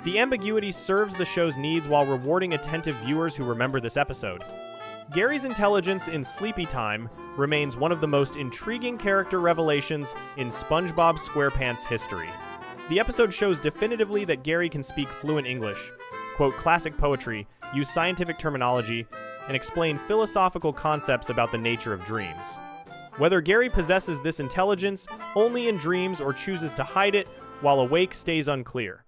The ambiguity serves the show's needs while rewarding attentive viewers who remember this episode. Gary's intelligence in Sleepy Time remains one of the most intriguing character revelations in SpongeBob SquarePants history. The episode shows definitively that Gary can speak fluent English, quote classic poetry, use scientific terminology, and explain philosophical concepts about the nature of dreams. Whether Gary possesses this intelligence only in dreams or chooses to hide it while awake stays unclear.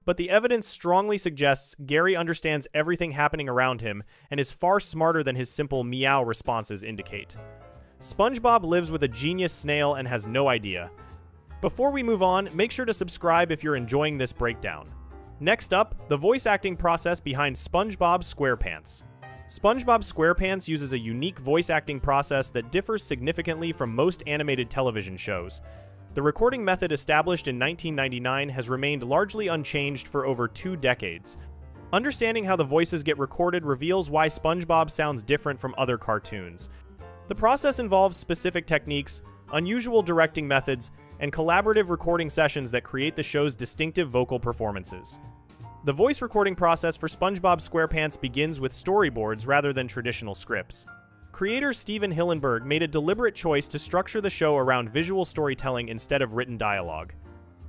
But the evidence strongly suggests Gary understands everything happening around him and is far smarter than his simple meow responses indicate. SpongeBob lives with a genius snail and has no idea. Before we move on, make sure to subscribe if you're enjoying this breakdown. Next up, the voice acting process behind SpongeBob SquarePants. SpongeBob SquarePants uses a unique voice acting process that differs significantly from most animated television shows. The recording method established in 1999 has remained largely unchanged for over 2 decades. Understanding how the voices get recorded reveals why SpongeBob sounds different from other cartoons. The process involves specific techniques, unusual directing methods, and collaborative recording sessions that create the show's distinctive vocal performances. The voice recording process for SpongeBob SquarePants begins with storyboards rather than traditional scripts. Creator Steven Hillenburg made a deliberate choice to structure the show around visual storytelling instead of written dialogue.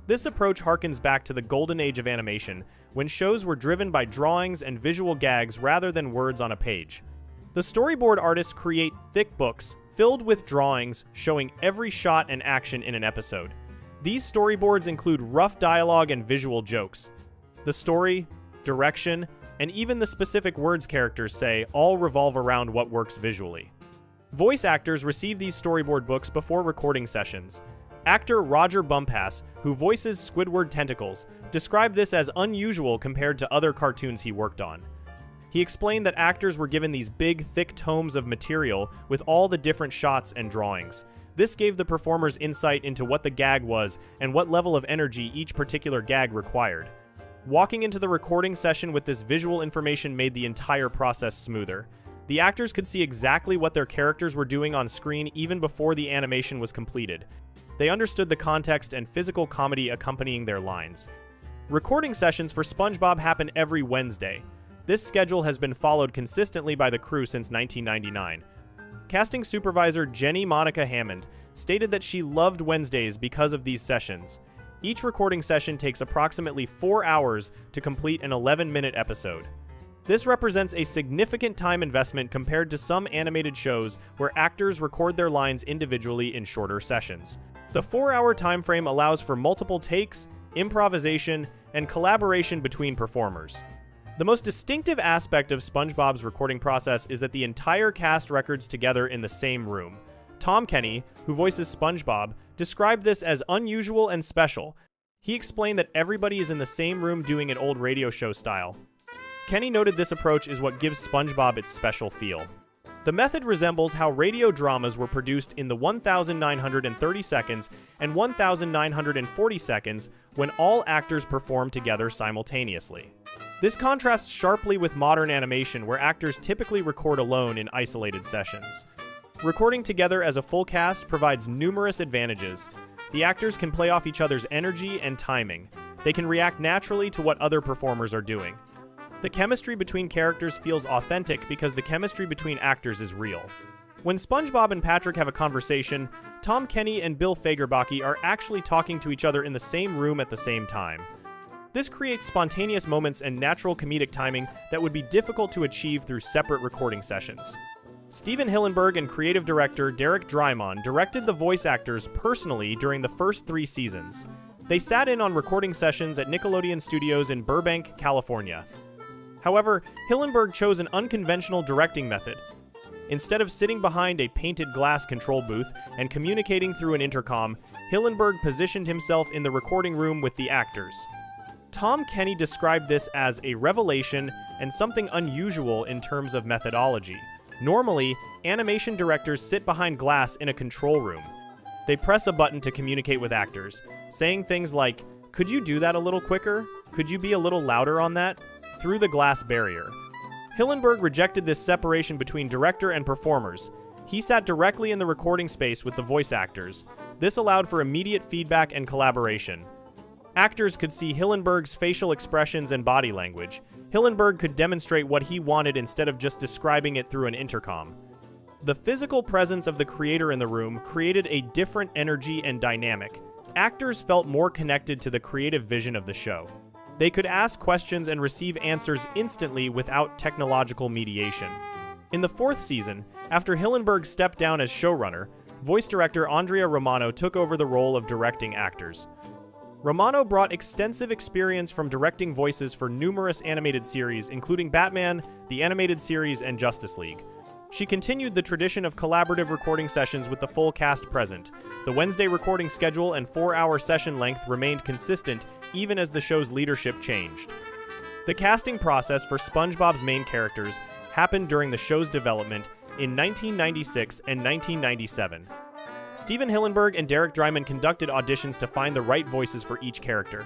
This approach harkens back to the golden age of animation, when shows were driven by drawings and visual gags rather than words on a page. The storyboard artists create thick books filled with drawings showing every shot and action in an episode. These storyboards include rough dialogue and visual jokes. The story, direction, and even the specific words characters say all revolve around what works visually. Voice actors receive these storyboard books before recording sessions. Actor Roger Bumpass, who voices Squidward Tentacles, described this as unusual compared to other cartoons he worked on. He explained that actors were given these big, thick tomes of material with all the different shots and drawings. This gave the performers insight into what the gag was and what level of energy each particular gag required. Walking into the recording session with this visual information made the entire process smoother. The actors could see exactly what their characters were doing on screen even before the animation was completed. They understood the context and physical comedy accompanying their lines. Recording sessions for SpongeBob happen every Wednesday. This schedule has been followed consistently by the crew since 1999. Casting supervisor Jenny Monica Hammond stated that she loved Wednesdays because of these sessions. Each recording session takes approximately 4 hours to complete an 11-minute episode. This represents a significant time investment compared to some animated shows where actors record their lines individually in shorter sessions. The 4-hour time frame allows for multiple takes, improvisation, and collaboration between performers. The most distinctive aspect of SpongeBob's recording process is that the entire cast records together in the same room. Tom Kenny, who voices SpongeBob, described this as unusual and special. He explained that everybody is in the same room doing an old radio show style. Kenny noted this approach is what gives SpongeBob its special feel. The method resembles how radio dramas were produced in the 1,930 seconds and 1,940 seconds when all actors performed together simultaneously. This contrasts sharply with modern animation where actors typically record alone in isolated sessions. Recording together as a full cast provides numerous advantages. The actors can play off each other's energy and timing. They can react naturally to what other performers are doing. The chemistry between characters feels authentic because the chemistry between actors is real. When SpongeBob and Patrick have a conversation, Tom Kenny and Bill Fagerbakke are actually talking to each other in the same room at the same time. This creates spontaneous moments and natural comedic timing that would be difficult to achieve through separate recording sessions. Steven Hillenburg and creative director Derek Drymon directed the voice actors personally during the first 3 seasons. They sat in on recording sessions at Nickelodeon Studios in Burbank, California. However, Hillenburg chose an unconventional directing method. Instead of sitting behind a painted glass control booth and communicating through an intercom, Hillenburg positioned himself in the recording room with the actors. Tom Kenny described this as a revelation and something unusual in terms of methodology. Normally, animation directors sit behind glass in a control room. They press a button to communicate with actors, saying things like, "Could you do that a little quicker? Could you be a little louder on that?" through the glass barrier. Hillenburg rejected this separation between director and performers. He sat directly in the recording space with the voice actors. This allowed for immediate feedback and collaboration. Actors could see Hillenburg's facial expressions and body language. Hillenburg could demonstrate what he wanted instead of just describing it through an intercom. The physical presence of the creator in the room created a different energy and dynamic. Actors felt more connected to the creative vision of the show. They could ask questions and receive answers instantly without technological mediation. In the 4th season, after Hillenburg stepped down as showrunner, voice director Andrea Romano took over the role of directing actors. Romano brought extensive experience from directing voices for numerous animated series, including Batman, the animated series, and Justice League. She continued the tradition of collaborative recording sessions with the full cast present. The Wednesday recording schedule and 4-hour session length remained consistent even as the show's leadership changed. The casting process for SpongeBob's main characters happened during the show's development in 1996 and 1997. Steven Hillenburg and Derek Drymon conducted auditions to find the right voices for each character.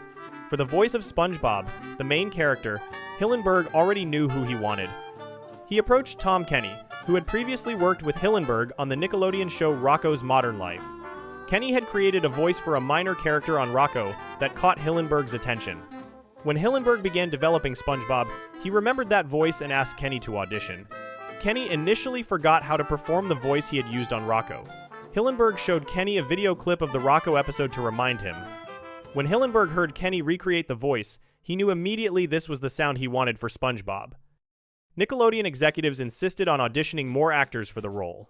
For the voice of SpongeBob, the main character, Hillenburg already knew who he wanted. He He approached Tom Kenny, who had previously worked with Hillenburg on the Nickelodeon show Rocko's Modern Life. Kenny had created a voice for a minor character on Rocko that caught Hillenburg's attention. When Hillenburg began developing SpongeBob, he remembered that voice and asked Kenny to audition. Kenny initially forgot how to perform the voice he had used on Rocko. Hillenburg showed Kenny a video clip of the Rocko episode to remind him. When Hillenburg heard Kenny recreate the voice, he knew immediately this was the sound he wanted for SpongeBob. Nickelodeon executives insisted on auditioning more actors for the role.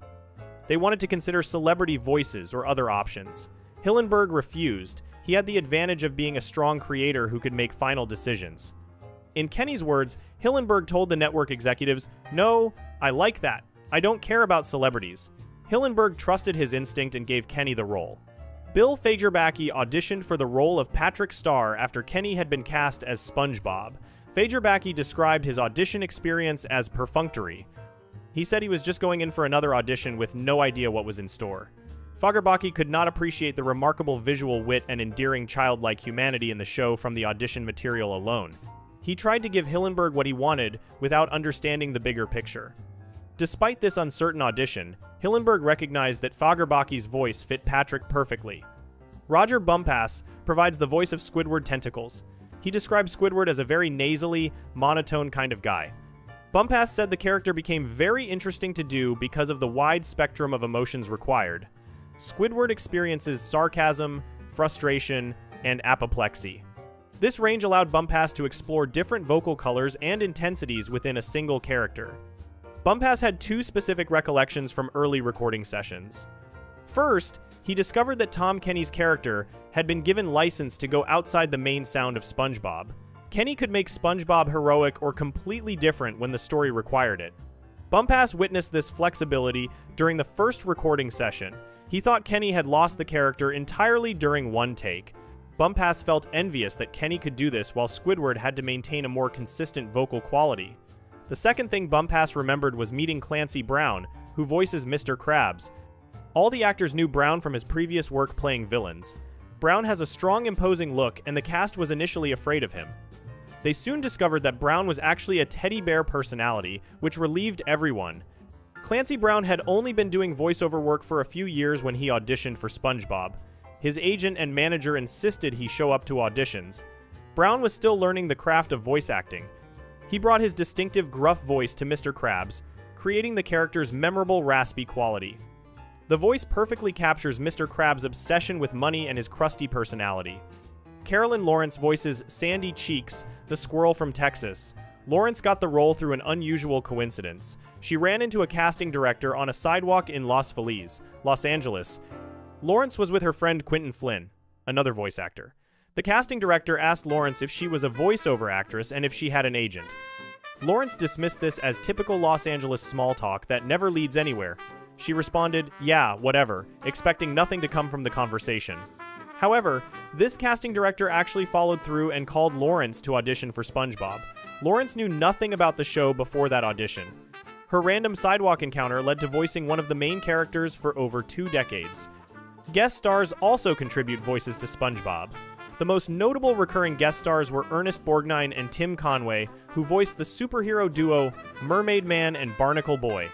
They wanted to consider celebrity voices or other options. Hillenburg refused. He had the advantage of being a strong creator who could make final decisions. In Kenny's words, Hillenburg told the network executives, "No, I like that. I don't care about celebrities." Hillenburg trusted his instinct and gave Kenny the role. Bill Fagerbakke auditioned for the role of Patrick Star after Kenny had been cast as SpongeBob. Fagerbakke described his audition experience as perfunctory. He said he was just going in for another audition with no idea what was in store. Fagerbakke could not appreciate the remarkable visual wit and endearing childlike humanity in the show from the audition material alone. He tried to give Hillenburg what he wanted without understanding the bigger picture. Despite this uncertain audition, Hillenburg recognized that Fagerbakke's voice fit Patrick perfectly. Roger Bumpass provides the voice of Squidward Tentacles. He describes Squidward as a very nasally, monotone kind of guy. Bumpass said the character became very interesting to do because of the wide spectrum of emotions required. Squidward experiences sarcasm, frustration, and apoplexy. This range allowed Bumpass to explore different vocal colors and intensities within a single character. Bumpass had two specific recollections from early recording sessions. First, he discovered that Tom Kenny's character had been given license to go outside the main sound of SpongeBob. Kenny could make SpongeBob heroic or completely different when the story required it. Bumpass witnessed this flexibility during the first recording session. He thought Kenny had lost the character entirely during one take. Bumpass felt envious that Kenny could do this while Squidward had to maintain a more consistent vocal quality. The second thing Bumpass remembered was meeting Clancy Brown, who voices Mr. Krabs. All the actors knew Brown from his previous work playing villains. Brown has a strong, imposing look, and the cast was initially afraid of him. They soon discovered that Brown was actually a teddy bear personality, which relieved everyone. Clancy Brown had only been doing voiceover work for a few years when he auditioned for SpongeBob. His agent and manager insisted he show up to auditions. Brown was still learning the craft of voice acting. He brought his distinctive gruff voice to Mr. Krabs, creating the character's memorable raspy quality. The voice perfectly captures Mr. Krabs' obsession with money and his crusty personality. Carolyn Lawrence voices Sandy Cheeks, the squirrel from Texas. Lawrence got the role through an unusual coincidence. She ran into a casting director on a sidewalk in Los Feliz, Los Angeles. Lawrence was with her friend Quentin Flynn, another voice actor. The casting director asked Lawrence if she was a voiceover actress and if she had an agent. Lawrence dismissed this as typical Los Angeles small talk that never leads anywhere. She responded, "Yeah, whatever," expecting nothing to come from the conversation. However, this casting director actually followed through and called Lawrence to audition for SpongeBob. Lawrence knew nothing about the show before that audition. Her random sidewalk encounter led to voicing one of the main characters for over 2 decades. Guest stars also contribute voices to SpongeBob. The most notable recurring guest stars were Ernest Borgnine and Tim Conway, who voiced the superhero duo Mermaid Man and Barnacle Boy.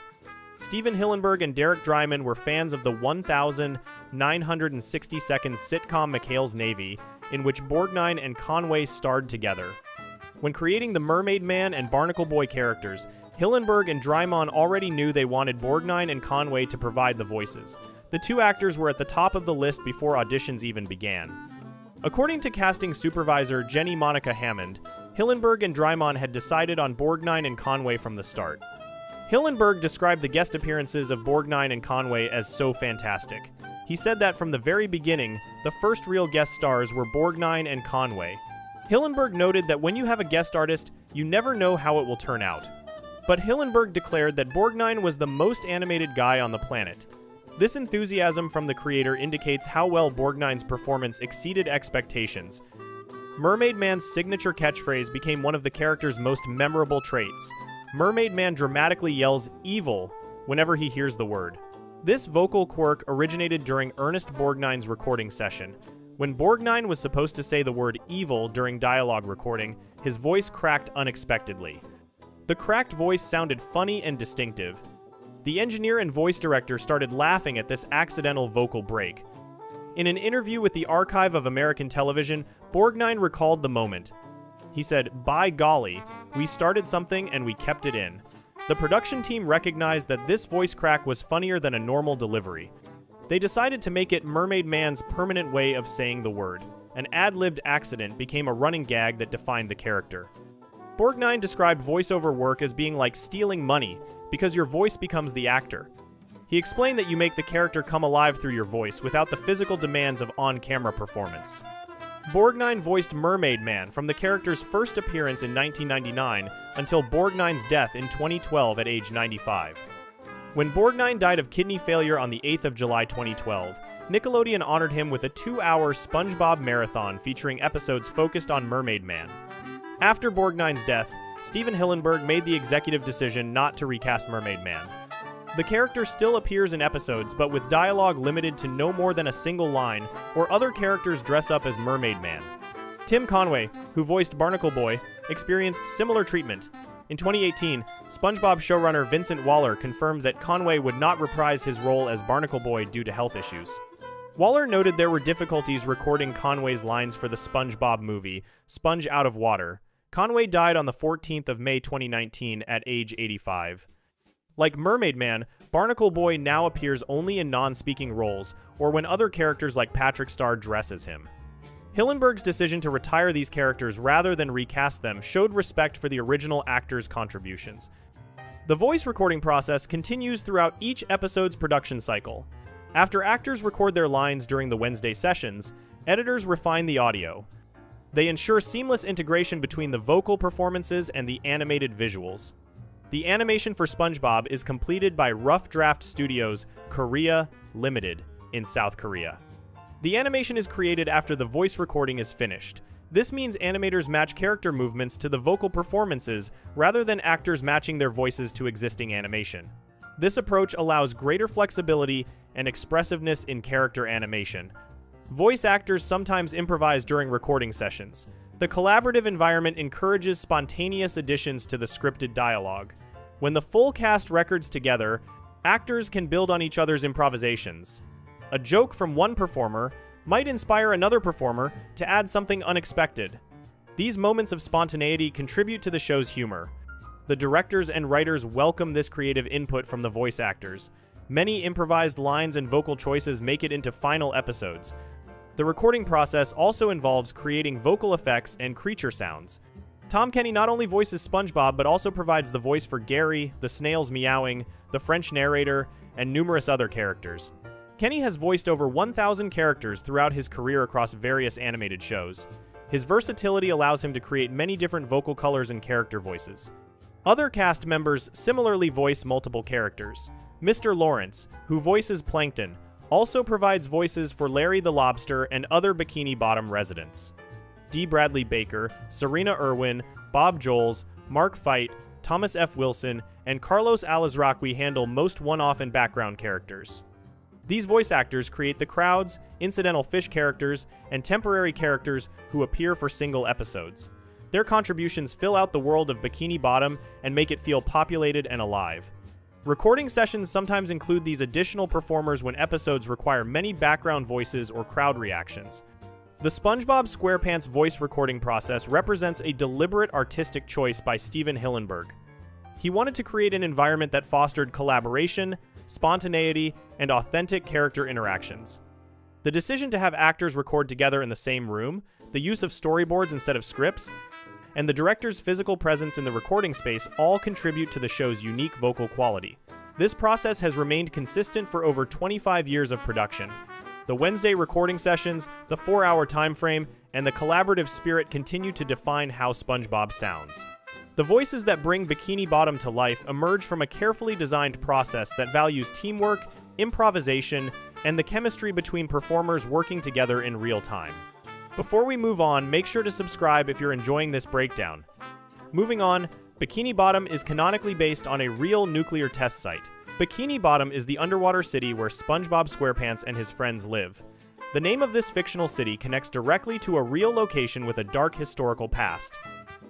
Stephen Hillenburg and Derek Drymon were fans of the 1,960-second sitcom McHale's Navy, in which Borgnine and Conway starred together. When creating the Mermaid Man and Barnacle Boy characters, Hillenburg and Drymon already knew they wanted Borgnine and Conway to provide the voices. The two actors were at the top of the list before auditions even began. According to casting supervisor Jenny Monica Hammond, Hillenburg and Drymon had decided on Borgnine and Conway from the start. Hillenburg described the guest appearances of Borgnine and Conway as so fantastic. He said that from the very beginning, the first real guest stars were Borgnine and Conway. Hillenburg noted that when you have a guest artist, you never know how it will turn out. But Hillenburg declared that Borgnine was the most animated guy on the planet. This enthusiasm from the creator indicates how well Borgnine's performance exceeded expectations. Mermaid Man's signature catchphrase became one of the character's most memorable traits. Mermaid Man dramatically yells "evil" whenever he hears the word. This vocal quirk originated during Ernest Borgnine's recording session. When Borgnine was supposed to say the word "evil" during dialogue recording, his voice cracked unexpectedly. The cracked voice sounded funny and distinctive. The engineer and voice director started laughing at this accidental vocal break. In an interview with the Archive of American Television, Borgnine recalled the moment. He said, "By golly, we started something and we kept it in." The production team recognized that this voice crack was funnier than a normal delivery. They decided to make it Mermaid Man's permanent way of saying the word. An ad-libbed accident became a running gag that defined the character. Borgnine described voiceover work as being like stealing money, because your voice becomes the actor. He explained that you make the character come alive through your voice without the physical demands of on-camera performance. Borgnine voiced Mermaid Man from the character's first appearance in 1999 until Borgnine's death in 2012 at age 95. When Borgnine died of kidney failure on the 8th of July 2012, Nickelodeon honored him with a 2-hour SpongeBob marathon featuring episodes focused on Mermaid Man. After Borgnine's death, Stephen Hillenburg made the executive decision not to recast Mermaid Man. The character still appears in episodes, but with dialogue limited to no more than a single line, or other characters dress up as Mermaid Man. Tim Conway, who voiced Barnacle Boy, experienced similar treatment. In 2018, SpongeBob showrunner Vincent Waller confirmed that Conway would not reprise his role as Barnacle Boy due to health issues. Waller noted there were difficulties recording Conway's lines for the SpongeBob movie, Sponge Out of Water. Conway died on the 14th of May 2019 at age 85. Like Mermaid Man, Barnacle Boy now appears only in non-speaking roles, or when other characters like Patrick Star dress as him. Hillenburg's decision to retire these characters rather than recast them showed respect for the original actors' contributions. The voice recording process continues throughout each episode's production cycle. After actors record their lines during the Wednesday sessions, editors refine the audio. They ensure seamless integration between the vocal performances and the animated visuals. The animation for SpongeBob is completed by Rough Draft Studios Korea Limited in South Korea. The animation is created after the voice recording is finished. This means animators match character movements to the vocal performances rather than actors matching their voices to existing animation. This approach allows greater flexibility and expressiveness in character animation. Voice actors sometimes improvise during recording sessions. The collaborative environment encourages spontaneous additions to the scripted dialogue. When the full cast records together, actors can build on each other's improvisations. A joke from one performer might inspire another performer to add something unexpected. These moments of spontaneity contribute to the show's humor. The directors and writers welcome this creative input from the voice actors. Many improvised lines and vocal choices make it into final episodes. The recording process also involves creating vocal effects and creature sounds. Tom Kenny not only voices SpongeBob, but also provides the voice for Gary, the snails meowing, the French narrator, and numerous other characters. Kenny has voiced over 1,000 characters throughout his career across various animated shows. His versatility allows him to create many different vocal colors and character voices. Other cast members similarly voice multiple characters. Mr. Lawrence, who voices Plankton, also provides voices for Larry the Lobster and other Bikini Bottom residents. D. Bradley Baker, Serena Irwin, Bob Joles, Mark Fite, Thomas F. Wilson, and Carlos Alazraqui handle most one-off and background characters. These voice actors create the crowds, incidental fish characters, and temporary characters who appear for single episodes. Their contributions fill out the world of Bikini Bottom and make it feel populated and alive. Recording sessions sometimes include these additional performers when episodes require many background voices or crowd reactions. The SpongeBob SquarePants voice recording process represents a deliberate artistic choice by Stephen Hillenburg. He wanted to create an environment that fostered collaboration, spontaneity, and authentic character interactions. The decision to have actors record together in the same room, the use of storyboards instead of scripts, and the director's physical presence in the recording space all contribute to the show's unique vocal quality. This process has remained consistent for over 25 years of production. The Wednesday recording sessions, the 4-hour time frame, and the collaborative spirit continue to define how SpongeBob sounds. The voices that bring Bikini Bottom to life emerge from a carefully designed process that values teamwork, improvisation, and the chemistry between performers working together in real time. Before we move on, make sure to subscribe if you're enjoying this breakdown. Moving on, Bikini Bottom is canonically based on a real nuclear test site. Bikini Bottom is the underwater city where SpongeBob SquarePants and his friends live. The name of this fictional city connects directly to a real location with a dark historical past.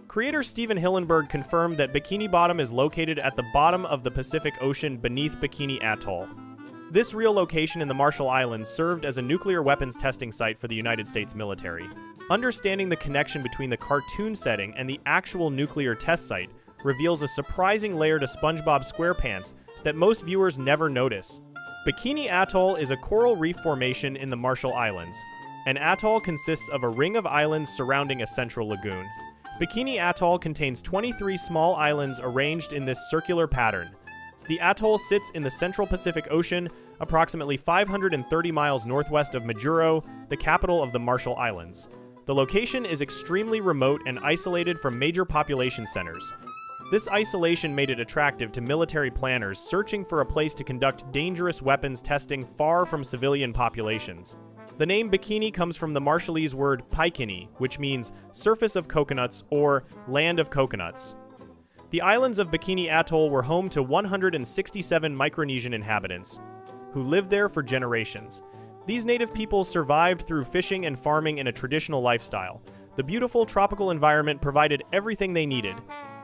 Creator Steven Hillenburg confirmed that Bikini Bottom is located at the bottom of the Pacific Ocean beneath Bikini Atoll. This real location in the Marshall Islands served as a nuclear weapons testing site for the United States military. Understanding the connection between the cartoon setting and the actual nuclear test site reveals a surprising layer to SpongeBob SquarePants that most viewers never notice. Bikini Atoll is a coral reef formation in the Marshall Islands. An atoll consists of a ring of islands surrounding a central lagoon. Bikini Atoll contains 23 small islands arranged in this circular pattern. The atoll sits in the central Pacific Ocean, approximately 530 miles northwest of Majuro, the capital of the Marshall Islands. The location is extremely remote and isolated from major population centers. This isolation made it attractive to military planners searching for a place to conduct dangerous weapons testing far from civilian populations. The name Bikini comes from the Marshallese word Bikini, which means surface of coconuts or land of coconuts. The islands of Bikini Atoll were home to 167 Micronesian inhabitants, who lived there for generations. These native people survived through fishing and farming in a traditional lifestyle. The beautiful tropical environment provided everything they needed.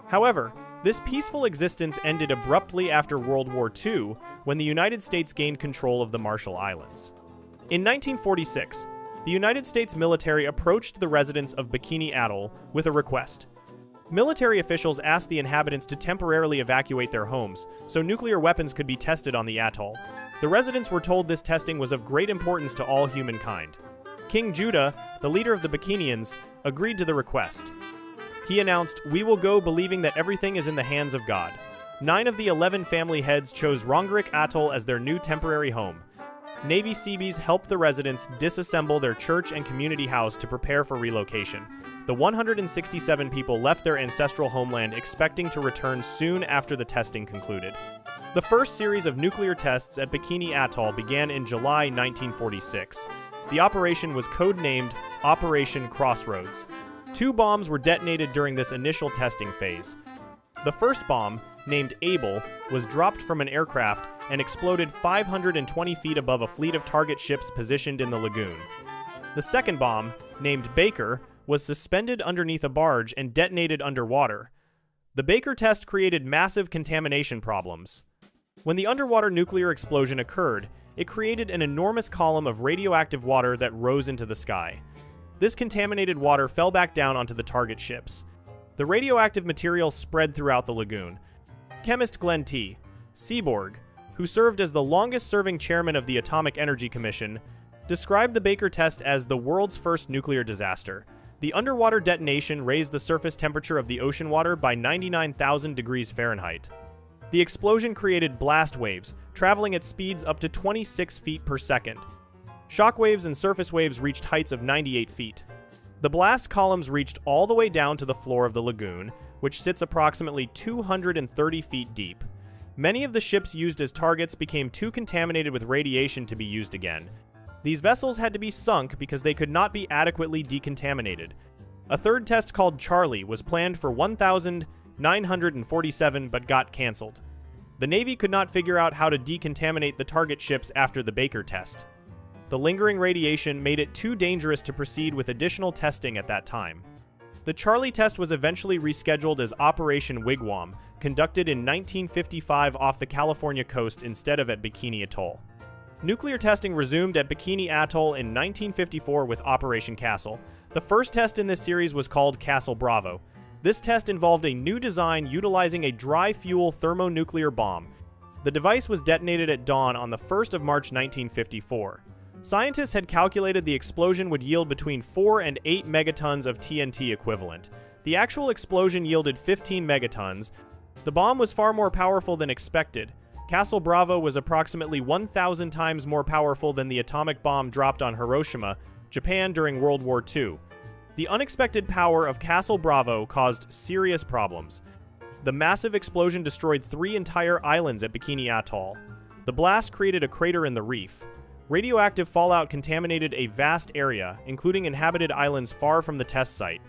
However, this peaceful existence ended abruptly after World War II, when the United States gained control of the Marshall Islands. In 1946, the United States military approached the residents of Bikini Atoll with a request. Military officials asked the inhabitants to temporarily evacuate their homes so nuclear weapons could be tested on the atoll. The residents were told this testing was of great importance to all humankind. King Judah, the leader of the Bikinians, agreed to the request. He announced, "We will go believing that everything is in the hands of God." 9 of the 11 family heads chose Rongerik Atoll as their new temporary home. Navy Seabees helped the residents disassemble their church and community house to prepare for relocation. The 167 people left their ancestral homeland expecting to return soon after the testing concluded. The first series of nuclear tests at Bikini Atoll began in July 1946. The operation was codenamed Operation Crossroads. 2 bombs were detonated during this initial testing phase. The first bomb, named Able, was dropped from an aircraft and exploded 520 feet above a fleet of target ships positioned in the lagoon. The second bomb, named Baker, was suspended underneath a barge and detonated underwater. The Baker test created massive contamination problems. When the underwater nuclear explosion occurred, it created an enormous column of radioactive water that rose into the sky. This contaminated water fell back down onto the target ships. The radioactive material spread throughout the lagoon. Chemist Glenn T. Seaborg, who served as the longest-serving chairman of the Atomic Energy Commission, described the Baker test as the world's first nuclear disaster. The underwater detonation raised the surface temperature of the ocean water by 99,000 degrees Fahrenheit. The explosion created blast waves, traveling at speeds up to 26 feet per second. Shock waves and surface waves reached heights of 98 feet. The blast columns reached all the way down to the floor of the lagoon, which sits approximately 230 feet deep. Many of the ships used as targets became too contaminated with radiation to be used again. These vessels had to be sunk because they could not be adequately decontaminated. A third test called Charlie was planned for 1,947 but got canceled. The Navy could not figure out how to decontaminate the target ships after the Baker test. The lingering radiation made it too dangerous to proceed with additional testing at that time. The Charlie test was eventually rescheduled as Operation Wigwam, conducted in 1955 off the California coast instead of at Bikini Atoll. Nuclear testing resumed at Bikini Atoll in 1954 with Operation Castle. The first test in this series was called Castle Bravo. This test involved a new design utilizing a dry-fuel thermonuclear bomb. The device was detonated at dawn on the 1st of March 1954. Scientists had calculated the explosion would yield between 4 and 8 megatons of TNT equivalent. The actual explosion yielded 15 megatons. The bomb was far more powerful than expected. Castle Bravo was approximately 1,000 times more powerful than the atomic bomb dropped on Hiroshima, Japan during World War II. The unexpected power of Castle Bravo caused serious problems. The massive explosion destroyed 3 entire islands at Bikini Atoll. The blast created a crater in the reef. Radioactive fallout contaminated a vast area, including inhabited islands far from the test site.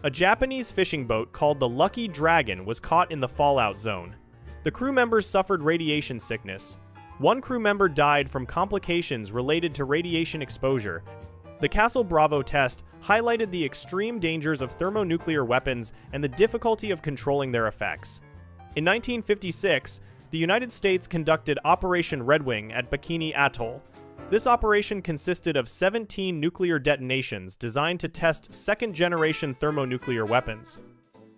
A Japanese fishing boat called the Lucky Dragon was caught in the fallout zone. The crew members suffered radiation sickness. One crew member died from complications related to radiation exposure. The Castle Bravo test highlighted the extreme dangers of thermonuclear weapons and the difficulty of controlling their effects. In 1956, the United States conducted Operation Red Wing at Bikini Atoll. This operation consisted of 17 nuclear detonations designed to test second-generation thermonuclear weapons.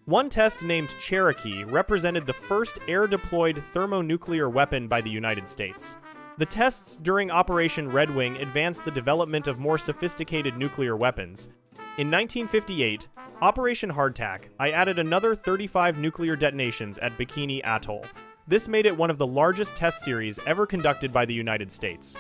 One test named Cherokee represented the first air-deployed thermonuclear weapon by the United States. The tests during Operation Red Wing advanced the development of more sophisticated nuclear weapons. In 1958, Operation Hardtack, I added another 35 nuclear detonations at Bikini Atoll. This made it one of the largest test series ever conducted by the United States.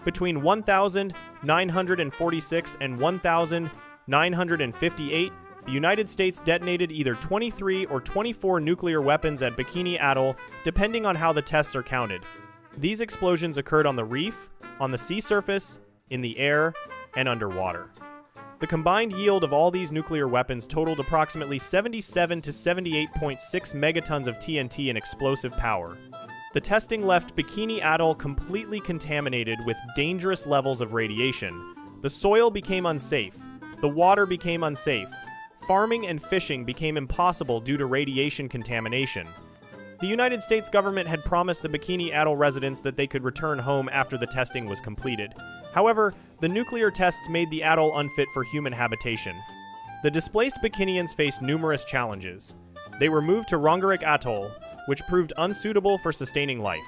Between 1,946 and 1,958, the United States detonated either 23 or 24 nuclear weapons at Bikini Atoll, depending on how the tests are counted. These explosions occurred on the reef, on the sea surface, in the air, and underwater. The combined yield of all these nuclear weapons totaled approximately 77 to 78.6 megatons of TNT in explosive power. The testing left Bikini Atoll completely contaminated with dangerous levels of radiation. The soil became unsafe. The water became unsafe. Farming and fishing became impossible due to radiation contamination. The United States government had promised the Bikini Atoll residents that they could return home after the testing was completed. However, the nuclear tests made the atoll unfit for human habitation. The displaced Bikinians faced numerous challenges. They were moved to Rongerik Atoll, which proved unsuitable for sustaining life.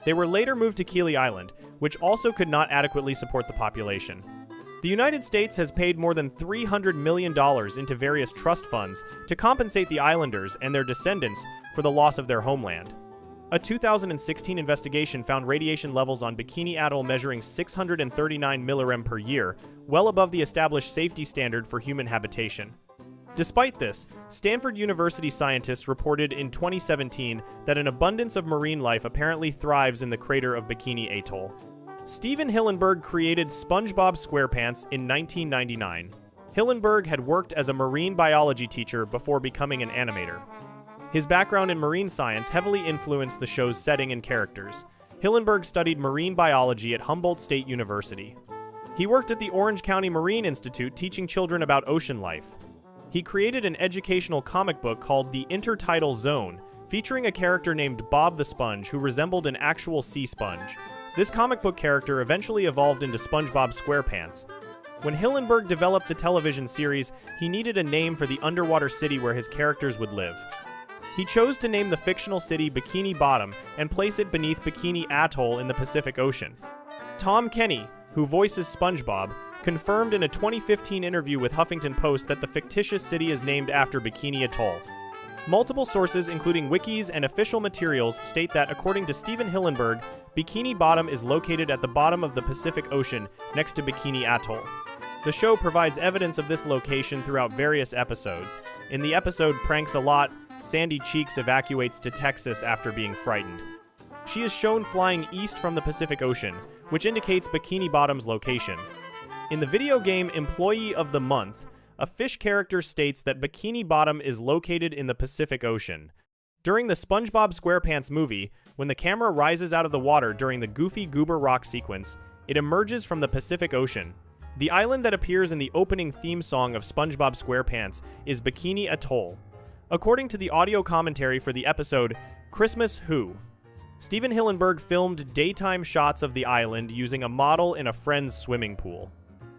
They were later moved to Kili Island, which also could not adequately support the population. The United States has paid more than $300 million into various trust funds to compensate the islanders and their descendants for the loss of their homeland. A 2016 investigation found radiation levels on Bikini Atoll measuring 639 millirem per year, well above the established safety standard for human habitation. Despite this, Stanford University scientists reported in 2017 that an abundance of marine life apparently thrives in the crater of Bikini Atoll. Steven Hillenburg created SpongeBob SquarePants in 1999. Hillenburg had worked as a marine biology teacher before becoming an animator. His background in marine science heavily influenced the show's setting and characters. Hillenburg studied marine biology at Humboldt State University. He worked at the Orange County Marine Institute teaching children about ocean life. He created an educational comic book called The Intertidal Zone, featuring a character named Bob the Sponge who resembled an actual sea sponge. This comic book character eventually evolved into SpongeBob SquarePants. When Hillenburg developed the television series, he needed a name for the underwater city where his characters would live. He chose to name the fictional city Bikini Bottom and place it beneath Bikini Atoll in the Pacific Ocean. Tom Kenny, who voices SpongeBob, confirmed in a 2015 interview with Huffington Post that the fictitious city is named after Bikini Atoll. Multiple sources, including wikis and official materials, state that, according to Steven Hillenburg, Bikini Bottom is located at the bottom of the Pacific Ocean next to Bikini Atoll. The show provides evidence of this location throughout various episodes. In the episode Pranks a Lot, Sandy Cheeks evacuates to Texas after being frightened. She is shown flying east from the Pacific Ocean, which indicates Bikini Bottom's location. In the video game Employee of the Month, a fish character states that Bikini Bottom is located in the Pacific Ocean. During the SpongeBob SquarePants movie, when the camera rises out of the water during the Goofy Goober Rock sequence, it emerges from the Pacific Ocean. The island that appears in the opening theme song of SpongeBob SquarePants is Bikini Atoll. According to the audio commentary for the episode Christmas Who, Steven Hillenburg filmed daytime shots of the island using a model in a friend's swimming pool.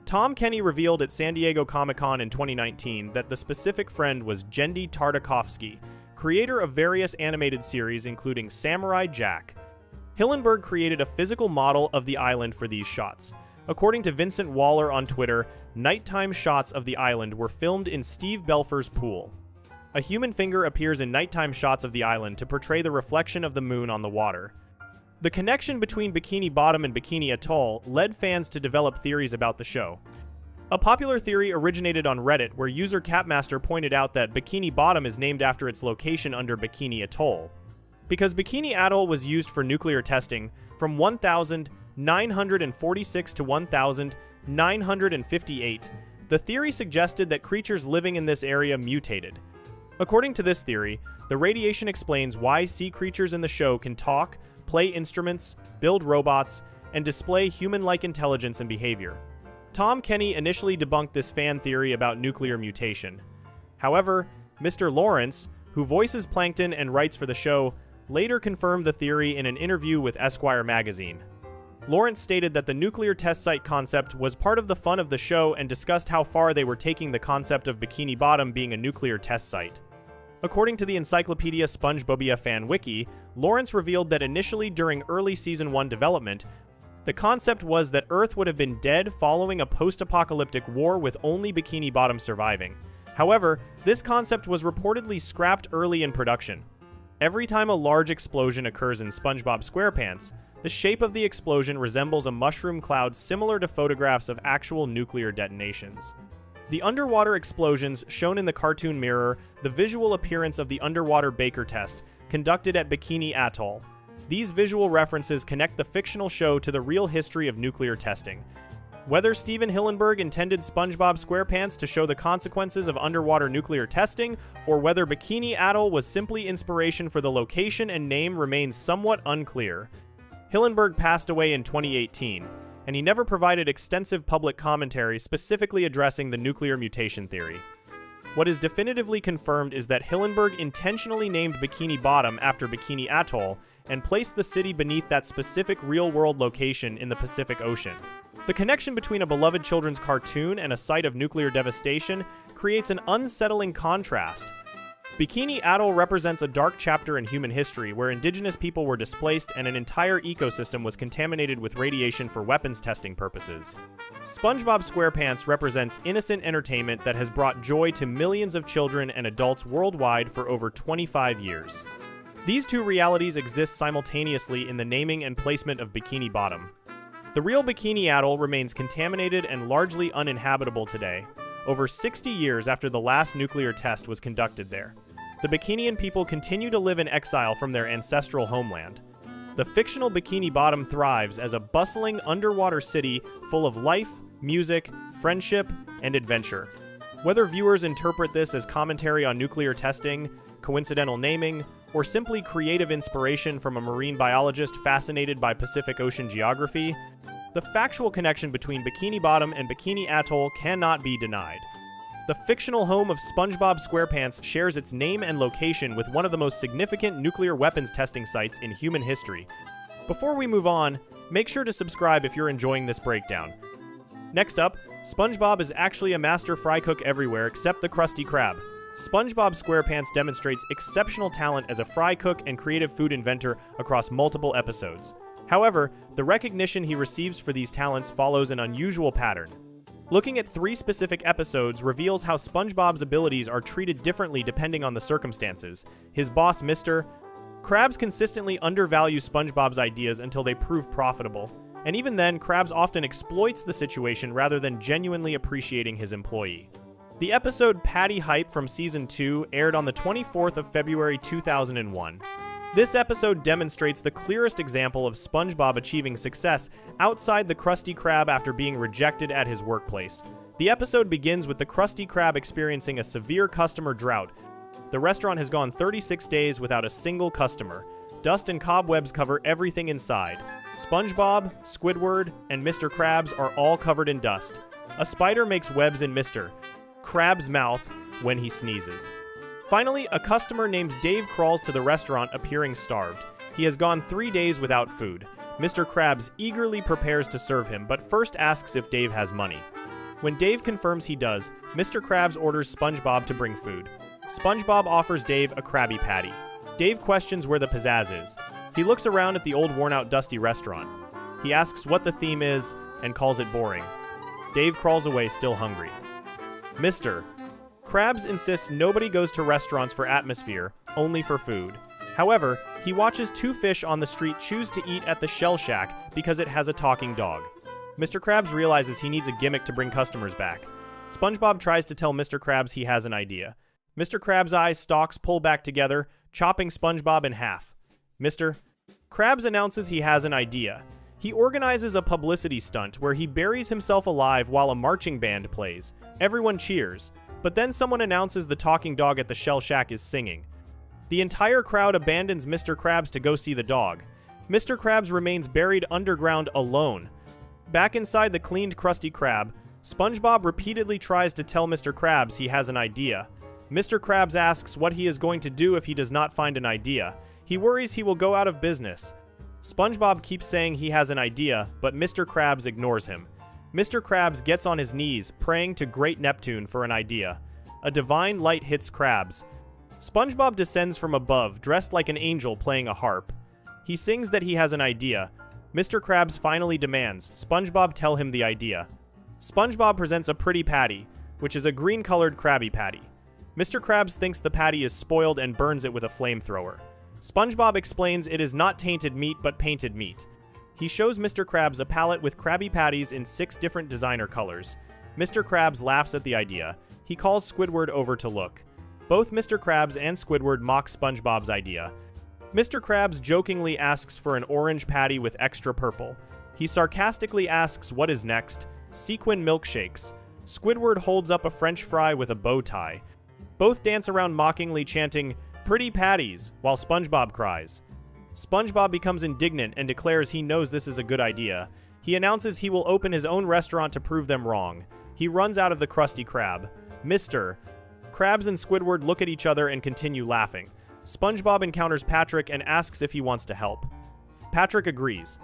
Tom Kenny revealed at San Diego Comic-Con in 2019 that the specific friend was Jendi Tartakovsky, creator of various animated series including Samurai Jack. Hillenburg created a physical model of the island for these shots. According to Vincent Waller on Twitter, nighttime shots of the island were filmed in Steve Belfer's pool. A human finger appears in nighttime shots of the island to portray the reflection of the moon on the water. The connection between Bikini Bottom and Bikini Atoll led fans to develop theories about the show. A popular theory originated on Reddit, where user Capmaster pointed out that Bikini Bottom is named after its location under Bikini Atoll. Because Bikini Atoll was used for nuclear testing from 1946 to 1958, the theory suggested that creatures living in this area mutated. According to this theory, the radiation explains why sea creatures in the show can talk, play instruments, build robots, and display human-like intelligence and behavior. Tom Kenny initially debunked this fan theory about nuclear mutation. However, Mr. Lawrence, who voices Plankton and writes for the show, later confirmed the theory in an interview with Esquire magazine. Lawrence stated that the nuclear test site concept was part of the fun of the show and discussed how far they were taking the concept of Bikini Bottom being a nuclear test site. According to the Encyclopedia SpongeBobia Fan Wiki, Lawrence revealed that initially during early Season 1 development, the concept was that Earth would have been dead following a post-apocalyptic war with only Bikini Bottom surviving. However, this concept was reportedly scrapped early in production. Every time a large explosion occurs in SpongeBob SquarePants, the shape of the explosion resembles a mushroom cloud similar to photographs of actual nuclear detonations. The underwater explosions shown in the cartoon mirror the visual appearance of the underwater Baker test conducted at Bikini Atoll. These visual references connect the fictional show to the real history of nuclear testing. Whether Steven Hillenburg intended SpongeBob SquarePants to show the consequences of underwater nuclear testing, or whether Bikini Atoll was simply inspiration for the location and name remains somewhat unclear. Hillenburg passed away in 2018, and he never provided extensive public commentary specifically addressing the nuclear mutation theory. What is definitively confirmed is that Hillenburg intentionally named Bikini Bottom after Bikini Atoll and placed the city beneath that specific real-world location in the Pacific Ocean. The connection between a beloved children's cartoon and a site of nuclear devastation creates an unsettling contrast. Bikini Atoll represents a dark chapter in human history where indigenous people were displaced and an entire ecosystem was contaminated with radiation for weapons testing purposes. SpongeBob SquarePants represents innocent entertainment that has brought joy to millions of children and adults worldwide for over 25 years. These two realities exist simultaneously in the naming and placement of Bikini Bottom. The real Bikini Atoll remains contaminated and largely uninhabitable today, over 60 years after the last nuclear test was conducted there. The Bikinian people continue to live in exile from their ancestral homeland. The fictional Bikini Bottom thrives as a bustling underwater city full of life, music, friendship, and adventure. Whether viewers interpret this as commentary on nuclear testing, coincidental naming, or simply creative inspiration from a marine biologist fascinated by Pacific Ocean geography, the factual connection between Bikini Bottom and Bikini Atoll cannot be denied. The fictional home of SpongeBob SquarePants shares its name and location with one of the most significant nuclear weapons testing sites in human history. Before we move on, make sure to subscribe if you're enjoying this breakdown. Next up, SpongeBob is actually a master fry cook everywhere except the Krusty Krab. SpongeBob SquarePants demonstrates exceptional talent as a fry cook and creative food inventor across multiple episodes. However, the recognition he receives for these talents follows an unusual pattern. Looking at 3 specific episodes reveals how SpongeBob's abilities are treated differently depending on the circumstances. His boss, Mr. Krabs consistently undervalue SpongeBob's ideas until they prove profitable. And even then, Krabs often exploits the situation rather than genuinely appreciating his employee. The episode Patty Hype from Season 2 aired on the 24th of February 2001. This episode demonstrates the clearest example of SpongeBob achieving success outside the Krusty Krab after being rejected at his workplace. The episode begins with the Krusty Krab experiencing a severe customer drought. The restaurant has gone 36 days without a single customer. Dust and cobwebs cover everything inside. SpongeBob, Squidward, and Mr. Krabs are all covered in dust. A spider makes webs in Mr. Krabs' mouth when he sneezes. Finally, a customer named Dave crawls to the restaurant appearing starved. He has gone 3 days without food. Mr. Krabs eagerly prepares to serve him, but first asks if Dave has money. When Dave confirms he does, Mr. Krabs orders SpongeBob to bring food. SpongeBob offers Dave a Krabby Patty. Dave questions where the pizzazz is. He looks around at the old worn-out dusty restaurant. He asks what the theme is and calls it boring. Dave crawls away still hungry. Mr. Krabs insists nobody goes to restaurants for atmosphere, only for food. However, he watches 2 fish on the street choose to eat at the Shell Shack because it has a talking dog. Mr. Krabs realizes he needs a gimmick to bring customers back. SpongeBob tries to tell Mr. Krabs he has an idea. Mr. Krabs' eye stalks pull back together, chopping SpongeBob in half. Mr. Krabs announces he has an idea. He organizes a publicity stunt where he buries himself alive while a marching band plays. Everyone cheers, but then someone announces the talking dog at the Shell Shack is singing. The entire crowd abandons Mr. Krabs to go see the dog. Mr. Krabs remains buried underground alone. Back inside the cleaned Krusty Krab, SpongeBob repeatedly tries to tell Mr. Krabs he has an idea. Mr. Krabs asks what he is going to do if he does not find an idea. He worries he will go out of business. SpongeBob keeps saying he has an idea, but Mr. Krabs ignores him. Mr. Krabs gets on his knees, praying to Great Neptune for an idea. A divine light hits Krabs. SpongeBob descends from above, dressed like an angel playing a harp. He sings that he has an idea. Mr. Krabs finally demands SpongeBob tell him the idea. SpongeBob presents a pretty patty, which is a green-colored Krabby Patty. Mr. Krabs thinks the patty is spoiled and burns it with a flamethrower. SpongeBob explains it is not tainted meat but painted meat. He shows Mr. Krabs a palette with Krabby Patties in 6 different designer colors. Mr. Krabs laughs at the idea. He calls Squidward over to look. Both Mr. Krabs and Squidward mock SpongeBob's idea. Mr. Krabs jokingly asks for an orange patty with extra purple. He sarcastically asks what is next. Sequin milkshakes. Squidward holds up a French fry with a bow tie. Both dance around mockingly chanting, "Pretty patties," while SpongeBob cries. SpongeBob becomes indignant and declares he knows this is a good idea. He announces he will open his own restaurant to prove them wrong. He runs out of the Krusty Krab. Mr. Krabs and Squidward look at each other and continue laughing. SpongeBob encounters Patrick and asks if he wants to help. Patrick agrees.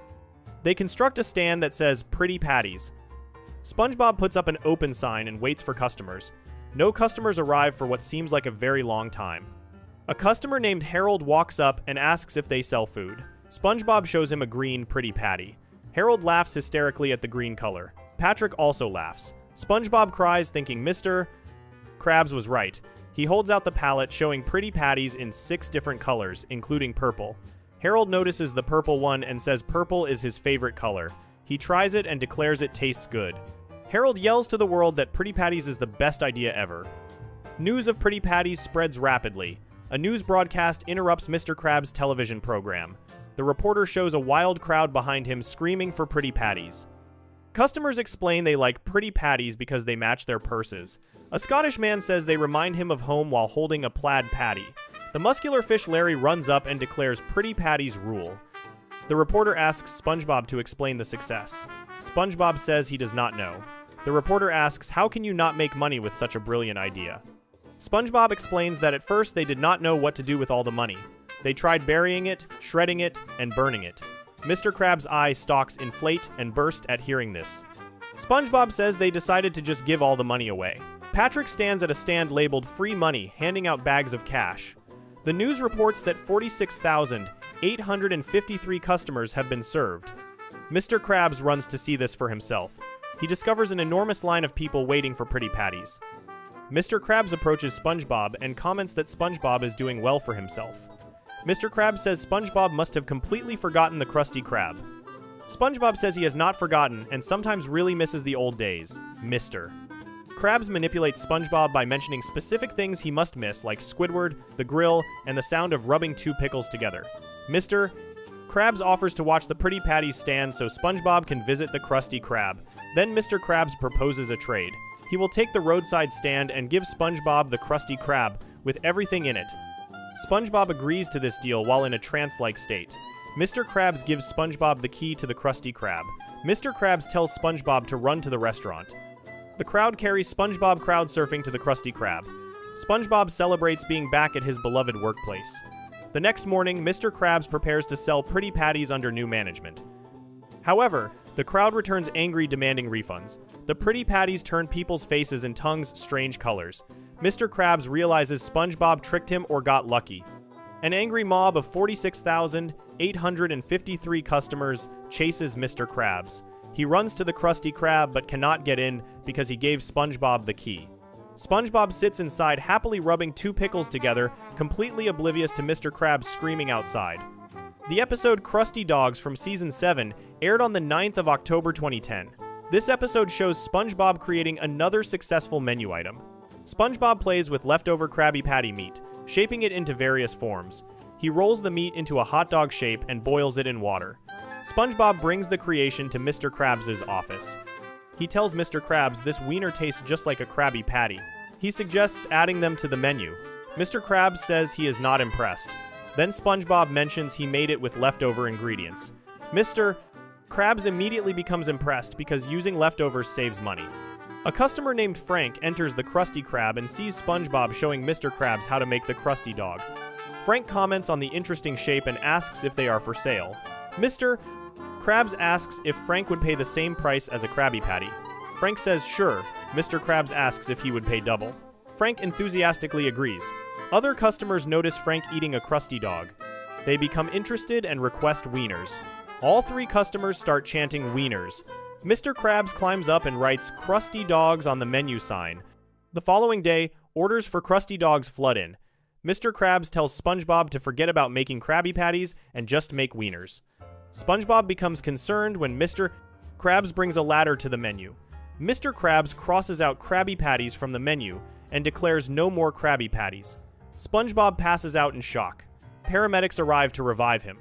They construct a stand that says, "Pretty patties." SpongeBob puts up an open sign and waits for customers. No customers arrive for what seems like a very long time. A customer named Harold walks up and asks if they sell food. SpongeBob shows him a green, pretty patty. Harold laughs hysterically at the green color. Patrick also laughs. SpongeBob cries, thinking Mr. Krabs was right. He holds out the palette, showing pretty patties in 6 different colors, including purple. Harold notices the purple one and says purple is his favorite color. He tries it and declares it tastes good. Harold yells to the world that Pretty Patties is the best idea ever. News of Pretty Patties spreads rapidly. A news broadcast interrupts Mr. Krabs' television program. The reporter shows a wild crowd behind him screaming for Pretty Patties. Customers explain they like Pretty Patties because they match their purses. A Scottish man says they remind him of home while holding a plaid patty. The muscular fish Larry runs up and declares Pretty Patties rule. The reporter asks SpongeBob to explain the success. SpongeBob says he does not know. The reporter asks, how can you not make money with such a brilliant idea? SpongeBob explains that at first they did not know what to do with all the money. They tried burying it, shredding it, and burning it. Mr. Krabs' eye stalks inflate and burst at hearing this. SpongeBob says they decided to just give all the money away. Patrick stands at a stand labeled Free Money, handing out bags of cash. The news reports that 46,853 customers have been served. Mr. Krabs runs to see this for himself. He discovers an enormous line of people waiting for Pretty Patties. Mr. Krabs approaches SpongeBob and comments that SpongeBob is doing well for himself. Mr. Krabs says SpongeBob must have completely forgotten the Krusty Krab. SpongeBob says he has not forgotten and sometimes really misses the old days. Mr. Krabs manipulates SpongeBob by mentioning specific things he must miss, like Squidward, the grill, and the sound of rubbing 2 pickles together. Mr. Krabs offers to watch the Pretty Patties stand so SpongeBob can visit the Krusty Krab. Then Mr. Krabs proposes a trade. He will take the roadside stand and give SpongeBob the Krusty Krab with everything in it. SpongeBob agrees to this deal while in a trance-like state. Mr. Krabs gives SpongeBob the key to the Krusty Krab. Mr. Krabs tells SpongeBob to run to the restaurant. The crowd carries SpongeBob crowd surfing to the Krusty Krab. SpongeBob celebrates being back at his beloved workplace. The next morning, Mr. Krabs prepares to sell Pretty Patties under new management. However, the crowd returns angry, demanding refunds. The Pretty Patties turn people's faces and tongues strange colors. Mr. Krabs realizes SpongeBob tricked him or got lucky. An angry mob of 46,853 customers chases Mr. Krabs. He runs to the Krusty Krab but cannot get in because he gave SpongeBob the key. SpongeBob sits inside happily rubbing 2 pickles together, completely oblivious to Mr. Krabs screaming outside. The episode Krusty Dogs from Season 7 aired on the 9th of October 2010. This episode shows SpongeBob creating another successful menu item. SpongeBob plays with leftover Krabby Patty meat, shaping it into various forms. He rolls the meat into a hot dog shape and boils it in water. SpongeBob brings the creation to Mr. Krabs' office. He tells Mr. Krabs this wiener tastes just like a Krabby Patty. He suggests adding them to the menu. Mr. Krabs says he is not impressed. Then SpongeBob mentions he made it with leftover ingredients. Mr. Krabs immediately becomes impressed because using leftovers saves money. A customer named Frank enters the Krusty Krab and sees SpongeBob showing Mr. Krabs how to make the Krusty Dog. Frank comments on the interesting shape and asks if they are for sale. Mr. Krabs asks if Frank would pay the same price as a Krabby Patty. Frank says sure. Mr. Krabs asks if he would pay double. Frank enthusiastically agrees. Other customers notice Frank eating a Krusty Dog. They become interested and request wieners. All three customers start chanting wieners. Mr. Krabs climbs up and writes Krusty Dogs on the menu sign. The following day, orders for Krusty Dogs flood in. Mr. Krabs tells SpongeBob to forget about making Krabby Patties and just make wieners. SpongeBob becomes concerned when Mr. Krabs brings a ladder to the menu. Mr. Krabs crosses out Krabby Patties from the menu and declares no more Krabby Patties. SpongeBob passes out in shock. Paramedics arrive to revive him.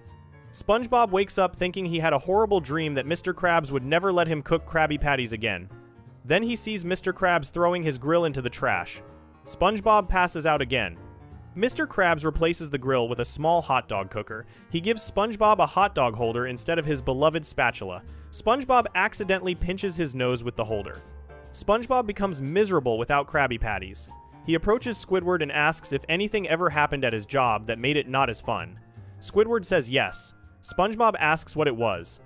SpongeBob wakes up thinking he had a horrible dream that Mr. Krabs would never let him cook Krabby Patties again. Then he sees Mr. Krabs throwing his grill into the trash. SpongeBob passes out again. Mr. Krabs replaces the grill with a small hot dog cooker. He gives SpongeBob a hot dog holder instead of his beloved spatula. SpongeBob accidentally pinches his nose with the holder. SpongeBob becomes miserable without Krabby Patties. He approaches Squidward and asks if anything ever happened at his job that made it not as fun. Squidward says yes. SpongeBob asks what it was.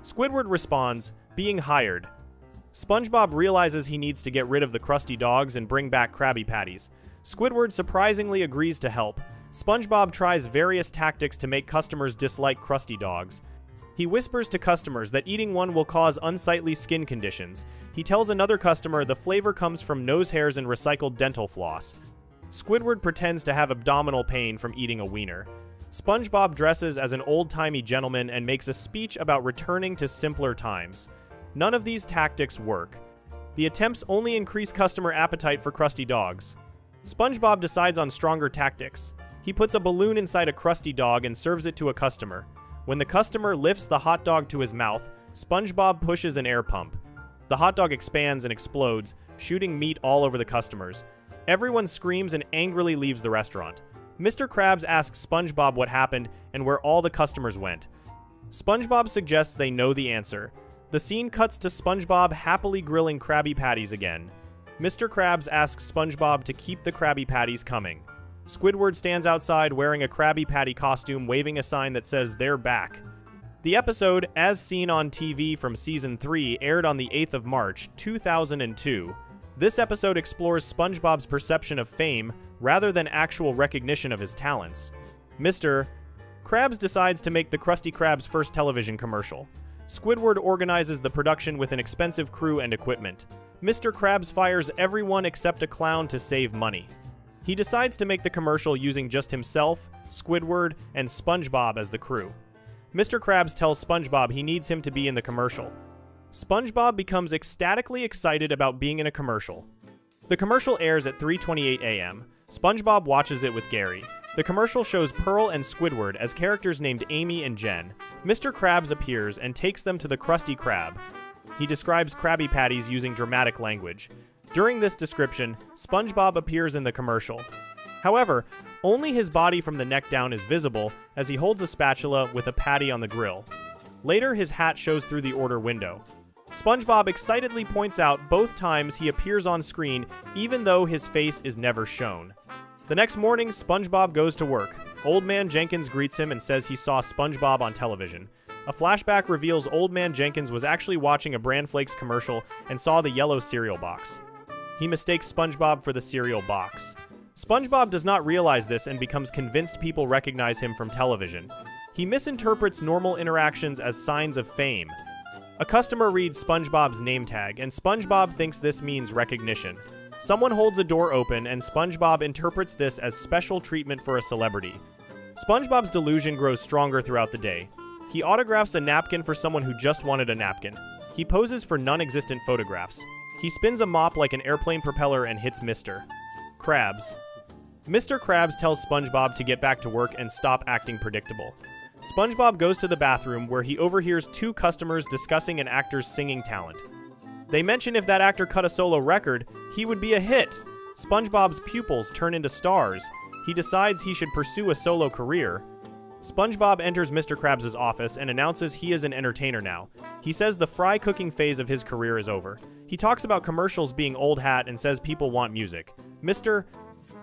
Squidward responds, being hired. SpongeBob realizes he needs to get rid of the Krusty Dogs and bring back Krabby Patties. Squidward surprisingly agrees to help. SpongeBob tries various tactics to make customers dislike Krusty Dogs. He whispers to customers that eating one will cause unsightly skin conditions. He tells another customer the flavor comes from nose hairs and recycled dental floss. Squidward pretends to have abdominal pain from eating a wiener. SpongeBob dresses as an old-timey gentleman and makes a speech about returning to simpler times. None of these tactics work. The attempts only increase customer appetite for Krusty Dogs. SpongeBob decides on stronger tactics. He puts a balloon inside a Krusty Dog and serves it to a customer. When the customer lifts the hot dog to his mouth, SpongeBob pushes an air pump. The hot dog expands and explodes, shooting meat all over the customers. Everyone screams and angrily leaves the restaurant. Mr. Krabs asks SpongeBob what happened and where all the customers went. SpongeBob suggests they know the answer. The scene cuts to SpongeBob happily grilling Krabby Patties again. Mr. Krabs asks SpongeBob to keep the Krabby Patties coming. Squidward stands outside wearing a Krabby Patty costume, waving a sign that says they're back. The episode, as seen on TV from Season 3, aired on the 8th of March, 2002. This episode explores SpongeBob's perception of fame rather than actual recognition of his talents. Mr. Krabs decides to make the Krusty Krab's first television commercial. Squidward organizes the production with an expensive crew and equipment. Mr. Krabs fires everyone except a clown to save money. He decides to make the commercial using just himself, Squidward, and SpongeBob as the crew. Mr. Krabs tells SpongeBob he needs him to be in the commercial. SpongeBob becomes ecstatically excited about being in a commercial. The commercial airs at 3:28 a.m. SpongeBob watches it with Gary. The commercial shows Pearl and Squidward as characters named Amy and Jen. Mr. Krabs appears and takes them to the Krusty Krab. He describes Krabby Patties using dramatic language. During this description, SpongeBob appears in the commercial. However, only his body from the neck down is visible as he holds a spatula with a patty on the grill. Later, his hat shows through the order window. SpongeBob excitedly points out both times he appears on screen, even though his face is never shown. The next morning, SpongeBob goes to work. Old Man Jenkins greets him and says he saw SpongeBob on television. A flashback reveals Old Man Jenkins was actually watching a Bran Flakes commercial and saw the yellow cereal box. He mistakes SpongeBob for the cereal box. SpongeBob does not realize this and becomes convinced people recognize him from television. He misinterprets normal interactions as signs of fame. A customer reads SpongeBob's name tag, and SpongeBob thinks this means recognition. Someone holds a door open, and SpongeBob interprets this as special treatment for a celebrity. SpongeBob's delusion grows stronger throughout the day. He autographs a napkin for someone who just wanted a napkin. He poses for non-existent photographs. He spins a mop like an airplane propeller and hits Mr. Krabs. Mr. Krabs tells SpongeBob to get back to work and stop acting predictable. SpongeBob goes to the bathroom where he overhears two customers discussing an actor's singing talent. They mention if that actor cut a solo record, he would be a hit. SpongeBob's pupils turn into stars. He decides he should pursue a solo career. SpongeBob enters Mr. Krabs' office and announces he is an entertainer now. He says the fry cooking phase of his career is over. He talks about commercials being old hat and says people want music. Mr.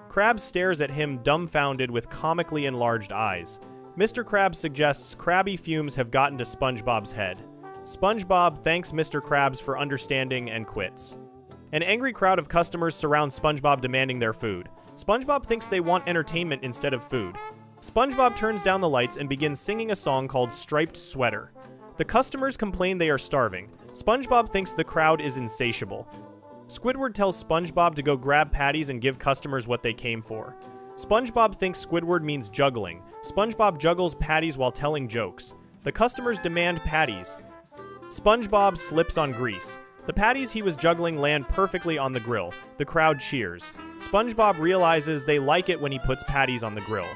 Krabs stares at him dumbfounded with comically enlarged eyes. Mr. Krabs suggests Krabby fumes have gotten to SpongeBob's head. SpongeBob thanks Mr. Krabs for understanding and quits. An angry crowd of customers surrounds SpongeBob demanding their food. SpongeBob thinks they want entertainment instead of food. SpongeBob turns down the lights and begins singing a song called Striped Sweater. The customers complain they are starving. SpongeBob thinks the crowd is insatiable. Squidward tells SpongeBob to go grab patties and give customers what they came for. SpongeBob thinks Squidward means juggling. SpongeBob juggles patties while telling jokes. The customers demand patties. SpongeBob slips on grease. The patties he was juggling land perfectly on the grill. The crowd cheers. SpongeBob realizes they like it when he puts patties on the grill.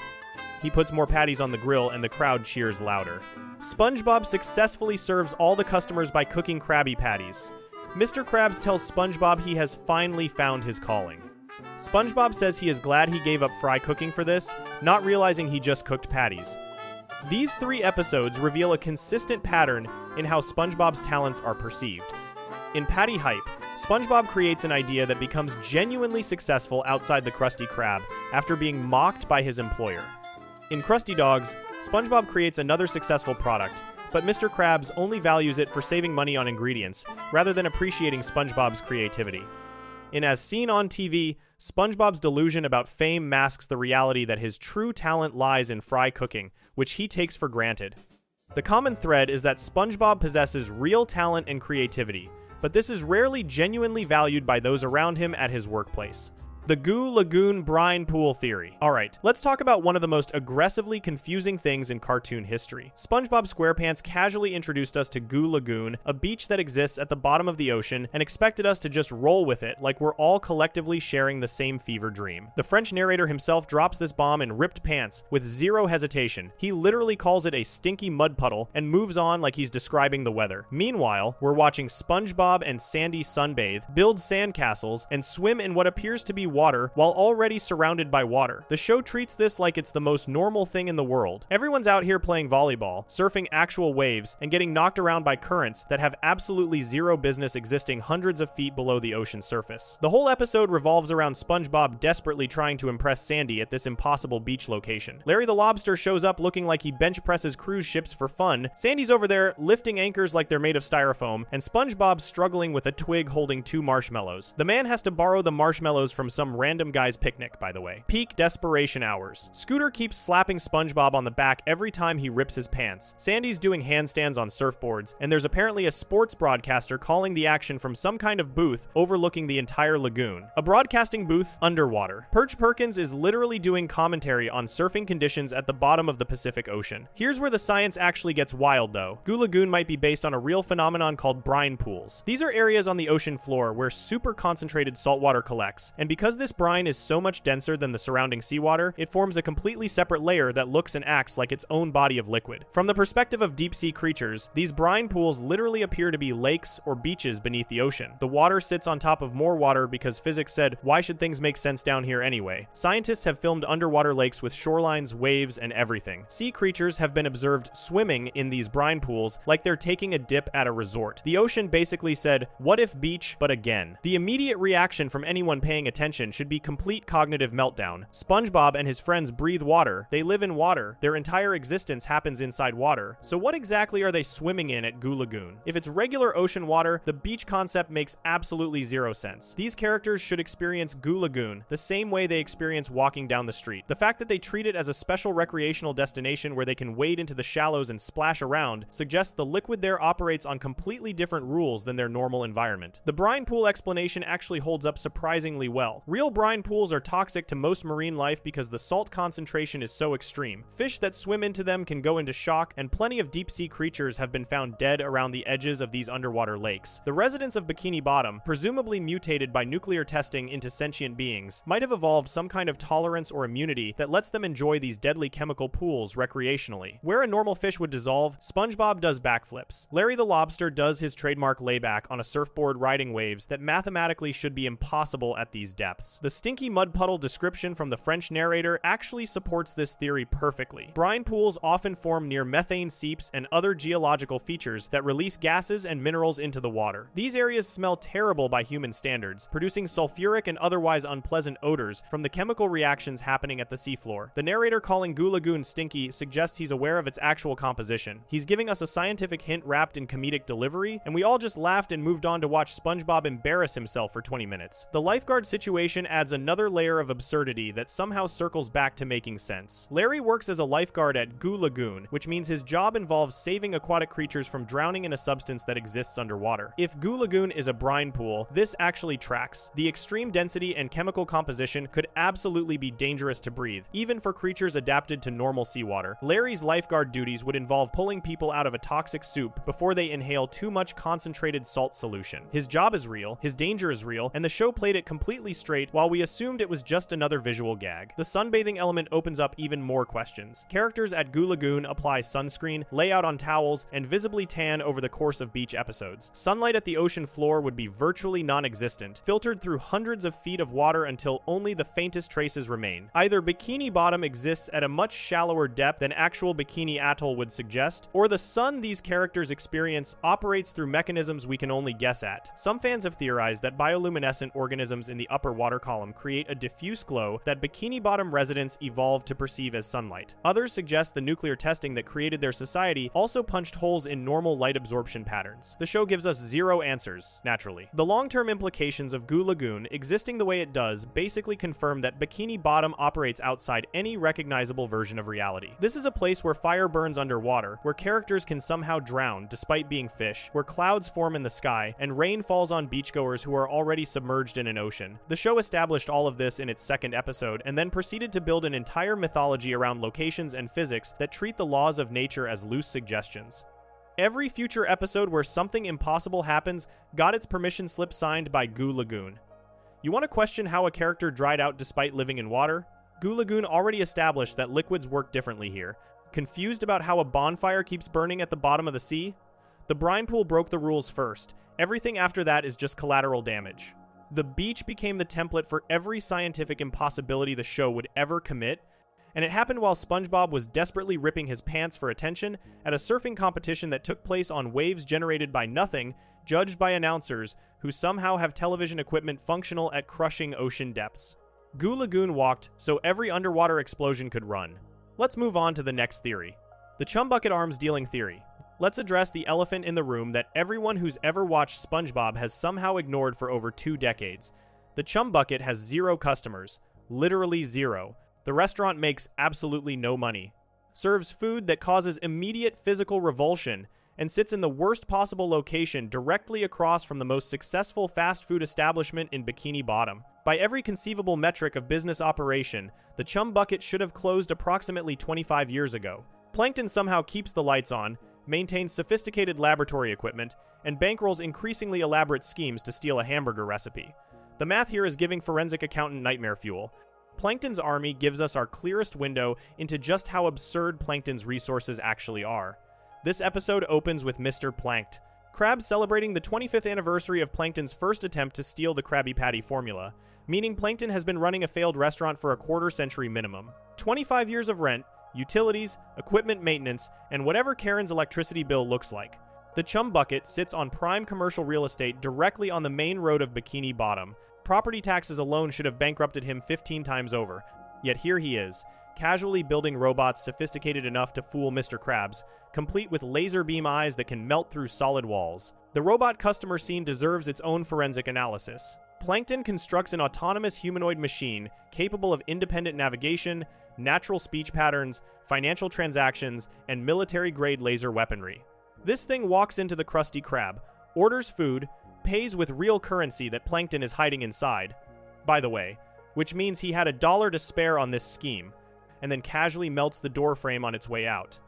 He puts more patties on the grill and the crowd cheers louder. SpongeBob successfully serves all the customers by cooking Krabby Patties. Mr. Krabs tells SpongeBob he has finally found his calling. SpongeBob says he is glad he gave up fry cooking for this, not realizing he just cooked patties. These 3 episodes reveal a consistent pattern in how SpongeBob's talents are perceived. In Patty Hype, SpongeBob creates an idea that becomes genuinely successful outside the Krusty Krab after being mocked by his employer. In Krusty Dogs, SpongeBob creates another successful product, but Mr. Krabs only values it for saving money on ingredients, rather than appreciating SpongeBob's creativity. In As Seen on TV, SpongeBob's delusion about fame masks the reality that his true talent lies in fry cooking, which he takes for granted. The common thread is that SpongeBob possesses real talent and creativity, but this is rarely genuinely valued by those around him at his workplace. The Goo Lagoon Brine Pool Theory. Alright, let's talk about one of the most aggressively confusing things in cartoon history. SpongeBob SquarePants casually introduced us to Goo Lagoon, a beach that exists at the bottom of the ocean, and expected us to just roll with it like we're all collectively sharing the same fever dream. The French narrator himself drops this bomb in ripped pants with zero hesitation. He literally calls it a stinky mud puddle and moves on like he's describing the weather. Meanwhile, we're watching SpongeBob and Sandy sunbathe, build sandcastles, and swim in what appears to be water while already surrounded by water. The show treats this like it's the most normal thing in the world. Everyone's out here playing volleyball, surfing actual waves, and getting knocked around by currents that have absolutely zero business existing hundreds of feet below the ocean's surface. The whole episode revolves around SpongeBob desperately trying to impress Sandy at this impossible beach location. Larry the Lobster shows up looking like he bench presses cruise ships for fun. Sandy's over there lifting anchors like they're made of styrofoam, and SpongeBob's struggling with a twig holding 2 marshmallows. The man has to borrow the marshmallows from some random guy's picnic, by the way. Peak desperation hours. Scooter keeps slapping SpongeBob on the back every time he rips his pants. Sandy's doing handstands on surfboards, and there's apparently a sports broadcaster calling the action from some kind of booth overlooking the entire lagoon. A broadcasting booth underwater. Perch Perkins is literally doing commentary on surfing conditions at the bottom of the Pacific Ocean. Here's where the science actually gets wild, though. Goo Lagoon might be based on a real phenomenon called brine pools. These are areas on the ocean floor where super concentrated saltwater collects, and because this brine is so much denser than the surrounding seawater, it forms a completely separate layer that looks and acts like its own body of liquid. From the perspective of deep-sea creatures, these brine pools literally appear to be lakes or beaches beneath the ocean. The water sits on top of more water because physics said, why should things make sense down here anyway? Scientists have filmed underwater lakes with shorelines, waves, and everything. Sea creatures have been observed swimming in these brine pools like they're taking a dip at a resort. The ocean basically said, what if beach, but again? The immediate reaction from anyone paying attention should be complete cognitive meltdown. SpongeBob and his friends breathe water. They live in water. Their entire existence happens inside water. So what exactly are they swimming in at Goo Lagoon? If it's regular ocean water, the beach concept makes absolutely zero sense. These characters should experience Goo Lagoon the same way they experience walking down the street. The fact that they treat it as a special recreational destination where they can wade into the shallows and splash around suggests the liquid there operates on completely different rules than their normal environment. The brine pool explanation actually holds up surprisingly well. Real brine pools are toxic to most marine life because the salt concentration is so extreme. Fish that swim into them can go into shock, and plenty of deep-sea creatures have been found dead around the edges of these underwater lakes. The residents of Bikini Bottom, presumably mutated by nuclear testing into sentient beings, might have evolved some kind of tolerance or immunity that lets them enjoy these deadly chemical pools recreationally. Where a normal fish would dissolve, SpongeBob does backflips. Larry the Lobster does his trademark layback on a surfboard riding waves that mathematically should be impossible at these depths. depths. The stinky mud puddle description from the French narrator actually supports this theory perfectly. Brine pools often form near methane seeps and other geological features that release gases and minerals into the water. These areas smell terrible by human standards, producing sulfuric and otherwise unpleasant odors from the chemical reactions happening at the seafloor. The narrator calling Goo Lagoon stinky suggests he's aware of its actual composition. He's giving us a scientific hint wrapped in comedic delivery, and we all just laughed and moved on to watch SpongeBob embarrass himself for 20 minutes. The lifeguard situation adds another layer of absurdity that somehow circles back to making sense. Larry works as a lifeguard at Goo Lagoon, which means his job involves saving aquatic creatures from drowning in a substance that exists underwater. If Goo Lagoon is a brine pool, this actually tracks. The extreme density and chemical composition could absolutely be dangerous to breathe, even for creatures adapted to normal seawater. Larry's lifeguard duties would involve pulling people out of a toxic soup before they inhale too much concentrated salt solution. His job is real, his danger is real, and the show played it completely straight while we assumed it was just another visual gag. The sunbathing element opens up even more questions. Characters at Goo Lagoon apply sunscreen, lay out on towels, and visibly tan over the course of beach episodes. Sunlight at the ocean floor would be virtually non-existent, filtered through hundreds of feet of water until only the faintest traces remain. Either Bikini Bottom exists at a much shallower depth than actual Bikini Atoll would suggest, or the sun these characters experience operates through mechanisms we can only guess at. Some fans have theorized that bioluminescent organisms in the upper water column create a diffuse glow that Bikini Bottom residents evolved to perceive as sunlight. Others suggest the nuclear testing that created their society also punched holes in normal light absorption patterns. The show gives us zero answers, naturally. The long-term implications of Goo Lagoon existing the way it does basically confirm that Bikini Bottom operates outside any recognizable version of reality. This is a place where fire burns underwater, where characters can somehow drown despite being fish, where clouds form in the sky, and rain falls on beachgoers who are already submerged in an ocean. The show established all of this in its second episode, and then proceeded to build an entire mythology around locations and physics that treat the laws of nature as loose suggestions. Every future episode where something impossible happens got its permission slip signed by Goo Lagoon. You want to question how a character dried out despite living in water? Goo Lagoon already established that liquids work differently here. Confused about how a bonfire keeps burning at the bottom of the sea? The brine pool broke the rules first. Everything after that is just collateral damage. The beach became the template for every scientific impossibility the show would ever commit, and it happened while SpongeBob was desperately ripping his pants for attention at a surfing competition that took place on waves generated by nothing, judged by announcers who somehow have television equipment functional at crushing ocean depths. Goo Lagoon walked so every underwater explosion could run. Let's move on to the next theory. The chum bucket arms dealing theory. Let's address the elephant in the room that everyone who's ever watched SpongeBob has somehow ignored for over 2 decades. The chum bucket has 0 customers. Literally 0. The restaurant makes absolutely no money, serves food that causes immediate physical revulsion, and sits in the worst possible location directly across from the most successful fast food establishment in Bikini Bottom. By every conceivable metric of business operation, the chum bucket should have closed approximately 25 years ago. Plankton somehow keeps the lights on, maintains sophisticated laboratory equipment, and bankrolls increasingly elaborate schemes to steal a hamburger recipe. The math here is giving forensic accountant nightmare fuel. Plankton's army gives us our clearest window into just how absurd Plankton's resources actually are. This episode opens with Mr. Planked, Krabs celebrating the 25th anniversary of Plankton's first attempt to steal the Krabby Patty formula, meaning Plankton has been running a failed restaurant for a quarter-century minimum. 25 years of rent, utilities, equipment maintenance, and whatever Karen's electricity bill looks like. The chum bucket sits on prime commercial real estate directly on the main road of Bikini Bottom. Property taxes alone should have bankrupted him 15 times over. Yet here he is, casually building robots sophisticated enough to fool Mr. Krabs, complete with laser beam eyes that can melt through solid walls. The robot customer scene deserves its own forensic analysis. Plankton constructs an autonomous humanoid machine capable of independent navigation, natural speech patterns, financial transactions, and military-grade laser weaponry. This thing walks into the Krusty Krab, orders food, pays with real currency that Plankton is hiding inside, by the way, which means he had $1 to spare on this scheme, and then casually melts the door frame on its way out.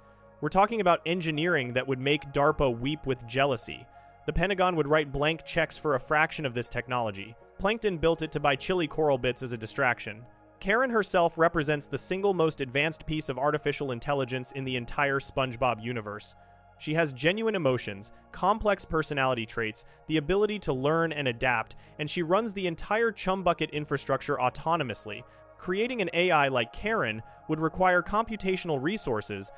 We're talking about engineering that would make DARPA weep with jealousy. The Pentagon would write blank checks for a fraction of this technology. Plankton built it to buy chili coral bits as a distraction. Karen herself represents the single most advanced piece of artificial intelligence in the entire SpongeBob universe. She has genuine emotions, complex personality traits, the ability to learn and adapt, and she runs the entire Chum Bucket infrastructure autonomously. Creating an AI like Karen would require computational resources,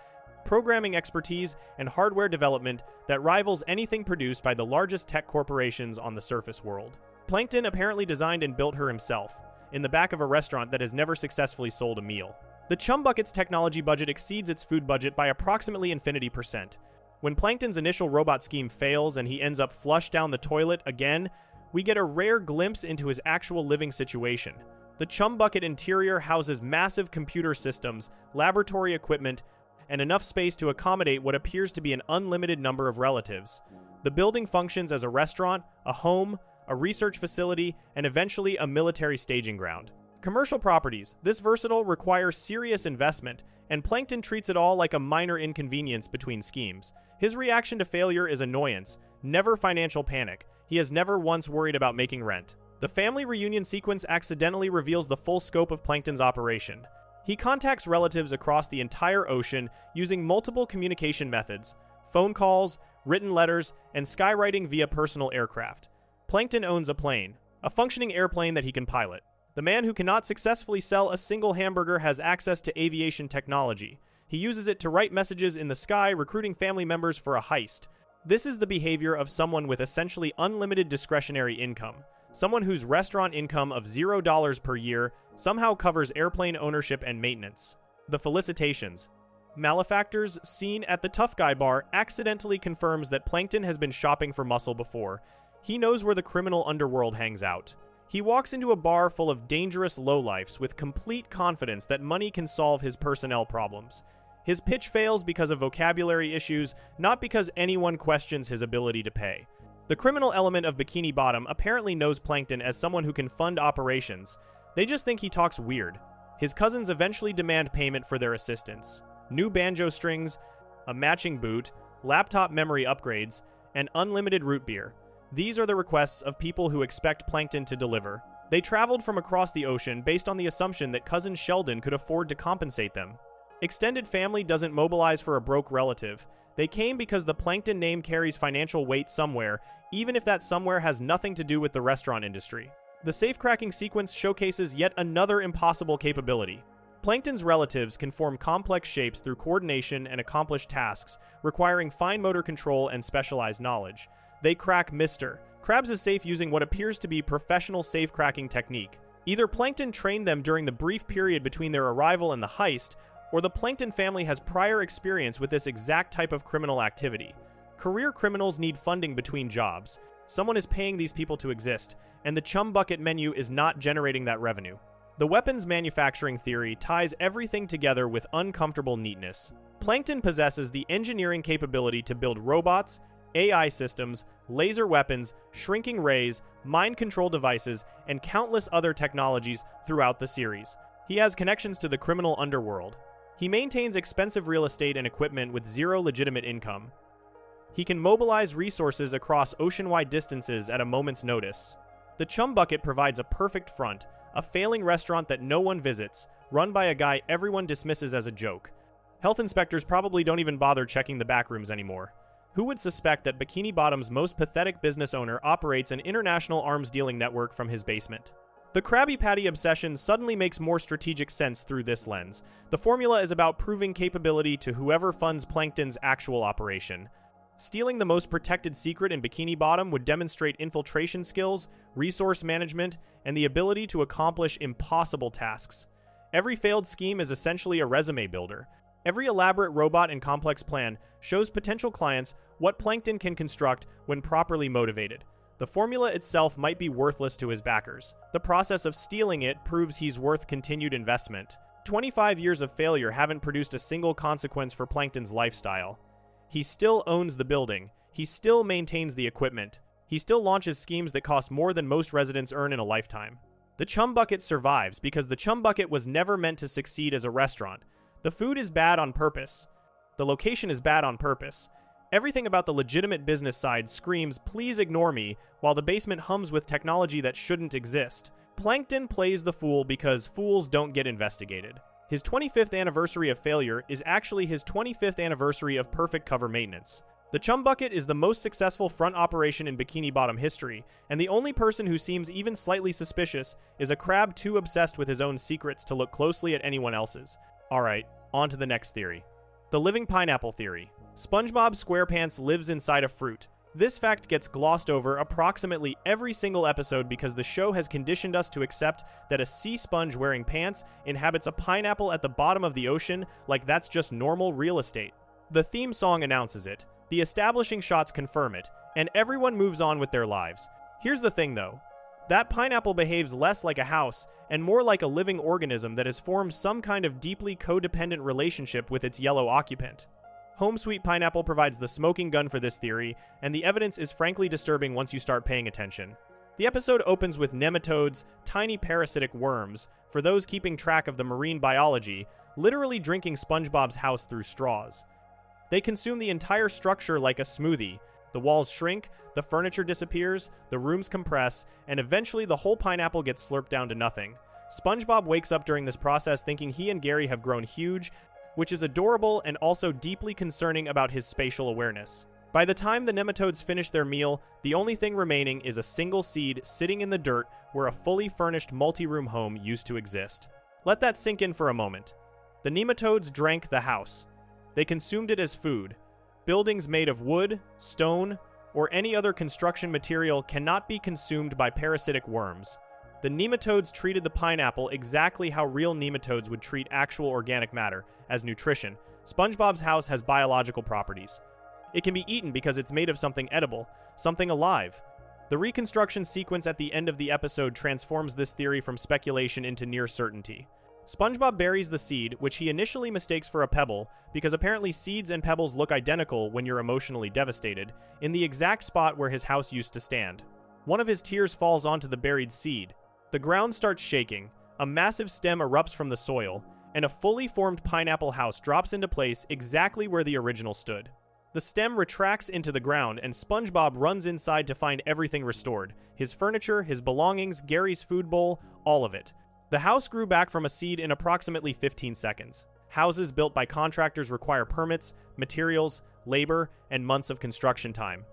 programming expertise, and hardware development that rivals anything produced by the largest tech corporations on the surface world. Plankton apparently designed and built her himself, in the back of a restaurant that has never successfully sold a meal. The Chum Bucket's technology budget exceeds its food budget by approximately infinity%. When Plankton's initial robot scheme fails and he ends up flushed down the toilet again, we get a rare glimpse into his actual living situation. The Chum Bucket interior houses massive computer systems, laboratory equipment, and enough space to accommodate what appears to be an unlimited number of relatives. The building functions as a restaurant, a home, a research facility, and eventually a military staging ground. Commercial properties, this versatile, require serious investment, and Plankton treats it all like a minor inconvenience between schemes. His reaction to failure is annoyance, never financial panic. He has never once worried about making rent. The family reunion sequence accidentally reveals the full scope of Plankton's operation. He contacts relatives across the entire ocean using multiple communication methods: phone calls, written letters, and skywriting via personal aircraft. Plankton owns a plane, a functioning airplane that he can pilot. The man who cannot successfully sell a single hamburger has access to aviation technology. He uses it to write messages in the sky, recruiting family members for a heist. This is the behavior of someone with essentially unlimited discretionary income. Someone whose restaurant income of $0 per year somehow covers airplane ownership and maintenance. The felicitations. Malefactors seen at the Tough Guy bar accidentally confirms that Plankton has been shopping for muscle before. He knows where the criminal underworld hangs out. He walks into a bar full of dangerous lowlifes with complete confidence that money can solve his personnel problems. His pitch fails because of vocabulary issues, not because anyone questions his ability to pay. The criminal element of Bikini Bottom apparently knows Plankton as someone who can fund operations. They just think he talks weird. His cousins eventually demand payment for their assistance. New banjo strings, a matching boot, laptop memory upgrades, and unlimited root beer. These are the requests of people who expect Plankton to deliver. They traveled from across the ocean based on the assumption that cousin Sheldon could afford to compensate them. Extended family doesn't mobilize for a broke relative. They came because the Plankton name carries financial weight somewhere, even if that somewhere has nothing to do with the restaurant industry. The safe-cracking sequence showcases yet another impossible capability. Plankton's relatives can form complex shapes through coordination and accomplish tasks, requiring fine motor control and specialized knowledge. They crack Mr. Krabs' safe using what appears to be professional safe-cracking technique. Either Plankton trained them during the brief period between their arrival and the heist, or the Plankton family has prior experience with this exact type of criminal activity. Career criminals need funding between jobs. Someone is paying these people to exist, and the Chum Bucket menu is not generating that revenue. The weapons manufacturing theory ties everything together with uncomfortable neatness. Plankton possesses the engineering capability to build robots, AI systems, laser weapons, shrinking rays, mind control devices, and countless other technologies throughout the series. He has connections to the criminal underworld. He maintains expensive real estate and equipment with zero legitimate income. He can mobilize resources across ocean-wide distances at a moment's notice. The Chum Bucket provides a perfect front, a failing restaurant that no one visits, run by a guy everyone dismisses as a joke. Health inspectors probably don't even bother checking the back rooms anymore. Who would suspect that Bikini Bottom's most pathetic business owner operates an international arms-dealing network from his basement? The Krabby Patty obsession suddenly makes more strategic sense through this lens. The formula is about proving capability to whoever funds Plankton's actual operation. Stealing the most protected secret in Bikini Bottom would demonstrate infiltration skills, resource management, and the ability to accomplish impossible tasks. Every failed scheme is essentially a resume builder. Every elaborate robot and complex plan shows potential clients what Plankton can construct when properly motivated. The formula itself might be worthless to his backers. The process of stealing it proves he's worth continued investment. 25 years of failure haven't produced a single consequence for Plankton's lifestyle. He still owns the building. He still maintains the equipment. He still launches schemes that cost more than most residents earn in a lifetime. The Chum Bucket survives because the Chum Bucket was never meant to succeed as a restaurant. The food is bad on purpose. The location is bad on purpose. Everything about the legitimate business side screams, "Please ignore me," while the basement hums with technology that shouldn't exist. Plankton plays the fool because fools don't get investigated. His 25th anniversary of failure is actually his 25th anniversary of perfect cover maintenance. The Chum Bucket is the most successful front operation in Bikini Bottom history, and the only person who seems even slightly suspicious is a crab too obsessed with his own secrets to look closely at anyone else's. Alright, on to the next theory. The living pineapple theory. SpongeBob SquarePants lives inside a fruit. This fact gets glossed over approximately every single episode because the show has conditioned us to accept that a sea sponge wearing pants inhabits a pineapple at the bottom of the ocean like that's just normal real estate. The theme song announces it, the establishing shots confirm it, and everyone moves on with their lives. Here's the thing though. That pineapple behaves less like a house and more like a living organism that has formed some kind of deeply codependent relationship with its yellow occupant. Home Sweet Pineapple provides the smoking gun for this theory, and the evidence is frankly disturbing once you start paying attention. The episode opens with nematodes, tiny parasitic worms, for those keeping track of the marine biology, literally drinking SpongeBob's house through straws. They consume the entire structure like a smoothie. The walls shrink, the furniture disappears, the rooms compress, and eventually the whole pineapple gets slurped down to nothing. SpongeBob wakes up during this process thinking he and Gary have grown huge, which is adorable and also deeply concerning about his spatial awareness. By the time the nematodes finish their meal, the only thing remaining is a single seed sitting in the dirt where a fully furnished multi-room home used to exist. Let that sink in for a moment. The nematodes drank the house. They consumed it as food. Buildings made of wood, stone, or any other construction material cannot be consumed by parasitic worms. The nematodes treated the pineapple exactly how real nematodes would treat actual organic matter, as nutrition. SpongeBob's house has biological properties. It can be eaten because it's made of something edible, something alive. The reconstruction sequence at the end of the episode transforms this theory from speculation into near certainty. SpongeBob buries the seed, which he initially mistakes for a pebble, because apparently seeds and pebbles look identical when you're emotionally devastated, in the exact spot where his house used to stand. One of his tears falls onto the buried seed. The ground starts shaking, a massive stem erupts from the soil, and a fully formed pineapple house drops into place exactly where the original stood. The stem retracts into the ground, and SpongeBob runs inside to find everything restored. His furniture, his belongings, Gary's food bowl, all of it. The house grew back from a seed in approximately 15 seconds. Houses built by contractors require permits, materials, labor, and months of construction time.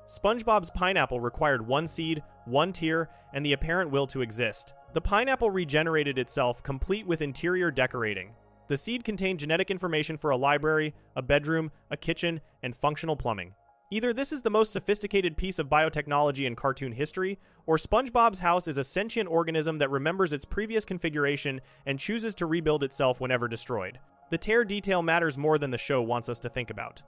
SpongeBob's pineapple required one seed, one tear, and the apparent will to exist. The pineapple regenerated itself, complete with interior decorating. The seed contained genetic information for a library, a bedroom, a kitchen, and functional plumbing. Either this is the most sophisticated piece of biotechnology in cartoon history, or SpongeBob's house is a sentient organism that remembers its previous configuration and chooses to rebuild itself whenever destroyed. The tear detail matters more than the show wants us to think about.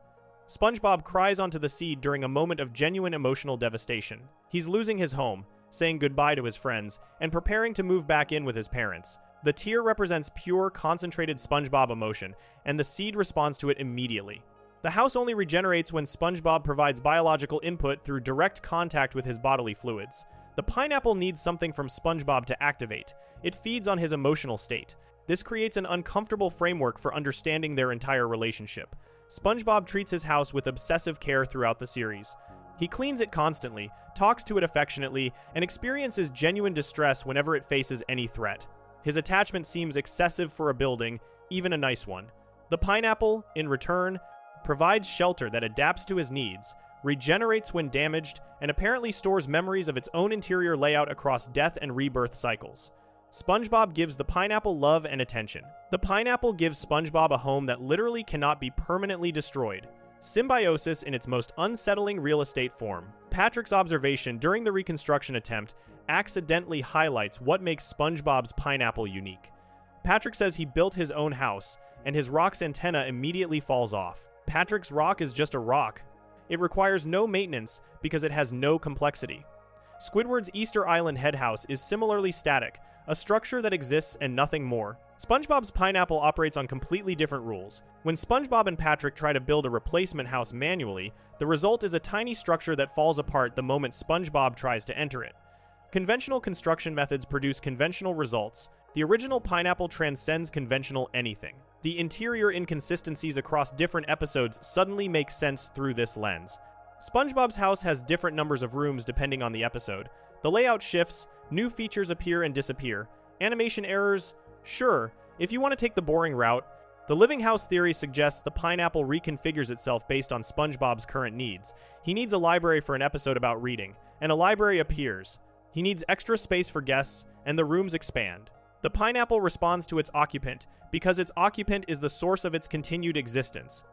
SpongeBob cries onto the seed during a moment of genuine emotional devastation. He's losing his home, saying goodbye to his friends, and preparing to move back in with his parents. The tear represents pure, concentrated SpongeBob emotion, and the seed responds to it immediately. The house only regenerates when SpongeBob provides biological input through direct contact with his bodily fluids. The pineapple needs something from SpongeBob to activate. It feeds on his emotional state. This creates an uncomfortable framework for understanding their entire relationship. SpongeBob treats his house with obsessive care throughout the series. He cleans it constantly, talks to it affectionately, and experiences genuine distress whenever it faces any threat. His attachment seems excessive for a building, even a nice one. The pineapple, in return, provides shelter that adapts to his needs, regenerates when damaged, and apparently stores memories of its own interior layout across death and rebirth cycles. SpongeBob gives the pineapple love and attention. The pineapple gives SpongeBob a home that literally cannot be permanently destroyed. Symbiosis in its most unsettling real estate form. Patrick's observation during the reconstruction attempt accidentally highlights what makes SpongeBob's pineapple unique. Patrick says he built his own house, and his rock's antenna immediately falls off. Patrick's rock is just a rock. It requires no maintenance because it has no complexity. Squidward's Easter Island head house is similarly static, a structure that exists and nothing more. SpongeBob's pineapple operates on completely different rules. When SpongeBob and Patrick try to build a replacement house manually, the result is a tiny structure that falls apart the moment SpongeBob tries to enter it. Conventional construction methods produce conventional results. The original pineapple transcends conventional anything. The interior inconsistencies across different episodes suddenly make sense through this lens. SpongeBob's house has different numbers of rooms depending on the episode. The layout shifts, new features appear and disappear. Animation errors? Sure, If you want to take the boring route, the living house theory suggests the pineapple reconfigures itself based on SpongeBob's current needs. He needs a library for an episode about reading, and a library appears. He needs extra space for guests, and the rooms expand. The pineapple responds to its occupant, because its occupant is the source of its continued existence.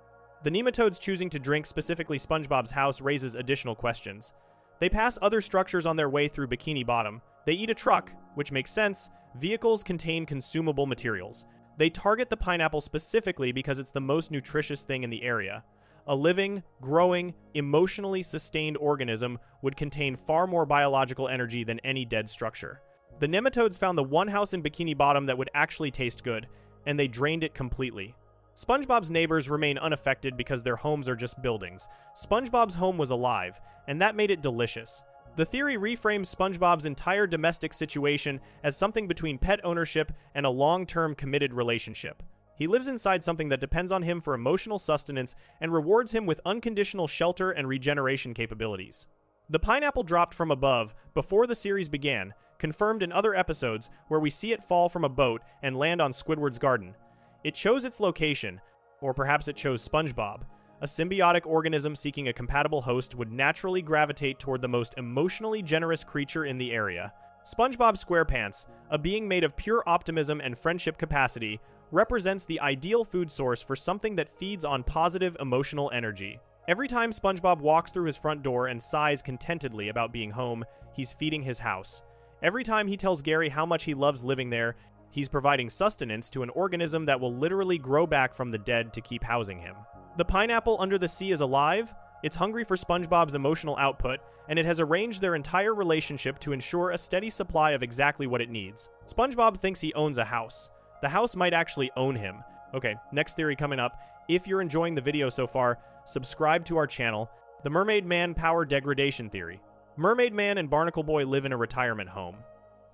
The nematodes choosing to drink specifically SpongeBob's house raises additional questions. They pass other structures on their way through Bikini Bottom. They eat a truck, which makes sense. Vehicles contain consumable materials. They target the pineapple specifically because it's the most nutritious thing in the area. A living, growing, emotionally sustained organism would contain far more biological energy than any dead structure. The nematodes found the one house in Bikini Bottom that would actually taste good, and they drained it completely. SpongeBob's neighbors remain unaffected because their homes are just buildings. SpongeBob's home was alive, and that made it delicious. The theory reframes SpongeBob's entire domestic situation as something between pet ownership and a long-term committed relationship. He lives inside something that depends on him for emotional sustenance and rewards him with unconditional shelter and regeneration capabilities. The pineapple dropped from above before the series began, confirmed in other episodes where we see it fall from a boat and land on Squidward's garden. It chose its location, or perhaps it chose SpongeBob. A symbiotic organism seeking a compatible host would naturally gravitate toward the most emotionally generous creature in the area. SpongeBob SquarePants, a being made of pure optimism and friendship capacity, represents the ideal food source for something that feeds on positive emotional energy. Every time SpongeBob walks through his front door and sighs contentedly about being home, he's feeding his house. Every time he tells Gary how much he loves living there, he's providing sustenance to an organism that will literally grow back from the dead to keep housing him. The pineapple under the sea is alive, it's hungry for SpongeBob's emotional output, and it has arranged their entire relationship to ensure a steady supply of exactly what it needs. SpongeBob thinks he owns a house. The house might actually own him. Okay, next theory coming up. If you're enjoying the video so far, subscribe to our channel. The Mermaid Man Power Degradation Theory. Mermaid Man and Barnacle Boy live in a retirement home.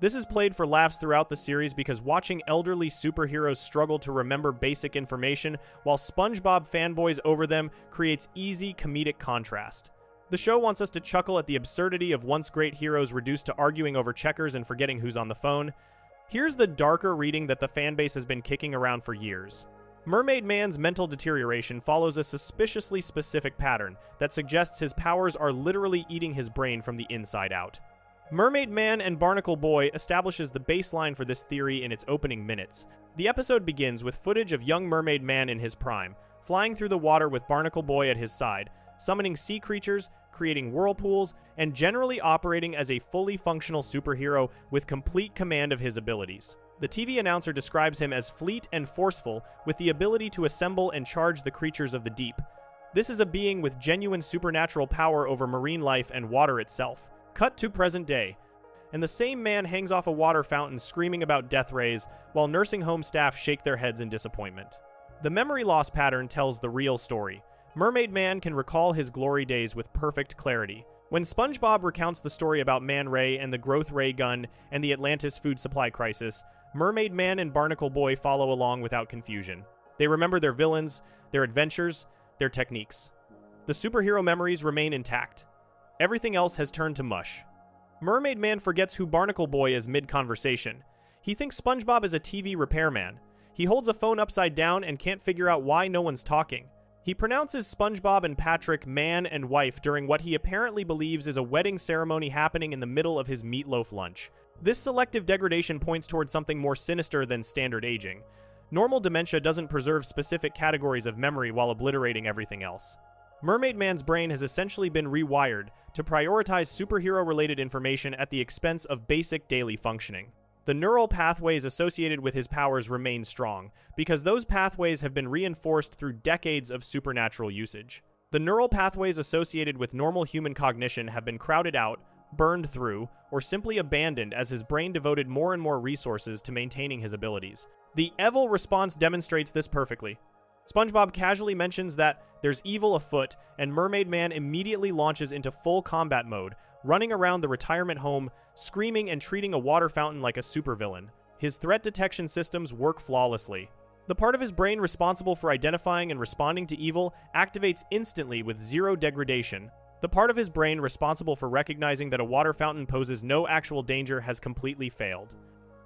This is played for laughs throughout the series because watching elderly superheroes struggle to remember basic information while SpongeBob fanboys over them creates easy comedic contrast. The show wants us to chuckle at the absurdity of once great heroes reduced to arguing over checkers and forgetting who's on the phone. Here's the darker reading that the fanbase has been kicking around for years. Mermaid Man's mental deterioration follows a suspiciously specific pattern that suggests his powers are literally eating his brain from the inside out. Mermaid Man and Barnacle Boy establishes the baseline for this theory in its opening minutes. The episode begins with footage of young Mermaid Man in his prime, flying through the water with Barnacle Boy at his side, summoning sea creatures, creating whirlpools, and generally operating as a fully functional superhero with complete command of his abilities. The TV announcer describes him as fleet and forceful, with the ability to assemble and charge the creatures of the deep. This is a being with genuine supernatural power over marine life and water itself. Cut to present day, and the same man hangs off a water fountain screaming about death rays while nursing home staff shake their heads in disappointment. The memory loss pattern tells the real story. Mermaid Man can recall his glory days with perfect clarity. When SpongeBob recounts the story about Man Ray and the growth ray gun and the Atlantis food supply crisis, Mermaid Man and Barnacle Boy follow along without confusion. They remember their villains, their adventures, their techniques. The superhero memories remain intact. Everything else has turned to mush. Mermaid Man forgets who Barnacle Boy is mid-conversation. He thinks SpongeBob is a TV repairman. He holds a phone upside down and can't figure out why no one's talking. He pronounces SpongeBob and Patrick man and wife during what he apparently believes is a wedding ceremony happening in the middle of his meatloaf lunch. This selective degradation points towards something more sinister than standard aging. Normal dementia doesn't preserve specific categories of memory while obliterating everything else. Mermaid Man's brain has essentially been rewired to prioritize superhero-related information at the expense of basic daily functioning. The neural pathways associated with his powers remain strong, because those pathways have been reinforced through decades of supernatural usage. The neural pathways associated with normal human cognition have been crowded out, burned through, or simply abandoned as his brain devoted more and more resources to maintaining his abilities. The evil response demonstrates this perfectly. SpongeBob casually mentions that there's evil afoot, and Mermaid Man immediately launches into full combat mode, running around the retirement home, screaming and treating a water fountain like a supervillain. His threat detection systems work flawlessly. The part of his brain responsible for identifying and responding to evil activates instantly with zero degradation. The part of his brain responsible for recognizing that a water fountain poses no actual danger has completely failed.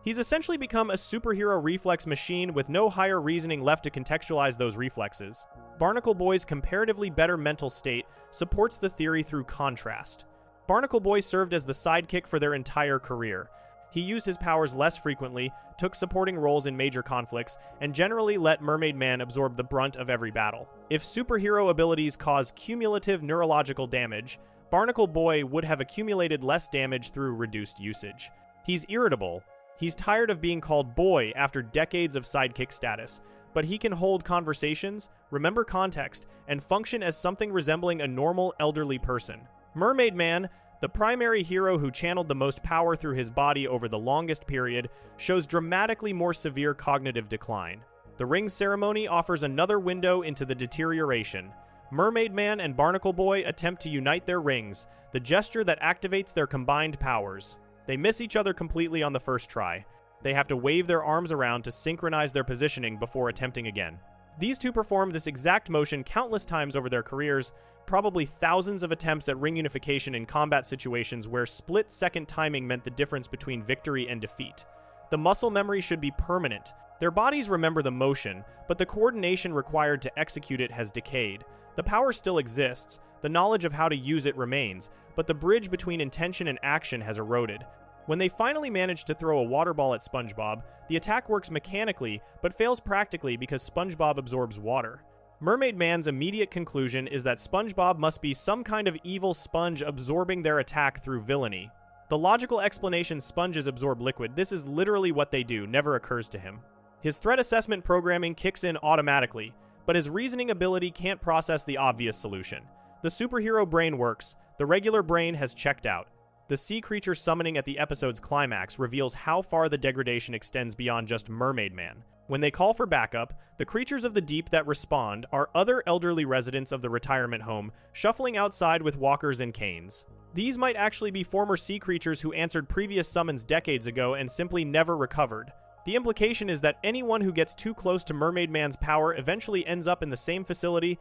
He's essentially become a superhero reflex machine with no higher reasoning left to contextualize those reflexes. Barnacle Boy's comparatively better mental state supports the theory through contrast. Barnacle Boy served as the sidekick for their entire career. He used his powers less frequently, took supporting roles in major conflicts, and generally let Mermaid Man absorb the brunt of every battle. If superhero abilities cause cumulative neurological damage, Barnacle Boy would have accumulated less damage through reduced usage. He's irritable. He's tired of being called boy after decades of sidekick status, but he can hold conversations, remember context, and function as something resembling a normal elderly person. Mermaid Man, the primary hero who channeled the most power through his body over the longest period, shows dramatically more severe cognitive decline. The ring ceremony offers another window into the deterioration. Mermaid Man and Barnacle Boy attempt to unite their rings, the gesture that activates their combined powers. They miss each other completely on the first try. They have to wave their arms around to synchronize their positioning before attempting again. These two performed this exact motion countless times over their careers, probably thousands of attempts at ring unification in combat situations where split-second timing meant the difference between victory and defeat. The muscle memory should be permanent. Their bodies remember the motion, but the coordination required to execute it has decayed. The power still exists, the knowledge of how to use it remains, but the bridge between intention and action has eroded. When they finally manage to throw a water ball at SpongeBob, the attack works mechanically, but fails practically because SpongeBob absorbs water. Mermaid Man's immediate conclusion is that SpongeBob must be some kind of evil sponge absorbing their attack through villainy. The logical explanation sponges absorb liquid, this is literally what they do, never occurs to him. His threat assessment programming kicks in automatically, but his reasoning ability can't process the obvious solution. The superhero brain works, the regular brain has checked out. The sea creature summoning at the episode's climax reveals how far the degradation extends beyond just Mermaid Man. When they call for backup, the creatures of the deep that respond are other elderly residents of the retirement home, shuffling outside with walkers and canes. These might actually be former sea creatures who answered previous summons decades ago and simply never recovered. The implication is that anyone who gets too close to Mermaid Man's power eventually ends up in the same facility,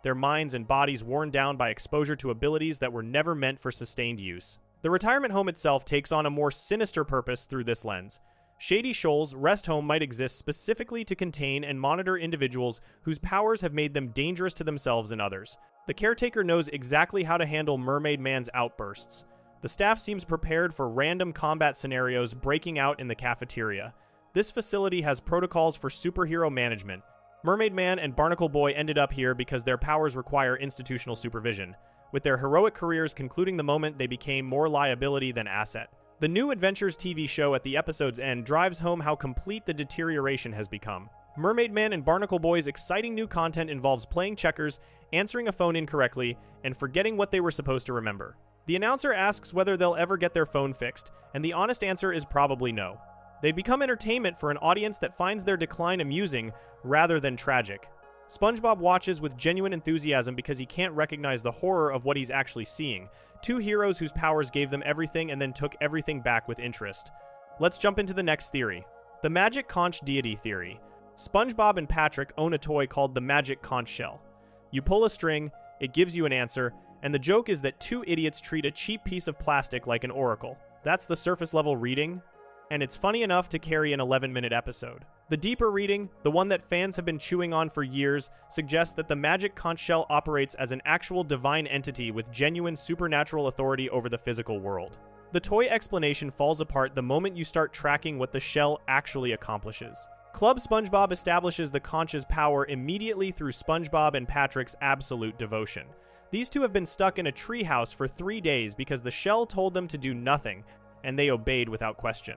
their minds and bodies worn down by exposure to abilities that were never meant for sustained use. The retirement home itself takes on a more sinister purpose through this lens. Shady Shoals Rest Home might exist specifically to contain and monitor individuals whose powers have made them dangerous to themselves and others. The caretaker knows exactly how to handle Mermaid Man's outbursts. The staff seems prepared for random combat scenarios breaking out in the cafeteria. This facility has protocols for superhero management. Mermaid Man and Barnacle Boy ended up here because their powers require institutional supervision, with their heroic careers concluding the moment they became more liability than asset. The New Adventures TV show at the episode's end drives home how complete the deterioration has become. Mermaid Man and Barnacle Boy's exciting new content involves playing checkers, answering a phone incorrectly, and forgetting what they were supposed to remember. The announcer asks whether they'll ever get their phone fixed, and the honest answer is probably no. They've become entertainment for an audience that finds their decline amusing rather than tragic. SpongeBob watches with genuine enthusiasm because he can't recognize the horror of what he's actually seeing. Two heroes whose powers gave them everything and then took everything back with interest. Let's jump into the next theory. The Magic Conch Deity Theory. SpongeBob and Patrick own a toy called the Magic Conch Shell. You pull a string, it gives you an answer, and the joke is that two idiots treat a cheap piece of plastic like an oracle. That's the surface level reading, and it's funny enough to carry an 11-minute episode. The deeper reading, the one that fans have been chewing on for years, suggests that the Magic Conch Shell operates as an actual divine entity with genuine supernatural authority over the physical world. The toy explanation falls apart the moment you start tracking what the shell actually accomplishes. Club SpongeBob establishes the conch's power immediately through SpongeBob and Patrick's absolute devotion. These two have been stuck in a treehouse for 3 days because the shell told them to do nothing, and they obeyed without question.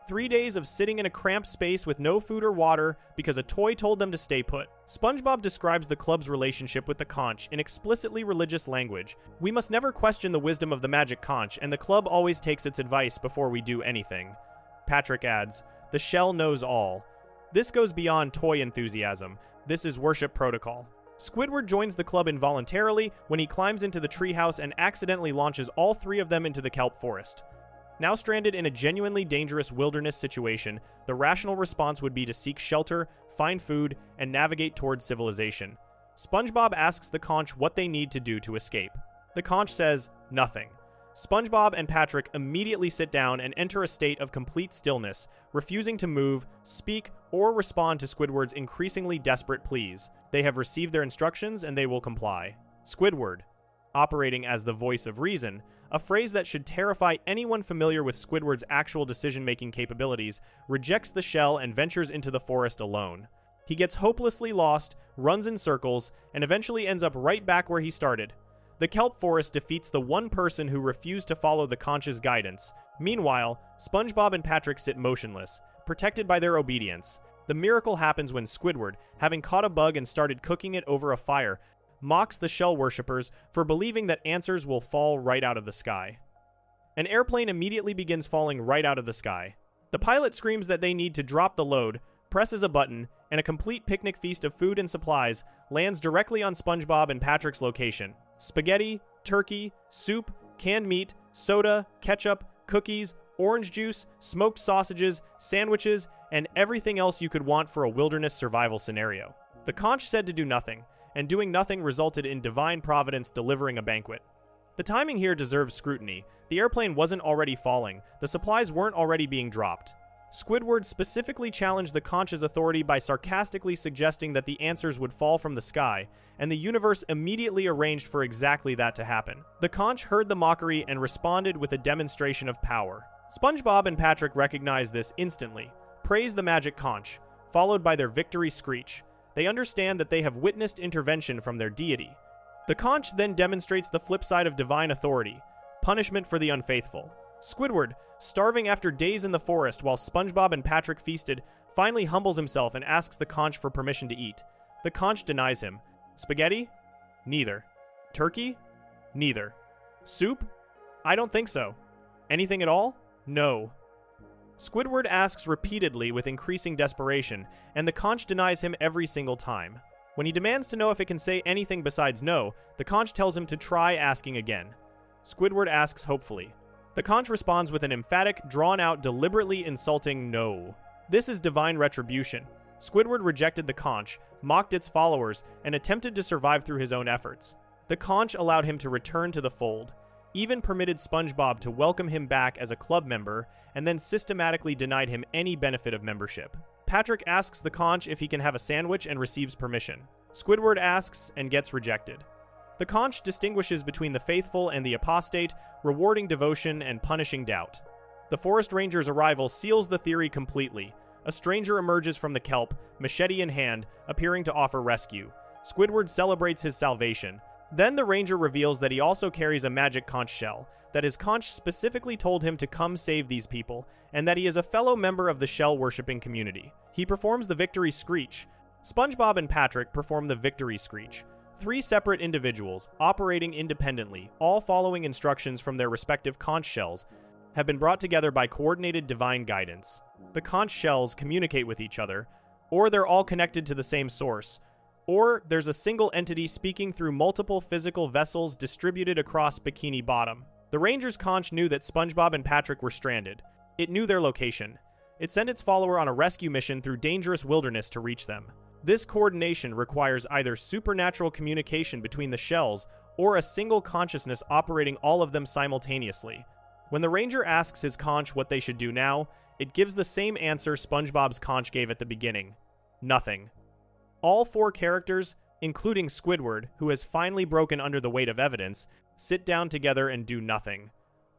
3 days of sitting in a cramped space with no food or water because a toy told them to stay put. SpongeBob describes the club's relationship with the conch in explicitly religious language. We must never question the wisdom of the magic conch, and the club always takes its advice before we do anything. Patrick adds, the shell knows all. This goes beyond toy enthusiasm. This is worship protocol. Squidward joins the club involuntarily when he climbs into the treehouse and accidentally launches all 3 of them into the kelp forest. Now stranded in a genuinely dangerous wilderness situation, the rational response would be to seek shelter, find food, and navigate towards civilization. SpongeBob asks the conch what they need to do to escape. The conch says, nothing. SpongeBob and Patrick immediately sit down and enter a state of complete stillness, refusing to move, speak, or respond to Squidward's increasingly desperate pleas. They have received their instructions and they will comply. Squidward, operating as the voice of reason, a phrase that should terrify anyone familiar with Squidward's actual decision-making capabilities, rejects the shell and ventures into the forest alone. He gets hopelessly lost, runs in circles, and eventually ends up right back where he started. The kelp forest defeats the one person who refused to follow the conch's guidance. Meanwhile, SpongeBob and Patrick sit motionless, protected by their obedience. The miracle happens when Squidward, having caught a bug and started cooking it over a fire, mocks the shell worshippers for believing that answers will fall right out of the sky. An airplane immediately begins falling right out of the sky. The pilot screams that they need to drop the load, presses a button, and a complete picnic feast of food and supplies lands directly on SpongeBob and Patrick's location. Spaghetti, turkey, soup, canned meat, soda, ketchup, cookies, orange juice, smoked sausages, sandwiches, and everything else you could want for a wilderness survival scenario. The conch said to do nothing, and doing nothing resulted in divine providence delivering a banquet. The timing here deserves scrutiny. The airplane wasn't already falling, the supplies weren't already being dropped. Squidward specifically challenged the conch's authority by sarcastically suggesting that the answers would fall from the sky, and the universe immediately arranged for exactly that to happen. The conch heard the mockery and responded with a demonstration of power. SpongeBob and Patrick recognize this instantly, praise the magic conch, followed by their victory screech. They understand that they have witnessed intervention from their deity. The conch then demonstrates the flip side of divine authority, punishment for the unfaithful. Squidward, starving after days in the forest while SpongeBob and Patrick feasted, finally humbles himself and asks the conch for permission to eat. The conch denies him. Spaghetti? Neither. Turkey? Neither. Soup? I don't think so. Anything at all? No. Squidward asks repeatedly with increasing desperation, and the conch denies him every single time. When he demands to know if it can say anything besides no, the conch tells him to try asking again. Squidward asks hopefully. The conch responds with an emphatic, drawn-out, deliberately insulting no. This is divine retribution. Squidward rejected the conch, mocked its followers, and attempted to survive through his own efforts. The conch allowed him to return to the fold, even permitted SpongeBob to welcome him back as a club member, and then systematically denied him any benefit of membership. Patrick asks the conch if he can have a sandwich and receives permission. Squidward asks and gets rejected. The conch distinguishes between the faithful and the apostate, rewarding devotion and punishing doubt. The forest ranger's arrival seals the theory completely. A stranger emerges from the kelp, machete in hand, appearing to offer rescue. Squidward celebrates his salvation. Then the ranger reveals that he also carries a magic conch shell, that his conch specifically told him to come save these people, and that he is a fellow member of the shell-worshipping community. He performs the victory screech. SpongeBob and Patrick perform the victory screech. 3 separate individuals, operating independently, all following instructions from their respective conch shells, have been brought together by coordinated divine guidance. The conch shells communicate with each other, or they're all connected to the same source, or there's a single entity speaking through multiple physical vessels distributed across Bikini Bottom. The Ranger's conch knew that SpongeBob and Patrick were stranded. It knew their location. It sent its follower on a rescue mission through dangerous wilderness to reach them. This coordination requires either supernatural communication between the shells or a single consciousness operating all of them simultaneously. When the Ranger asks his conch what they should do now, it gives the same answer SpongeBob's conch gave at the beginning. Nothing. All 4 characters, including Squidward, who has finally broken under the weight of evidence, sit down together and do nothing.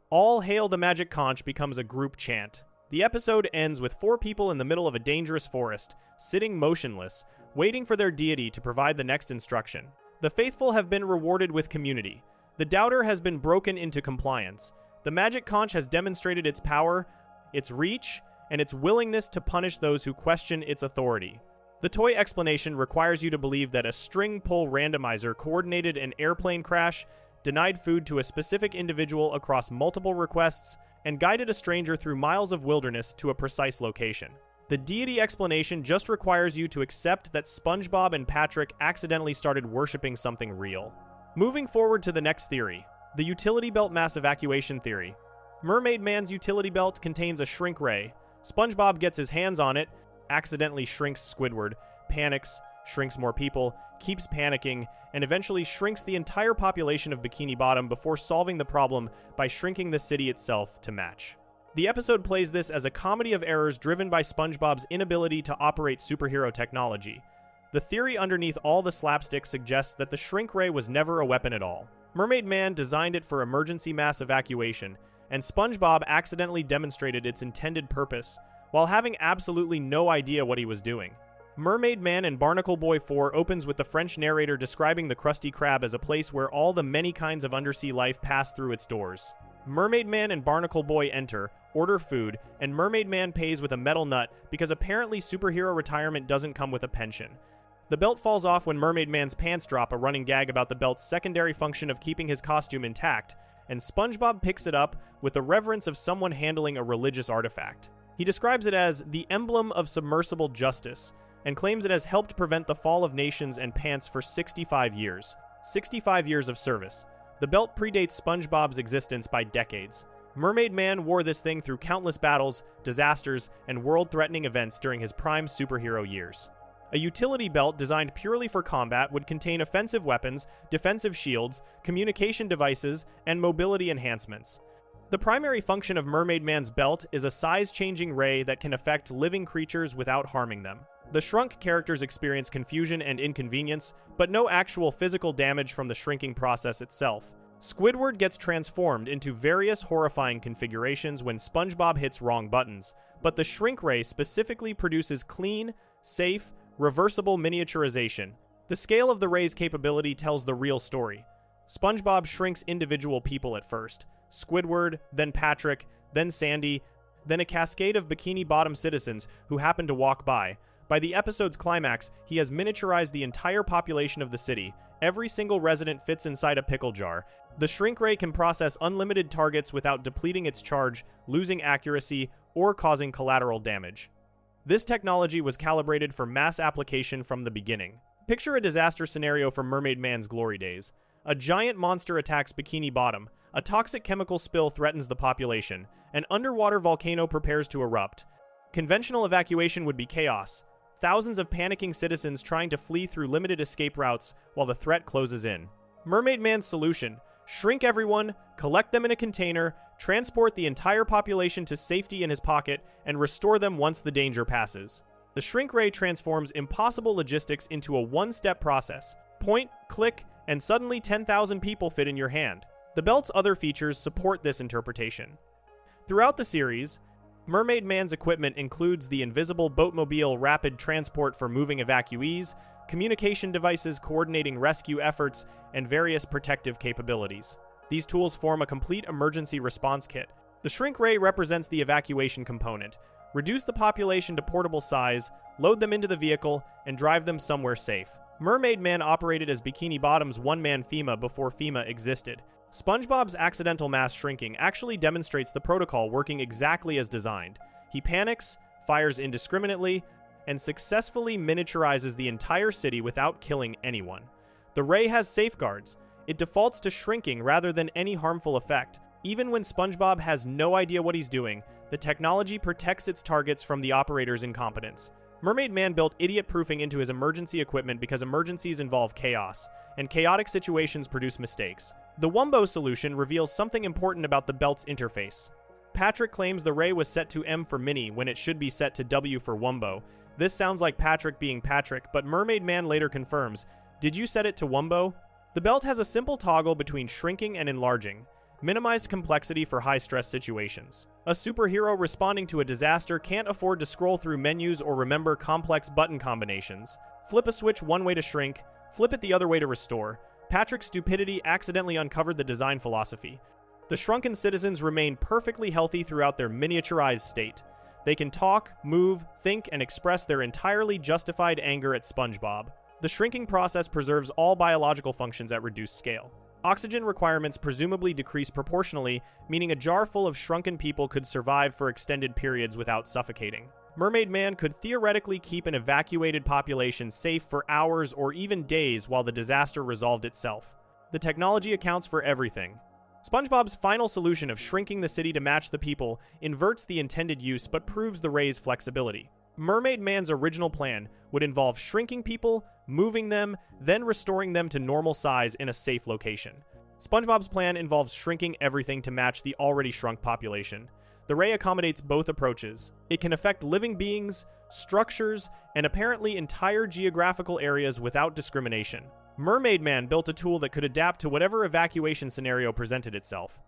All Hail the Magic Conch becomes a group chant. The episode ends with 4 people in the middle of a dangerous forest, sitting motionless, waiting for their deity to provide the next instruction. The faithful have been rewarded with community. The doubter has been broken into compliance. The magic conch has demonstrated its power, its reach, and its willingness to punish those who question its authority. The toy explanation requires you to believe that a string pull randomizer coordinated an airplane crash, denied food to a specific individual across multiple requests, and guided a stranger through miles of wilderness to a precise location. The deity explanation just requires you to accept that SpongeBob and Patrick accidentally started worshipping something real. Moving forward to the next theory, the utility belt mass evacuation theory. Mermaid Man's utility belt contains a shrink ray. SpongeBob gets his hands on it, accidentally shrinks Squidward, panics, shrinks more people, keeps panicking, and eventually shrinks the entire population of Bikini Bottom before solving the problem by shrinking the city itself to match. The episode plays this as a comedy of errors driven by SpongeBob's inability to operate superhero technology. The theory underneath all the slapstick suggests that the shrink ray was never a weapon at all. Mermaid Man designed it for emergency mass evacuation, and SpongeBob accidentally demonstrated its intended purpose, while having absolutely no idea what he was doing. Mermaid Man and Barnacle Boy 4 opens with the French narrator describing the Krusty Krab as a place where all the many kinds of undersea life pass through its doors. Mermaid Man and Barnacle Boy enter, order food, and Mermaid Man pays with a metal nut because apparently superhero retirement doesn't come with a pension. The belt falls off when Mermaid Man's pants drop, a running gag about the belt's secondary function of keeping his costume intact, and SpongeBob picks it up with the reverence of someone handling a religious artifact. He describes it as the emblem of submersible justice, and claims it has helped prevent the fall of nations and pants for 65 years. 65 years of service. The belt predates SpongeBob's existence by decades. Mermaid Man wore this thing through countless battles, disasters, and world-threatening events during his prime superhero years. A utility belt designed purely for combat would contain offensive weapons, defensive shields, communication devices, and mobility enhancements. The primary function of Mermaid Man's belt is a size-changing ray that can affect living creatures without harming them. The shrunk characters experience confusion and inconvenience, but no actual physical damage from the shrinking process itself. Squidward gets transformed into various horrifying configurations when SpongeBob hits wrong buttons, but the shrink ray specifically produces clean, safe, reversible miniaturization. The scale of the ray's capability tells the real story. SpongeBob shrinks individual people at first. Squidward, then Patrick, then Sandy, then a cascade of Bikini Bottom citizens who happen to walk by. By the episode's climax, he has miniaturized the entire population of the city. Every single resident fits inside a pickle jar. The shrink ray can process unlimited targets without depleting its charge, losing accuracy, or causing collateral damage. This technology was calibrated for mass application from the beginning. Picture a disaster scenario from Mermaid Man's glory days. A giant monster attacks Bikini Bottom. A toxic chemical spill threatens the population. An underwater volcano prepares to erupt. Conventional evacuation would be chaos. Thousands of panicking citizens trying to flee through limited escape routes while the threat closes in. Mermaid Man's solution: shrink everyone, collect them in a container, transport the entire population to safety in his pocket, and restore them once the danger passes. The shrink ray transforms impossible logistics into a one-step process. Point, click, and suddenly 10,000 people fit in your hand. The belt's other features support this interpretation. Throughout the series, Mermaid Man's equipment includes the invisible boatmobile rapid transport for moving evacuees, communication devices coordinating rescue efforts, and various protective capabilities. These tools form a complete emergency response kit. The shrink ray represents the evacuation component. Reduce the population to portable size, load them into the vehicle, and drive them somewhere safe. Mermaid Man operated as Bikini Bottom's one-man FEMA before FEMA existed. SpongeBob's accidental mass shrinking actually demonstrates the protocol working exactly as designed. He panics, fires indiscriminately, and successfully miniaturizes the entire city without killing anyone. The ray has safeguards. It defaults to shrinking rather than any harmful effect. Even when SpongeBob has no idea what he's doing, the technology protects its targets from the operator's incompetence. Mermaid Man built idiot-proofing into his emergency equipment because emergencies involve chaos, and chaotic situations produce mistakes. The Wumbo solution reveals something important about the belt's interface. Patrick claims the ray was set to M for Mini when it should be set to W for Wumbo. This sounds like Patrick being Patrick, but Mermaid Man later confirms, "Did you set it to Wumbo?" The belt has a simple toggle between shrinking and enlarging. Minimized complexity for high-stress situations. A superhero responding to a disaster can't afford to scroll through menus or remember complex button combinations. Flip a switch one way to shrink, flip it the other way to restore. Patrick's stupidity accidentally uncovered the design philosophy. The shrunken citizens remain perfectly healthy throughout their miniaturized state. They can talk, move, think, and express their entirely justified anger at SpongeBob. The shrinking process preserves all biological functions at reduced scale. Oxygen requirements presumably decrease proportionally, meaning a jar full of shrunken people could survive for extended periods without suffocating. Mermaid Man could theoretically keep an evacuated population safe for hours or even days while the disaster resolved itself. The technology accounts for everything. SpongeBob's final solution of shrinking the city to match the people inverts the intended use but proves the ray's flexibility. Mermaid Man's original plan would involve shrinking people, moving them, then restoring them to normal size in a safe location. SpongeBob's plan involves shrinking everything to match the already shrunk population. The ray accommodates both approaches. It can affect living beings, structures, and apparently entire geographical areas without discrimination. Mermaid Man built a tool that could adapt to whatever evacuation scenario presented itself.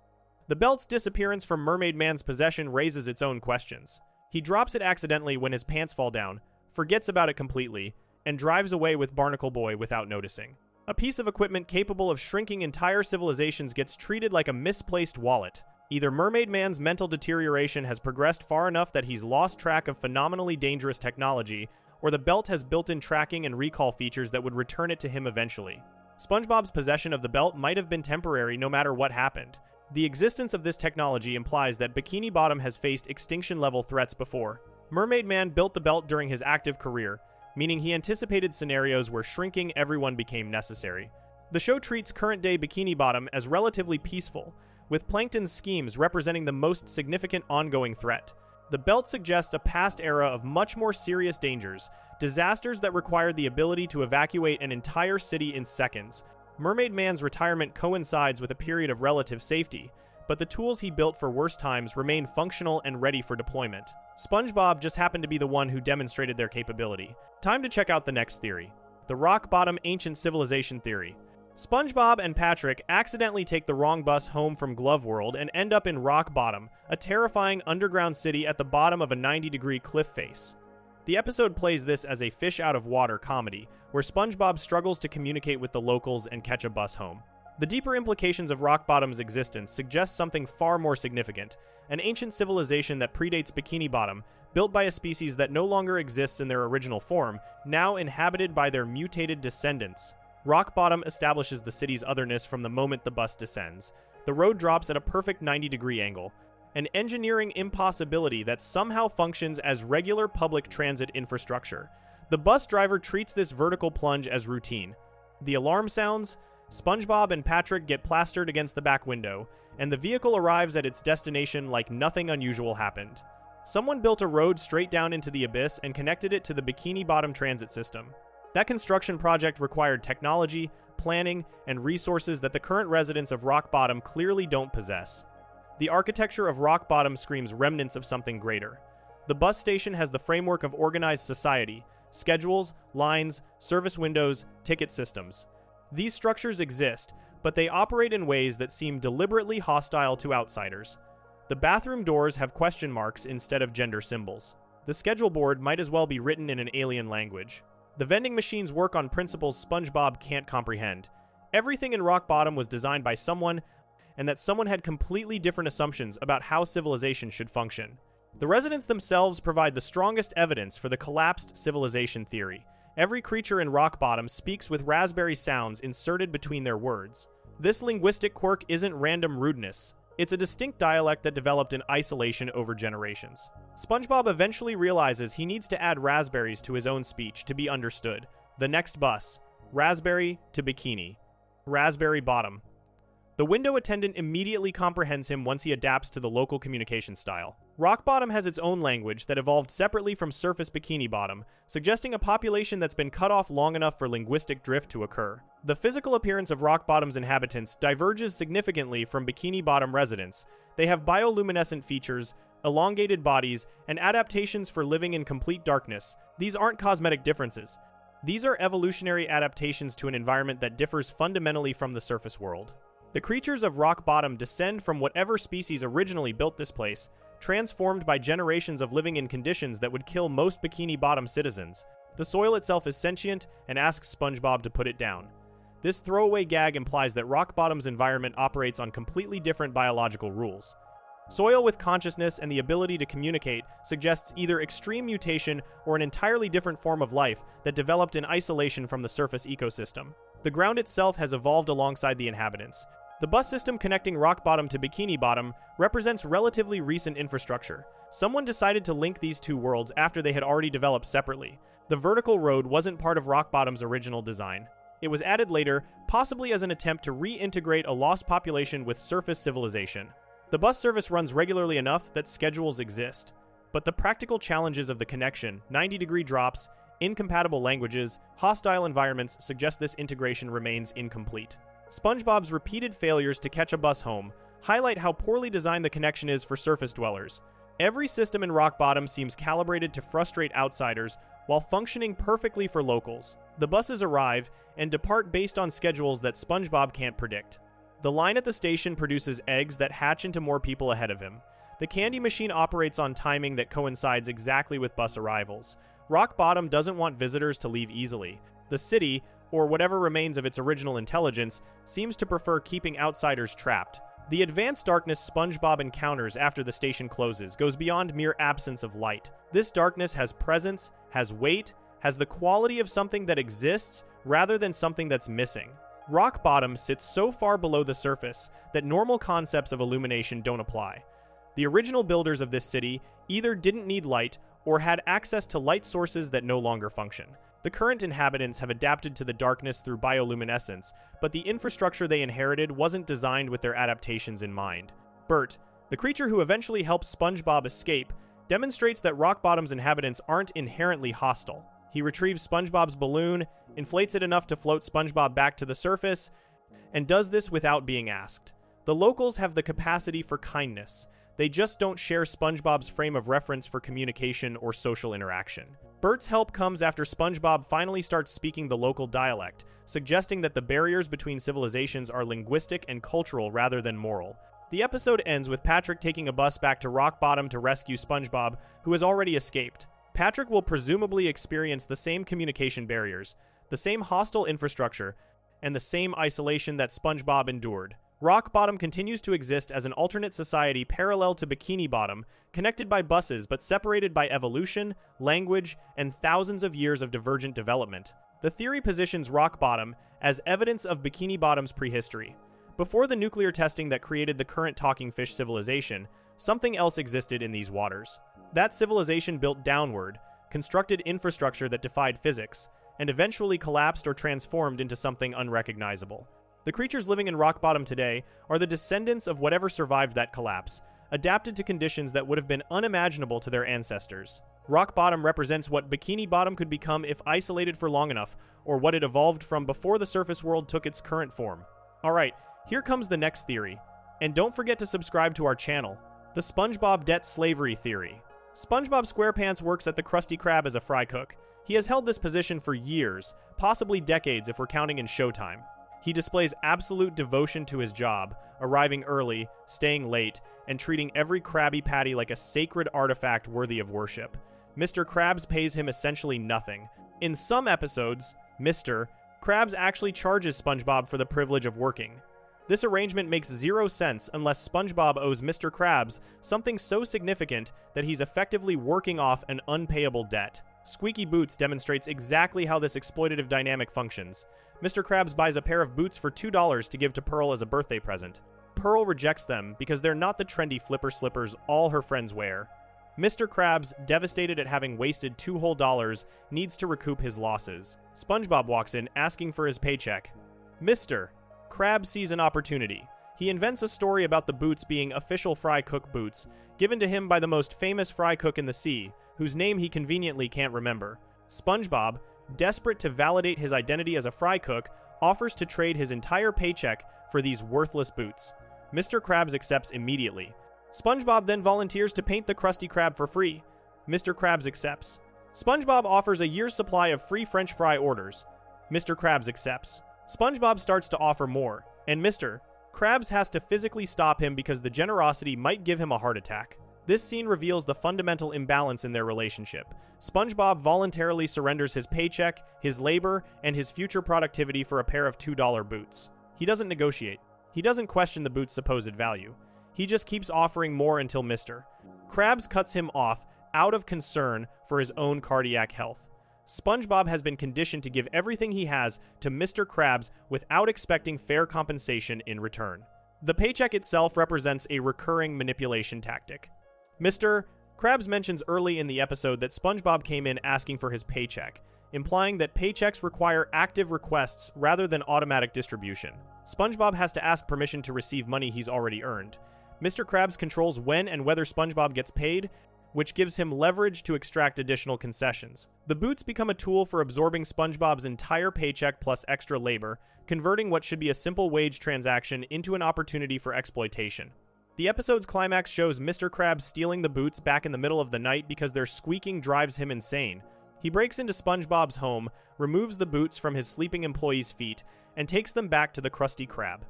The belt's disappearance from Mermaid Man's possession raises its own questions. He drops it accidentally when his pants fall down, forgets about it completely, and drives away with Barnacle Boy without noticing. A piece of equipment capable of shrinking entire civilizations gets treated like a misplaced wallet. Either Mermaid Man's mental deterioration has progressed far enough that he's lost track of phenomenally dangerous technology, or the belt has built-in tracking and recall features that would return it to him eventually. SpongeBob's possession of the belt might have been temporary no matter what happened. The existence of this technology implies that Bikini Bottom has faced extinction-level threats before. Mermaid Man built the belt during his active career, meaning he anticipated scenarios where shrinking everyone became necessary. The show treats current-day Bikini Bottom as relatively peaceful, with Plankton's schemes representing the most significant ongoing threat. The belt suggests a past era of much more serious dangers, disasters that required the ability to evacuate an entire city in seconds. Mermaid Man's retirement coincides with a period of relative safety, but the tools he built for worse times remain functional and ready for deployment. SpongeBob just happened to be the one who demonstrated their capability. Time to check out the next theory, the Rock Bottom Ancient Civilization theory. SpongeBob and Patrick accidentally take the wrong bus home from Glove World and end up in Rock Bottom, a terrifying underground city at the bottom of a 90-degree cliff face. The episode plays this as a fish-out-of-water comedy, where SpongeBob struggles to communicate with the locals and catch a bus home. The deeper implications of Rock Bottom's existence suggest something far more significant, an ancient civilization that predates Bikini Bottom, built by a species that no longer exists in their original form, now inhabited by their mutated descendants. Rock Bottom establishes the city's otherness from the moment the bus descends. The road drops at a perfect 90-degree angle, an engineering impossibility that somehow functions as regular public transit infrastructure. The bus driver treats this vertical plunge as routine. The alarm sounds, SpongeBob and Patrick get plastered against the back window, and the vehicle arrives at its destination like nothing unusual happened. Someone built a road straight down into the abyss and connected it to the Bikini Bottom transit system. That construction project required technology, planning, and resources that the current residents of Rock Bottom clearly don't possess. The architecture of Rock Bottom screams remnants of something greater. The bus station has the framework of organized society, schedules, lines, service windows, ticket systems. These structures exist, but they operate in ways that seem deliberately hostile to outsiders. The bathroom doors have question marks instead of gender symbols. The schedule board might as well be written in an alien language. The vending machines work on principles SpongeBob can't comprehend. Everything in Rock Bottom was designed by someone, and that someone had completely different assumptions about how civilization should function. The residents themselves provide the strongest evidence for the collapsed civilization theory. Every creature in Rock Bottom speaks with raspberry sounds inserted between their words. This linguistic quirk isn't random rudeness. It's a distinct dialect that developed in isolation over generations. SpongeBob eventually realizes he needs to add raspberries to his own speech to be understood. The next bus. Raspberry to Bikini. Raspberry Bottom. The window attendant immediately comprehends him once he adapts to the local communication style. Rock Bottom has its own language that evolved separately from surface Bikini Bottom, suggesting a population that's been cut off long enough for linguistic drift to occur. The physical appearance of Rock Bottom's inhabitants diverges significantly from Bikini Bottom residents. They have bioluminescent features, elongated bodies, and adaptations for living in complete darkness. These aren't cosmetic differences. These are evolutionary adaptations to an environment that differs fundamentally from the surface world. The creatures of Rock Bottom descend from whatever species originally built this place, transformed by generations of living in conditions that would kill most Bikini Bottom citizens. The soil itself is sentient and asks SpongeBob to put it down. This throwaway gag implies that Rock Bottom's environment operates on completely different biological rules. Soil with consciousness and the ability to communicate suggests either extreme mutation or an entirely different form of life that developed in isolation from the surface ecosystem. The ground itself has evolved alongside the inhabitants. The bus system connecting Rock Bottom to Bikini Bottom represents relatively recent infrastructure. Someone decided to link these two worlds after they had already developed separately. The vertical road wasn't part of Rock Bottom's original design. It was added later, possibly as an attempt to reintegrate a lost population with surface civilization. The bus service runs regularly enough that schedules exist. But the practical challenges of the connection, 90-degree drops, incompatible languages, hostile environments suggest this integration remains incomplete. SpongeBob's repeated failures to catch a bus home highlight how poorly designed the connection is for surface dwellers. Every system in Rock Bottom seems calibrated to frustrate outsiders while functioning perfectly for locals. The buses arrive and depart based on schedules that SpongeBob can't predict. The line at the station produces eggs that hatch into more people ahead of him. The candy machine operates on timing that coincides exactly with bus arrivals. Rock Bottom doesn't want visitors to leave easily. The city, or whatever remains of its original intelligence, seems to prefer keeping outsiders trapped. The advanced darkness SpongeBob encounters after the station closes goes beyond mere absence of light. This darkness has presence, has weight, has the quality of something that exists rather than something that's missing. Rock Bottom sits so far below the surface that normal concepts of illumination don't apply. The original builders of this city either didn't need light or had access to light sources that no longer function. The current inhabitants have adapted to the darkness through bioluminescence, but the infrastructure they inherited wasn't designed with their adaptations in mind. Bert, the creature who eventually helps SpongeBob escape, demonstrates that Rock Bottom's inhabitants aren't inherently hostile. He retrieves SpongeBob's balloon, inflates it enough to float SpongeBob back to the surface, and does this without being asked. The locals have the capacity for kindness. They just don't share SpongeBob's frame of reference for communication or social interaction. Bert's help comes after SpongeBob finally starts speaking the local dialect, suggesting that the barriers between civilizations are linguistic and cultural rather than moral. The episode ends with Patrick taking a bus back to Rock Bottom to rescue SpongeBob, who has already escaped. Patrick will presumably experience the same communication barriers, the same hostile infrastructure, and the same isolation that SpongeBob endured. Rock Bottom continues to exist as an alternate society parallel to Bikini Bottom, connected by buses but separated by evolution, language, and thousands of years of divergent development. The theory positions Rock Bottom as evidence of Bikini Bottom's prehistory. Before the nuclear testing that created the current talking fish civilization, something else existed in these waters. That civilization built downward, constructed infrastructure that defied physics, and eventually collapsed or transformed into something unrecognizable. The creatures living in Rock Bottom today are the descendants of whatever survived that collapse, adapted to conditions that would have been unimaginable to their ancestors. Rock Bottom represents what Bikini Bottom could become if isolated for long enough, or what it evolved from before the surface world took its current form. Alright, here comes the next theory. And don't forget to subscribe to our channel, the SpongeBob debt slavery theory. SpongeBob SquarePants works at the Krusty Krab as a fry cook. He has held this position for years, possibly decades if we're counting in showtime. He displays absolute devotion to his job, arriving early, staying late, and treating every Krabby Patty like a sacred artifact worthy of worship. Mr. Krabs pays him essentially nothing. In some episodes, Mr. Krabs actually charges SpongeBob for the privilege of working. This arrangement makes zero sense unless SpongeBob owes Mr. Krabs something so significant that he's effectively working off an unpayable debt. Squeaky Boots demonstrates exactly how this exploitative dynamic functions. Mr. Krabs buys a pair of boots for $2 to give to Pearl as a birthday present. Pearl rejects them because they're not the trendy flipper slippers all her friends wear. Mr. Krabs, devastated at having wasted $2 whole, needs to recoup his losses. SpongeBob walks in asking for his paycheck. Mr. Krabs sees an opportunity. He invents a story about the boots being official fry cook boots, given to him by the most famous fry cook in the sea, whose name he conveniently can't remember. SpongeBob, desperate to validate his identity as a fry cook, offers to trade his entire paycheck for these worthless boots. Mr. Krabs accepts immediately. SpongeBob then volunteers to paint the Krusty Krab for free. Mr. Krabs accepts. SpongeBob offers a year's supply of free French fry orders. Mr. Krabs accepts. SpongeBob starts to offer more, and Mr. Krabs has to physically stop him because the generosity might give him a heart attack. This scene reveals the fundamental imbalance in their relationship. SpongeBob voluntarily surrenders his paycheck, his labor, and his future productivity for a pair of $2 boots. He doesn't negotiate. He doesn't question the boots' supposed value. He just keeps offering more until Mr. Krabs cuts him off out of concern for his own cardiac health. SpongeBob has been conditioned to give everything he has to Mr. Krabs without expecting fair compensation in return. The paycheck itself represents a recurring manipulation tactic. Mr. Krabs mentions early in the episode that SpongeBob came in asking for his paycheck, implying that paychecks require active requests rather than automatic distribution. SpongeBob has to ask permission to receive money he's already earned. Mr. Krabs controls when and whether SpongeBob gets paid, which gives him leverage to extract additional concessions. The boots become a tool for absorbing SpongeBob's entire paycheck plus extra labor, converting what should be a simple wage transaction into an opportunity for exploitation. The episode's climax shows Mr. Krabs stealing the boots back in the middle of the night because their squeaking drives him insane. He breaks into SpongeBob's home, removes the boots from his sleeping employee's feet, and takes them back to the Krusty Krab.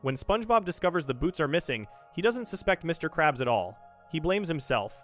When SpongeBob discovers the boots are missing, he doesn't suspect Mr. Krabs at all. He blames himself.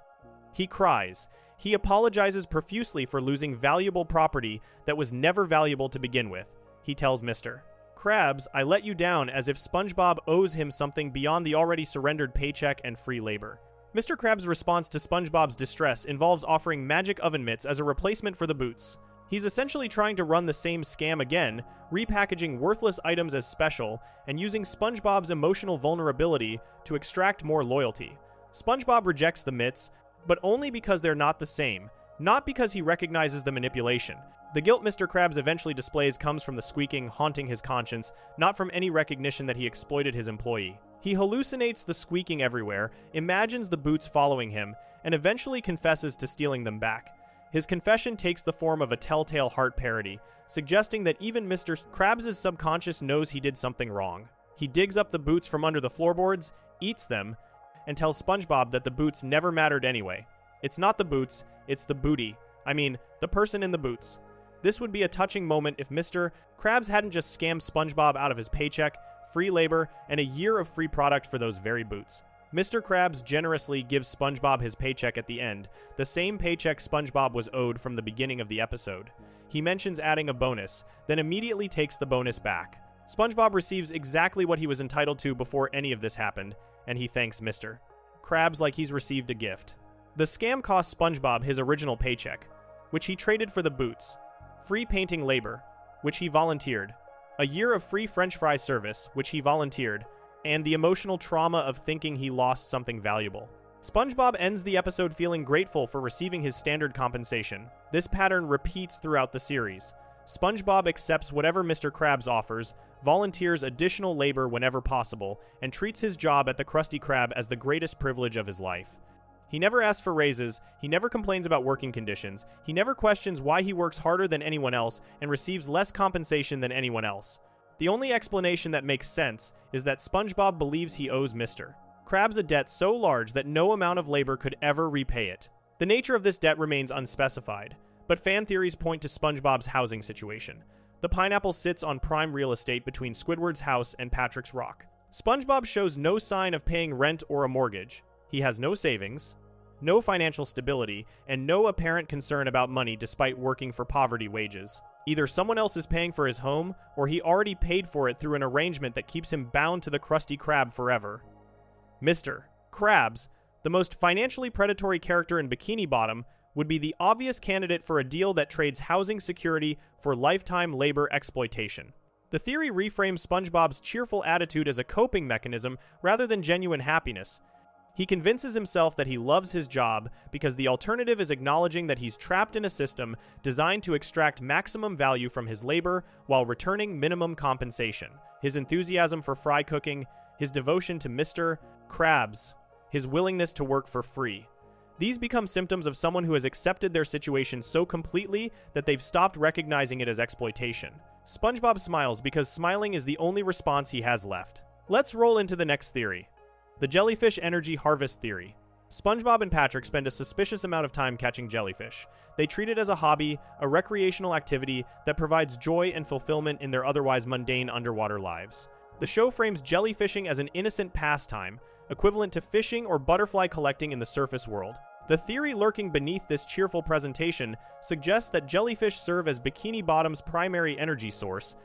He cries. He apologizes profusely for losing valuable property that was never valuable to begin with. He tells Mr. Krabs, "I let you down," as if SpongeBob owes him something beyond the already surrendered paycheck and free labor. Mr. Krabs' response to SpongeBob's distress involves offering magic oven mitts as a replacement for the boots. He's essentially trying to run the same scam again, repackaging worthless items as special, and using SpongeBob's emotional vulnerability to extract more loyalty. SpongeBob rejects the mitts, but only because they're not the same, not because he recognizes the manipulation. The guilt Mr. Krabs eventually displays comes from the squeaking haunting his conscience, not from any recognition that he exploited his employee. He hallucinates the squeaking everywhere, imagines the boots following him, and eventually confesses to stealing them back. His confession takes the form of a telltale heart parody, suggesting that even Mr. Krabs' subconscious knows he did something wrong. He digs up the boots from under the floorboards, eats them, and tells SpongeBob that the boots never mattered anyway. It's not the boots, it's the booty. I mean, the person in the boots. This would be a touching moment if Mr. Krabs hadn't just scammed SpongeBob out of his paycheck, free labor, and a year of free product for those very boots. Mr. Krabs generously gives SpongeBob his paycheck at the end, the same paycheck SpongeBob was owed from the beginning of the episode. He mentions adding a bonus, then immediately takes the bonus back. SpongeBob receives exactly what he was entitled to before any of this happened, and he thanks Mr. Krabs like he's received a gift. The scam cost SpongeBob his original paycheck, which he traded for the boots, free painting labor, which he volunteered, a year of free French fry service, which he volunteered, and the emotional trauma of thinking he lost something valuable. SpongeBob ends the episode feeling grateful for receiving his standard compensation. This pattern repeats throughout the series. SpongeBob accepts whatever Mr. Krabs offers, volunteers additional labor whenever possible, and treats his job at the Krusty Krab as the greatest privilege of his life. He never asks for raises, he never complains about working conditions, he never questions why he works harder than anyone else and receives less compensation than anyone else. The only explanation that makes sense is that SpongeBob believes he owes Mr. Krabs a debt so large that no amount of labor could ever repay it. The nature of this debt remains unspecified, but fan theories point to SpongeBob's housing situation. The pineapple sits on prime real estate between Squidward's house and Patrick's Rock. SpongeBob shows no sign of paying rent or a mortgage. He has no savings, no financial stability, and no apparent concern about money despite working for poverty wages. Either someone else is paying for his home, or he already paid for it through an arrangement that keeps him bound to the Krusty Krab forever. Mr. Krabs, the most financially predatory character in Bikini Bottom, would be the obvious candidate for a deal that trades housing security for lifetime labor exploitation. The theory reframes SpongeBob's cheerful attitude as a coping mechanism rather than genuine happiness. He convinces himself that he loves his job because the alternative is acknowledging that he's trapped in a system designed to extract maximum value from his labor while returning minimum compensation. His enthusiasm for fry cooking, his devotion to Mr. Krabs, his willingness to work for free. These become symptoms of someone who has accepted their situation so completely that they've stopped recognizing it as exploitation. SpongeBob smiles because smiling is the only response he has left. Let's roll into the next theory. The jellyfish energy harvest theory. SpongeBob and Patrick spend a suspicious amount of time catching jellyfish. They treat it as a hobby, a recreational activity that provides joy and fulfillment in their otherwise mundane underwater lives. The show frames jellyfishing as an innocent pastime, equivalent to fishing or butterfly collecting in the surface world. The theory lurking beneath this cheerful presentation suggests that jellyfish serve as Bikini Bottom's primary energy source,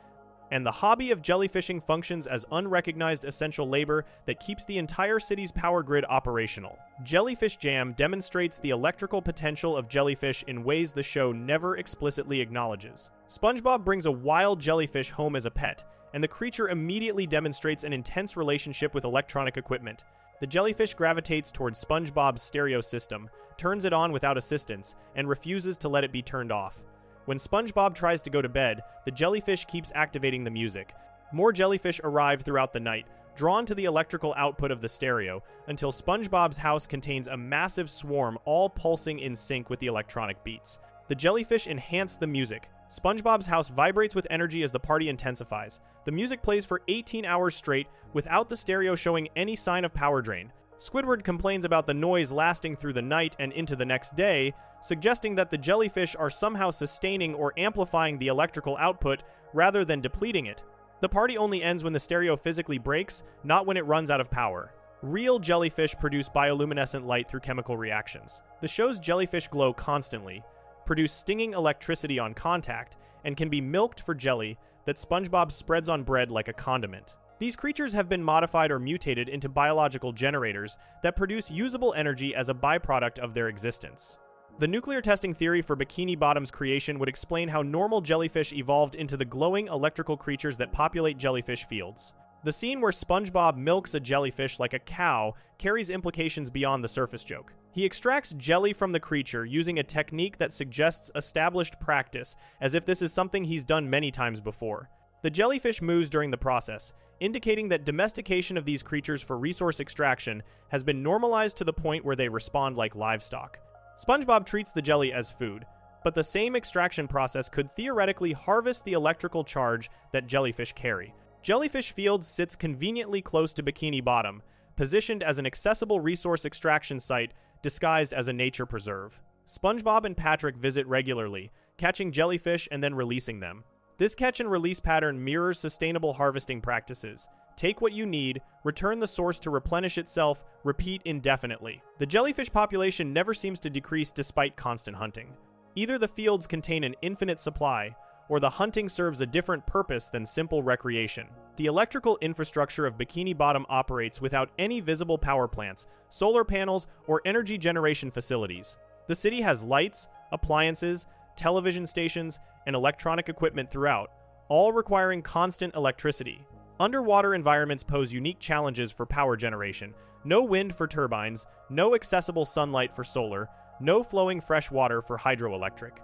and the hobby of jellyfishing functions as unrecognized essential labor that keeps the entire city's power grid operational. Jellyfish Jam demonstrates the electrical potential of jellyfish in ways the show never explicitly acknowledges. SpongeBob brings a wild jellyfish home as a pet, and the creature immediately demonstrates an intense relationship with electronic equipment. The jellyfish gravitates towards SpongeBob's stereo system, turns it on without assistance, and refuses to let it be turned off. When SpongeBob tries to go to bed, the jellyfish keeps activating the music. More jellyfish arrive throughout the night, drawn to the electrical output of the stereo, until SpongeBob's house contains a massive swarm all pulsing in sync with the electronic beats. The jellyfish enhance the music. SpongeBob's house vibrates with energy as the party intensifies. The music plays for 18 hours straight without the stereo showing any sign of power drain. Squidward complains about the noise lasting through the night and into the next day, suggesting that the jellyfish are somehow sustaining or amplifying the electrical output rather than depleting it. The party only ends when the stereo physically breaks, not when it runs out of power. Real jellyfish produce bioluminescent light through chemical reactions. The show's jellyfish glow constantly, produce stinging electricity on contact, and can be milked for jelly that SpongeBob spreads on bread like a condiment. These creatures have been modified or mutated into biological generators that produce usable energy as a byproduct of their existence. The nuclear testing theory for Bikini Bottom's creation would explain how normal jellyfish evolved into the glowing electrical creatures that populate jellyfish fields. The scene where SpongeBob milks a jellyfish like a cow carries implications beyond the surface joke. He extracts jelly from the creature using a technique that suggests established practice, as if this is something he's done many times before. The jellyfish moves during the process, indicating that domestication of these creatures for resource extraction has been normalized to the point where they respond like livestock. SpongeBob treats the jelly as food, but the same extraction process could theoretically harvest the electrical charge that jellyfish carry. Jellyfish Fields sits conveniently close to Bikini Bottom, positioned as an accessible resource extraction site disguised as a nature preserve. SpongeBob and Patrick visit regularly, catching jellyfish and then releasing them. This catch and release pattern mirrors sustainable harvesting practices. Take what you need, return the source to replenish itself, repeat indefinitely. The jellyfish population never seems to decrease despite constant hunting. Either the fields contain an infinite supply, or the hunting serves a different purpose than simple recreation. The electrical infrastructure of Bikini Bottom operates without any visible power plants, solar panels, or energy generation facilities. The city has lights, appliances, television stations, and electronic equipment throughout, all requiring constant electricity. Underwater environments pose unique challenges for power generation. No wind for turbines, no accessible sunlight for solar, no flowing fresh water for hydroelectric.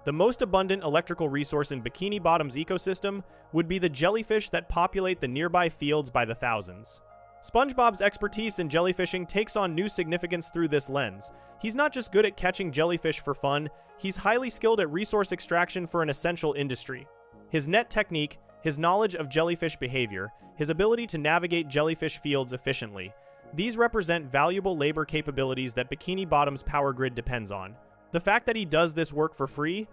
The most abundant electrical resource in Bikini Bottom's ecosystem would be the jellyfish that populate the nearby fields by the thousands. SpongeBob's expertise in jellyfishing takes on new significance through this lens. He's not just good at catching jellyfish for fun, he's highly skilled at resource extraction for an essential industry. His net technique, his knowledge of jellyfish behavior, his ability to navigate jellyfish fields efficiently, these represent valuable labor capabilities that Bikini Bottom's power grid depends on. The fact that he does this work for free,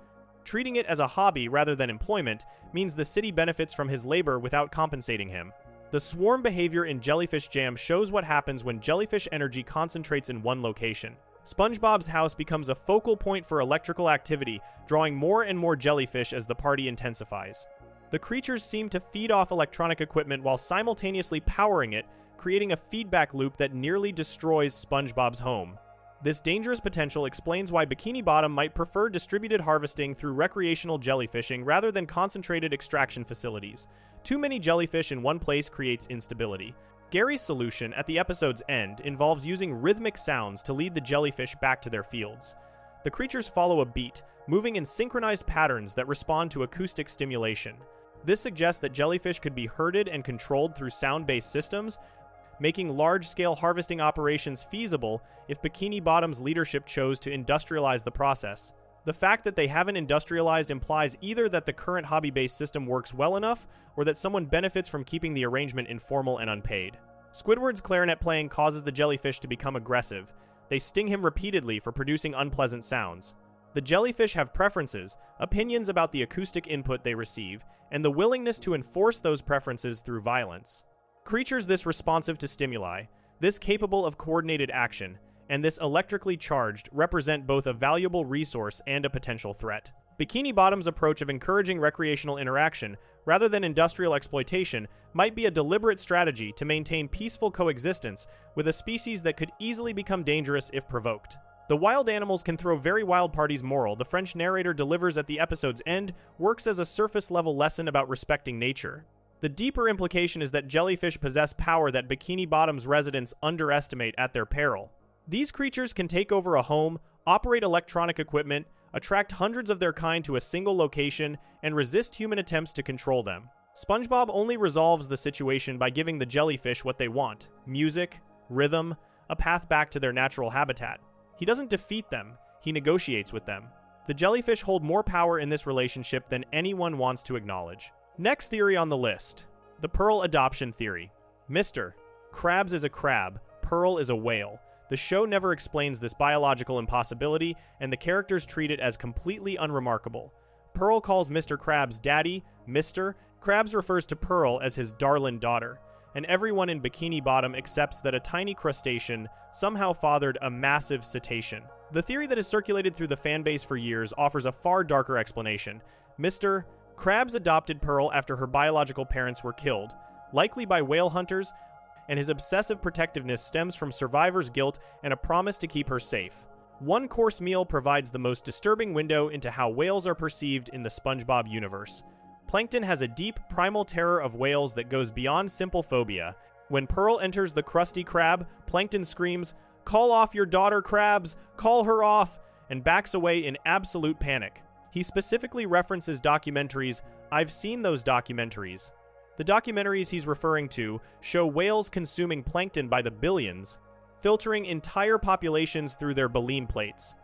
treating it as a hobby rather than employment, means the city benefits from his labor without compensating him. The swarm behavior in Jellyfish Jam shows what happens when jellyfish energy concentrates in one location. SpongeBob's house becomes a focal point for electrical activity, drawing more and more jellyfish as the party intensifies. The creatures seem to feed off electronic equipment while simultaneously powering it, creating a feedback loop that nearly destroys SpongeBob's home. This dangerous potential explains why Bikini Bottom might prefer distributed harvesting through recreational jellyfishing rather than concentrated extraction facilities. Too many jellyfish in one place creates instability. Gary's solution at the episode's end involves using rhythmic sounds to lead the jellyfish back to their fields. The creatures follow a beat, moving in synchronized patterns that respond to acoustic stimulation. This suggests that jellyfish could be herded and controlled through sound-based systems, making large-scale harvesting operations feasible if Bikini Bottom's leadership chose to industrialize the process. The fact that they haven't industrialized implies either that the current hobby-based system works well enough, or that someone benefits from keeping the arrangement informal and unpaid. Squidward's clarinet playing causes the jellyfish to become aggressive. They sting him repeatedly for producing unpleasant sounds. The jellyfish have preferences, opinions about the acoustic input they receive, and the willingness to enforce those preferences through violence. Creatures this responsive to stimuli, this capable of coordinated action, and this electrically charged represent both a valuable resource and a potential threat. Bikini Bottom's approach of encouraging recreational interaction rather than industrial exploitation might be a deliberate strategy to maintain peaceful coexistence with a species that could easily become dangerous if provoked. The wild animals can throw very wild parties moral the French narrator delivers at the episode's end works as a surface-level lesson about respecting nature. The deeper implication is that jellyfish possess power that Bikini Bottom's residents underestimate at their peril. These creatures can take over a home, operate electronic equipment, attract hundreds of their kind to a single location, and resist human attempts to control them. SpongeBob only resolves the situation by giving the jellyfish what they want: music, rhythm, a path back to their natural habitat. He doesn't defeat them, he negotiates with them. The jellyfish hold more power in this relationship than anyone wants to acknowledge. Next theory on the list: the Pearl adoption theory. Mr. Krabs is a crab, Pearl is a whale. The show never explains this biological impossibility, and the characters treat it as completely unremarkable. Pearl calls Mr. Krabs daddy, Mr. Krabs refers to Pearl as his darling daughter, and everyone in Bikini Bottom accepts that a tiny crustacean somehow fathered a massive cetacean. The theory that has circulated through the fanbase for years offers a far darker explanation. Mr. Krabs adopted Pearl after her biological parents were killed, likely by whale hunters, and his obsessive protectiveness stems from survivor's guilt and a promise to keep her safe. One-course meal provides the most disturbing window into how whales are perceived in the SpongeBob universe. Plankton has a deep, primal terror of whales that goes beyond simple phobia. When Pearl enters the Krusty Krab, Plankton screams, "Call off your daughter, Krabs! Call her off!" and backs away in absolute panic. He specifically references documentaries. I've seen those documentaries. The documentaries he's referring to show whales consuming plankton by the billions, filtering entire populations through their baleen plates.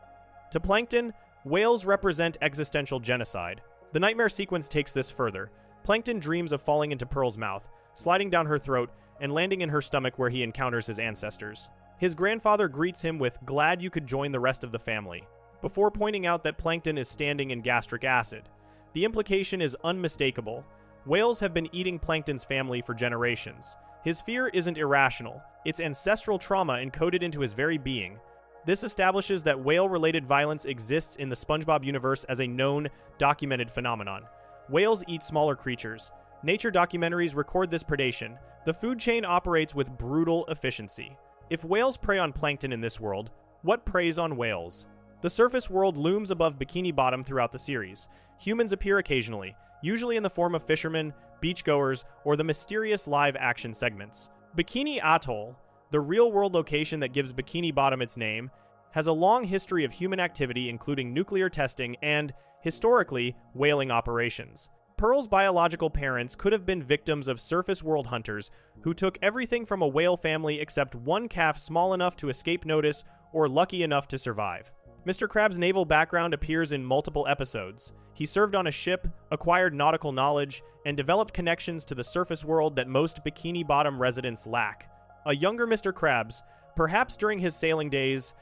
To Plankton, whales represent existential genocide. The nightmare sequence takes this further. Plankton dreams of falling into Pearl's mouth, sliding down her throat, and landing in her stomach where he encounters his ancestors. His grandfather greets him with "Glad you could join the rest of the family," before pointing out that Plankton is standing in gastric acid. The implication is unmistakable. Whales have been eating Plankton's family for generations. His fear isn't irrational, it's ancestral trauma encoded into his very being. This establishes that whale-related violence exists in the SpongeBob universe as a known, documented phenomenon. Whales eat smaller creatures. Nature documentaries record this predation. The food chain operates with brutal efficiency. If whales prey on plankton in this world, what preys on whales? The surface world looms above Bikini Bottom throughout the series. Humans appear occasionally, usually in the form of fishermen, beachgoers, or the mysterious live-action segments. Bikini Atoll, the real-world location that gives Bikini Bottom its name, has a long history of human activity including nuclear testing and, historically, whaling operations. Pearl's biological parents could have been victims of surface world hunters who took everything from a whale family except one calf small enough to escape notice or lucky enough to survive. Mr. Krabs' naval background appears in multiple episodes. He served on a ship, acquired nautical knowledge, and developed connections to the surface world that most Bikini Bottom residents lack. A younger Mr. Krabs, perhaps during his sailing days,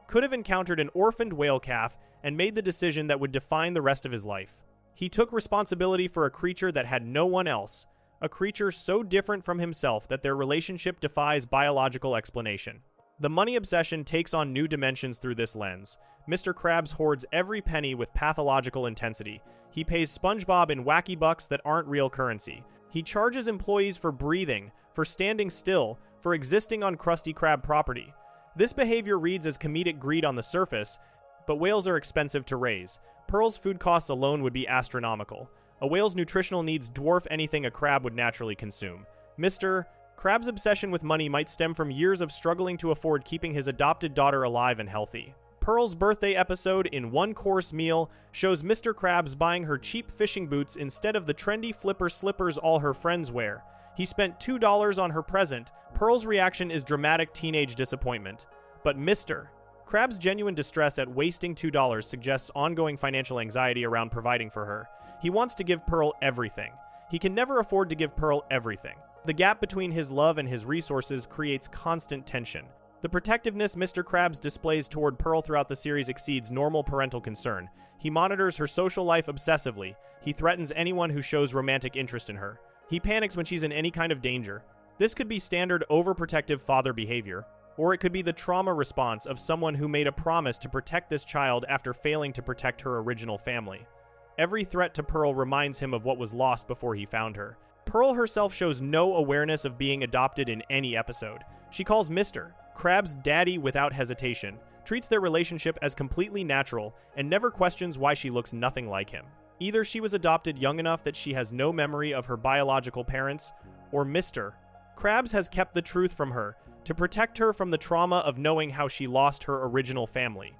could have encountered an orphaned whale calf and made the decision that would define the rest of his life. He took responsibility for a creature that had no one else, a creature so different from himself that their relationship defies biological explanation. The money obsession takes on new dimensions through this lens. Mr. Krabs hoards every penny with pathological intensity. He pays SpongeBob in wacky bucks that aren't real currency. He charges employees for breathing, for standing still, for existing on Krusty Krab property. This behavior reads as comedic greed on the surface, but whales are expensive to raise. Pearl's food costs alone would be astronomical. A whale's nutritional needs dwarf anything a crab would naturally consume. Mr. Krabs' obsession with money might stem from years of struggling to afford keeping his adopted daughter alive and healthy. Pearl's birthday episode in One-Course Meal shows Mr. Krabs buying her cheap fishing boots instead of the trendy flipper slippers all her friends wear. He spent $2 on her present. Pearl's reaction is dramatic teenage disappointment. But Mr. Krabs' genuine distress at wasting $2 suggests ongoing financial anxiety around providing for her. He wants to give Pearl everything. He can never afford to give Pearl everything. The gap between his love and his resources creates constant tension. The protectiveness Mr. Krabs displays toward Pearl throughout the series exceeds normal parental concern. He monitors her social life obsessively. He threatens anyone who shows romantic interest in her. He panics when she's in any kind of danger. This could be standard overprotective father behavior, or it could be the trauma response of someone who made a promise to protect this child after failing to protect her original family. Every threat to Pearl reminds him of what was lost before he found her. Pearl herself shows no awareness of being adopted in any episode. She calls Mr. Krabs daddy without hesitation, treats their relationship as completely natural, and never questions why she looks nothing like him. Either she was adopted young enough that she has no memory of her biological parents, or Mr. Krabs has kept the truth from her to protect her from the trauma of knowing how she lost her original family.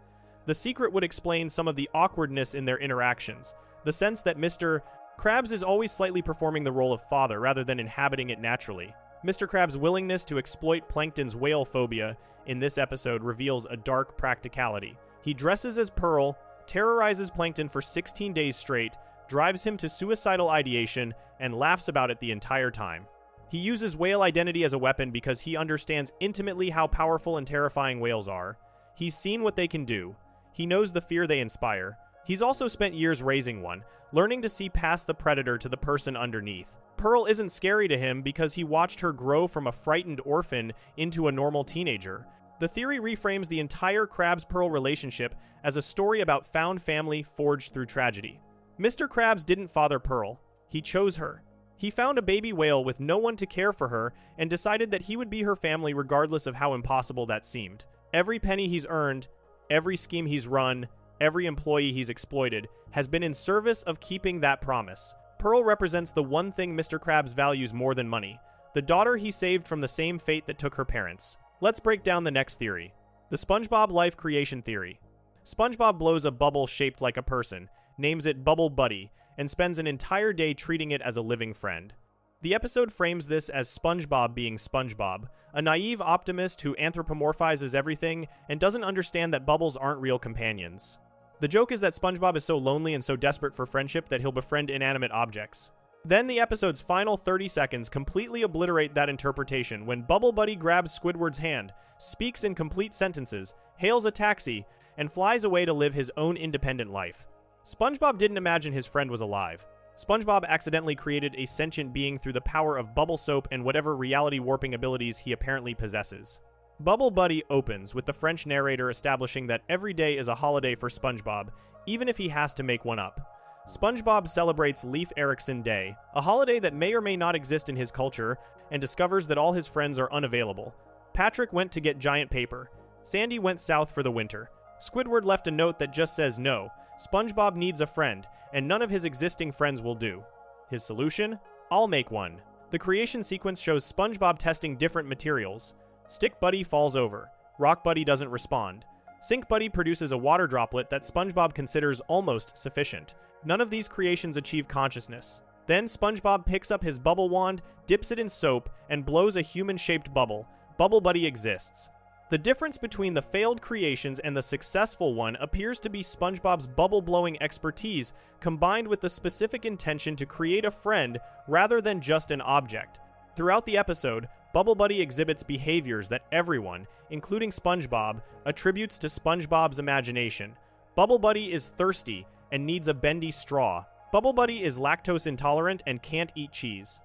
The secret would explain some of the awkwardness in their interactions, the sense that Mr. Krabs is always slightly performing the role of father rather than inhabiting it naturally. Mr. Krabs' willingness to exploit Plankton's whale phobia in this episode reveals a dark practicality. He dresses as Pearl, terrorizes Plankton for 16 days straight, drives him to suicidal ideation, and laughs about it the entire time. He uses whale identity as a weapon because he understands intimately how powerful and terrifying whales are. He's seen what they can do. He knows the fear they inspire. He's also spent years raising one, learning to see past the predator to the person underneath. Pearl isn't scary to him because he watched her grow from a frightened orphan into a normal teenager. The theory reframes the entire Krabs-Pearl relationship as a story about found family forged through tragedy. Mr. Krabs didn't father Pearl. He chose her. He found a baby whale with no one to care for her and decided that he would be her family regardless of how impossible that seemed. Every penny he's earned, every scheme he's run, every employee he's exploited has been in service of keeping that promise. Pearl represents the one thing Mr. Krabs values more than money, the daughter he saved from the same fate that took her parents. Let's break down the next theory. The SpongeBob life creation theory. SpongeBob blows a bubble shaped like a person, names it Bubble Buddy, and spends an entire day treating it as a living friend. The episode frames this as SpongeBob being SpongeBob, a naive optimist who anthropomorphizes everything and doesn't understand that bubbles aren't real companions. The joke is that SpongeBob is so lonely and so desperate for friendship that he'll befriend inanimate objects. Then the episode's final 30 seconds completely obliterate that interpretation when Bubble Buddy grabs Squidward's hand, speaks in complete sentences, hails a taxi, and flies away to live his own independent life. SpongeBob didn't imagine his friend was alive. SpongeBob accidentally created a sentient being through the power of bubble soap and whatever reality warping abilities he apparently possesses. Bubble Buddy opens with the French narrator establishing that every day is a holiday for SpongeBob, even if he has to make one up. SpongeBob celebrates Leif Erikson Day, a holiday that may or may not exist in his culture, and discovers that all his friends are unavailable. Patrick went to get giant paper. Sandy went south for the winter. Squidward left a note that just says no. SpongeBob needs a friend, and none of his existing friends will do. His solution? I'll make one. The creation sequence shows SpongeBob testing different materials. Stick Buddy falls over. Rock Buddy doesn't respond. Sink Buddy produces a water droplet that SpongeBob considers almost sufficient. None of these creations achieve consciousness. Then SpongeBob picks up his bubble wand, dips it in soap, and blows a human-shaped bubble. Bubble Buddy exists. The difference between the failed creations and the successful one appears to be SpongeBob's bubble-blowing expertise combined with the specific intention to create a friend rather than just an object. Throughout the episode, Bubble Buddy exhibits behaviors that everyone, including SpongeBob, attributes to SpongeBob's imagination. Bubble Buddy is thirsty and needs a bendy straw. Bubble Buddy is lactose intolerant and can't eat cheese.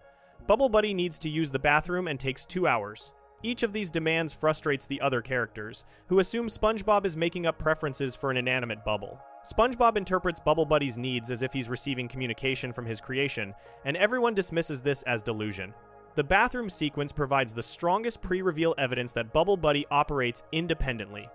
Bubble Buddy needs to use the bathroom and takes 2 hours. Each of these demands frustrates the other characters, who assume SpongeBob is making up preferences for an inanimate bubble. SpongeBob interprets Bubble Buddy's needs as if he's receiving communication from his creation, and everyone dismisses this as delusion. The bathroom sequence provides the strongest pre-reveal evidence that Bubble Buddy operates independently.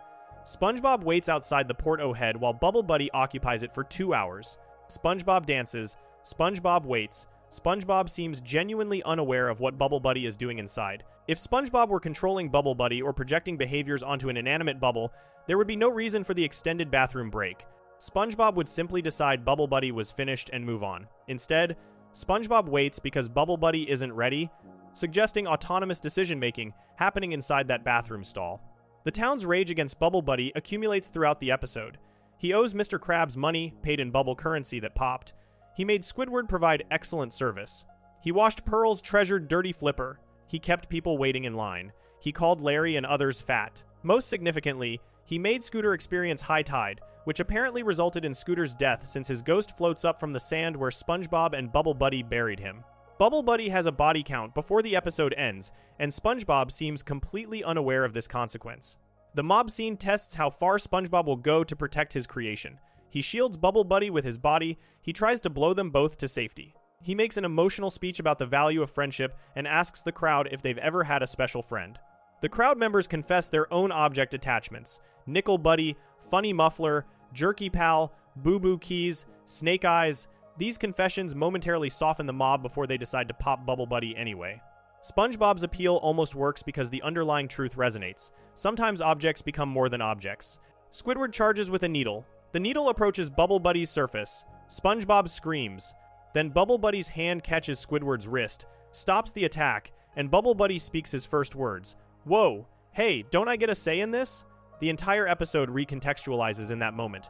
SpongeBob waits outside the Port-O Head while Bubble Buddy occupies it for 2 hours. SpongeBob dances, SpongeBob waits, SpongeBob seems genuinely unaware of what Bubble Buddy is doing inside. If SpongeBob were controlling Bubble Buddy or projecting behaviors onto an inanimate bubble, there would be no reason for the extended bathroom break. SpongeBob would simply decide Bubble Buddy was finished and move on. Instead, SpongeBob waits because Bubble Buddy isn't ready, suggesting autonomous decision-making happening inside that bathroom stall. The town's rage against Bubble Buddy accumulates throughout the episode. He owes Mr. Krabs money, paid in bubble currency that popped. He made Squidward provide excellent service. He washed Pearl's treasured dirty flipper. He kept people waiting in line. He called Larry and others fat. Most significantly, he made Scooter experience high tide, which apparently resulted in Scooter's death since his ghost floats up from the sand where SpongeBob and Bubble Buddy buried him. Bubble Buddy has a body count before the episode ends, and SpongeBob seems completely unaware of this consequence. The mob scene tests how far SpongeBob will go to protect his creation. He shields Bubble Buddy with his body. He tries to blow them both to safety. He makes an emotional speech about the value of friendship and asks the crowd if they've ever had a special friend. The crowd members confess their own object attachments: Nickel Buddy, Funny Muffler, Jerky Pal, Boo Boo Keys, Snake Eyes. These confessions momentarily soften the mob before they decide to pop Bubble Buddy anyway. SpongeBob's appeal almost works because the underlying truth resonates. Sometimes objects become more than objects. Squidward charges with a needle. The needle approaches Bubble Buddy's surface. SpongeBob screams. Then Bubble Buddy's hand catches Squidward's wrist, stops the attack, and Bubble Buddy speaks his first words. Whoa, hey, don't I get a say in this? The entire episode recontextualizes in that moment.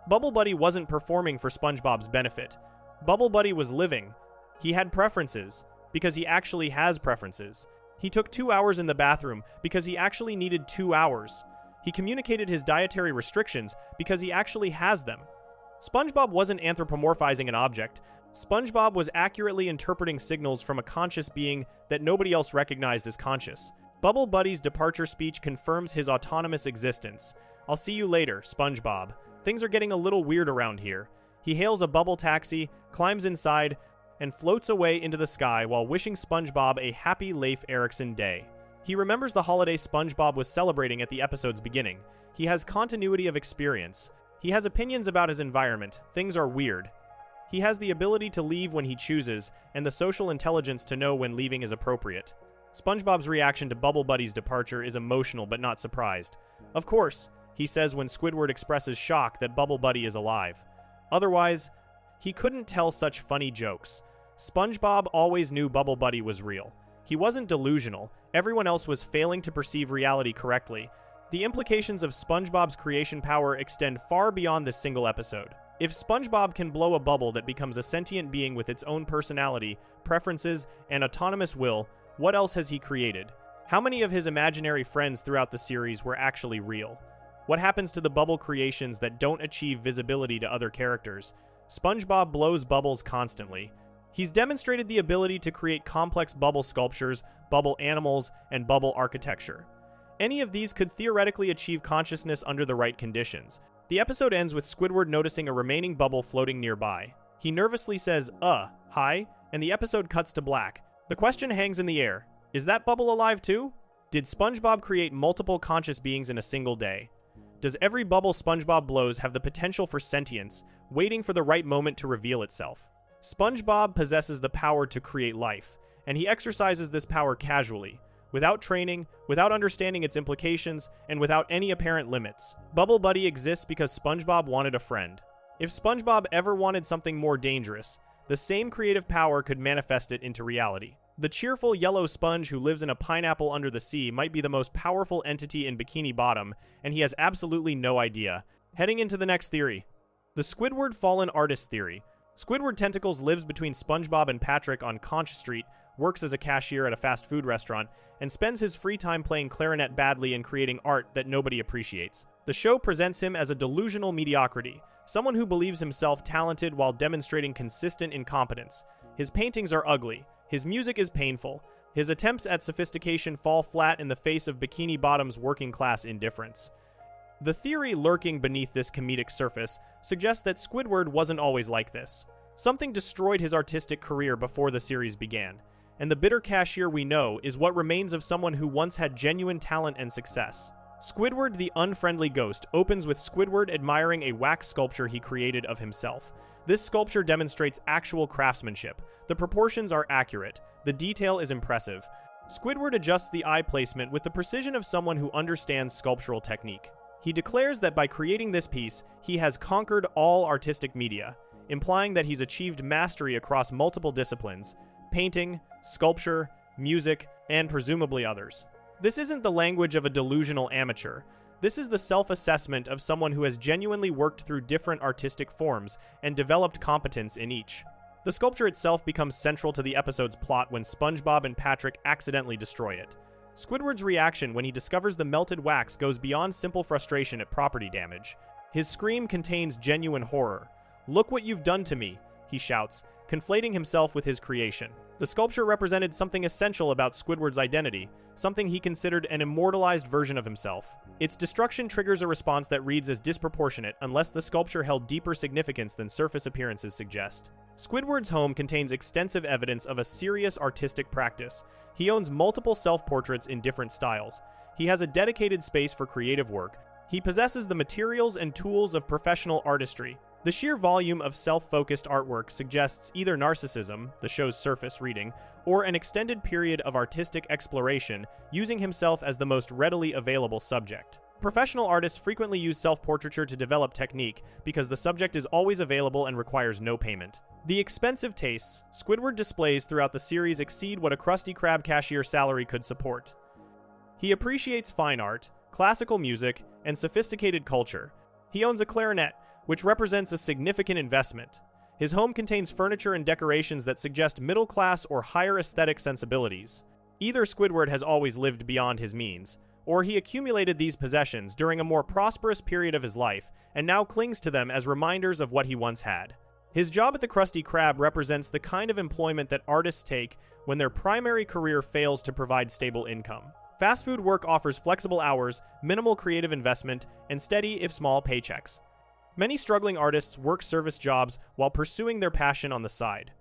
Bubble Buddy wasn't performing for SpongeBob's benefit. Bubble Buddy was living. He had preferences, because he actually has preferences. He took 2 hours in the bathroom because he actually needed 2 hours. He communicated his dietary restrictions because he actually has them. SpongeBob wasn't anthropomorphizing an object. SpongeBob was accurately interpreting signals from a conscious being that nobody else recognized as conscious. Bubble Buddy's departure speech confirms his autonomous existence. I'll see you later, SpongeBob. Things are getting a little weird around here. He hails a bubble taxi, climbs inside, and floats away into the sky while wishing SpongeBob a happy Leif Erikson day. He remembers the holiday SpongeBob was celebrating at the episode's beginning. He has continuity of experience. He has opinions about his environment. Things are weird. He has the ability to leave when he chooses, and the social intelligence to know when leaving is appropriate. SpongeBob's reaction to Bubble Buddy's departure is emotional but not surprised. Of course, he says when Squidward expresses shock that Bubble Buddy is alive. Otherwise, he couldn't tell such funny jokes. SpongeBob always knew Bubble Buddy was real. He wasn't delusional. Everyone else was failing to perceive reality correctly. The implications of SpongeBob's creation power extend far beyond this single episode. If SpongeBob can blow a bubble that becomes a sentient being with its own personality, preferences, and autonomous will, what else has he created? How many of his imaginary friends throughout the series were actually real? What happens to the bubble creations that don't achieve visibility to other characters? SpongeBob blows bubbles constantly. He's demonstrated the ability to create complex bubble sculptures, bubble animals, and bubble architecture. Any of these could theoretically achieve consciousness under the right conditions. The episode ends with Squidward noticing a remaining bubble floating nearby. He nervously says, hi, and the episode cuts to black. The question hangs in the air. Is that bubble alive too? Did SpongeBob create multiple conscious beings in a single day? Does every bubble SpongeBob blows have the potential for sentience, waiting for the right moment to reveal itself? SpongeBob possesses the power to create life, and he exercises this power casually, without training, without understanding its implications, and without any apparent limits. Bubble Buddy exists because SpongeBob wanted a friend. If SpongeBob ever wanted something more dangerous, the same creative power could manifest it into reality. The cheerful yellow sponge who lives in a pineapple under the sea might be the most powerful entity in Bikini Bottom, and he has absolutely no idea. Heading into the next theory. The Squidward Fallen Artist Theory. Squidward Tentacles lives between SpongeBob and Patrick on Conch Street, works as a cashier at a fast food restaurant, and spends his free time playing clarinet badly and creating art that nobody appreciates. The show presents him as a delusional mediocrity, someone who believes himself talented while demonstrating consistent incompetence. His paintings are ugly. His music is painful. His attempts at sophistication fall flat in the face of Bikini Bottom's working-class indifference. The theory lurking beneath this comedic surface suggests that Squidward wasn't always like this. Something destroyed his artistic career before the series began, and the bitter cashier we know is what remains of someone who once had genuine talent and success. Squidward the Unfriendly Ghost opens with Squidward admiring a wax sculpture he created of himself. This sculpture demonstrates actual craftsmanship. The proportions are accurate. The detail is impressive. Squidward adjusts the eye placement with the precision of someone who understands sculptural technique. He declares that by creating this piece, he has conquered all artistic media, implying that he's achieved mastery across multiple disciplines: painting, sculpture, music, and presumably others. This isn't the language of a delusional amateur. This is the self-assessment of someone who has genuinely worked through different artistic forms and developed competence in each. The sculpture itself becomes central to the episode's plot when SpongeBob and Patrick accidentally destroy it. Squidward's reaction when he discovers the melted wax goes beyond simple frustration at property damage. His scream contains genuine horror. "Look what you've done to me," he shouts, conflating himself with his creation. The sculpture represented something essential about Squidward's identity, something he considered an immortalized version of himself. Its destruction triggers a response that reads as disproportionate unless the sculpture held deeper significance than surface appearances suggest. Squidward's home contains extensive evidence of a serious artistic practice. He owns multiple self-portraits in different styles. He has a dedicated space for creative work. He possesses the materials and tools of professional artistry. The sheer volume of self-focused artwork suggests either narcissism, the show's surface reading, or an extended period of artistic exploration, using himself as the most readily available subject. Professional artists frequently use self-portraiture to develop technique because the subject is always available and requires no payment. The expensive tastes Squidward displays throughout the series exceed what a Krusty Krab cashier salary could support. He appreciates fine art, classical music, and sophisticated culture. He owns a clarinet, which represents a significant investment. His home contains furniture and decorations that suggest middle-class or higher aesthetic sensibilities. Either Squidward has always lived beyond his means, or he accumulated these possessions during a more prosperous period of his life and now clings to them as reminders of what he once had. His job at the Krusty Krab represents the kind of employment that artists take when their primary career fails to provide stable income. Fast food work offers flexible hours, minimal creative investment, and steady, if small, paychecks. Many struggling artists work service jobs while pursuing their passion on the side.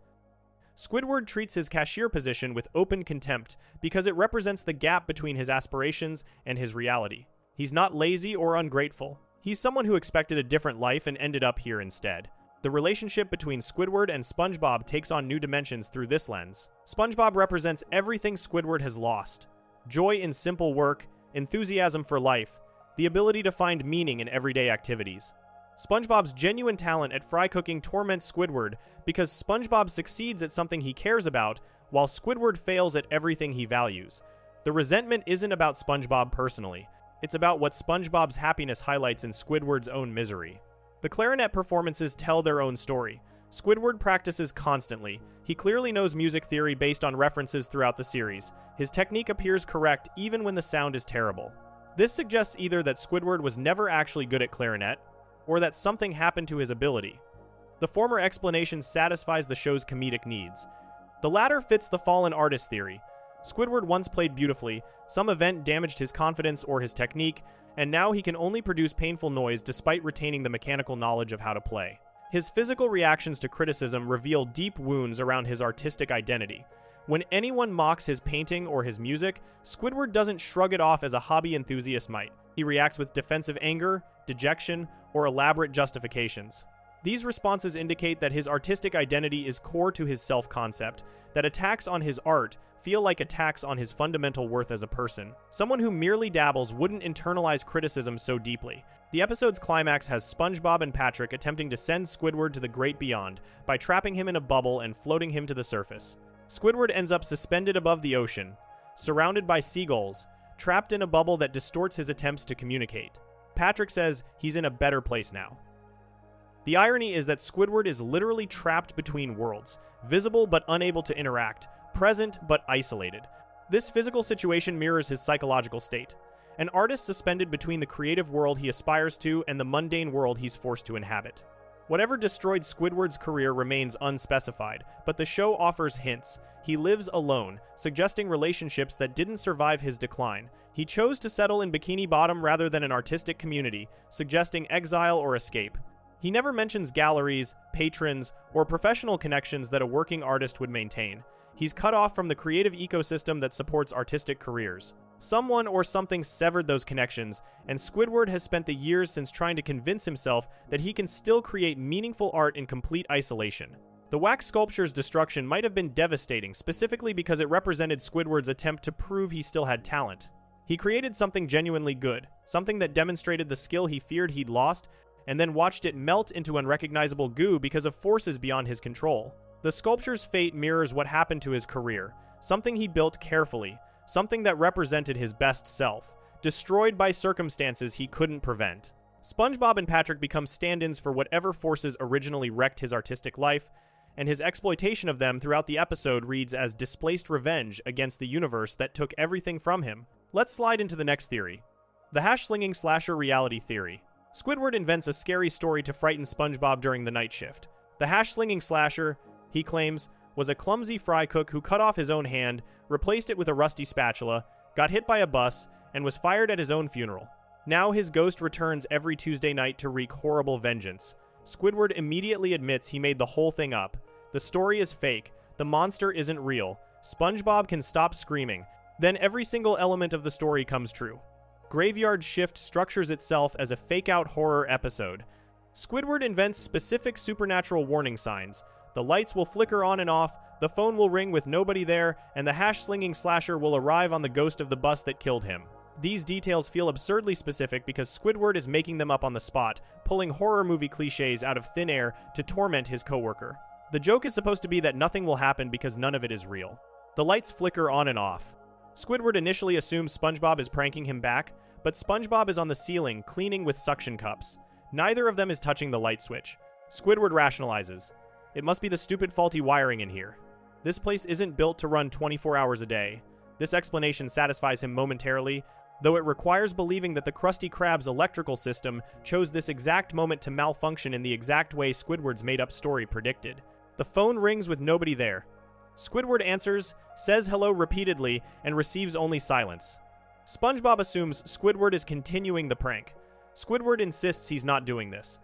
Squidward treats his cashier position with open contempt because it represents the gap between his aspirations and his reality. He's not lazy or ungrateful. He's someone who expected a different life and ended up here instead. The relationship between Squidward and SpongeBob takes on new dimensions through this lens. SpongeBob represents everything Squidward has lost: joy in simple work, enthusiasm for life, the ability to find meaning in everyday activities. SpongeBob's genuine talent at fry cooking torments Squidward because SpongeBob succeeds at something he cares about, while Squidward fails at everything he values. The resentment isn't about SpongeBob personally. It's about what SpongeBob's happiness highlights in Squidward's own misery. The clarinet performances tell their own story. Squidward practices constantly. He clearly knows music theory based on references throughout the series. His technique appears correct even when the sound is terrible. This suggests either that Squidward was never actually good at clarinet, or that something happened to his ability. The former explanation satisfies the show's comedic needs. The latter fits the fallen artist theory. Squidward once played beautifully, some event damaged his confidence or his technique, and now he can only produce painful noise despite retaining the mechanical knowledge of how to play. His physical reactions to criticism reveal deep wounds around his artistic identity. When anyone mocks his painting or his music, Squidward doesn't shrug it off as a hobby enthusiast might. He reacts with defensive anger, dejection, or elaborate justifications. These responses indicate that his artistic identity is core to his self-concept, that attacks on his art feel like attacks on his fundamental worth as a person. Someone who merely dabbles wouldn't internalize criticism so deeply. The episode's climax has SpongeBob and Patrick attempting to send Squidward to the great beyond by trapping him in a bubble and floating him to the surface. Squidward ends up suspended above the ocean, surrounded by seagulls, trapped in a bubble that distorts his attempts to communicate. Patrick says he's in a better place now. The irony is that Squidward is literally trapped between worlds, visible but unable to interact, present but isolated. This physical situation mirrors his psychological state. An artist suspended between the creative world he aspires to and the mundane world he's forced to inhabit. Whatever destroyed Squidward's career remains unspecified, but the show offers hints. He lives alone, suggesting relationships that didn't survive his decline. He chose to settle in Bikini Bottom rather than an artistic community, suggesting exile or escape. He never mentions galleries, patrons, or professional connections that a working artist would maintain. He's cut off from the creative ecosystem that supports artistic careers. Someone or something severed those connections, and Squidward has spent the years since trying to convince himself that he can still create meaningful art in complete isolation. The wax sculpture's destruction might have been devastating, specifically because it represented Squidward's attempt to prove he still had talent. He created something genuinely good, something that demonstrated the skill he feared he'd lost, and then watched it melt into unrecognizable goo because of forces beyond his control. The sculpture's fate mirrors what happened to his career, something he built carefully, something that represented his best self, destroyed by circumstances he couldn't prevent. SpongeBob and Patrick become stand-ins for whatever forces originally wrecked his artistic life, and his exploitation of them throughout the episode reads as displaced revenge against the universe that took everything from him. Let's slide into the next theory. The hash-slinging slasher reality theory. Squidward invents a scary story to frighten SpongeBob during the night shift. The hash-slinging slasher, he claims, was a clumsy fry cook who cut off his own hand, replaced it with a rusty spatula, got hit by a bus, and was fired at his own funeral. Now his ghost returns every Tuesday night to wreak horrible vengeance. Squidward immediately admits he made the whole thing up. The story is fake. The monster isn't real. SpongeBob can stop screaming. Then every single element of the story comes true. Graveyard Shift structures itself as a fake-out horror episode. Squidward invents specific supernatural warning signs. The lights will flicker on and off, the phone will ring with nobody there, and the hash-slinging slasher will arrive on the ghost of the bus that killed him. These details feel absurdly specific because Squidward is making them up on the spot, pulling horror movie cliches out of thin air to torment his coworker. The joke is supposed to be that nothing will happen because none of it is real. The lights flicker on and off. Squidward initially assumes SpongeBob is pranking him back, but SpongeBob is on the ceiling cleaning with suction cups. Neither of them is touching the light switch. Squidward rationalizes. It must be the stupid faulty wiring in here. This place isn't built to run 24 hours a day. This explanation satisfies him momentarily, though it requires believing that the Krusty Krab's electrical system chose this exact moment to malfunction in the exact way Squidward's made-up story predicted. The phone rings with nobody there. Squidward answers, says hello repeatedly, and receives only silence. SpongeBob assumes Squidward is continuing the prank. Squidward insists he's not doing this.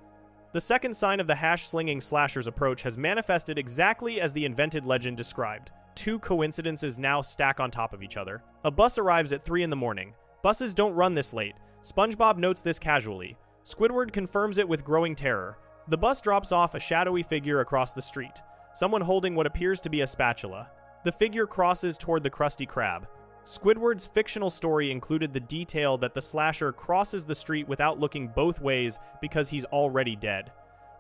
The second sign of the hash-slinging slasher's approach has manifested exactly as the invented legend described. Two coincidences now stack on top of each other. A bus arrives at 3 in the morning. Buses don't run this late. SpongeBob notes this casually. Squidward confirms it with growing terror. The bus drops off a shadowy figure across the street, someone holding what appears to be a spatula. The figure crosses toward the Krusty Krab. Squidward's fictional story included the detail that the slasher crosses the street without looking both ways because he's already dead.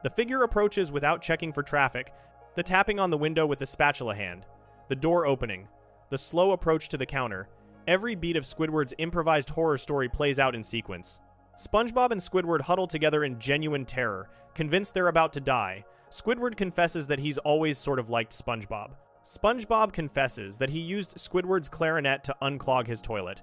The figure approaches without checking for traffic, the tapping on the window with the spatula hand, the door opening, the slow approach to the counter. Every beat of Squidward's improvised horror story plays out in sequence. SpongeBob and Squidward huddle together in genuine terror, convinced they're about to die. Squidward confesses that he's always sort of liked SpongeBob. SpongeBob confesses that he used Squidward's clarinet to unclog his toilet.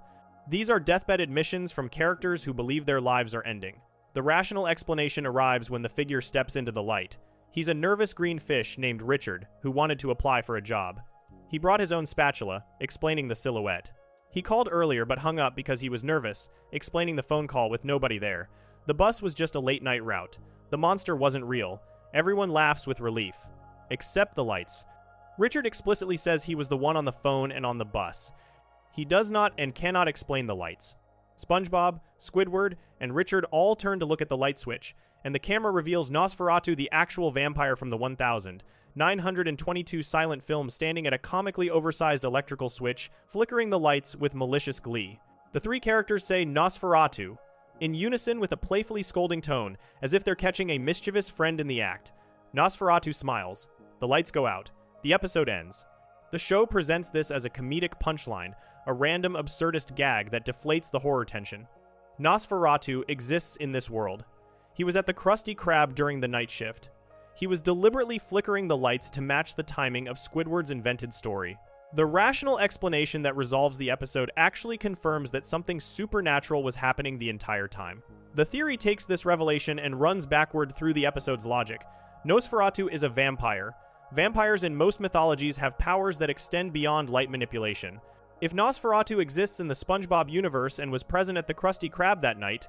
These are deathbed admissions from characters who believe their lives are ending. The rational explanation arrives when the figure steps into the light. He's a nervous green fish named Richard who wanted to apply for a job. He brought his own spatula, explaining the silhouette. He called earlier but hung up because he was nervous, explaining the phone call with nobody there. The bus was just a late-night route. The monster wasn't real. Everyone laughs with relief. Except the lights. Richard explicitly says he was the one on the phone and on the bus. He does not and cannot explain the lights. SpongeBob, Squidward, and Richard all turn to look at the light switch, and the camera reveals Nosferatu, the actual vampire from the 1922 silent film, standing at a comically oversized electrical switch, flickering the lights with malicious glee. The three characters say Nosferatu, in unison with a playfully scolding tone, as if they're catching a mischievous friend in the act. Nosferatu smiles. The lights go out. The episode ends. The show presents this as a comedic punchline, a random absurdist gag that deflates the horror tension. Nosferatu exists in this world. He was at the Krusty Krab during the night shift. He was deliberately flickering the lights to match the timing of Squidward's invented story. The rational explanation that resolves the episode actually confirms that something supernatural was happening the entire time. The theory takes this revelation and runs backward through the episode's logic. Nosferatu is a vampire. Vampires in most mythologies have powers that extend beyond light manipulation. If Nosferatu exists in the SpongeBob universe and was present at the Krusty Krab that night,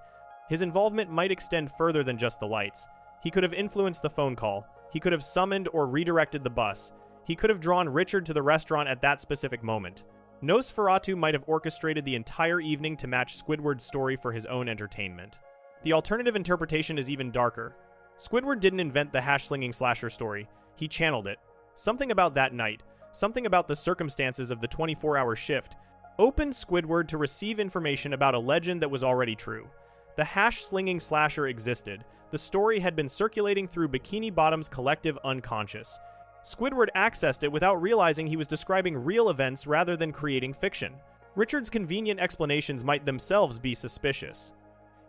his involvement might extend further than just the lights. He could have influenced the phone call. He could have summoned or redirected the bus. He could have drawn Richard to the restaurant at that specific moment. Nosferatu might have orchestrated the entire evening to match Squidward's story for his own entertainment. The alternative interpretation is even darker. Squidward didn't invent the hash-slinging slasher story. He channeled it. Something about that night, something about the circumstances of the 24-hour shift, opened Squidward to receive information about a legend that was already true. The hash-slinging slasher existed. The story had been circulating through Bikini Bottom's collective unconscious. Squidward accessed it without realizing he was describing real events rather than creating fiction. Richard's convenient explanations might themselves be suspicious.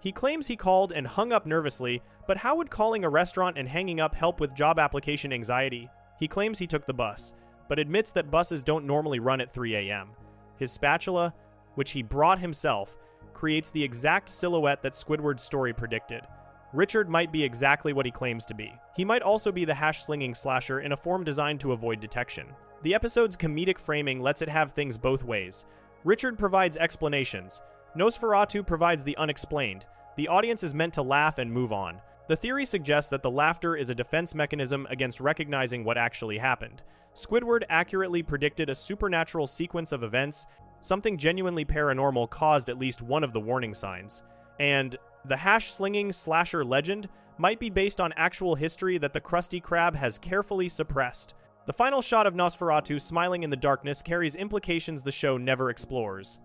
He claims he called and hung up nervously, but how would calling a restaurant and hanging up help with job application anxiety? He claims he took the bus, but admits that buses don't normally run at 3 a.m. His spatula, which he brought himself, creates the exact silhouette that Squidward's story predicted. Richard might be exactly what he claims to be. He might also be the hash-slinging slasher in a form designed to avoid detection. The episode's comedic framing lets it have things both ways. Richard provides explanations. Nosferatu provides the unexplained. The audience is meant to laugh and move on. The theory suggests that the laughter is a defense mechanism against recognizing what actually happened. Squidward accurately predicted a supernatural sequence of events. Something genuinely paranormal caused at least one of the warning signs. And the hash-slinging slasher legend might be based on actual history that the Krusty Krab has carefully suppressed. The final shot of Nosferatu smiling in the darkness carries implications the show never explores.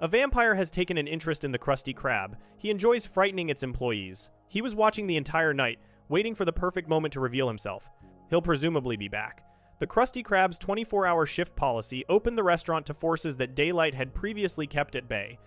A vampire has taken an interest in the Krusty Krab. He enjoys frightening its employees. He was watching the entire night, waiting for the perfect moment to reveal himself. He'll presumably be back. The Krusty Krab's 24-hour shift policy opened the restaurant to forces that daylight had previously kept at bay.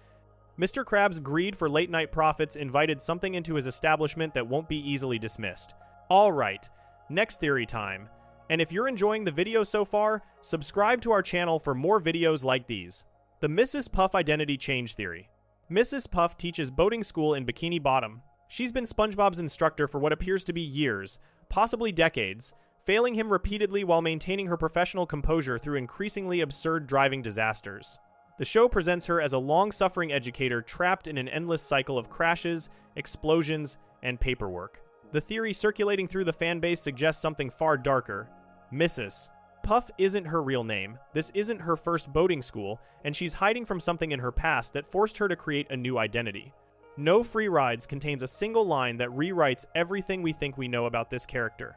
Mr. Krabs' greed for late-night profits invited something into his establishment that won't be easily dismissed. Alright, next theory time. And if you're enjoying the video so far, subscribe to our channel for more videos like these. The Mrs. Puff Identity Change Theory. Mrs. Puff teaches boating school in Bikini Bottom. She's been SpongeBob's instructor for what appears to be years, possibly decades, failing him repeatedly while maintaining her professional composure through increasingly absurd driving disasters. The show presents her as a long-suffering educator trapped in an endless cycle of crashes, explosions, and paperwork. The theory circulating through the fanbase suggests something far darker. Mrs. Puff isn't her real name, this isn't her first boating school, and she's hiding from something in her past that forced her to create a new identity. No Free Rides contains a single line that rewrites everything we think we know about this character.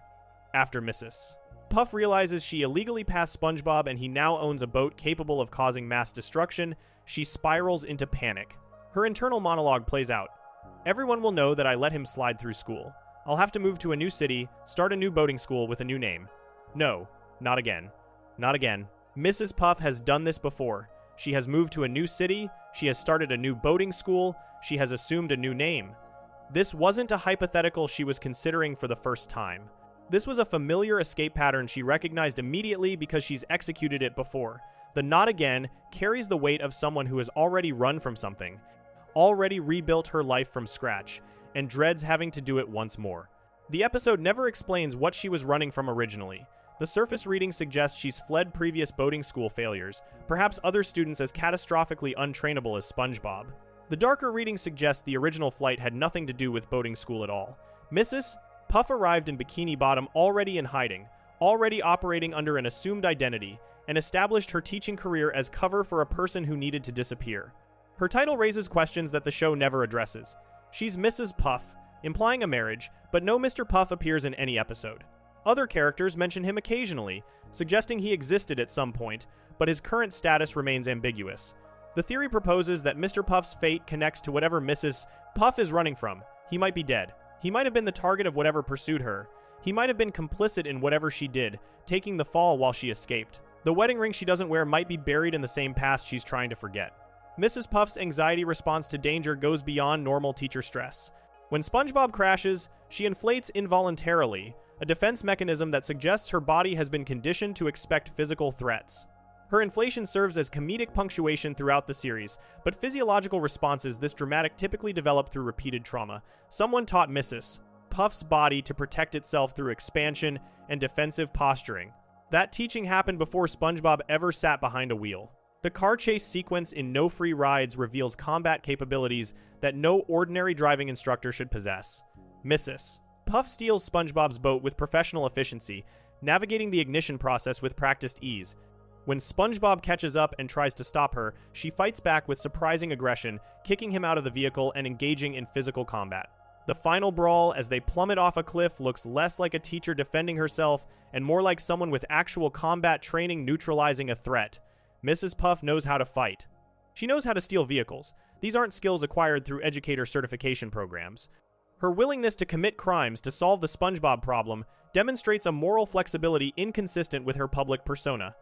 After Mrs. Puff realizes she illegally passed SpongeBob and he now owns a boat capable of causing mass destruction, she spirals into panic. Her internal monologue plays out. Everyone will know that I let him slide through school. I'll have to move to a new city, start a new boating school with a new name. No, not again. Not again. Mrs. Puff has done this before. She has moved to a new city, she has started a new boating school, she has assumed a new name. This wasn't a hypothetical she was considering for the first time. This was a familiar escape pattern she recognized immediately because she's executed it before. The not again carries the weight of someone who has already run from something, already rebuilt her life from scratch, and dreads having to do it once more. The episode never explains what she was running from originally. The surface reading suggests she's fled previous boating school failures, perhaps other students as catastrophically untrainable as SpongeBob. The darker reading suggests the original flight had nothing to do with boating school at all. Mrs. Puff arrived in Bikini Bottom already in hiding, already operating under an assumed identity, and established her teaching career as cover for a person who needed to disappear. Her title raises questions that the show never addresses. She's Mrs. Puff, implying a marriage, but no Mr. Puff appears in any episode. Other characters mention him occasionally, suggesting he existed at some point, but his current status remains ambiguous. The theory proposes that Mr. Puff's fate connects to whatever Mrs. Puff is running from. He might be dead. He might have been the target of whatever pursued her. He might have been complicit in whatever she did, taking the fall while she escaped. The wedding ring she doesn't wear might be buried in the same past she's trying to forget. Mrs. Puff's anxiety response to danger goes beyond normal teacher stress. When SpongeBob crashes, she inflates involuntarily, a defense mechanism that suggests her body has been conditioned to expect physical threats. Her inflation serves as comedic punctuation throughout the series, but physiological responses this dramatic typically develop through repeated trauma. Someone taught Mrs. Puff's body to protect itself through expansion and defensive posturing. That teaching happened before SpongeBob ever sat behind a wheel. The car chase sequence in No Free Rides reveals combat capabilities that no ordinary driving instructor should possess. Mrs. Puff steals SpongeBob's boat with professional efficiency, navigating the ignition process with practiced ease. When SpongeBob catches up and tries to stop her, she fights back with surprising aggression, kicking him out of the vehicle and engaging in physical combat. The final brawl as they plummet off a cliff looks less like a teacher defending herself and more like someone with actual combat training neutralizing a threat. Mrs. Puff knows how to fight. She knows how to steal vehicles. These aren't skills acquired through educator certification programs. Her willingness to commit crimes to solve the SpongeBob problem demonstrates a moral flexibility inconsistent with her public persona.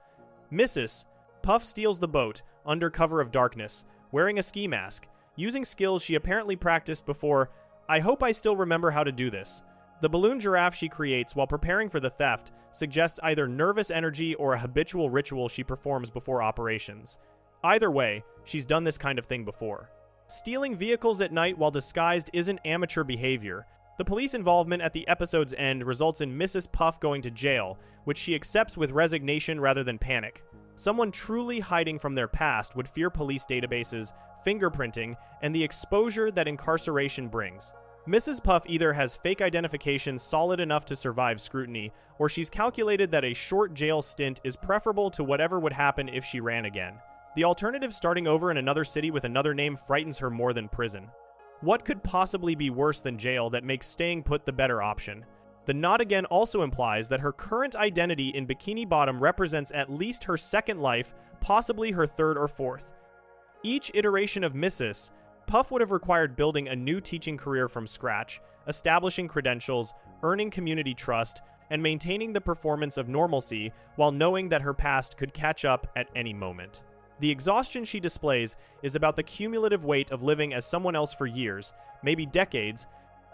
Mrs. Puff steals the boat under cover of darkness, wearing a ski mask, using skills she apparently practiced before. I hope I still remember how to do this. The balloon giraffe she creates while preparing for the theft suggests either nervous energy or a habitual ritual she performs before operations. Either way, she's done this kind of thing before. Stealing vehicles at night while disguised isn't amateur behavior. The police involvement at the episode's end results in Mrs. Puff going to jail, which she accepts with resignation rather than panic. Someone truly hiding from their past would fear police databases, fingerprinting, and the exposure that incarceration brings. Mrs. Puff either has fake identification solid enough to survive scrutiny, or she's calculated that a short jail stint is preferable to whatever would happen if she ran again. The alternative, starting over in another city with another name, frightens her more than prison. What could possibly be worse than jail that makes staying put the better option? The not again also implies that her current identity in Bikini Bottom represents at least her second life, possibly her third or fourth. Each iteration of Mrs. Puff would have required building a new teaching career from scratch, establishing credentials, earning community trust, and maintaining the performance of normalcy while knowing that her past could catch up at any moment. The exhaustion she displays is about the cumulative weight of living as someone else for years, maybe decades,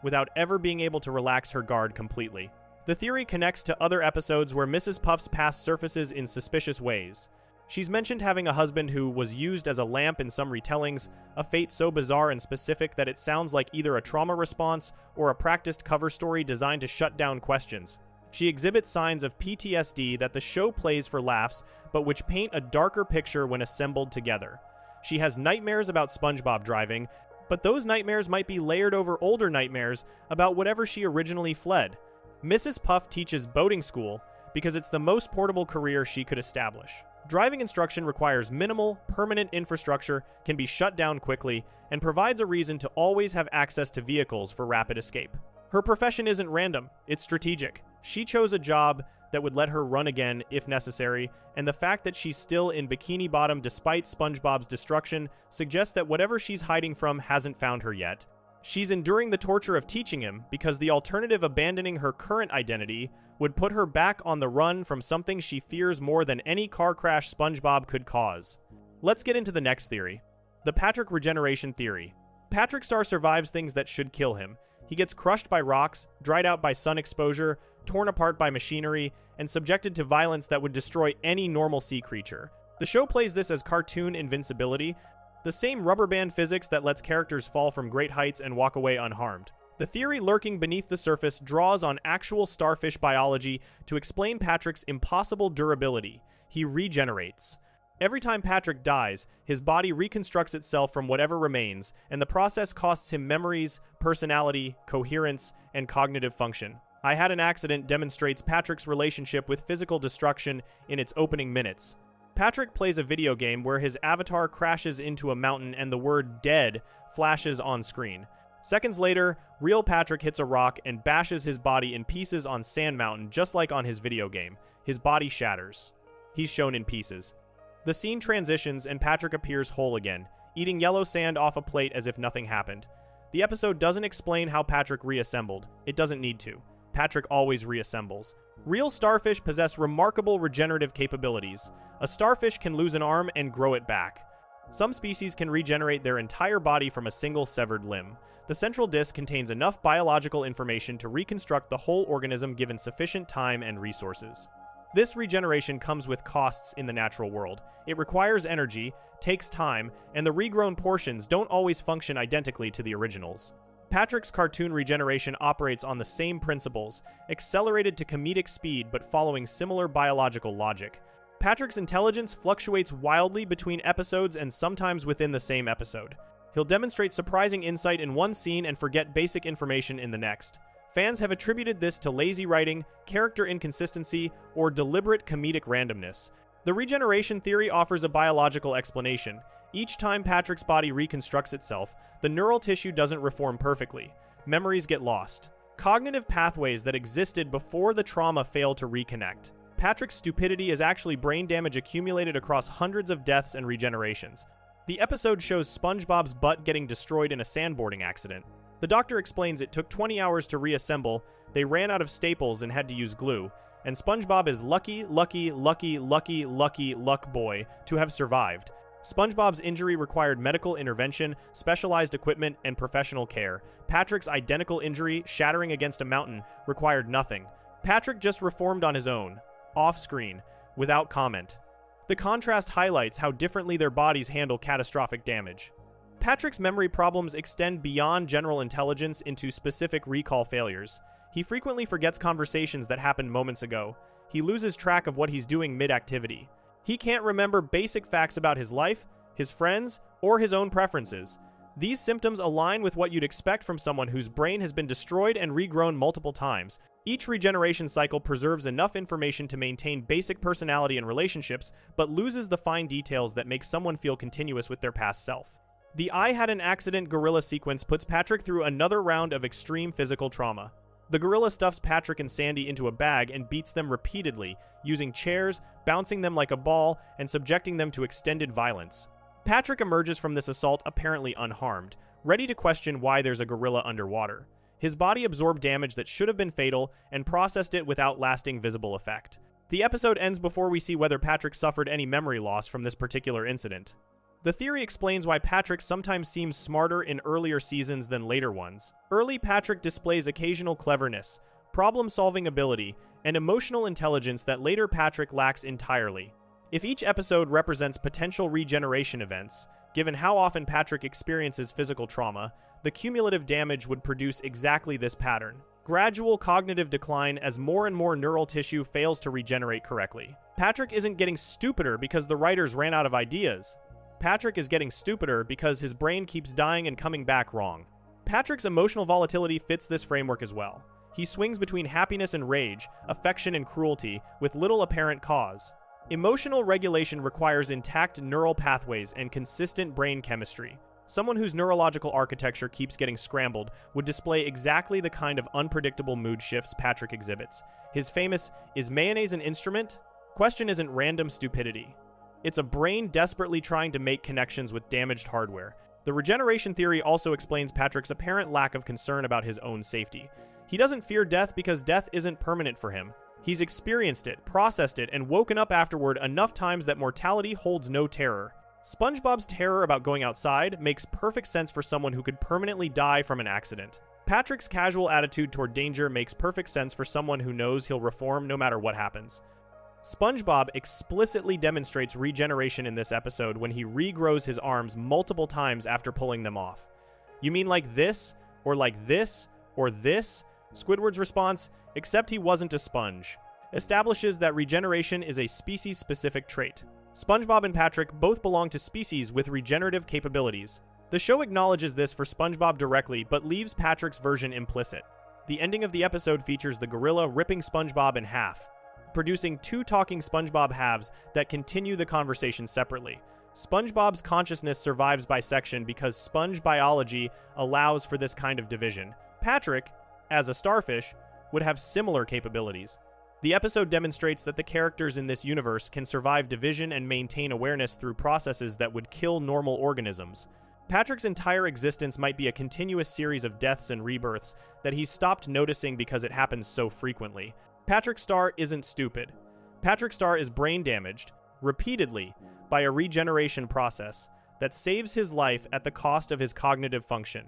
without ever being able to relax her guard completely. The theory connects to other episodes where Mrs. Puff's past surfaces in suspicious ways. She's mentioned having a husband who was used as a lamp in some retellings, a fate so bizarre and specific that it sounds like either a trauma response or a practiced cover story designed to shut down questions. She exhibits signs of PTSD that the show plays for laughs, but which paint a darker picture when assembled together. She has nightmares about SpongeBob driving, but those nightmares might be layered over older nightmares about whatever she originally fled. Mrs. Puff teaches boating school because it's the most portable career she could establish. Driving instruction requires minimal, permanent infrastructure, can be shut down quickly, and provides a reason to always have access to vehicles for rapid escape. Her profession isn't random, it's strategic. She chose a job that would let her run again if necessary, and the fact that she's still in Bikini Bottom despite SpongeBob's destruction suggests that whatever she's hiding from hasn't found her yet. She's enduring the torture of teaching him because the alternative, abandoning her current identity, would put her back on the run from something she fears more than any car crash SpongeBob could cause. Let's get into the next theory. The Patrick regeneration theory. Patrick Star survives things that should kill him. He gets crushed by rocks, dried out by sun exposure, torn apart by machinery, and subjected to violence that would destroy any normal sea creature. The show plays this as cartoon invincibility, the same rubber band physics that lets characters fall from great heights and walk away unharmed. The theory lurking beneath the surface draws on actual starfish biology to explain Patrick's impossible durability. He regenerates. Every time Patrick dies, his body reconstructs itself from whatever remains, and the process costs him memories, personality, coherence, and cognitive function. I Had an Accident demonstrates Patrick's relationship with physical destruction in its opening minutes. Patrick plays a video game where his avatar crashes into a mountain and the word "dead" flashes on screen. Seconds later, real Patrick hits a rock and bashes his body in pieces on Sand Mountain, just like on his video game. His body shatters. He's shown in pieces. The scene transitions and Patrick appears whole again, eating yellow sand off a plate as if nothing happened. The episode doesn't explain how Patrick reassembled. It doesn't need to. Patrick always reassembles. Real starfish possess remarkable regenerative capabilities. A starfish can lose an arm and grow it back. Some species can regenerate their entire body from a single severed limb. The central disc contains enough biological information to reconstruct the whole organism given sufficient time and resources. This regeneration comes with costs in the natural world. It requires energy, takes time, and the regrown portions don't always function identically to the originals. Patrick's cartoon regeneration operates on the same principles, accelerated to comedic speed but following similar biological logic. Patrick's intelligence fluctuates wildly between episodes and sometimes within the same episode. He'll demonstrate surprising insight in one scene and forget basic information in the next. Fans have attributed this to lazy writing, character inconsistency, or deliberate comedic randomness. The regeneration theory offers a biological explanation. Each time Patrick's body reconstructs itself, the neural tissue doesn't reform perfectly. Memories get lost. Cognitive pathways that existed before the trauma fail to reconnect. Patrick's stupidity is actually brain damage accumulated across hundreds of deaths and regenerations. The episode shows SpongeBob's butt getting destroyed in a sandboarding accident. The doctor explains it took 20 hours to reassemble, they ran out of staples and had to use glue, and SpongeBob is lucky luck boy to have survived. SpongeBob's injury required medical intervention, specialized equipment, and professional care. Patrick's identical injury, shattering against a mountain, required nothing. Patrick just reformed on his own, off-screen, without comment. The contrast highlights how differently their bodies handle catastrophic damage. Patrick's memory problems extend beyond general intelligence into specific recall failures. He frequently forgets conversations that happened moments ago. He loses track of what he's doing mid-activity. He can't remember basic facts about his life, his friends, or his own preferences. These symptoms align with what you'd expect from someone whose brain has been destroyed and regrown multiple times. Each regeneration cycle preserves enough information to maintain basic personality and relationships, but loses the fine details that make someone feel continuous with their past self. The I Had an Accident gorilla sequence puts Patrick through another round of extreme physical trauma. The gorilla stuffs Patrick and Sandy into a bag and beats them repeatedly, using chairs, bouncing them like a ball, and subjecting them to extended violence. Patrick emerges from this assault apparently unharmed, ready to question why there's a gorilla underwater. His body absorbed damage that should have been fatal and processed it without lasting visible effect. The episode ends before we see whether Patrick suffered any memory loss from this particular incident. The theory explains why Patrick sometimes seems smarter in earlier seasons than later ones. Early Patrick displays occasional cleverness, problem-solving ability, and emotional intelligence that later Patrick lacks entirely. If each episode represents potential regeneration events, given how often Patrick experiences physical trauma, the cumulative damage would produce exactly this pattern. Gradual cognitive decline as more and more neural tissue fails to regenerate correctly. Patrick isn't getting stupider because the writers ran out of ideas. Patrick is getting stupider because his brain keeps dying and coming back wrong. Patrick's emotional volatility fits this framework as well. He swings between happiness and rage, affection and cruelty, with little apparent cause. Emotional regulation requires intact neural pathways and consistent brain chemistry. Someone whose neurological architecture keeps getting scrambled would display exactly the kind of unpredictable mood shifts Patrick exhibits. His famous, "Is mayonnaise an instrument?" question isn't random stupidity. It's a brain desperately trying to make connections with damaged hardware. The regeneration theory also explains Patrick's apparent lack of concern about his own safety. He doesn't fear death because death isn't permanent for him. He's experienced it, processed it, and woken up afterward enough times that mortality holds no terror. SpongeBob's terror about going outside makes perfect sense for someone who could permanently die from an accident. Patrick's casual attitude toward danger makes perfect sense for someone who knows he'll reform no matter what happens. SpongeBob explicitly demonstrates regeneration in this episode when he regrows his arms multiple times after pulling them off. "You mean like this, or like this, or this?" Squidward's response, "Except he wasn't a sponge," establishes that regeneration is a species-specific trait. SpongeBob and Patrick both belong to species with regenerative capabilities. The show acknowledges this for SpongeBob directly, but leaves Patrick's version implicit. The ending of the episode features the gorilla ripping SpongeBob in half, producing two talking SpongeBob halves that continue the conversation separately. SpongeBob's consciousness survives bisection because sponge biology allows for this kind of division. Patrick, as a starfish, would have similar capabilities. The episode demonstrates that the characters in this universe can survive division and maintain awareness through processes that would kill normal organisms. Patrick's entire existence might be a continuous series of deaths and rebirths that he's stopped noticing because it happens so frequently. Patrick Star isn't stupid. Patrick Star is brain damaged, repeatedly, by a regeneration process that saves his life at the cost of his cognitive function.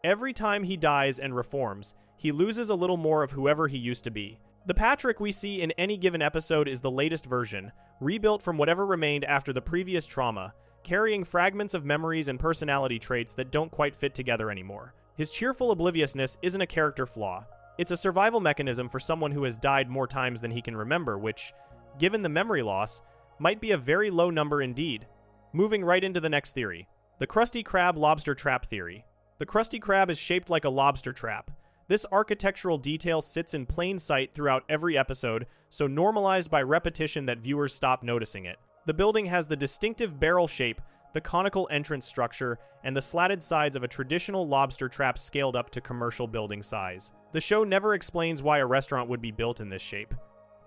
Every time he dies and reforms, he loses a little more of whoever he used to be. The Patrick we see in any given episode is the latest version, rebuilt from whatever remained after the previous trauma, carrying fragments of memories and personality traits that don't quite fit together anymore. His cheerful obliviousness isn't a character flaw. It's a survival mechanism for someone who has died more times than he can remember, which, given the memory loss, might be a very low number indeed. Moving right into the next theory, the Krusty Krab lobster trap theory. The Krusty Krab is shaped like a lobster trap. This architectural detail sits in plain sight throughout every episode, so normalized by repetition that viewers stop noticing it. The building has the distinctive barrel shape, the conical entrance structure, and the slatted sides of a traditional lobster trap scaled up to commercial building size. The show never explains why a restaurant would be built in this shape.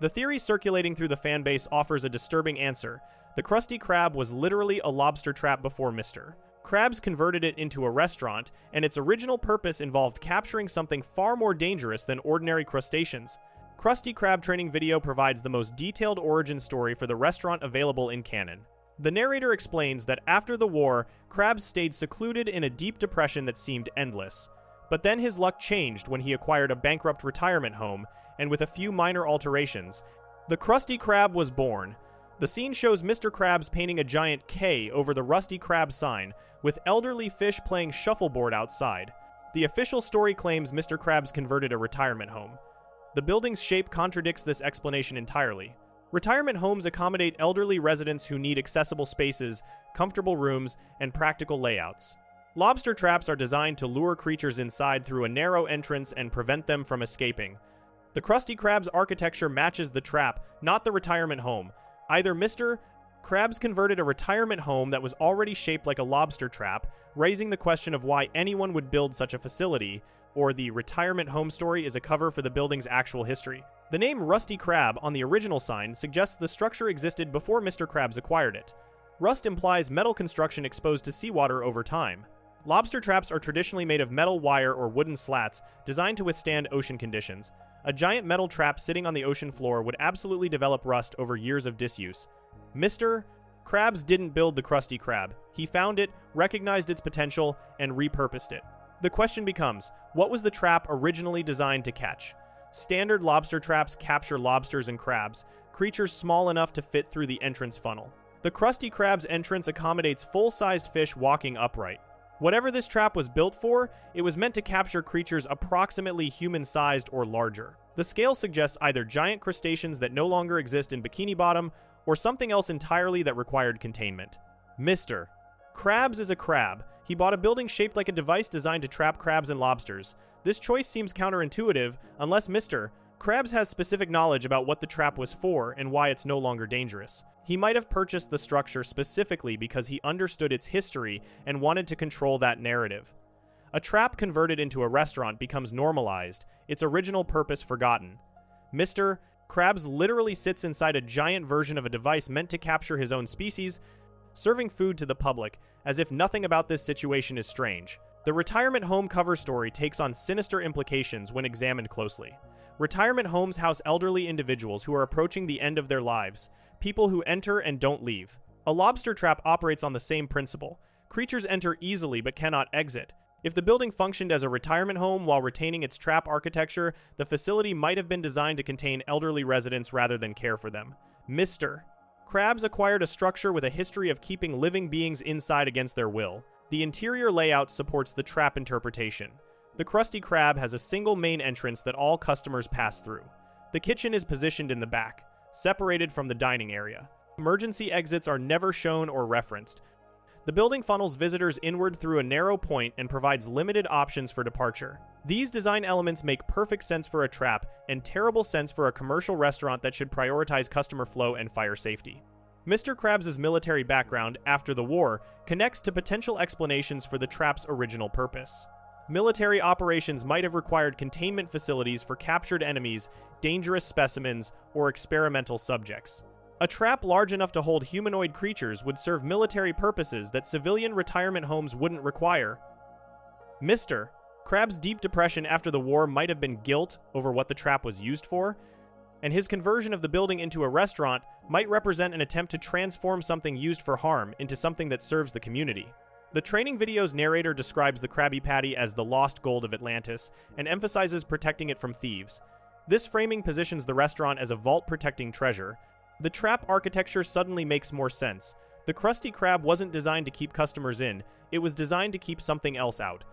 The theory circulating through the fanbase offers a disturbing answer. The Krusty Krab was literally a lobster trap before Mr. Krabs converted it into a restaurant, and its original purpose involved capturing something far more dangerous than ordinary crustaceans. Krusty Krab training video provides the most detailed origin story for the restaurant available in canon. The narrator explains that after the war, Krabs stayed secluded in a deep depression that seemed endless. But then his luck changed when he acquired a bankrupt retirement home, and with a few minor alterations, the Krusty Krab was born. The scene shows Mr. Krabs painting a giant K over the Rusty Krab sign, with elderly fish playing shuffleboard outside. The official story claims Mr. Krabs converted a retirement home. The building's shape contradicts this explanation entirely. Retirement homes accommodate elderly residents who need accessible spaces, comfortable rooms, and practical layouts. Lobster traps are designed to lure creatures inside through a narrow entrance and prevent them from escaping. The Krusty Krab's architecture matches the trap, not the retirement home. Either Mr. Krabs converted a retirement home that was already shaped like a lobster trap, raising the question of why anyone would build such a facility, or the retirement home story is a cover for the building's actual history. The name Rusty Krab on the original sign suggests the structure existed before Mr. Krabs acquired it. Rust implies metal construction exposed to seawater over time. Lobster traps are traditionally made of metal wire or wooden slats designed to withstand ocean conditions. A giant metal trap sitting on the ocean floor would absolutely develop rust over years of disuse. Mr. Krabs didn't build the Krusty Krab. He found it, recognized its potential, and repurposed it. The question becomes, what was the trap originally designed to catch? Standard lobster traps capture lobsters and crabs, creatures small enough to fit through the entrance funnel. The Krusty Krab's entrance accommodates full-sized fish walking upright. Whatever this trap was built for, it was meant to capture creatures approximately human-sized or larger. The scale suggests either giant crustaceans that no longer exist in Bikini Bottom, or something else entirely that required containment. Mr. Krabs is a crab. He bought a building shaped like a device designed to trap crabs and lobsters. This choice seems counterintuitive, unless Mr. Krabs has specific knowledge about what the trap was for and why it's no longer dangerous. He might have purchased the structure specifically because he understood its history and wanted to control that narrative. A trap converted into a restaurant becomes normalized, its original purpose forgotten. Mr. Krabs literally sits inside a giant version of a device meant to capture his own species, serving food to the public, as if nothing about this situation is strange. The retirement home cover story takes on sinister implications when examined closely. Retirement homes house elderly individuals who are approaching the end of their lives, people who enter and don't leave. A lobster trap operates on the same principle. Creatures enter easily but cannot exit. If the building functioned as a retirement home while retaining its trap architecture, the facility might have been designed to contain elderly residents rather than care for them. Mr. Krabs acquired a structure with a history of keeping living beings inside against their will. The interior layout supports the trap interpretation. The Krusty Krab has a single main entrance that all customers pass through. The kitchen is positioned in the back, separated from the dining area. Emergency exits are never shown or referenced. The building funnels visitors inward through a narrow point and provides limited options for departure. These design elements make perfect sense for a trap and terrible sense for a commercial restaurant that should prioritize customer flow and fire safety. Mr. Krabs' military background after the war connects to potential explanations for the trap's original purpose. Military operations might have required containment facilities for captured enemies, dangerous specimens, or experimental subjects. A trap large enough to hold humanoid creatures would serve military purposes that civilian retirement homes wouldn't require. Mr. Krabs' deep depression after the war might have been guilt over what the trap was used for, and his conversion of the building into a restaurant might represent an attempt to transform something used for harm into something that serves the community. The training video's narrator describes the Krabby Patty as the lost gold of Atlantis and emphasizes protecting it from thieves. This framing positions the restaurant as a vault protecting treasure. The trap architecture suddenly makes more sense. The Krusty Krab wasn't designed to keep customers in, it was designed to keep something else out.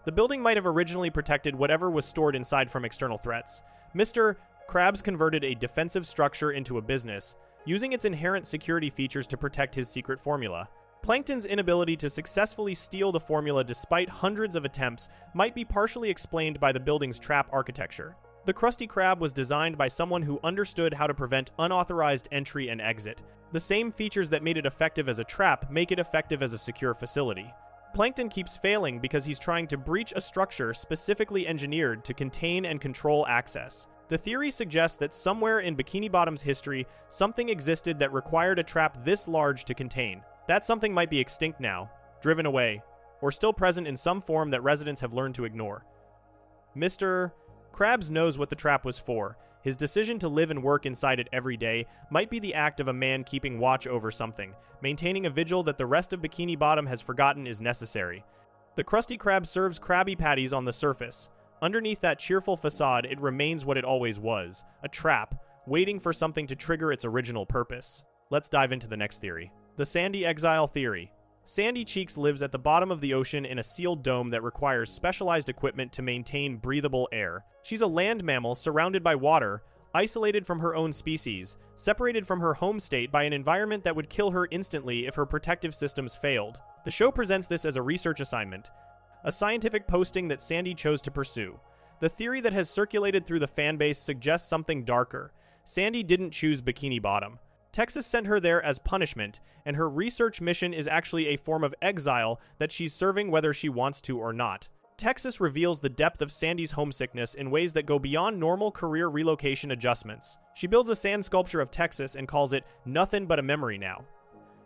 The building might have originally protected whatever was stored inside from external threats. Mr. Krabs converted a defensive structure into a business, using its inherent security features to protect his secret formula. Plankton's inability to successfully steal the formula despite hundreds of attempts might be partially explained by the building's trap architecture. The Krusty Krab was designed by someone who understood how to prevent unauthorized entry and exit. The same features that made it effective as a trap make it effective as a secure facility. Plankton keeps failing because he's trying to breach a structure specifically engineered to contain and control access. The theory suggests that somewhere in Bikini Bottom's history, something existed that required a trap this large to contain. That something might be extinct now, driven away, or still present in some form that residents have learned to ignore. Mr. Krabs knows what the trap was for. His decision to live and work inside it every day might be the act of a man keeping watch over something, maintaining a vigil that the rest of Bikini Bottom has forgotten is necessary. The Krusty Krab serves Krabby Patties on the surface. Underneath that cheerful facade, it remains what it always was, a trap, waiting for something to trigger its original purpose. Let's dive into the next theory. The Sandy Exile Theory. Sandy Cheeks lives at the bottom of the ocean in a sealed dome that requires specialized equipment to maintain breathable air. She's a land mammal surrounded by water, isolated from her own species, separated from her home state by an environment that would kill her instantly if her protective systems failed. The show presents this as a research assignment, a scientific posting that Sandy chose to pursue. The theory that has circulated through the fanbase suggests something darker. Sandy didn't choose Bikini Bottom. Texas sent her there as punishment, and her research mission is actually a form of exile that she's serving whether she wants to or not. Texas reveals the depth of Sandy's homesickness in ways that go beyond normal career relocation adjustments. She builds a sand sculpture of Texas and calls it nothing but a memory now.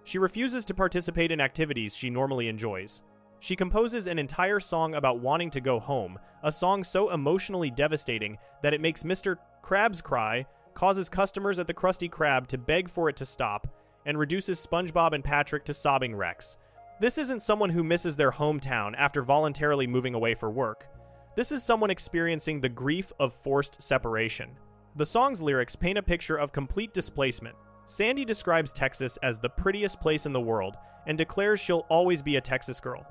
She refuses to participate in activities she normally enjoys. She composes an entire song about wanting to go home, a song so emotionally devastating that it makes Mr. Krabs cry, causes customers at the Krusty Krab to beg for it to stop, and reduces SpongeBob and Patrick to sobbing wrecks. This isn't someone who misses their hometown after voluntarily moving away for work. This is someone experiencing the grief of forced separation. The song's lyrics paint a picture of complete displacement. Sandy describes Texas as the prettiest place in the world and declares she'll always be a Texas girl.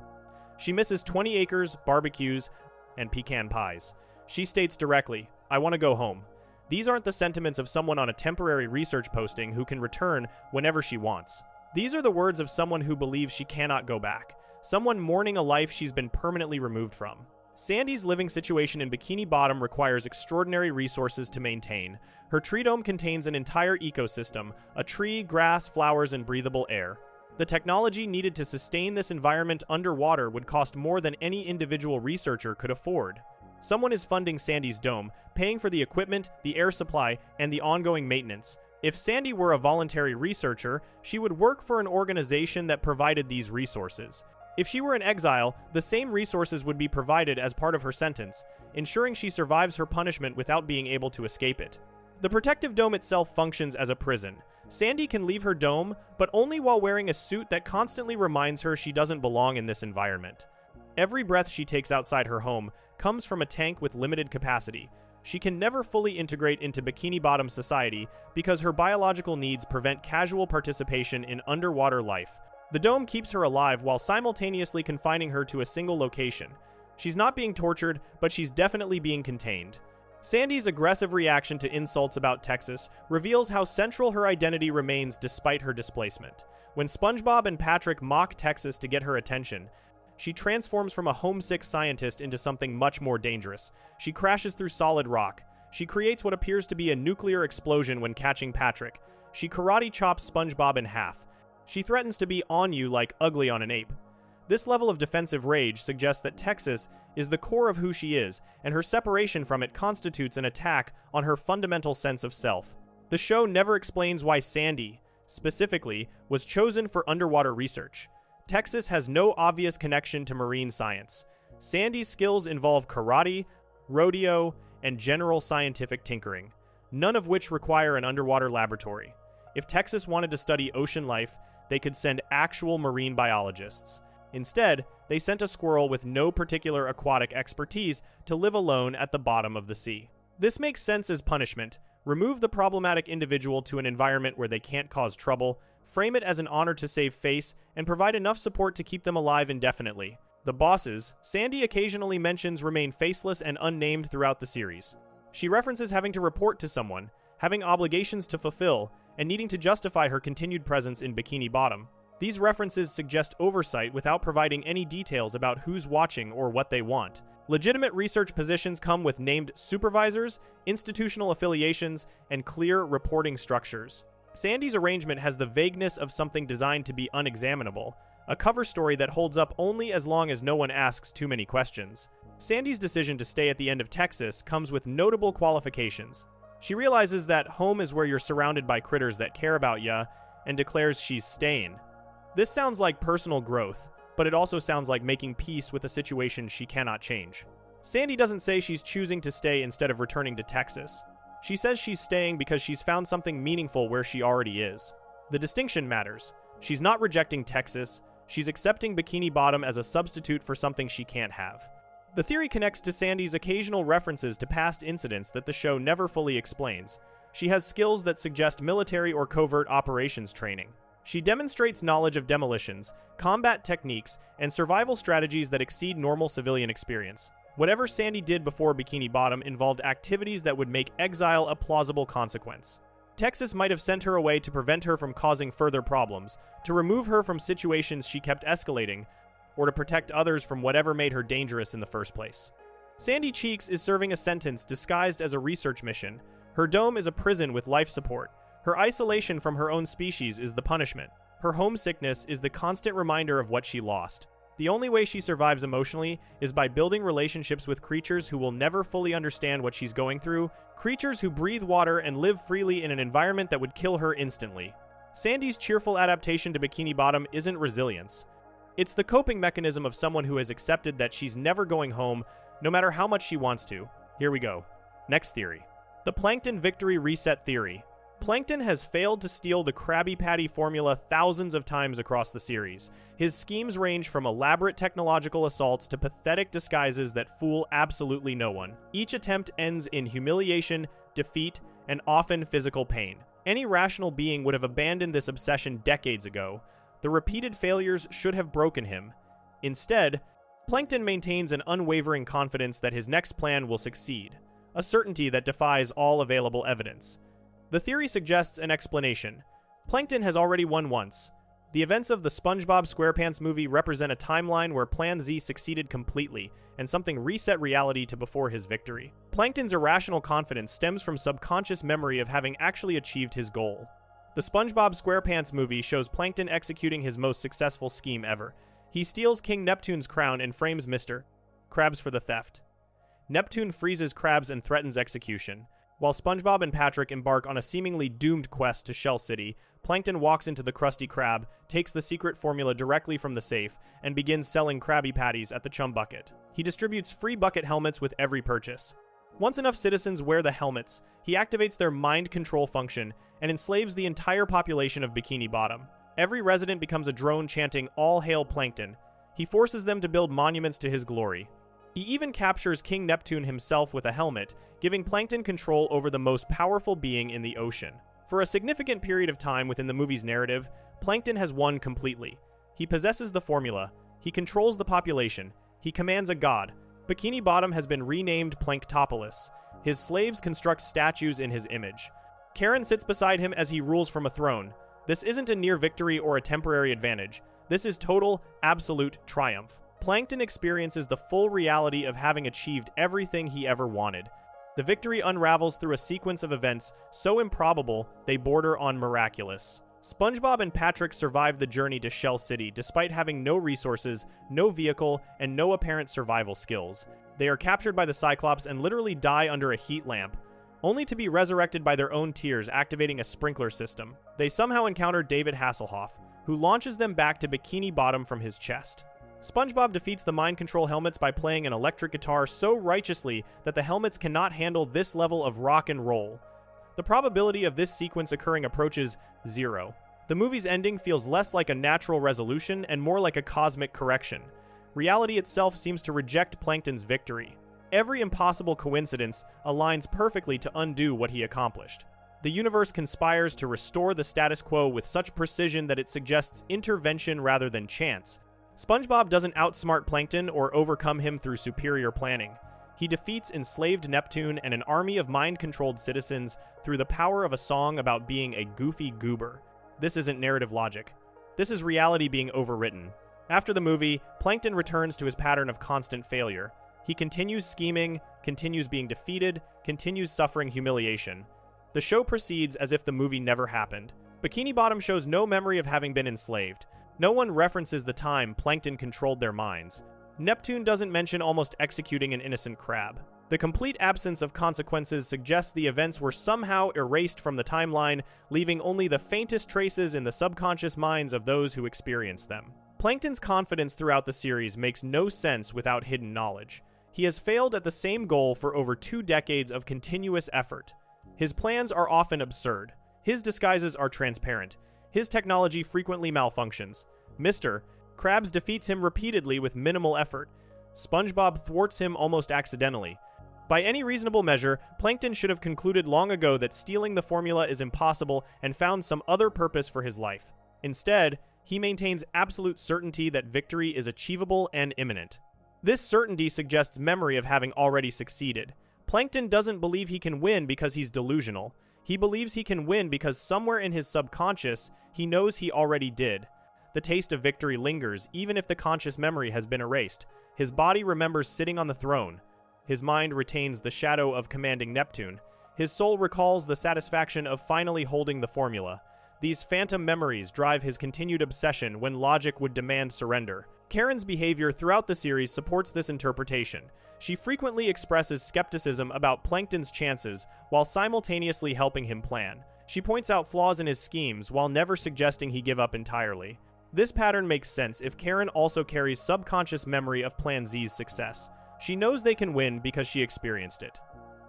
She misses 20 acres, barbecues, and pecan pies. She states directly, "I want to go home." These aren't the sentiments of someone on a temporary research posting who can return whenever she wants. These are the words of someone who believes she cannot go back, someone mourning a life she's been permanently removed from. Sandy's living situation in Bikini Bottom requires extraordinary resources to maintain. Her tree dome contains an entire ecosystem, a tree, grass, flowers, and breathable air. The technology needed to sustain this environment underwater would cost more than any individual researcher could afford. Someone is funding Sandy's dome, paying for the equipment, the air supply, and the ongoing maintenance. If Sandy were a voluntary researcher, she would work for an organization that provided these resources. If she were in exile, the same resources would be provided as part of her sentence, ensuring she survives her punishment without being able to escape it. The protective dome itself functions as a prison. Sandy can leave her dome, but only while wearing a suit that constantly reminds her she doesn't belong in this environment. Every breath she takes outside her home comes from a tank with limited capacity. She can never fully integrate into Bikini Bottom society because her biological needs prevent casual participation in underwater life. The dome keeps her alive while simultaneously confining her to a single location. She's not being tortured, but she's definitely being contained. Sandy's aggressive reaction to insults about Texas reveals how central her identity remains despite her displacement. When SpongeBob and Patrick mock Texas to get her attention, she transforms from a homesick scientist into something much more dangerous. She crashes through solid rock. She creates what appears to be a nuclear explosion when catching Patrick. She karate chops SpongeBob in half. She threatens to be on you like Ugly on an ape. This level of defensive rage suggests that Texas is the core of who she is, and her separation from it constitutes an attack on her fundamental sense of self. The show never explains why Sandy, specifically, was chosen for underwater research. Texas has no obvious connection to marine science. Sandy's skills involve karate, rodeo, and general scientific tinkering, none of which require an underwater laboratory. If Texas wanted to study ocean life, they could send actual marine biologists. Instead, they sent a squirrel with no particular aquatic expertise to live alone at the bottom of the sea. This makes sense as punishment. Remove the problematic individual to an environment where they can't cause trouble, frame it as an honor to save face, and provide enough support to keep them alive indefinitely. The bosses, Sandy occasionally mentions, remain faceless and unnamed throughout the series. She references having to report to someone, having obligations to fulfill, and needing to justify her continued presence in Bikini Bottom. These references suggest oversight without providing any details about who's watching or what they want. Legitimate research positions come with named supervisors, institutional affiliations, and clear reporting structures. Sandy's arrangement has the vagueness of something designed to be unexaminable, a cover story that holds up only as long as no one asks too many questions. Sandy's decision to stay at the end of Texas comes with notable qualifications. She realizes that home is where you're surrounded by critters that care about ya, and declares she's staying. This sounds like personal growth, but it also sounds like making peace with a situation she cannot change. Sandy doesn't say she's choosing to stay instead of returning to Texas. She says she's staying because she's found something meaningful where she already is. The distinction matters. She's not rejecting Texas, she's accepting Bikini Bottom as a substitute for something she can't have. The theory connects to Sandy's occasional references to past incidents that the show never fully explains. She has skills that suggest military or covert operations training. She demonstrates knowledge of demolitions, combat techniques, and survival strategies that exceed normal civilian experience. Whatever Sandy did before Bikini Bottom involved activities that would make exile a plausible consequence. Texas might have sent her away to prevent her from causing further problems, to remove her from situations she kept escalating, or to protect others from whatever made her dangerous in the first place. Sandy Cheeks is serving a sentence disguised as a research mission. Her dome is a prison with life support. Her isolation from her own species is the punishment. Her homesickness is the constant reminder of what she lost. The only way she survives emotionally is by building relationships with creatures who will never fully understand what she's going through, creatures who breathe water and live freely in an environment that would kill her instantly. Sandy's cheerful adaptation to Bikini Bottom isn't resilience. It's the coping mechanism of someone who has accepted that she's never going home, no matter how much she wants to. Here we go. Next theory. The Plankton Victory Reset Theory. Plankton has failed to steal the Krabby Patty formula thousands of times across the series. His schemes range from elaborate technological assaults to pathetic disguises that fool absolutely no one. Each attempt ends in humiliation, defeat, and often physical pain. Any rational being would have abandoned this obsession decades ago. The repeated failures should have broken him. Instead, Plankton maintains an unwavering confidence that his next plan will succeed, a certainty that defies all available evidence. The theory suggests an explanation. Plankton has already won once. The events of the SpongeBob SquarePants movie represent a timeline where Plan Z succeeded completely, and something reset reality to before his victory. Plankton's irrational confidence stems from subconscious memory of having actually achieved his goal. The SpongeBob SquarePants movie shows Plankton executing his most successful scheme ever. He steals King Neptune's crown and frames Mr. Krabs for the theft. Neptune freezes Krabs and threatens execution. While SpongeBob and Patrick embark on a seemingly doomed quest to Shell City, Plankton walks into the Krusty Krab, takes the secret formula directly from the safe, and begins selling Krabby Patties at the Chum Bucket. He distributes free bucket helmets with every purchase. Once enough citizens wear the helmets, he activates their mind control function and enslaves the entire population of Bikini Bottom. Every resident becomes a drone chanting, "All hail Plankton." He forces them to build monuments to his glory. He even captures King Neptune himself with a helmet, giving Plankton control over the most powerful being in the ocean. For a significant period of time within the movie's narrative, Plankton has won completely. He possesses the formula, he controls the population, he commands a god. Bikini Bottom has been renamed Planktopolis. His slaves construct statues in his image. Karen sits beside him as he rules from a throne. This isn't a near victory or a temporary advantage. This is total, absolute triumph. Plankton experiences the full reality of having achieved everything he ever wanted. The victory unravels through a sequence of events so improbable they border on miraculous. SpongeBob and Patrick survive the journey to Shell City despite having no resources, no vehicle, and no apparent survival skills. They are captured by the Cyclops and literally die under a heat lamp, only to be resurrected by their own tears activating a sprinkler system. They somehow encounter David Hasselhoff, who launches them back to Bikini Bottom from his chest. SpongeBob defeats the mind control helmets by playing an electric guitar so righteously that the helmets cannot handle this level of rock and roll. The probability of this sequence occurring approaches 0. The movie's ending feels less like a natural resolution and more like a cosmic correction. Reality itself seems to reject Plankton's victory. Every impossible coincidence aligns perfectly to undo what he accomplished. The universe conspires to restore the status quo with such precision that it suggests intervention rather than chance. SpongeBob doesn't outsmart Plankton or overcome him through superior planning. He defeats enslaved Neptune and an army of mind-controlled citizens through the power of a song about being a goofy goober. This isn't narrative logic. This is reality being overwritten. After the movie, Plankton returns to his pattern of constant failure. He continues scheming, continues being defeated, continues suffering humiliation. The show proceeds as if the movie never happened. Bikini Bottom shows no memory of having been enslaved. No one references the time Plankton controlled their minds. Neptune doesn't mention almost executing an innocent crab. The complete absence of consequences suggests the events were somehow erased from the timeline, leaving only the faintest traces in the subconscious minds of those who experienced them. Plankton's confidence throughout the series makes no sense without hidden knowledge. He has failed at the same goal for over 2 decades of continuous effort. His plans are often absurd. His disguises are transparent. His technology frequently malfunctions. Mr. Krabs defeats him repeatedly with minimal effort. SpongeBob thwarts him almost accidentally. By any reasonable measure, Plankton should have concluded long ago that stealing the formula is impossible and found some other purpose for his life. Instead, he maintains absolute certainty that victory is achievable and imminent. This certainty suggests memory of having already succeeded. Plankton doesn't believe he can win because he's delusional. He believes he can win because somewhere in his subconscious, he knows he already did. The taste of victory lingers, even if the conscious memory has been erased. His body remembers sitting on the throne. His mind retains the shadow of commanding Neptune. His soul recalls the satisfaction of finally holding the formula. These phantom memories drive his continued obsession when logic would demand surrender. Karen's behavior throughout the series supports this interpretation. She frequently expresses skepticism about Plankton's chances while simultaneously helping him plan. She points out flaws in his schemes while never suggesting he give up entirely. This pattern makes sense if Karen also carries subconscious memory of Plan Z's success. She knows they can win because she experienced it.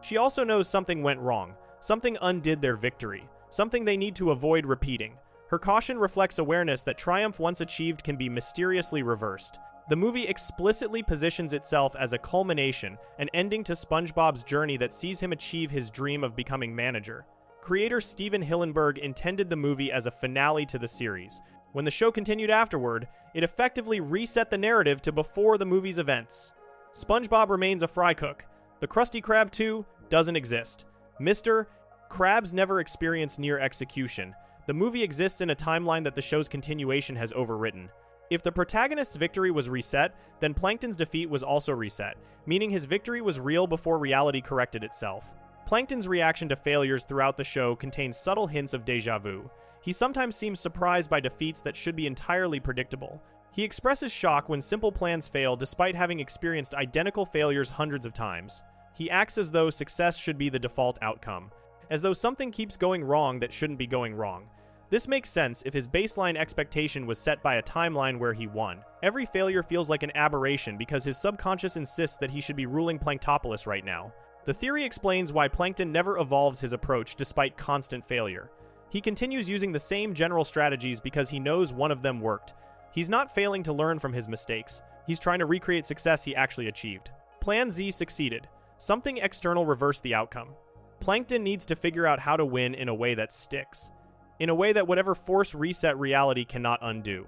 She also knows something went wrong, something undid their victory, something they need to avoid repeating. Her caution reflects awareness that triumph once achieved can be mysteriously reversed. The movie explicitly positions itself as a culmination, an ending to SpongeBob's journey that sees him achieve his dream of becoming manager. Creator Steven Hillenburg intended the movie as a finale to the series. When the show continued afterward, it effectively reset the narrative to before the movie's events. SpongeBob remains a fry cook. The Krusty Krab 2 doesn't exist. Mr. Krabs never experienced near execution. The movie exists in a timeline that the show's continuation has overwritten. If the protagonist's victory was reset, then Plankton's defeat was also reset, meaning his victory was real before reality corrected itself. Plankton's reaction to failures throughout the show contains subtle hints of déjà vu. He sometimes seems surprised by defeats that should be entirely predictable. He expresses shock when simple plans fail despite having experienced identical failures hundreds of times. He acts as though success should be the default outcome, as though something keeps going wrong that shouldn't be going wrong. This makes sense if his baseline expectation was set by a timeline where he won. Every failure feels like an aberration because his subconscious insists that he should be ruling Planktopolis right now. The theory explains why Plankton never evolves his approach despite constant failure. He continues using the same general strategies because he knows one of them worked. He's not failing to learn from his mistakes. He's trying to recreate success he actually achieved. Plan Z succeeded. Something external reversed the outcome. Plankton needs to figure out how to win in a way that sticks, in a way that whatever force reset reality cannot undo.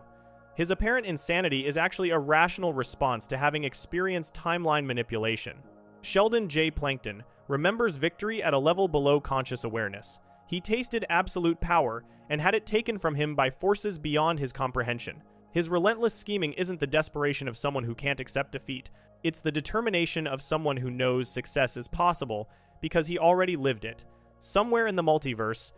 His apparent insanity is actually a rational response to having experienced timeline manipulation. Sheldon J. Plankton remembers victory at a level below conscious awareness. He tasted absolute power and had it taken from him by forces beyond his comprehension. His relentless scheming isn't the desperation of someone who can't accept defeat. It's the determination of someone who knows success is possible because he already lived it. Somewhere in the multiverse,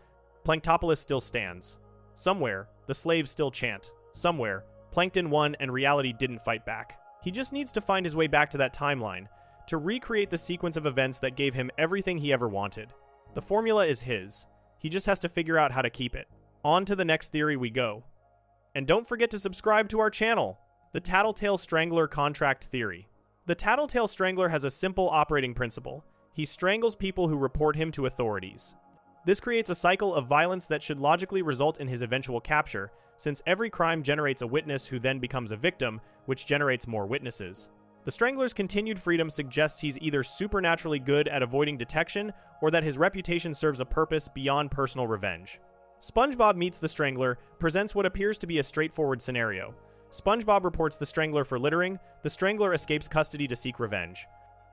Planktopolis still stands. Somewhere, the slaves still chant. Somewhere, Plankton won and reality didn't fight back. He just needs to find his way back to that timeline, to recreate the sequence of events that gave him everything he ever wanted. The formula is his. He just has to figure out how to keep it. On to the next theory we go. And don't forget to subscribe to our channel, the Tattletale Strangler Contract Theory. The Tattletale Strangler has a simple operating principle. He strangles people who report him to authorities. This creates a cycle of violence that should logically result in his eventual capture, since every crime generates a witness who then becomes a victim, which generates more witnesses. The Strangler's continued freedom suggests he's either supernaturally good at avoiding detection or that his reputation serves a purpose beyond personal revenge. SpongeBob meets the Strangler presents what appears to be a straightforward scenario. SpongeBob reports the Strangler for littering, the Strangler escapes custody to seek revenge.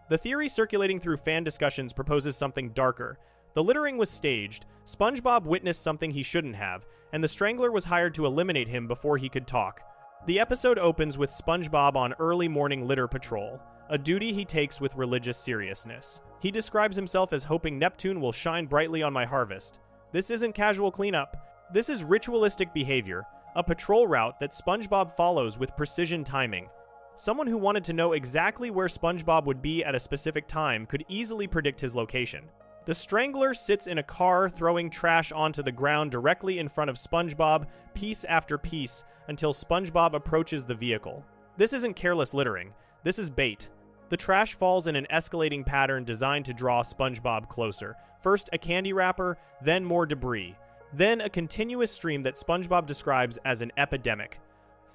The theory circulating through fan discussions proposes something darker. The littering was staged, SpongeBob witnessed something he shouldn't have, and the Strangler was hired to eliminate him before he could talk. The episode opens with SpongeBob on early morning litter patrol, a duty he takes with religious seriousness. He describes himself as hoping Neptune will shine brightly on my harvest. This isn't casual cleanup. This is ritualistic behavior, a patrol route that SpongeBob follows with precision timing. Someone who wanted to know exactly where SpongeBob would be at a specific time could easily predict his location. The Strangler sits in a car throwing trash onto the ground directly in front of SpongeBob, piece after piece, until SpongeBob approaches the vehicle. This isn't careless littering. This is bait. The trash falls in an escalating pattern designed to draw SpongeBob closer. First a candy wrapper, then more debris. Then a continuous stream that SpongeBob describes as an epidemic.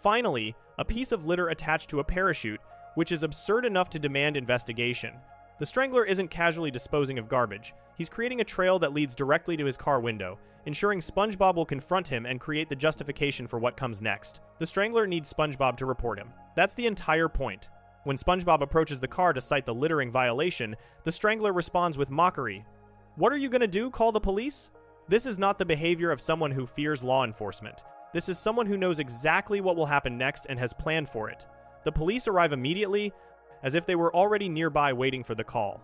Finally, a piece of litter attached to a parachute, which is absurd enough to demand investigation. The Strangler isn't casually disposing of garbage. He's creating a trail that leads directly to his car window, ensuring SpongeBob will confront him and create the justification for what comes next. The Strangler needs SpongeBob to report him. That's the entire point. When SpongeBob approaches the car to cite the littering violation, the Strangler responds with mockery. "What are you gonna do, call the police?" This is not the behavior of someone who fears law enforcement. This is someone who knows exactly what will happen next and has planned for it. The police arrive immediately, as if they were already nearby waiting for the call.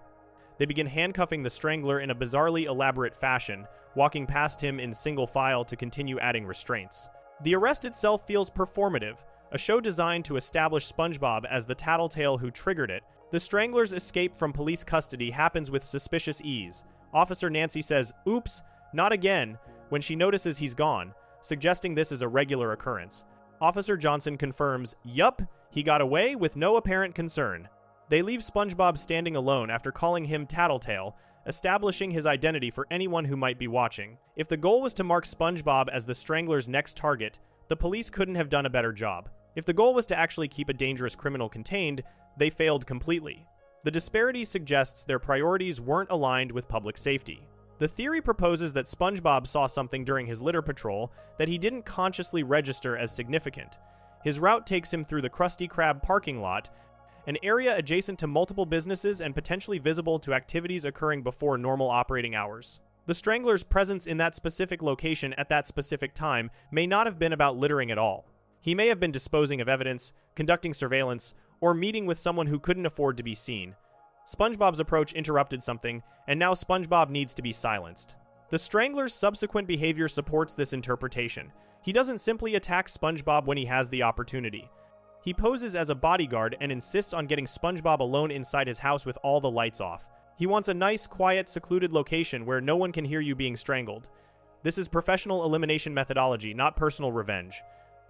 They begin handcuffing the Strangler in a bizarrely elaborate fashion, walking past him in single file to continue adding restraints. The arrest itself feels performative, a show designed to establish SpongeBob as the tattletale who triggered it. The Strangler's escape from police custody happens with suspicious ease. Officer Nancy says, "Oops, not again," when she notices he's gone, suggesting this is a regular occurrence. Officer Johnson confirms, yup, he got away with no apparent concern. They leave SpongeBob standing alone after calling him Tattletale, establishing his identity for anyone who might be watching. If the goal was to mark SpongeBob as the Strangler's next target, the police couldn't have done a better job. If the goal was to actually keep a dangerous criminal contained, they failed completely. The disparity suggests their priorities weren't aligned with public safety. The theory proposes that SpongeBob saw something during his litter patrol that he didn't consciously register as significant. His route takes him through the Krusty Krab parking lot, an area adjacent to multiple businesses and potentially visible to activities occurring before normal operating hours. The Strangler's presence in that specific location at that specific time may not have been about littering at all. He may have been disposing of evidence, conducting surveillance, or meeting with someone who couldn't afford to be seen. SpongeBob's approach interrupted something, and now SpongeBob needs to be silenced. The Strangler's subsequent behavior supports this interpretation. He doesn't simply attack SpongeBob when he has the opportunity. He poses as a bodyguard and insists on getting SpongeBob alone inside his house with all the lights off. He wants a nice, quiet, secluded location where no one can hear you being strangled. This is professional elimination methodology, not personal revenge.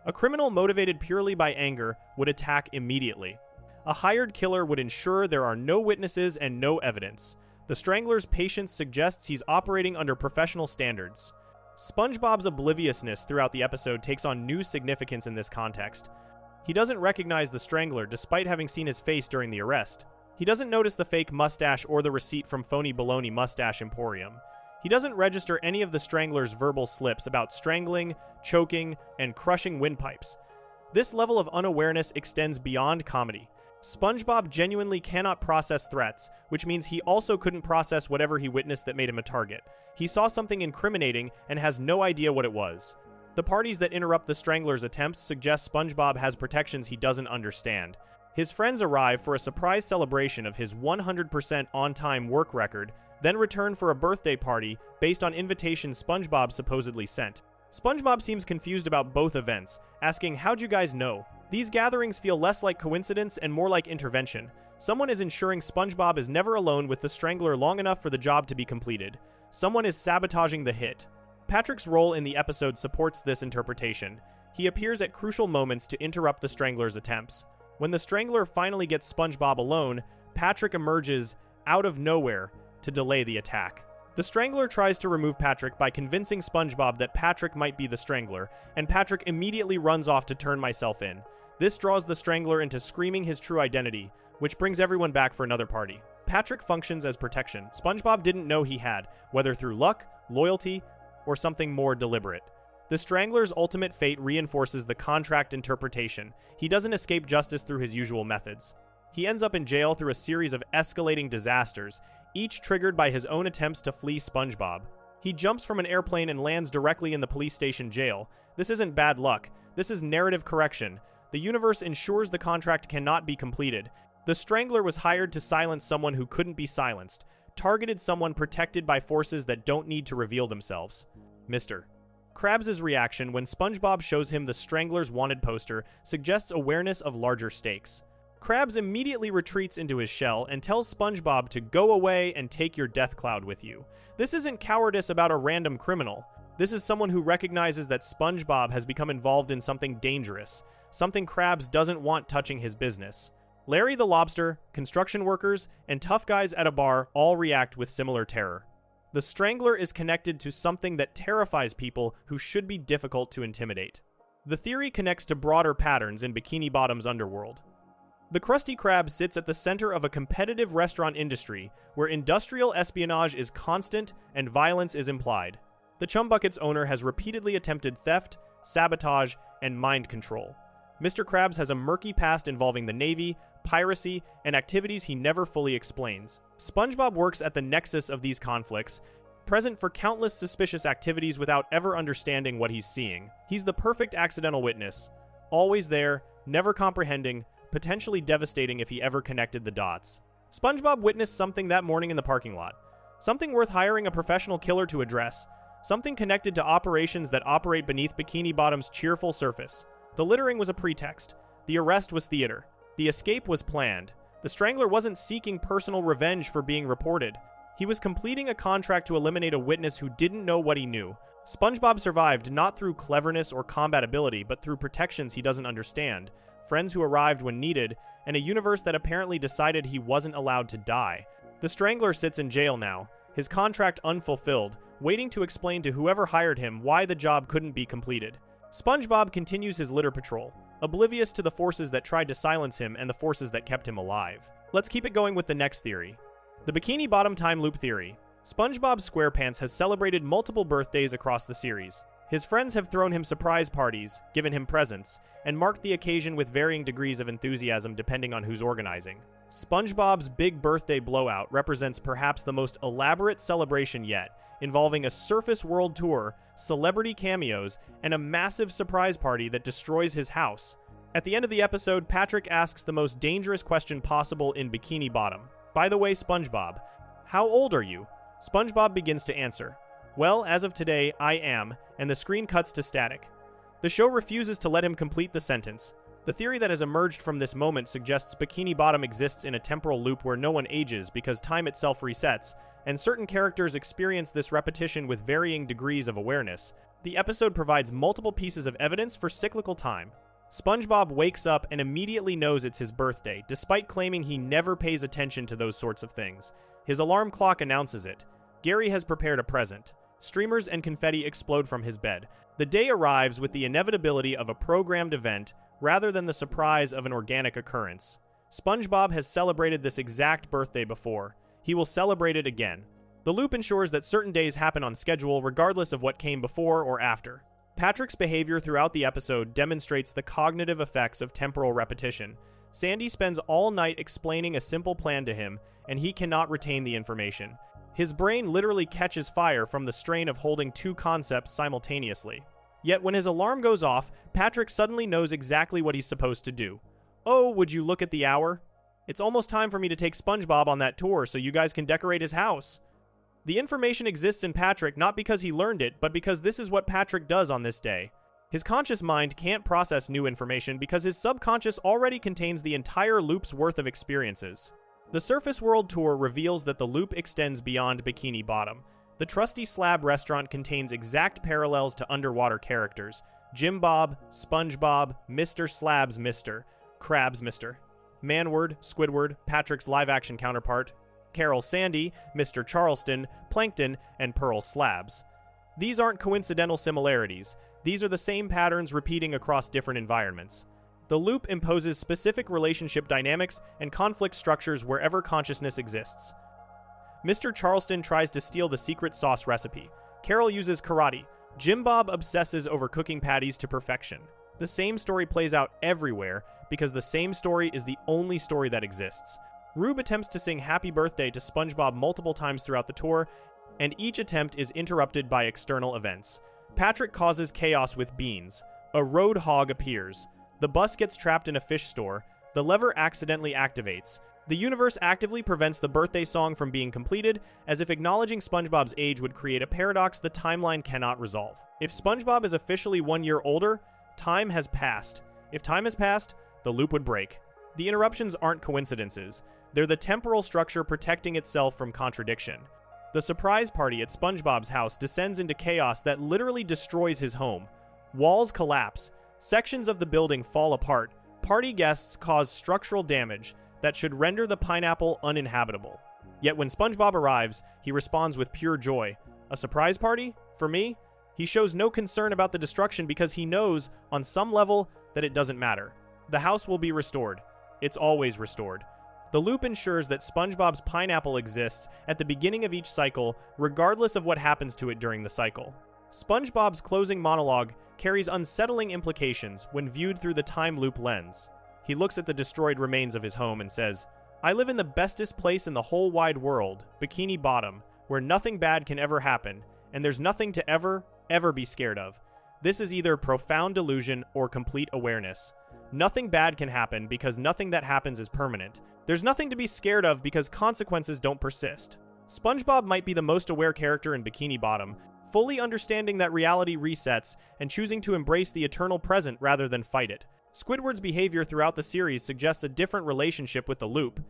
A criminal motivated purely by anger would attack immediately. A hired killer would ensure there are no witnesses and no evidence. The Strangler's patience suggests he's operating under professional standards. SpongeBob's obliviousness throughout the episode takes on new significance in this context. He doesn't recognize the Strangler despite having seen his face during the arrest. He doesn't notice the fake mustache or the receipt from Phony Baloney Mustache Emporium. He doesn't register any of the Strangler's verbal slips about strangling, choking, and crushing windpipes. This level of unawareness extends beyond comedy. SpongeBob genuinely cannot process threats, which means he also couldn't process whatever he witnessed that made him a target. He saw something incriminating and has no idea what it was. The parties that interrupt the Strangler's attempts suggest SpongeBob has protections he doesn't understand. His friends arrive for a surprise celebration of his 100% on-time work record, then return for a birthday party based on invitations SpongeBob supposedly sent. SpongeBob seems confused about both events, asking, "How'd you guys know?" These gatherings feel less like coincidence and more like intervention. Someone is ensuring SpongeBob is never alone with the Strangler long enough for the job to be completed. Someone is sabotaging the hit. Patrick's role in the episode supports this interpretation. He appears at crucial moments to interrupt the Strangler's attempts. When the Strangler finally gets SpongeBob alone, Patrick emerges out of nowhere to delay the attack. The Strangler tries to remove Patrick by convincing SpongeBob that Patrick might be the Strangler, and Patrick immediately runs off to turn myself in. This draws the Strangler into screaming his true identity, which brings everyone back for another party. Patrick functions as protection SpongeBob didn't know he had, whether through luck, loyalty, or something more deliberate. The Strangler's ultimate fate reinforces the contract interpretation. He doesn't escape justice through his usual methods. He ends up in jail through a series of escalating disasters, each triggered by his own attempts to flee SpongeBob. He jumps from an airplane and lands directly in the police station jail. This isn't bad luck. This is narrative correction. The universe ensures the contract cannot be completed. The Strangler was hired to silence someone who couldn't be silenced, targeted someone protected by forces that don't need to reveal themselves. Mr. Krabs' reaction when SpongeBob shows him the Strangler's wanted poster suggests awareness of larger stakes. Krabs immediately retreats into his shell and tells SpongeBob to go away and take your death cloud with you. This isn't cowardice about a random criminal. This is someone who recognizes that SpongeBob has become involved in something dangerous, something Krabs doesn't want touching his business. Larry the Lobster, construction workers, and tough guys at a bar all react with similar terror. The Strangler is connected to something that terrifies people who should be difficult to intimidate. The theory connects to broader patterns in Bikini Bottom's underworld. The Krusty Krab sits at the center of a competitive restaurant industry where industrial espionage is constant and violence is implied. The Chum Bucket's owner has repeatedly attempted theft, sabotage, and mind control. Mr. Krabs has a murky past involving the Navy, piracy, and activities he never fully explains. SpongeBob works at the nexus of these conflicts, present for countless suspicious activities without ever understanding what he's seeing. He's the perfect accidental witness, always there, never comprehending, potentially devastating if he ever connected the dots. SpongeBob witnessed something that morning in the parking lot, something worth hiring a professional killer to address, something connected to operations that operate beneath Bikini Bottom's cheerful surface. The littering was a pretext. The arrest was theater. The escape was planned. The Strangler wasn't seeking personal revenge for being reported. He was completing a contract to eliminate a witness who didn't know what he knew. SpongeBob survived not through cleverness or combat ability, but through protections he doesn't understand, friends who arrived when needed, and a universe that apparently decided he wasn't allowed to die. The Strangler sits in jail now, his contract unfulfilled, waiting to explain to whoever hired him why the job couldn't be completed. SpongeBob continues his litter patrol, oblivious to the forces that tried to silence him and the forces that kept him alive. Let's keep it going with the next theory. The Bikini Bottom time loop theory. SpongeBob SquarePants has celebrated multiple birthdays across the series. His friends have thrown him surprise parties, given him presents, and marked the occasion with varying degrees of enthusiasm depending on who's organizing. SpongeBob's big birthday blowout represents perhaps the most elaborate celebration yet, involving a surface world tour, celebrity cameos, and a massive surprise party that destroys his house. At the end of the episode, Patrick asks the most dangerous question possible in Bikini Bottom. By the way, SpongeBob, how old are you? SpongeBob begins to answer. Well, as of today, I am, and the screen cuts to static. The show refuses to let him complete the sentence. The theory that has emerged from this moment suggests Bikini Bottom exists in a temporal loop where no one ages because time itself resets, and certain characters experience this repetition with varying degrees of awareness. The episode provides multiple pieces of evidence for cyclical time. SpongeBob wakes up and immediately knows it's his birthday, despite claiming he never pays attention to those sorts of things. His alarm clock announces it. Gary has prepared a present. Streamers and confetti explode from his bed. The day arrives with the inevitability of a programmed event rather than the surprise of an organic occurrence. SpongeBob has celebrated this exact birthday before. He will celebrate it again. The loop ensures that certain days happen on schedule regardless of what came before or after. Patrick's behavior throughout the episode demonstrates the cognitive effects of temporal repetition. Sandy spends all night explaining a simple plan to him, and he cannot retain the information. His brain literally catches fire from the strain of holding two concepts simultaneously. Yet when his alarm goes off, Patrick suddenly knows exactly what he's supposed to do. Oh, would you look at the hour? It's almost time for me to take SpongeBob on that tour so you guys can decorate his house. The information exists in Patrick not because he learned it, but because this is what Patrick does on this day. His conscious mind can't process new information because his subconscious already contains the entire loop's worth of experiences. The Surface World Tour reveals that the loop extends beyond Bikini Bottom. The Trusty Slab restaurant contains exact parallels to underwater characters. Jim Bob, SpongeBob, Mr. Slabs Mr., Krabs Mr., Manward, Squidward, Patrick's live-action counterpart, Carol Sandy, Mr. Charleston, Plankton, and Pearl Slabs. These aren't coincidental similarities. These are the same patterns repeating across different environments. The loop imposes specific relationship dynamics and conflict structures wherever consciousness exists. Mr. Charleston tries to steal the secret sauce recipe. Carol uses karate. Jim Bob obsesses over cooking patties to perfection. The same story plays out everywhere because the same story is the only story that exists. Rube attempts to sing Happy Birthday to SpongeBob multiple times throughout the tour, and each attempt is interrupted by external events. Patrick causes chaos with beans. A road hog appears. The bus gets trapped in a fish store. The lever accidentally activates. The universe actively prevents the birthday song from being completed, as if acknowledging SpongeBob's age would create a paradox the timeline cannot resolve. If SpongeBob is officially 1 year older, time has passed. If time has passed, the loop would break. The interruptions aren't coincidences. They're the temporal structure protecting itself from contradiction. The surprise party at SpongeBob's house descends into chaos that literally destroys his home. Walls collapse. Sections of the building fall apart. Party guests cause structural damage that should render the pineapple uninhabitable. Yet when SpongeBob arrives, he responds with pure joy. A surprise party? For me? He shows no concern about the destruction because he knows, on some level, that it doesn't matter. The house will be restored. It's always restored. The loop ensures that SpongeBob's pineapple exists at the beginning of each cycle, regardless of what happens to it during the cycle. SpongeBob's closing monologue carries unsettling implications when viewed through the time loop lens. He looks at the destroyed remains of his home and says, "I live in the bestest place in the whole wide world, Bikini Bottom, where nothing bad can ever happen, and there's nothing to ever be scared of. This is either profound delusion or complete awareness. Nothing bad can happen because nothing that happens is permanent. There's nothing to be scared of because consequences don't persist." SpongeBob might be the most aware character in Bikini Bottom, fully understanding that reality resets and choosing to embrace the eternal present rather than fight it. Squidward's behavior throughout the series suggests a different relationship with the loop.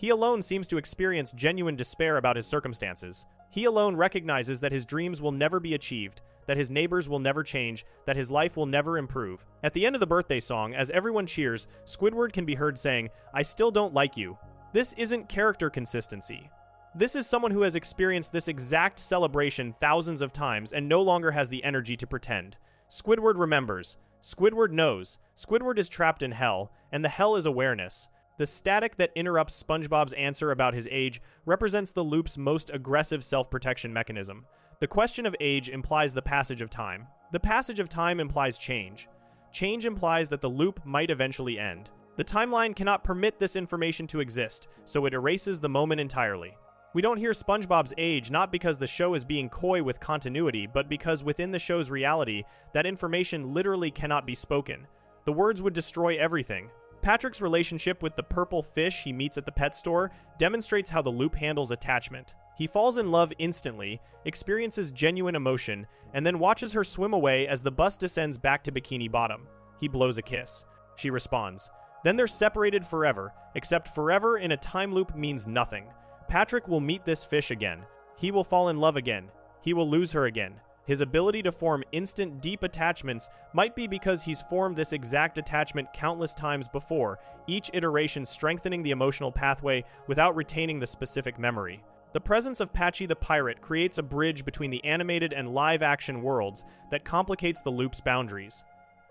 He alone seems to experience genuine despair about his circumstances. He alone recognizes that his dreams will never be achieved, that his neighbors will never change, that his life will never improve. At the end of the birthday song, as everyone cheers, Squidward can be heard saying, "I still don't like you." This isn't character consistency. This is someone who has experienced this exact celebration thousands of times and no longer has the energy to pretend. Squidward remembers. Squidward knows. Squidward is trapped in hell, and the hell is awareness. The static that interrupts SpongeBob's answer about his age represents the loop's most aggressive self-protection mechanism. The question of age implies the passage of time. The passage of time implies change. Change implies that the loop might eventually end. The timeline cannot permit this information to exist, so it erases the moment entirely. We don't hear SpongeBob's age not because the show is being coy with continuity, but because within the show's reality, that information literally cannot be spoken. The words would destroy everything. Patrick's relationship with the purple fish he meets at the pet store demonstrates how the loop handles attachment. He falls in love instantly, experiences genuine emotion, and then watches her swim away as the bus descends back to Bikini Bottom. He blows a kiss. She responds. Then they're separated forever, except forever in a time loop means nothing. Patrick will meet this fish again. He will fall in love again. He will lose her again. His ability to form instant, deep attachments might be because he's formed this exact attachment countless times before, each iteration strengthening the emotional pathway without retaining the specific memory. The presence of Patchy the Pirate creates a bridge between the animated and live-action worlds that complicates the loop's boundaries.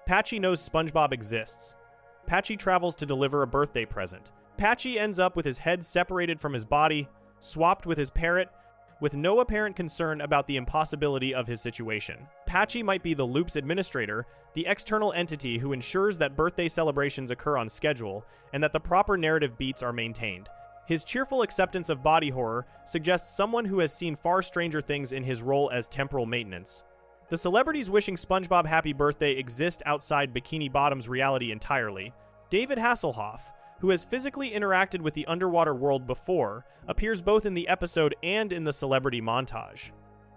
Patchy knows SpongeBob exists. Patchy travels to deliver a birthday present. Patchy ends up with his head separated from his body, swapped with his parrot, with no apparent concern about the impossibility of his situation. Patchy might be the loop's administrator, the external entity who ensures that birthday celebrations occur on schedule, and that the proper narrative beats are maintained. His cheerful acceptance of body horror suggests someone who has seen far stranger things in his role as temporal maintenance. The celebrities wishing SpongeBob happy birthday exist outside Bikini Bottom's reality entirely. David Hasselhoff, who has physically interacted with the underwater world before, appears both in the episode and in the celebrity montage.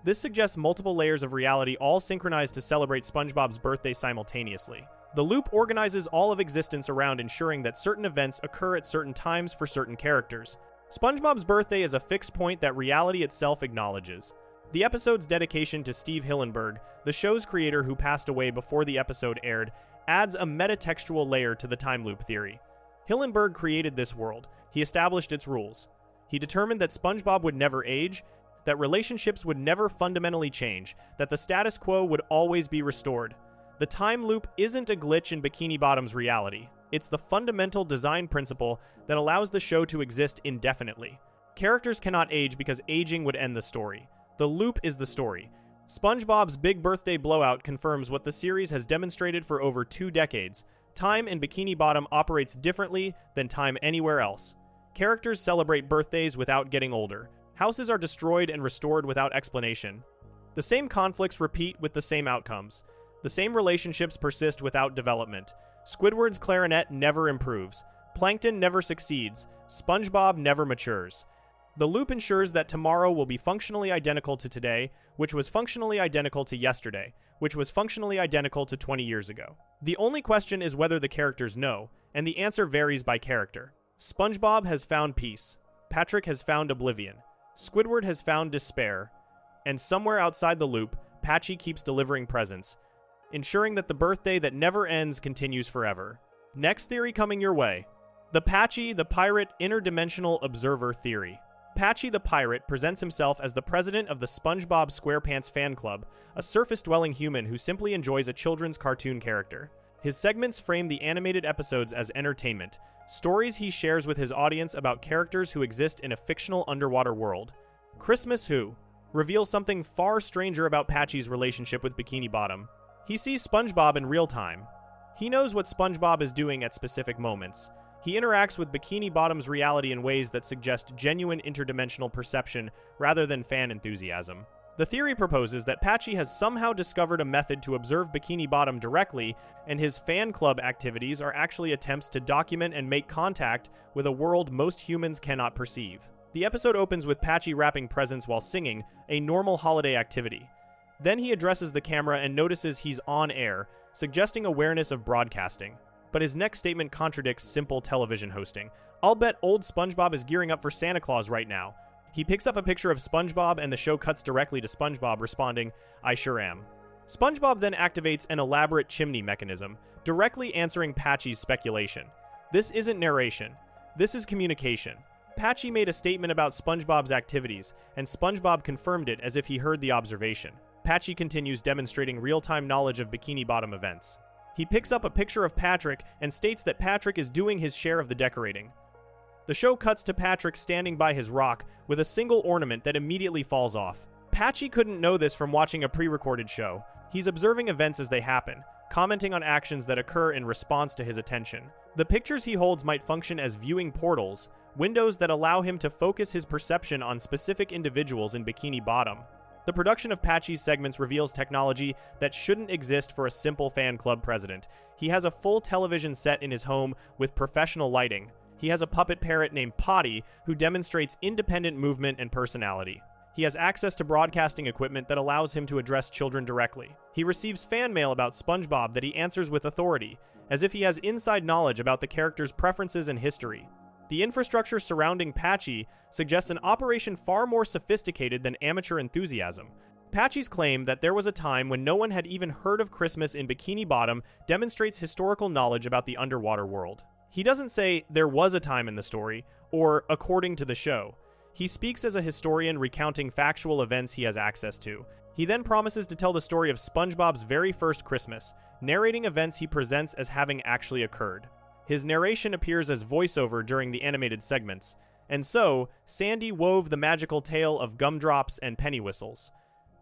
This suggests multiple layers of reality all synchronized to celebrate SpongeBob's birthday simultaneously. The loop organizes all of existence around ensuring that certain events occur at certain times for certain characters. SpongeBob's birthday is a fixed point that reality itself acknowledges. The episode's dedication to Steve Hillenburg, the show's creator who passed away before the episode aired, adds a metatextual layer to the time loop theory. Hillenburg created this world. He established its rules. He determined that SpongeBob would never age, that relationships would never fundamentally change, that the status quo would always be restored. The time loop isn't a glitch in Bikini Bottom's reality. It's the fundamental design principle that allows the show to exist indefinitely. Characters cannot age because aging would end the story. The loop is the story. SpongeBob's big birthday blowout confirms what the series has demonstrated for over 2 decades. Time in Bikini Bottom operates differently than time anywhere else. Characters celebrate birthdays without getting older. Houses are destroyed and restored without explanation. The same conflicts repeat with the same outcomes. The same relationships persist without development. Squidward's clarinet never improves. Plankton never succeeds. SpongeBob never matures. The loop ensures that tomorrow will be functionally identical to today, which was functionally identical to yesterday, which was functionally identical to 20 years ago. The only question is whether the characters know, and the answer varies by character. SpongeBob has found peace. Patrick has found oblivion. Squidward has found despair. And somewhere outside the loop, Patchy keeps delivering presents, ensuring that the birthday that never ends continues forever. Next theory coming your way. The Patchy the Pirate Interdimensional Observer Theory. Patchy the Pirate presents himself as the president of the SpongeBob SquarePants fan club, a surface-dwelling human who simply enjoys a children's cartoon character. His segments frame the animated episodes as entertainment, stories he shares with his audience about characters who exist in a fictional underwater world. Christmas Who reveals something far stranger about Patchy's relationship with Bikini Bottom. He sees SpongeBob in real time. He knows what SpongeBob is doing at specific moments. He interacts with Bikini Bottom's reality in ways that suggest genuine interdimensional perception rather than fan enthusiasm. The theory proposes that Patchy has somehow discovered a method to observe Bikini Bottom directly, and his fan club activities are actually attempts to document and make contact with a world most humans cannot perceive. The episode opens with Patchy wrapping presents while singing, a normal holiday activity. Then he addresses the camera and notices he's on air, suggesting awareness of broadcasting. But his next statement contradicts simple television hosting. I'll bet old SpongeBob is gearing up for Santa Claus right now. He picks up a picture of SpongeBob and the show cuts directly to SpongeBob responding, I sure am. SpongeBob then activates an elaborate chimney mechanism, directly answering Patchy's speculation. This isn't narration. This is communication. Patchy made a statement about SpongeBob's activities, and SpongeBob confirmed it as if he heard the observation. Patchy continues demonstrating real-time knowledge of Bikini Bottom events. He picks up a picture of Patrick and states that Patrick is doing his share of the decorating. The show cuts to Patrick standing by his rock with a single ornament that immediately falls off. Patchy couldn't know this from watching a pre-recorded show. He's observing events as they happen, commenting on actions that occur in response to his attention. The pictures he holds might function as viewing portals, windows that allow him to focus his perception on specific individuals in Bikini Bottom. The production of Patchy's segments reveals technology that shouldn't exist for a simple fan club president. He has a full television set in his home with professional lighting. He has a puppet parrot named Potty who demonstrates independent movement and personality. He has access to broadcasting equipment that allows him to address children directly. He receives fan mail about SpongeBob that he answers with authority, as if he has inside knowledge about the character's preferences and history. The infrastructure surrounding Patchy suggests an operation far more sophisticated than amateur enthusiasm. Patchy's claim that there was a time when no one had even heard of Christmas in Bikini Bottom demonstrates historical knowledge about the underwater world. He doesn't say there was a time in the story, or according to the show. He speaks as a historian recounting factual events he has access to. He then promises to tell the story of SpongeBob's very first Christmas, narrating events he presents as having actually occurred. His narration appears as voiceover during the animated segments, and so, Sandy wove the magical tale of gumdrops and penny whistles.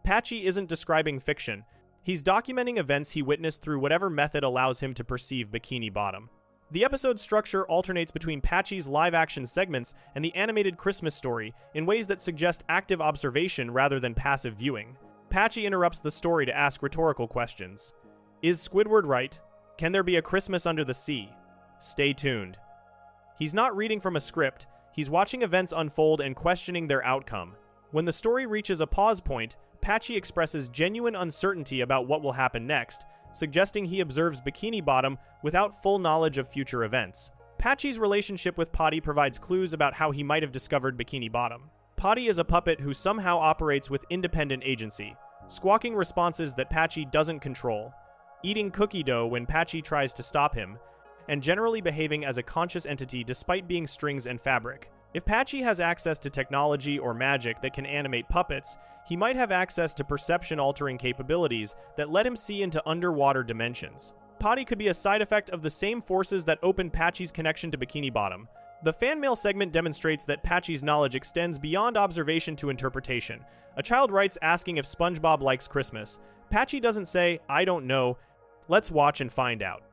Patchy isn't describing fiction. He's documenting events he witnessed through whatever method allows him to perceive Bikini Bottom. The episode structure alternates between Patchy's live-action segments and the animated Christmas story in ways that suggest active observation rather than passive viewing. Patchy interrupts the story to ask rhetorical questions. Is Squidward right? Can there be a Christmas under the sea? Stay tuned. He's not reading from a script, he's watching events unfold and questioning their outcome. When the story reaches a pause point, Patchy expresses genuine uncertainty about what will happen next, suggesting he observes Bikini Bottom without full knowledge of future events. Patchy's relationship with Potty provides clues about how he might have discovered Bikini Bottom. Potty is a puppet who somehow operates with independent agency, squawking responses that Patchy doesn't control, eating cookie dough when Patchy tries to stop him, and generally behaving as a conscious entity despite being strings and fabric. If Patchy has access to technology or magic that can animate puppets, he might have access to perception-altering capabilities that let him see into underwater dimensions. Potty could be a side effect of the same forces that opened Patchy's connection to Bikini Bottom. The fan mail segment demonstrates that Patchy's knowledge extends beyond observation to interpretation. A child writes asking if SpongeBob likes Christmas. Patchy doesn't say, I don't know, let's watch and find out.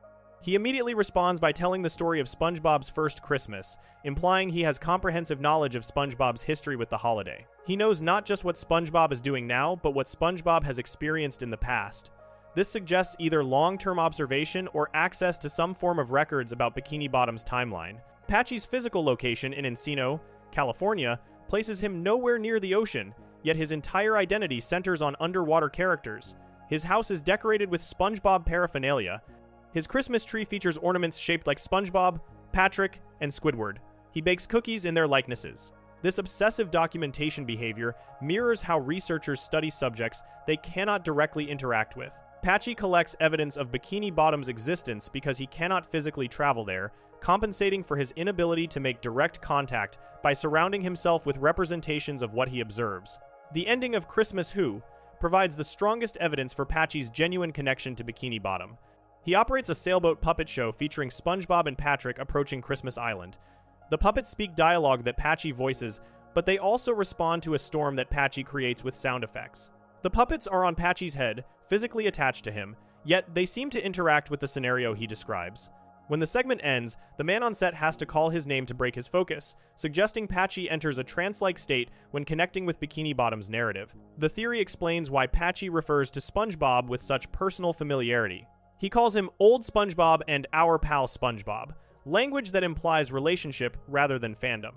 He immediately responds by telling the story of SpongeBob's first Christmas, implying he has comprehensive knowledge of SpongeBob's history with the holiday. He knows not just what SpongeBob is doing now, but what SpongeBob has experienced in the past. This suggests either long-term observation or access to some form of records about Bikini Bottom's timeline. Patchy's physical location in Encino, California, places him nowhere near the ocean, yet his entire identity centers on underwater characters. His house is decorated with SpongeBob paraphernalia. His Christmas tree features ornaments shaped like SpongeBob, Patrick, and Squidward. He bakes cookies in their likenesses. This obsessive documentation behavior mirrors how researchers study subjects they cannot directly interact with. Patchy collects evidence of Bikini Bottom's existence because he cannot physically travel there, compensating for his inability to make direct contact by surrounding himself with representations of what he observes. The ending of Christmas Who provides the strongest evidence for Patchy's genuine connection to Bikini Bottom. He operates a sailboat puppet show featuring SpongeBob and Patrick approaching Christmas Island. The puppets speak dialogue that Patchy voices, but they also respond to a storm that Patchy creates with sound effects. The puppets are on Patchy's head, physically attached to him, yet they seem to interact with the scenario he describes. When the segment ends, the man on set has to call his name to break his focus, suggesting Patchy enters a trance-like state when connecting with Bikini Bottom's narrative. The theory explains why Patchy refers to SpongeBob with such personal familiarity. He calls him Old SpongeBob and Our Pal SpongeBob, language that implies relationship rather than fandom.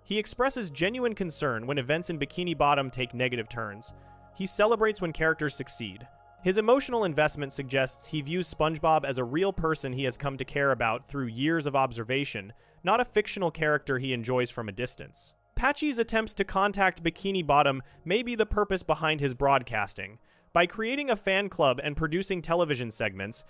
He expresses genuine concern when events in Bikini Bottom take negative turns. He celebrates when characters succeed. His emotional investment suggests he views SpongeBob as a real person he has come to care about through years of observation, not a fictional character he enjoys from a distance. Patchy's attempts to contact Bikini Bottom may be the purpose behind his broadcasting. By creating a fan club and producing television segments,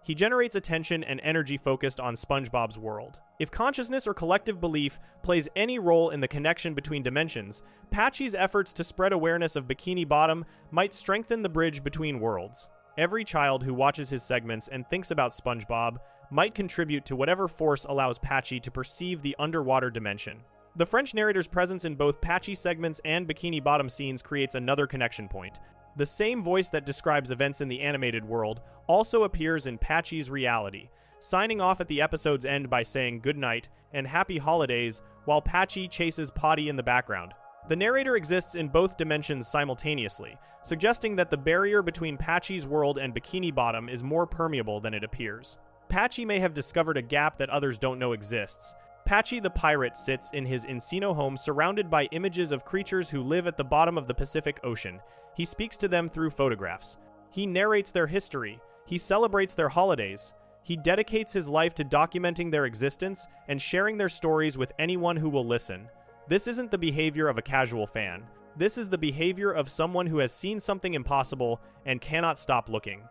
he generates attention and energy focused on SpongeBob's world. If consciousness or collective belief plays any role in the connection between dimensions, Patchy's efforts to spread awareness of Bikini Bottom might strengthen the bridge between worlds. Every child who watches his segments and thinks about SpongeBob might contribute to whatever force allows Patchy to perceive the underwater dimension. The French narrator's presence in both Patchy segments and Bikini Bottom scenes creates another connection point. The same voice that describes events in the animated world also appears in Patchy's reality, signing off at the episode's end by saying goodnight and happy holidays while Patchy chases Potty in the background. The narrator exists in both dimensions simultaneously, suggesting that the barrier between Patchy's world and Bikini Bottom is more permeable than it appears. Patchy may have discovered a gap that others don't know exists. Patchy the pirate sits in his Encino home surrounded by images of creatures who live at the bottom of the Pacific Ocean. He speaks to them through photographs. He narrates their history. He celebrates their holidays. He dedicates his life to documenting their existence and sharing their stories with anyone who will listen. This isn't the behavior of a casual fan. This is the behavior of someone who has seen something impossible and cannot stop looking.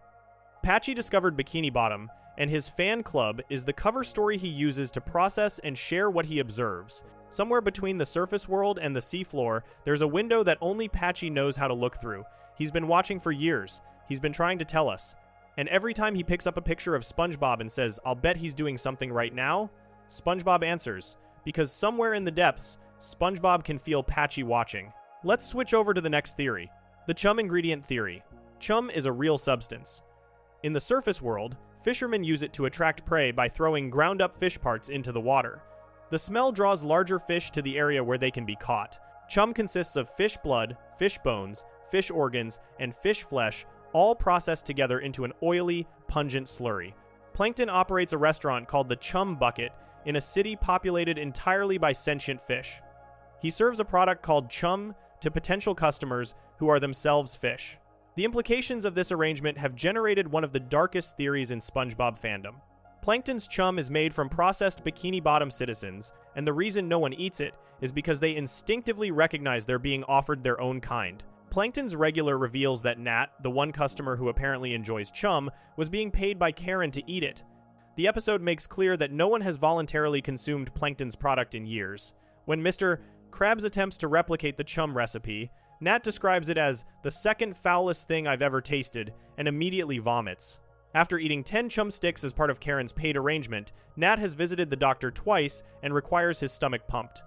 Patchy discovered Bikini Bottom, and his fan club is the cover story he uses to process and share what he observes. Somewhere between the surface world and the seafloor, there's a window that only Patchy knows how to look through. He's been watching for years. He's been trying to tell us. And every time he picks up a picture of SpongeBob and says, "I'll bet he's doing something right now," SpongeBob answers, because somewhere in the depths, SpongeBob can feel Patchy watching. Let's switch over to the next theory, the chum ingredient theory. Chum is a real substance. In the surface world, fishermen use it to attract prey by throwing ground-up fish parts into the water. The smell draws larger fish to the area where they can be caught. Chum consists of fish blood, fish bones, fish organs, and fish flesh, all processed together into an oily, pungent slurry. Plankton operates a restaurant called the Chum Bucket in a city populated entirely by sentient fish. He serves a product called chum to potential customers who are themselves fish. The implications of this arrangement have generated one of the darkest theories in SpongeBob fandom. Plankton's chum is made from processed Bikini Bottom citizens, and the reason no one eats it is because they instinctively recognize they're being offered their own kind. Plankton's regular reveals that Nat, the one customer who apparently enjoys chum, was being paid by Karen to eat it. The episode makes clear that no one has voluntarily consumed Plankton's product in years. When Mr. Krabs attempts to replicate the chum recipe, Nat describes it as the second foulest thing I've ever tasted and immediately vomits. After eating 10 chum sticks as part of Karen's paid arrangement, Nat has visited the doctor twice and requires his stomach pumped.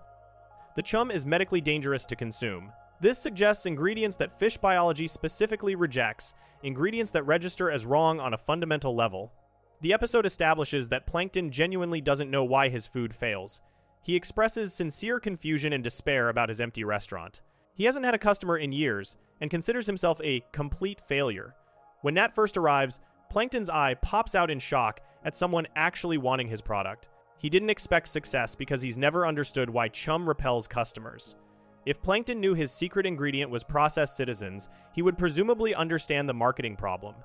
The chum is medically dangerous to consume. This suggests ingredients that fish biology specifically rejects, ingredients that register as wrong on a fundamental level. The episode establishes that Plankton genuinely doesn't know why his food fails. He expresses sincere confusion and despair about his empty restaurant. He hasn't had a customer in years and considers himself a complete failure. When Nat first arrives, Plankton's eye pops out in shock at someone actually wanting his product. He didn't expect success because he's never understood why chum repels customers. If Plankton knew his secret ingredient was processed citizens, he would presumably understand the marketing problem.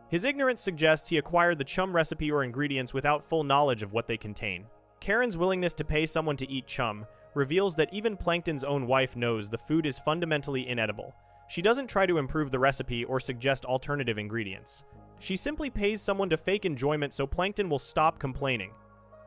His ignorance suggests he acquired the chum recipe or ingredients without full knowledge of what they contain. Karen's willingness to pay someone to eat chum reveals that even Plankton's own wife knows the food is fundamentally inedible. She doesn't try to improve the recipe or suggest alternative ingredients. She simply pays someone to fake enjoyment so Plankton will stop complaining.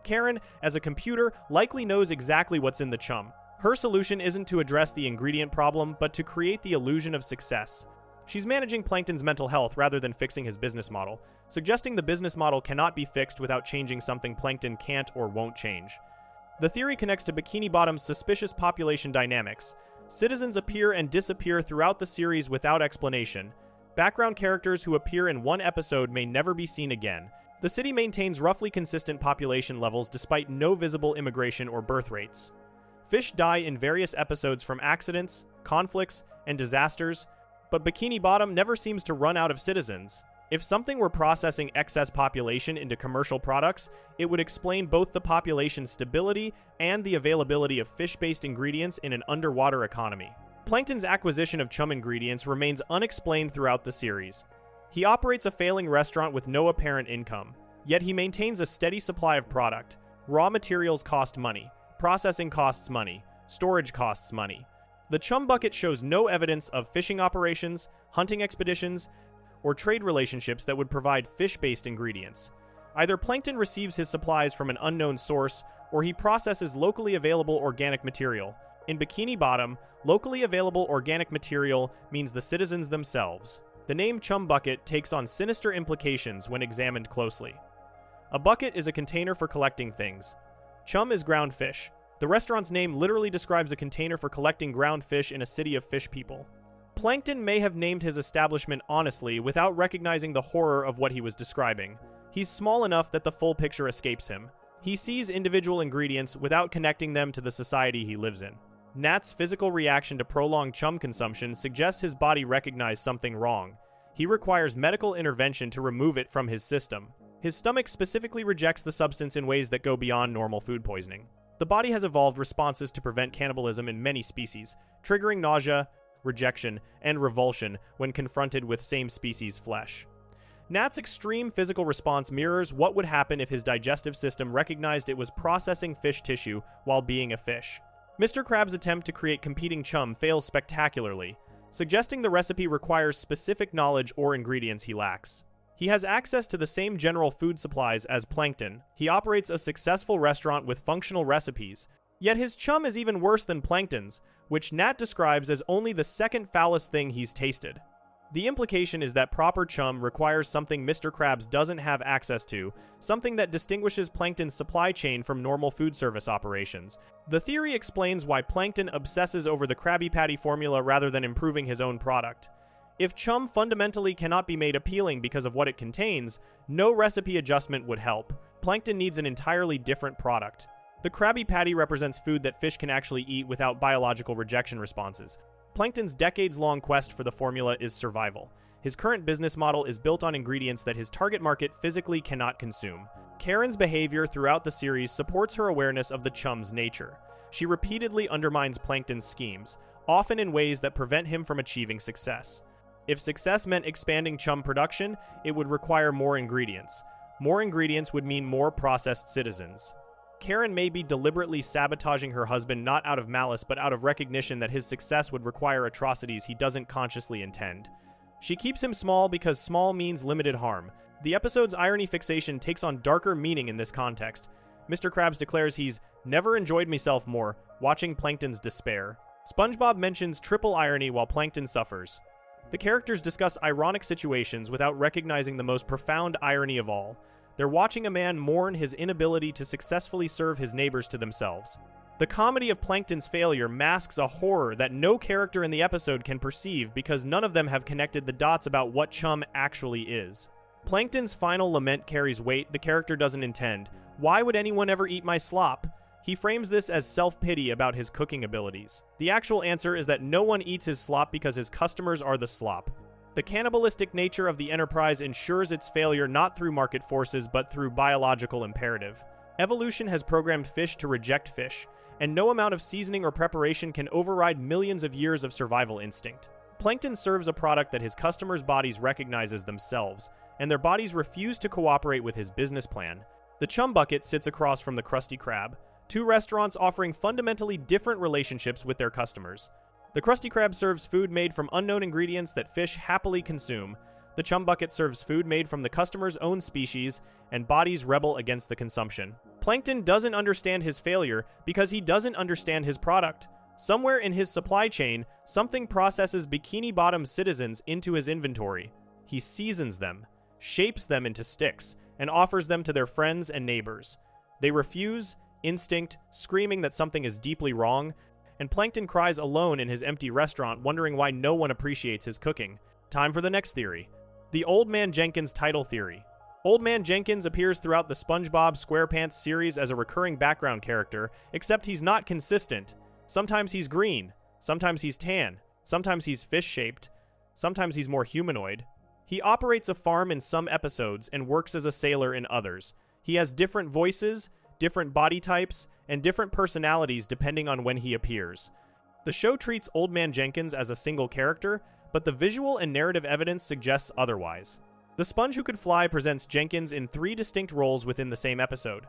Karen, as a computer, likely knows exactly what's in the chum. Her solution isn't to address the ingredient problem, but to create the illusion of success. She's managing Plankton's mental health rather than fixing his business model, suggesting the business model cannot be fixed without changing something Plankton can't or won't change. The theory connects to Bikini Bottom's suspicious population dynamics. Citizens appear and disappear throughout the series without explanation. Background characters who appear in one episode may never be seen again. The city maintains roughly consistent population levels despite no visible immigration or birth rates. Fish die in various episodes from accidents, conflicts, and disasters, but Bikini Bottom never seems to run out of citizens. If something were processing excess population into commercial products, it would explain both the population's stability and the availability of fish-based ingredients in an underwater economy. Plankton's acquisition of chum ingredients remains unexplained throughout the series. He operates a failing restaurant with no apparent income, yet he maintains a steady supply of product. Raw materials cost money, processing costs money, storage costs money. The Chum Bucket shows no evidence of fishing operations, hunting expeditions, or trade relationships that would provide fish-based ingredients. Either Plankton receives his supplies from an unknown source, or he processes locally available organic material. In Bikini Bottom, locally available organic material means the citizens themselves. The name Chum Bucket takes on sinister implications when examined closely. A bucket is a container for collecting things. Chum is ground fish. The restaurant's name literally describes a container for collecting ground fish in a city of fish people. Plankton may have named his establishment honestly without recognizing the horror of what he was describing. He's small enough that the full picture escapes him. He sees individual ingredients without connecting them to the society he lives in. Nat's physical reaction to prolonged chum consumption suggests his body recognized something wrong. He requires medical intervention to remove it from his system. His stomach specifically rejects the substance in ways that go beyond normal food poisoning. The body has evolved responses to prevent cannibalism in many species, triggering nausea, rejection, and revulsion when confronted with same-species flesh. Nat's extreme physical response mirrors what would happen if his digestive system recognized it was processing fish tissue while being a fish. Mr. Crab's attempt to create competing chum fails spectacularly, suggesting the recipe requires specific knowledge or ingredients he lacks. He has access to the same general food supplies as Plankton. He operates a successful restaurant with functional recipes, yet his chum is even worse than Plankton's, which Nat describes as only the second foulest thing he's tasted. The implication is that proper chum requires something Mr. Krabs doesn't have access to, something that distinguishes Plankton's supply chain from normal food service operations. The theory explains why Plankton obsesses over the Krabby Patty formula rather than improving his own product. If chum fundamentally cannot be made appealing because of what it contains, no recipe adjustment would help. Plankton needs an entirely different product. The Krabby Patty represents food that fish can actually eat without biological rejection responses. Plankton's decades-long quest for the formula is survival. His current business model is built on ingredients that his target market physically cannot consume. Karen's behavior throughout the series supports her awareness of the chum's nature. She repeatedly undermines Plankton's schemes, often in ways that prevent him from achieving success. If success meant expanding chum production, it would require more ingredients. More ingredients would mean more processed citizens. Karen may be deliberately sabotaging her husband not out of malice but out of recognition that his success would require atrocities he doesn't consciously intend. She keeps him small because small means limited harm. The episode's irony fixation takes on darker meaning in this context. Mr. Krabs declares he's never enjoyed myself more, watching Plankton's despair. SpongeBob mentions triple irony while Plankton suffers. The characters discuss ironic situations without recognizing the most profound irony of all. They're watching a man mourn his inability to successfully serve his neighbors to themselves. The comedy of Plankton's failure masks a horror that no character in the episode can perceive because none of them have connected the dots about what chum actually is. Plankton's final lament carries weight the character doesn't intend. Why would anyone ever eat my slop? He frames this as self-pity about his cooking abilities. The actual answer is that no one eats his slop because his customers are the slop. The cannibalistic nature of the enterprise ensures its failure not through market forces but through biological imperative. Evolution has programmed fish to reject fish, and no amount of seasoning or preparation can override millions of years of survival instinct. Plankton serves a product that his customers' bodies recognize as themselves, and their bodies refuse to cooperate with his business plan. The Chum Bucket sits across from the Krusty Krab, two restaurants offering fundamentally different relationships with their customers. The Krusty Krab serves food made from unknown ingredients that fish happily consume. The Chum Bucket serves food made from the customer's own species, and bodies rebel against the consumption. Plankton doesn't understand his failure because he doesn't understand his product. Somewhere in his supply chain, something processes Bikini Bottom citizens into his inventory. He seasons them, shapes them into sticks, and offers them to their friends and neighbors. They refuse, instinct, screaming that something is deeply wrong, and Plankton cries alone in his empty restaurant, wondering why no one appreciates his cooking. Time for the next theory. The Old Man Jenkins title theory. Old Man Jenkins appears throughout the SpongeBob SquarePants series as a recurring background character, except he's not consistent. Sometimes he's green, sometimes he's tan, sometimes he's fish-shaped, sometimes he's more humanoid. He operates a farm in some episodes and works as a sailor in others. He has different voices, different body types, and different personalities depending on when he appears. The show treats Old Man Jenkins as a single character, but the visual and narrative evidence suggests otherwise. The sponge who could fly presents Jenkins in 3 distinct roles within the same episode: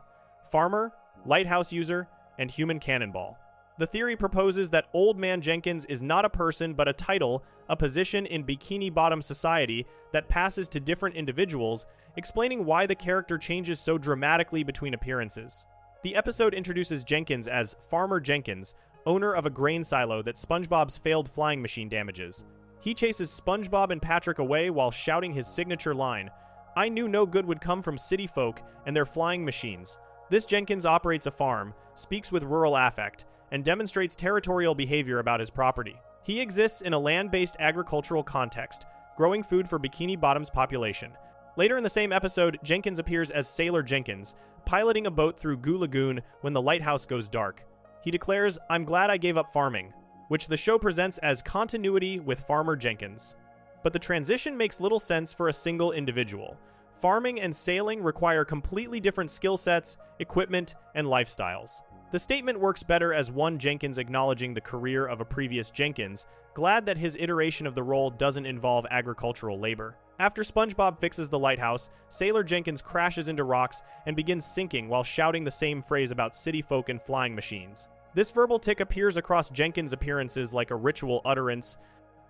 farmer, lighthouse user, and human cannonball. The theory proposes that Old Man Jenkins is not a person but a title, a position in Bikini Bottom society that passes to different individuals, explaining why the character changes so dramatically between appearances. The episode introduces Jenkins as Farmer Jenkins, owner of a grain silo that SpongeBob's failed flying machine damages. He chases SpongeBob and Patrick away while shouting his signature line, "I knew no good would come from city folk and their flying machines." This Jenkins operates a farm, speaks with rural affect, and demonstrates territorial behavior about his property. He exists in a land-based agricultural context, growing food for Bikini Bottom's population. Later in the same episode, Jenkins appears as Sailor Jenkins, piloting a boat through Goo Lagoon when the lighthouse goes dark. He declares, "I'm glad I gave up farming," which the show presents as continuity with Farmer Jenkins. But the transition makes little sense for a single individual. Farming and sailing require completely different skill sets, equipment, and lifestyles. The statement works better as one Jenkins acknowledging the career of a previous Jenkins, glad that his iteration of the role doesn't involve agricultural labor. After SpongeBob fixes the lighthouse, Sailor Jenkins crashes into rocks and begins sinking while shouting the same phrase about city folk and flying machines. This verbal tick appears across Jenkins' appearances like a ritual utterance,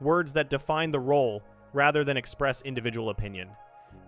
words that define the role rather than express individual opinion.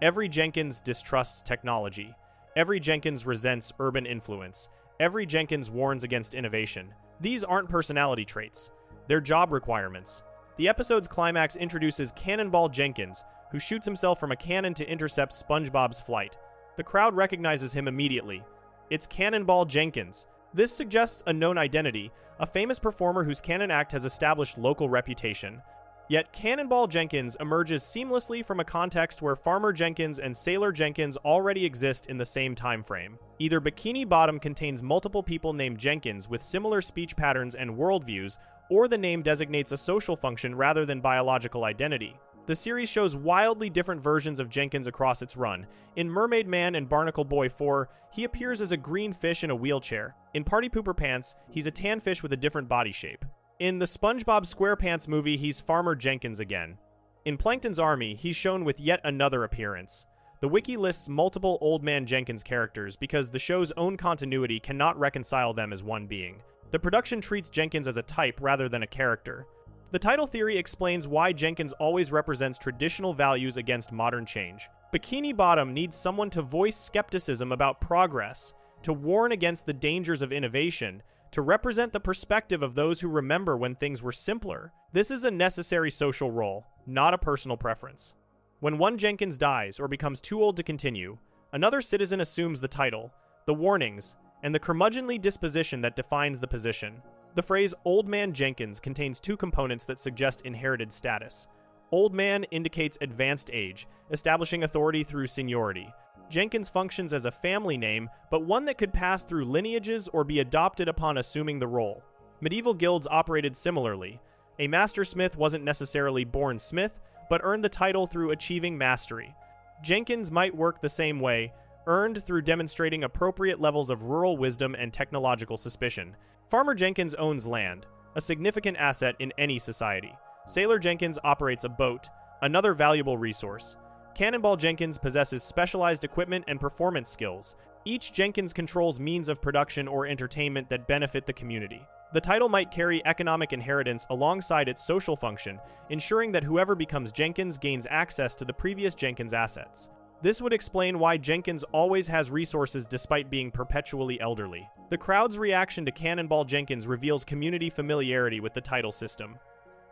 Every Jenkins distrusts technology. Every Jenkins resents urban influence. Every Jenkins warns against innovation. These aren't personality traits. They're job requirements. The episode's climax introduces Cannonball Jenkins, who shoots himself from a cannon to intercept SpongeBob's flight. The crowd recognizes him immediately. It's Cannonball Jenkins. This suggests a known identity, a famous performer whose cannon act has established local reputation. Yet Cannonball Jenkins emerges seamlessly from a context where Farmer Jenkins and Sailor Jenkins already exist in the same time frame. Either Bikini Bottom contains multiple people named Jenkins with similar speech patterns and worldviews, or the name designates a social function rather than biological identity. The series shows wildly different versions of Jenkins across its run. In Mermaid Man and Barnacle Boy 4, he appears as a green fish in a wheelchair. In Party Pooper Pants, he's a tan fish with a different body shape. In the SpongeBob SquarePants movie, he's Farmer Jenkins again. In Plankton's Army, he's shown with yet another appearance. The wiki lists multiple Old Man Jenkins characters because the show's own continuity cannot reconcile them as one being. The production treats Jenkins as a type rather than a character. The title theory explains why Jenkins always represents traditional values against modern change. Bikini Bottom needs someone to voice skepticism about progress, to warn against the dangers of innovation, to represent the perspective of those who remember when things were simpler. This is a necessary social role, not a personal preference. When one Jenkins dies or becomes too old to continue, another citizen assumes the title, the warnings, and the curmudgeonly disposition that defines the position. The phrase Old Man Jenkins contains 2 components that suggest inherited status. Old Man indicates advanced age, establishing authority through seniority. Jenkins functions as a family name, but one that could pass through lineages or be adopted upon assuming the role. Medieval guilds operated similarly. A master smith wasn't necessarily born smith, but earned the title through achieving mastery. Jenkins might work the same way, earned through demonstrating appropriate levels of rural wisdom and technological suspicion. Farmer Jenkins owns land, a significant asset in any society. Sailor Jenkins operates a boat, another valuable resource. Cannonball Jenkins possesses specialized equipment and performance skills. Each Jenkins controls means of production or entertainment that benefit the community. The title might carry economic inheritance alongside its social function, ensuring that whoever becomes Jenkins gains access to the previous Jenkins assets. This would explain why Jenkins always has resources despite being perpetually elderly. The crowd's reaction to Cannonball Jenkins reveals community familiarity with the title system.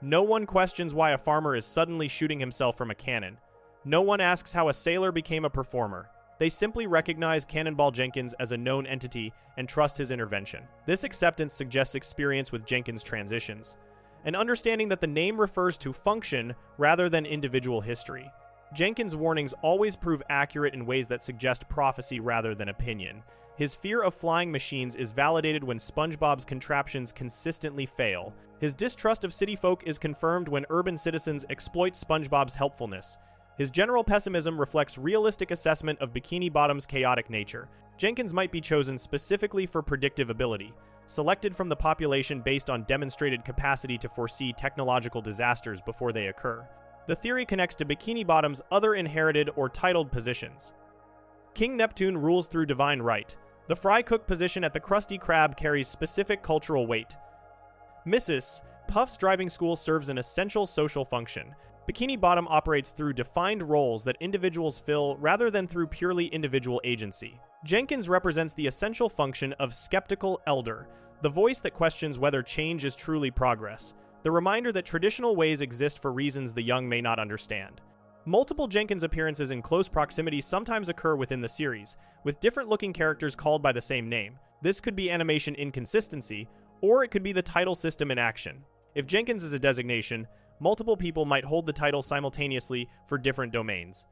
No one questions why a farmer is suddenly shooting himself from a cannon. No one asks how a sailor became a performer. They simply recognize Cannonball Jenkins as a known entity and trust his intervention. This acceptance suggests experience with Jenkins' transitions, an understanding that the name refers to function rather than individual history. Jenkins' warnings always prove accurate in ways that suggest prophecy rather than opinion. His fear of flying machines is validated when SpongeBob's contraptions consistently fail. His distrust of city folk is confirmed when urban citizens exploit SpongeBob's helpfulness. His general pessimism reflects realistic assessment of Bikini Bottom's chaotic nature. Jenkins might be chosen specifically for predictive ability, selected from the population based on demonstrated capacity to foresee technological disasters before they occur. The theory connects to Bikini Bottom's other inherited or titled positions. King Neptune rules through divine right. The fry cook position at the Krusty Krab carries specific cultural weight. Mrs. Puff's driving school serves an essential social function. Bikini Bottom operates through defined roles that individuals fill rather than through purely individual agency. Jenkins represents the essential function of skeptical elder, the voice that questions whether change is truly progress, the reminder that traditional ways exist for reasons the young may not understand. Multiple Jenkins appearances in close proximity sometimes occur within the series, with different-looking characters called by the same name. This could be animation inconsistency, or it could be the title system in action. If Jenkins is a designation, multiple people might hold the title simultaneously for different domains.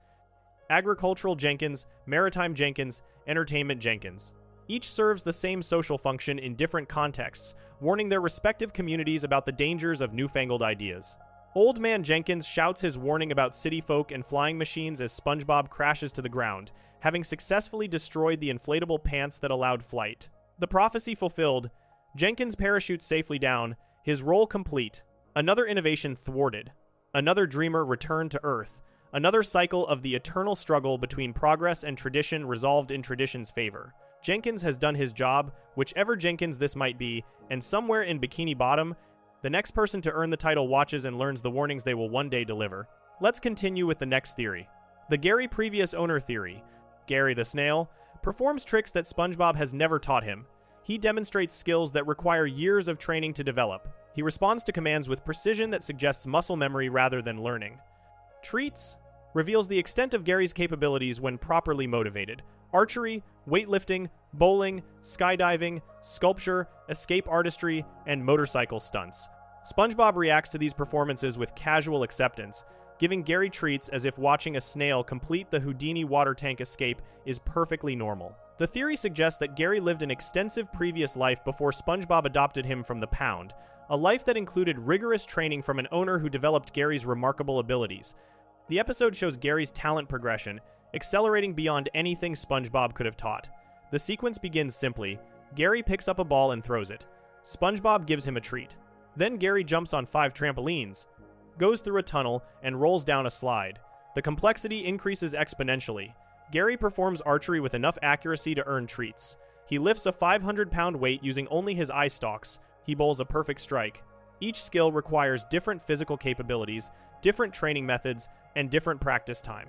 Agricultural Jenkins, Maritime Jenkins, Entertainment Jenkins. Each serves the same social function in different contexts, warning their respective communities about the dangers of newfangled ideas. Old Man Jenkins shouts his warning about city folk and flying machines as SpongeBob crashes to the ground, having successfully destroyed the inflatable pants that allowed flight. The prophecy fulfilled, Jenkins parachutes safely down, his role complete. Another innovation thwarted. Another dreamer returned to Earth. Another cycle of the eternal struggle between progress and tradition resolved in tradition's favor. Jenkins has done his job, whichever Jenkins this might be, and somewhere in Bikini Bottom, the next person to earn the title watches and learns the warnings they will one day deliver. Let's continue with the next theory. The Gary Previous Owner Theory. Gary the Snail performs tricks that SpongeBob has never taught him. He demonstrates skills that require years of training to develop. He responds to commands with precision that suggests muscle memory rather than learning. Treats reveals the extent of Gary's capabilities when properly motivated. Archery, weightlifting, bowling, skydiving, sculpture, escape artistry, and motorcycle stunts. SpongeBob reacts to these performances with casual acceptance, giving Gary treats as if watching a snail complete the Houdini water tank escape is perfectly normal. The theory suggests that Gary lived an extensive previous life before SpongeBob adopted him from the pound, a life that included rigorous training from an owner who developed Gary's remarkable abilities. The episode shows Gary's talent progression, accelerating beyond anything SpongeBob could have taught. The sequence begins simply. Gary picks up a ball and throws it. SpongeBob gives him a treat. Then Gary jumps on 5 trampolines, goes through a tunnel, and rolls down a slide. The complexity increases exponentially. Gary performs archery with enough accuracy to earn treats. He lifts a 500-pound weight using only his eye stalks. He bowls a perfect strike. Each skill requires different physical capabilities, different training methods, and different practice time.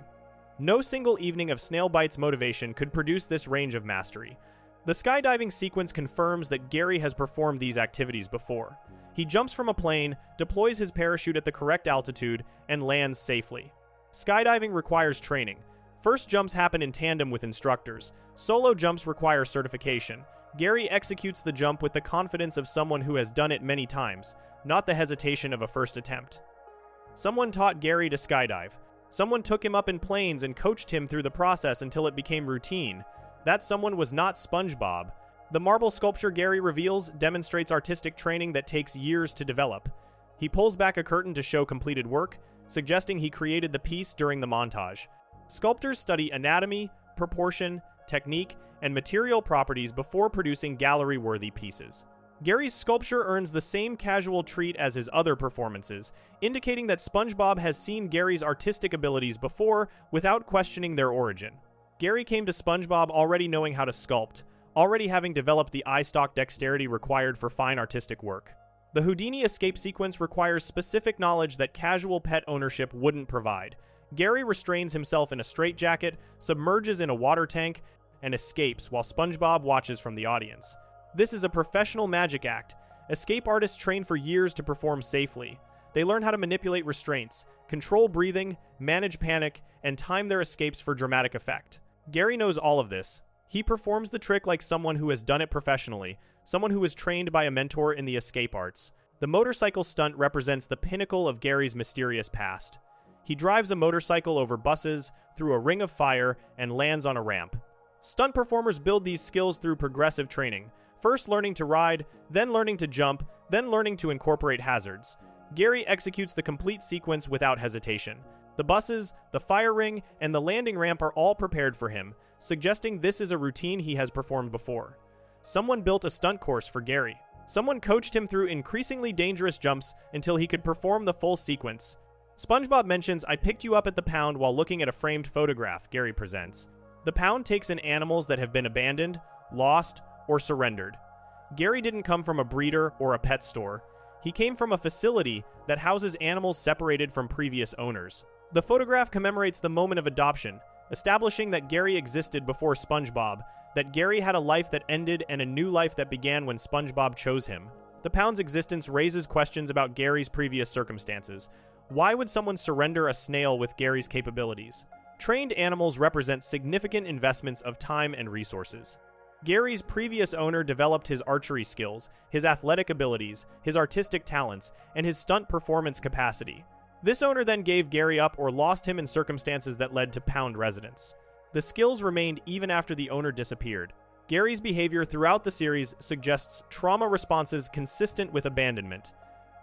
No single evening of Snail Bite's motivation could produce this range of mastery. The skydiving sequence confirms that Gary has performed these activities before. He jumps from a plane, deploys his parachute at the correct altitude, and lands safely. Skydiving requires training. First jumps happen in tandem with instructors. Solo jumps require certification. Gary executes the jump with the confidence of someone who has done it many times, not the hesitation of a first attempt. Someone taught Gary to skydive. Someone took him up in planes and coached him through the process until it became routine. That someone was not SpongeBob. The marble sculpture Gary reveals demonstrates artistic training that takes years to develop. He pulls back a curtain to show completed work, suggesting he created the piece during the montage. Sculptors study anatomy, proportion, technique, and material properties before producing gallery-worthy pieces. Gary's sculpture earns the same casual treat as his other performances, indicating that SpongeBob has seen Gary's artistic abilities before without questioning their origin. Gary came to SpongeBob already knowing how to sculpt, already having developed the eye stalk dexterity required for fine artistic work. The Houdini escape sequence requires specific knowledge that casual pet ownership wouldn't provide. Gary restrains himself in a straitjacket, submerges in a water tank, and escapes while SpongeBob watches from the audience. This is a professional magic act. Escape artists train for years to perform safely. They learn how to manipulate restraints, control breathing, manage panic, and time their escapes for dramatic effect. Gary knows all of this. He performs the trick like someone who has done it professionally, someone who was trained by a mentor in the escape arts. The motorcycle stunt represents the pinnacle of Gary's mysterious past. He drives a motorcycle over buses, through a ring of fire, and lands on a ramp. Stunt performers build these skills through progressive training, first learning to ride, then learning to jump, then learning to incorporate hazards. Gary executes the complete sequence without hesitation. The buses, the fire ring, and the landing ramp are all prepared for him, suggesting this is a routine he has performed before. Someone built a stunt course for Gary. Someone coached him through increasingly dangerous jumps until he could perform the full sequence. SpongeBob mentions, "I picked you up at the pound while looking at a framed photograph," Gary presents. The pound takes in animals that have been abandoned, lost, or surrendered. Gary didn't come from a breeder or a pet store. He came from a facility that houses animals separated from previous owners. The photograph commemorates the moment of adoption, establishing that Gary existed before SpongeBob, that Gary had a life that ended and a new life that began when SpongeBob chose him. The pound's existence raises questions about Gary's previous circumstances. Why would someone surrender a snail with Gary's capabilities? Trained animals represent significant investments of time and resources. Gary's previous owner developed his archery skills, his athletic abilities, his artistic talents, and his stunt performance capacity. This owner then gave Gary up or lost him in circumstances that led to pound residence. The skills remained even after the owner disappeared. Gary's behavior throughout the series suggests trauma responses consistent with abandonment.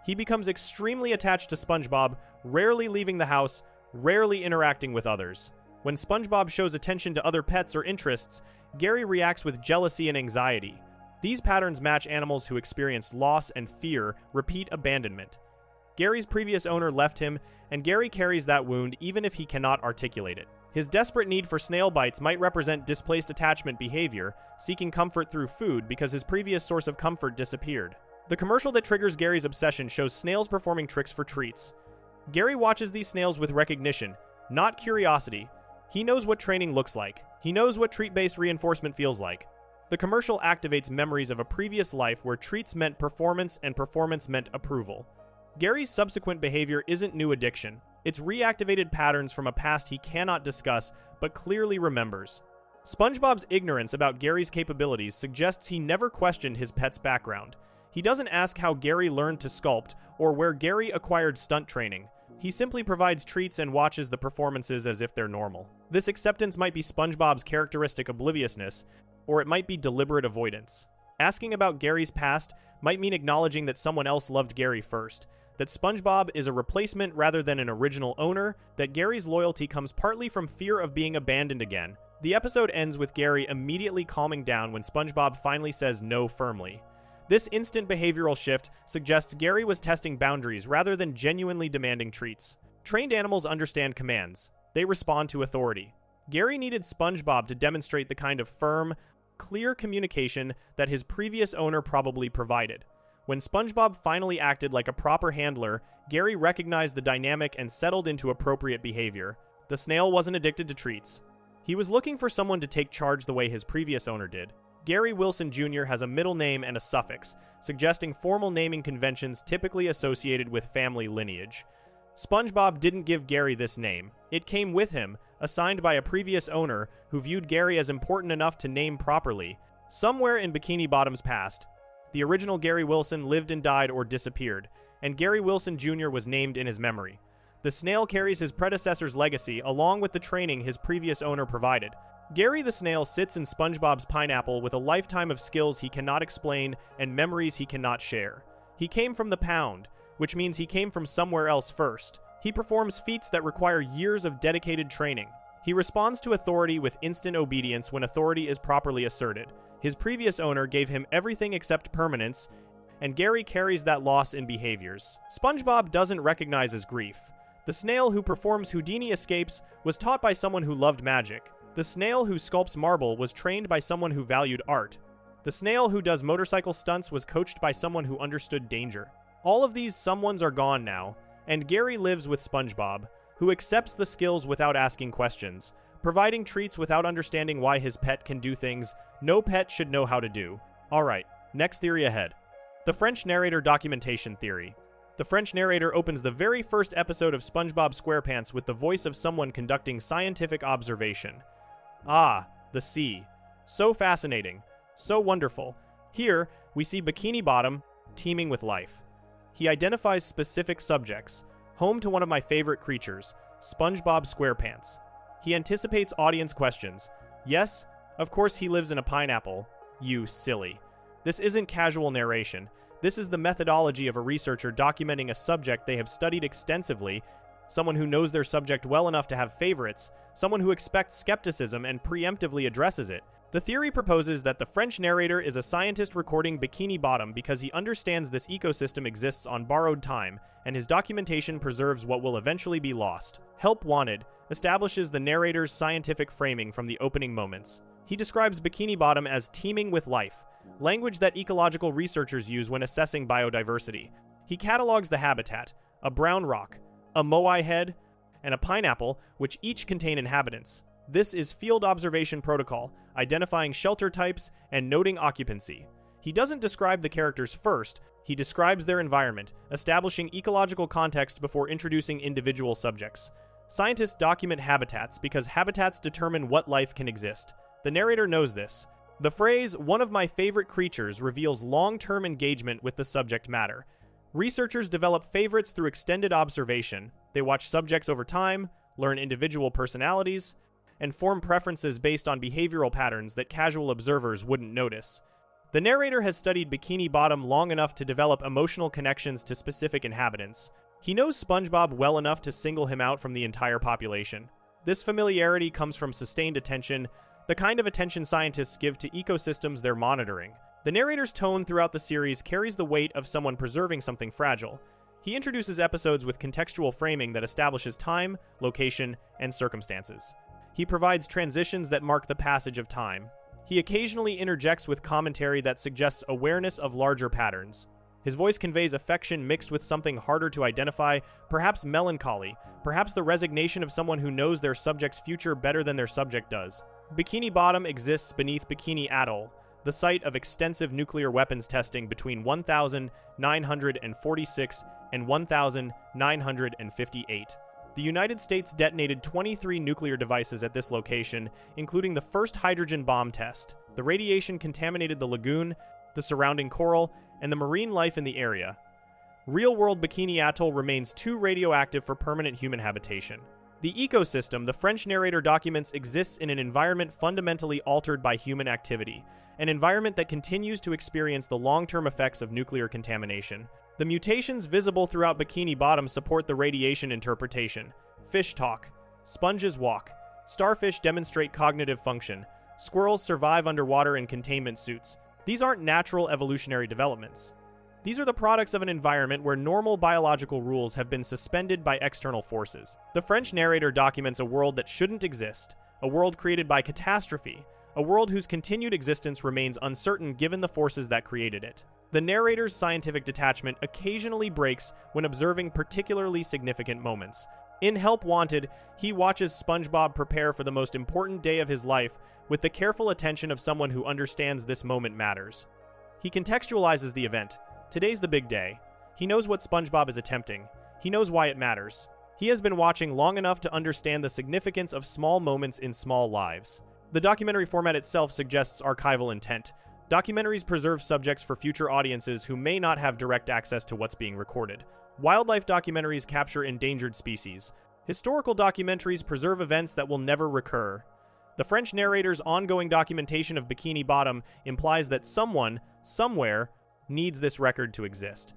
He becomes extremely attached to SpongeBob, rarely leaving the house, rarely interacting with others. When SpongeBob shows attention to other pets or interests, Gary reacts with jealousy and anxiety. These patterns match animals who experience loss and fear, repeat abandonment. Gary's previous owner left him, and Gary carries that wound even if he cannot articulate it. His desperate need for snail bites might represent displaced attachment behavior, seeking comfort through food because his previous source of comfort disappeared. The commercial that triggers Gary's obsession shows snails performing tricks for treats. Gary watches these snails with recognition, not curiosity. He knows what training looks like. He knows what treat-based reinforcement feels like. The commercial activates memories of a previous life where treats meant performance and performance meant approval. Gary's subsequent behavior isn't new addiction. It's reactivated patterns from a past he cannot discuss, but clearly remembers. SpongeBob's ignorance about Gary's capabilities suggests he never questioned his pet's background. He doesn't ask how Gary learned to sculpt or where Gary acquired stunt training. He simply provides treats and watches the performances as if they're normal. This acceptance might be SpongeBob's characteristic obliviousness, or it might be deliberate avoidance. Asking about Gary's past might mean acknowledging that someone else loved Gary first, that SpongeBob is a replacement rather than an original owner, that Gary's loyalty comes partly from fear of being abandoned again. The episode ends with Gary immediately calming down when SpongeBob finally says no firmly. This instant behavioral shift suggests Gary was testing boundaries rather than genuinely demanding treats. Trained animals understand commands. They respond to authority. Gary needed SpongeBob to demonstrate the kind of firm, clear communication that his previous owner probably provided. When SpongeBob finally acted like a proper handler, Gary recognized the dynamic and settled into appropriate behavior. The snail wasn't addicted to treats. He was looking for someone to take charge the way his previous owner did. Gary Wilson Jr. has a middle name and a suffix, suggesting formal naming conventions typically associated with family lineage. SpongeBob didn't give Gary this name. It came with him, assigned by a previous owner who viewed Gary as important enough to name properly. Somewhere in Bikini Bottom's past, the original Gary Wilson lived and died or disappeared, and Gary Wilson Jr. was named in his memory. The snail carries his predecessor's legacy along with the training his previous owner provided. Gary the snail sits in SpongeBob's pineapple with a lifetime of skills he cannot explain and memories he cannot share. He came from the pound, which means he came from somewhere else first. He performs feats that require years of dedicated training. He responds to authority with instant obedience when authority is properly asserted. His previous owner gave him everything except permanence, and Gary carries that loss in behaviors. SpongeBob doesn't recognize his grief. The snail who performs Houdini escapes was taught by someone who loved magic. The snail who sculpts marble was trained by someone who valued art. The snail who does motorcycle stunts was coached by someone who understood danger. All of these someones are gone now, and Gary lives with SpongeBob, who accepts the skills without asking questions, providing treats without understanding why his pet can do things no pet should know how to do. Alright, next theory ahead. The French narrator documentation theory. The French narrator opens the very first episode of SpongeBob SquarePants with the voice of someone conducting scientific observation. Ah, the sea. So fascinating. So wonderful. Here, we see Bikini Bottom teeming with life. He identifies specific subjects, home to one of my favorite creatures, SpongeBob SquarePants. He anticipates audience questions. Yes, of course he lives in a pineapple. You silly. This isn't casual narration. This is the methodology of a researcher documenting a subject they have studied extensively, someone who knows their subject well enough to have favorites, someone who expects skepticism and preemptively addresses it. The theory proposes that the French narrator is a scientist recording Bikini Bottom because he understands this ecosystem exists on borrowed time, and his documentation preserves what will eventually be lost. Help Wanted establishes the narrator's scientific framing from the opening moments. He describes Bikini Bottom as teeming with life, language that ecological researchers use when assessing biodiversity. He catalogs the habitat, a brown rock, a moai head, and a pineapple, which each contain inhabitants. This is field observation protocol, identifying shelter types and noting occupancy. He doesn't describe the characters first, he describes their environment, establishing ecological context before introducing individual subjects. Scientists document habitats because habitats determine what life can exist. The narrator knows this. The phrase, "one of my favorite creatures," reveals long-term engagement with the subject matter. Researchers develop favorites through extended observation. They watch subjects over time, learn individual personalities, and form preferences based on behavioral patterns that casual observers wouldn't notice. The narrator has studied Bikini Bottom long enough to develop emotional connections to specific inhabitants. He knows SpongeBob well enough to single him out from the entire population. This familiarity comes from sustained attention, the kind of attention scientists give to ecosystems they're monitoring. The narrator's tone throughout the series carries the weight of someone preserving something fragile. He introduces episodes with contextual framing that establishes time, location, and circumstances. He provides transitions that mark the passage of time. He occasionally interjects with commentary that suggests awareness of larger patterns. His voice conveys affection mixed with something harder to identify, perhaps melancholy, perhaps the resignation of someone who knows their subject's future better than their subject does. Bikini Bottom exists beneath Bikini Atoll, the site of extensive nuclear weapons testing between 1946 and 1958. The United States detonated 23 nuclear devices at this location, including the first hydrogen bomb test. The radiation contaminated the lagoon, the surrounding coral, and the marine life in the area. Real-world Bikini Atoll remains too radioactive for permanent human habitation. The ecosystem the French narrator documents exists in an environment fundamentally altered by human activity, an environment that continues to experience the long-term effects of nuclear contamination. The mutations visible throughout Bikini Bottom support the radiation interpretation. Fish talk. Sponges walk. Starfish demonstrate cognitive function. Squirrels survive underwater in containment suits. These aren't natural evolutionary developments. These are the products of an environment where normal biological rules have been suspended by external forces. The French narrator documents a world that shouldn't exist, a world created by catastrophe, a world whose continued existence remains uncertain given the forces that created it. The narrator's scientific detachment occasionally breaks when observing particularly significant moments. In Help Wanted, he watches SpongeBob prepare for the most important day of his life with the careful attention of someone who understands this moment matters. He contextualizes the event. Today's the big day. He knows what SpongeBob is attempting. He knows why it matters. He has been watching long enough to understand the significance of small moments in small lives. The documentary format itself suggests archival intent. Documentaries preserve subjects for future audiences who may not have direct access to what's being recorded. Wildlife documentaries capture endangered species. Historical documentaries preserve events that will never recur. The French narrator's ongoing documentation of Bikini Bottom implies that someone, somewhere, needs this record to exist.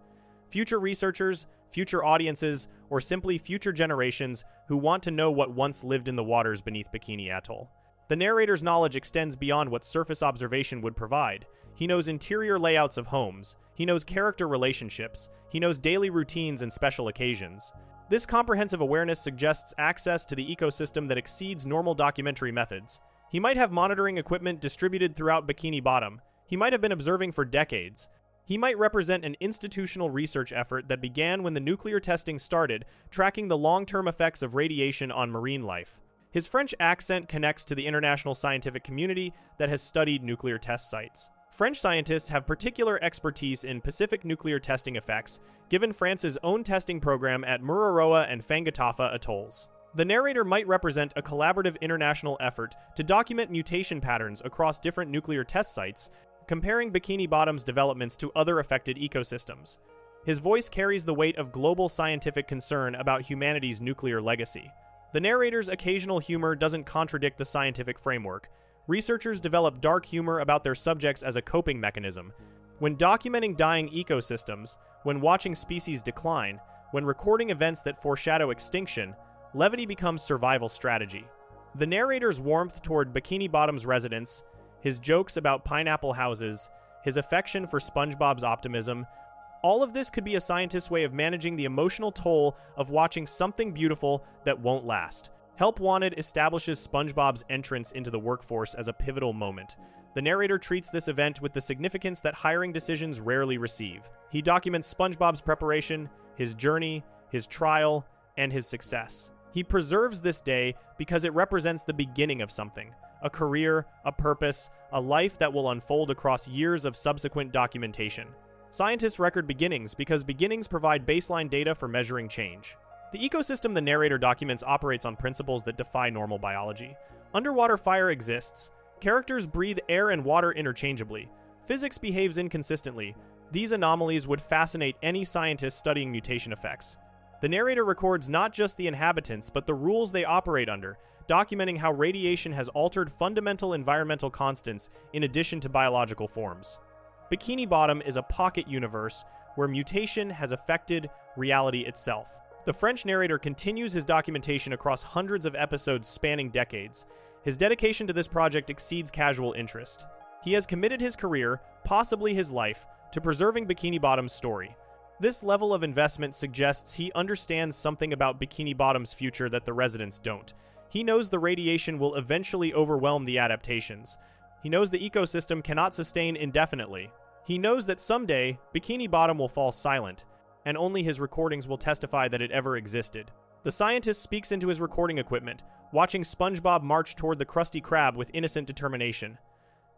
Future researchers, future audiences, or simply future generations who want to know what once lived in the waters beneath Bikini Atoll. The narrator's knowledge extends beyond what surface observation would provide. He knows interior layouts of homes. He knows character relationships. He knows daily routines and special occasions. This comprehensive awareness suggests access to the ecosystem that exceeds normal documentary methods. He might have monitoring equipment distributed throughout Bikini Bottom. He might have been observing for decades. He might represent an institutional research effort that began when the nuclear testing started, tracking the long-term effects of radiation on marine life. His French accent connects to the international scientific community that has studied nuclear test sites. French scientists have particular expertise in Pacific nuclear testing effects, given France's own testing program at Mururoa and Fangatafa atolls. The narrator might represent a collaborative international effort to document mutation patterns across different nuclear test sites, comparing Bikini Bottom's developments to other affected ecosystems. His voice carries the weight of global scientific concern about humanity's nuclear legacy. The narrator's occasional humor doesn't contradict the scientific framework. Researchers develop dark humor about their subjects as a coping mechanism. When documenting dying ecosystems, when watching species decline, when recording events that foreshadow extinction, levity becomes survival strategy. The narrator's warmth toward Bikini Bottom's residents, his jokes about pineapple houses, his affection for SpongeBob's optimism. All of this could be a scientist's way of managing the emotional toll of watching something beautiful that won't last. Help Wanted establishes SpongeBob's entrance into the workforce as a pivotal moment. The narrator treats this event with the significance that hiring decisions rarely receive. He documents SpongeBob's preparation, his journey, his trial, and his success. He preserves this day because it represents the beginning of something, a career, a purpose, a life that will unfold across years of subsequent documentation. Scientists record beginnings because beginnings provide baseline data for measuring change. The ecosystem the narrator documents operates on principles that defy normal biology. Underwater fire exists. Characters breathe air and water interchangeably. Physics behaves inconsistently. These anomalies would fascinate any scientist studying mutation effects. The narrator records not just the inhabitants, but the rules they operate under, documenting how radiation has altered fundamental environmental constants in addition to biological forms. Bikini Bottom is a pocket universe where mutation has affected reality itself. The French narrator continues his documentation across hundreds of episodes spanning decades. His dedication to this project exceeds casual interest. He has committed his career, possibly his life, to preserving Bikini Bottom's story. This level of investment suggests he understands something about Bikini Bottom's future that the residents don't. He knows the radiation will eventually overwhelm the adaptations. He knows the ecosystem cannot sustain indefinitely. He knows that someday, Bikini Bottom will fall silent, and only his recordings will testify that it ever existed. The scientist speaks into his recording equipment, watching SpongeBob march toward the Krusty Krab with innocent determination.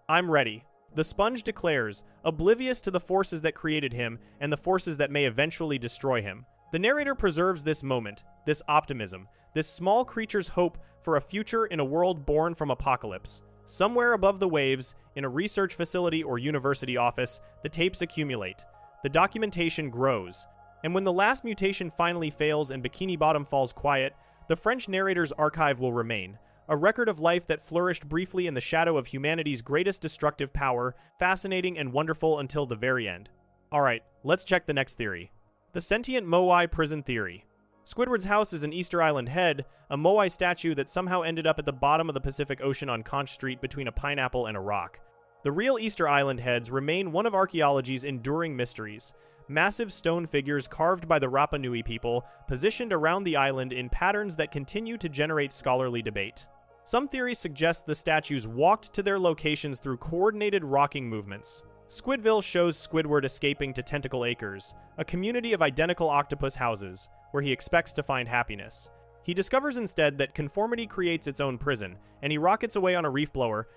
"I'm ready," the sponge declares, oblivious to the forces that created him and the forces that may eventually destroy him. The narrator preserves this moment, this optimism, this small creature's hope for a future in a world born from apocalypse. Somewhere above the waves, in a research facility or university office, the tapes accumulate. The documentation grows. And when the last mutation finally fails and Bikini Bottom falls quiet, the French narrator's archive will remain, a record of life that flourished briefly in the shadow of humanity's greatest destructive power, fascinating and wonderful until the very end. Alright, let's check the next theory. The sentient Moai prison theory. Squidward's house is an Easter Island head, a Moai statue that somehow ended up at the bottom of the Pacific Ocean on Conch Street between a pineapple and a rock. The real Easter Island heads remain one of archaeology's enduring mysteries. Massive stone figures carved by the Rapa Nui people, positioned around the island in patterns that continue to generate scholarly debate. Some theories suggest the statues walked to their locations through coordinated rocking movements. Squidville shows Squidward escaping to Tentacle Acres, a community of identical octopus houses, where he expects to find happiness. He discovers instead that conformity creates its own prison, and he rockets away on a reef blower,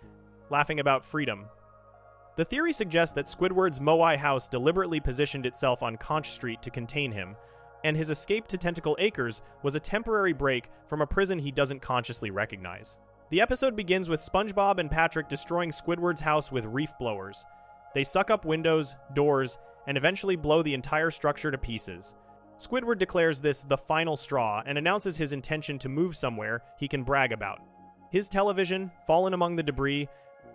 laughing about freedom. The theory suggests that Squidward's Moai house deliberately positioned itself on Conch Street to contain him, and his escape to Tentacle Acres was a temporary break from a prison he doesn't consciously recognize. The episode begins with SpongeBob and Patrick destroying Squidward's house with reef blowers. They suck up windows, doors, and eventually blow the entire structure to pieces. Squidward declares this the final straw and announces his intention to move somewhere he can brag about. His television, fallen among the debris,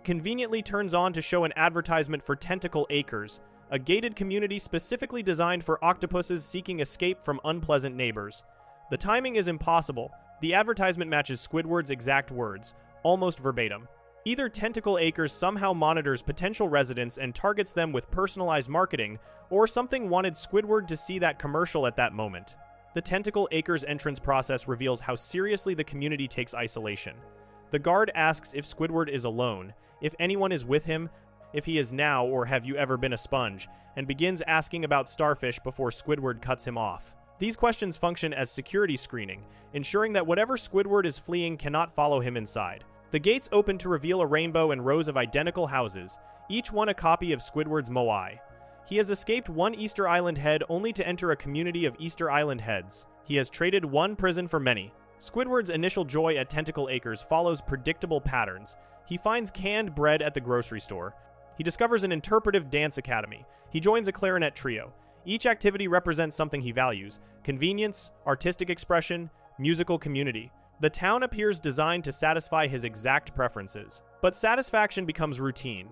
conveniently turns on to show an advertisement for Tentacle Acres, a gated community specifically designed for octopuses seeking escape from unpleasant neighbors. The timing is impossible. The advertisement matches Squidward's exact words, almost verbatim. Either Tentacle Acres somehow monitors potential residents and targets them with personalized marketing, or something wanted Squidward to see that commercial at that moment. The Tentacle Acres entrance process reveals how seriously the community takes isolation. The guard asks if Squidward is alone, if anyone is with him, if he is now or have you ever been a sponge, and begins asking about Starfish before Squidward cuts him off. These questions function as security screening, ensuring that whatever Squidward is fleeing cannot follow him inside. The gates open to reveal a rainbow and rows of identical houses, each one a copy of Squidward's Moai. He has escaped one Easter Island head only to enter a community of Easter Island heads. He has traded one prison for many. Squidward's initial joy at Tentacle Acres follows predictable patterns. He finds canned bread at the grocery store. He discovers an interpretive dance academy. He joins a clarinet trio. Each activity represents something he values: convenience, artistic expression, musical community. The town appears designed to satisfy his exact preferences. But satisfaction becomes routine.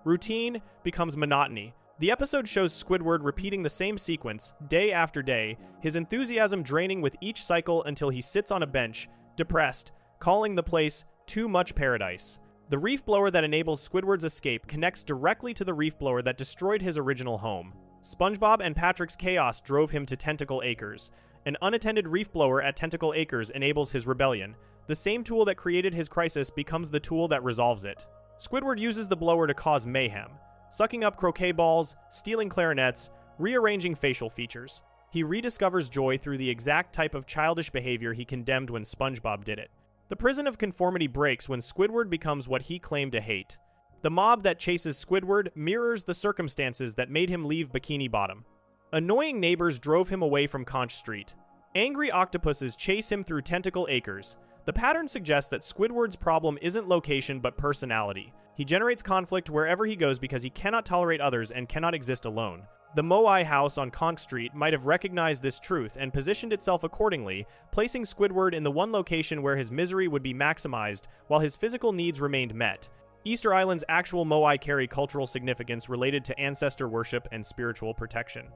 Routine becomes monotony. The episode shows Squidward repeating the same sequence, day after day, his enthusiasm draining with each cycle until he sits on a bench, depressed, calling the place too much paradise. The reef blower that enables Squidward's escape connects directly to the reef blower that destroyed his original home. SpongeBob and Patrick's chaos drove him to Tentacle Acres. An unattended reef blower at Tentacle Acres enables his rebellion. The same tool that created his crisis becomes the tool that resolves it. Squidward uses the blower to cause mayhem, sucking up croquet balls, stealing clarinets, rearranging facial features. He rediscovers joy through the exact type of childish behavior he condemned when SpongeBob did it. The prison of conformity breaks when Squidward becomes what he claimed to hate. The mob that chases Squidward mirrors the circumstances that made him leave Bikini Bottom. Annoying neighbors drove him away from Conch Street. Angry octopuses chase him through Tentacle Acres. The pattern suggests that Squidward's problem isn't location but personality. He generates conflict wherever he goes because he cannot tolerate others and cannot exist alone. The Moai house on Conch Street might have recognized this truth and positioned itself accordingly, placing Squidward in the one location where his misery would be maximized while his physical needs remained met. Easter Island's actual Moai carry cultural significance related to ancestor worship and spiritual protection.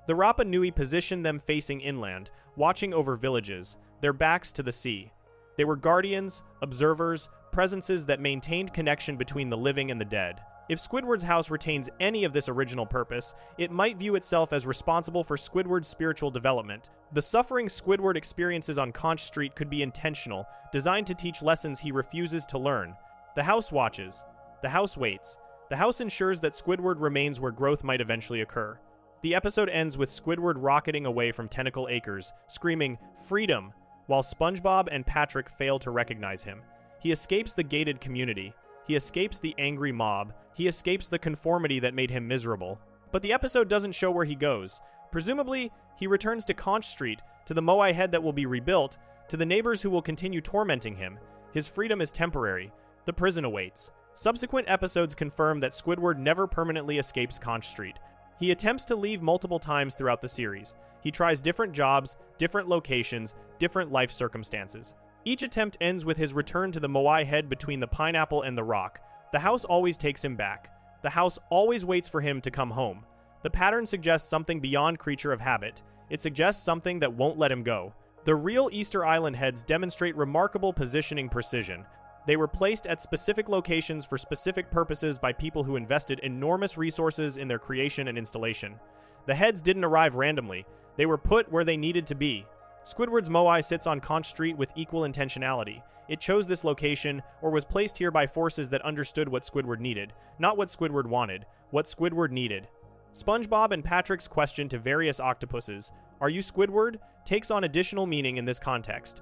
The Rapa Nui positioned them facing inland, watching over villages, their backs to the sea. They were guardians, observers, presences that maintained connection between the living and the dead. If Squidward's house retains any of this original purpose, it might view itself as responsible for Squidward's spiritual development. The suffering Squidward experiences on Conch Street could be intentional, designed to teach lessons he refuses to learn. The house watches. The house waits. The house ensures that Squidward remains where growth might eventually occur. The episode ends with Squidward rocketing away from Tentacle Acres, screaming, "Freedom!" while SpongeBob and Patrick fail to recognize him. He escapes the gated community. He escapes the angry mob. He escapes the conformity that made him miserable. But the episode doesn't show where he goes. Presumably, he returns to Conch Street, to the Moai head that will be rebuilt, to the neighbors who will continue tormenting him. His freedom is temporary. The prison awaits. Subsequent episodes confirm that Squidward never permanently escapes Conch Street. He attempts to leave multiple times throughout the series. He tries different jobs, different locations, different life circumstances. Each attempt ends with his return to the Moai head between the pineapple and the rock. The house always takes him back. The house always waits for him to come home. The pattern suggests something beyond creature of habit. It suggests something that won't let him go. The real Easter Island heads demonstrate remarkable positioning precision. They were placed at specific locations for specific purposes by people who invested enormous resources in their creation and installation. The heads didn't arrive randomly. They were put where they needed to be. Squidward's Moai sits on Conch Street with equal intentionality. It chose this location, or was placed here by forces that understood what Squidward needed, not what Squidward wanted, what Squidward needed. SpongeBob and Patrick's question to various octopuses, "Are you Squidward?" takes on additional meaning in this context.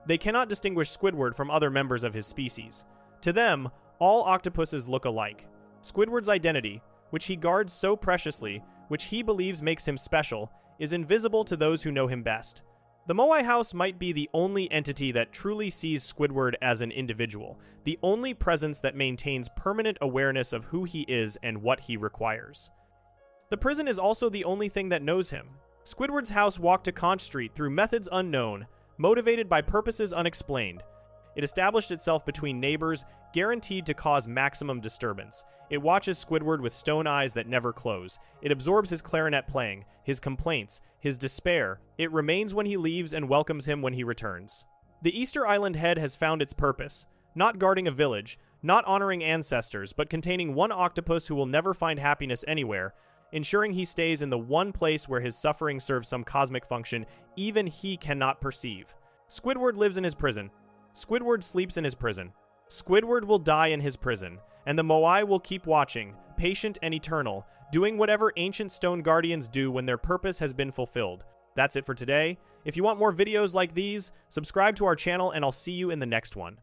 They cannot distinguish Squidward from other members of his species. To them, all octopuses look alike. Squidward's identity, which he guards so preciously, which he believes makes him special, is invisible to those who know him best. The Moai House might be the only entity that truly sees Squidward as an individual, the only presence that maintains permanent awareness of who he is and what he requires. The prison is also the only thing that knows him. Squidward's house walked to Conch Street through methods unknown, motivated by purposes unexplained. It established itself between neighbors, guaranteed to cause maximum disturbance. It watches Squidward with stone eyes that never close. It absorbs his clarinet playing, his complaints, his despair. It remains when he leaves and welcomes him when he returns. The Easter Island head has found its purpose, not guarding a village, not honoring ancestors, but containing one octopus who will never find happiness anywhere, ensuring he stays in the one place where his suffering serves some cosmic function even he cannot perceive. Squidward lives in his prison. Squidward sleeps in his prison. Squidward will die in his prison, and the Moai will keep watching, patient and eternal, doing whatever ancient stone guardians do when their purpose has been fulfilled. That's it for today. If you want more videos like these, subscribe to our channel and I'll see you in the next one.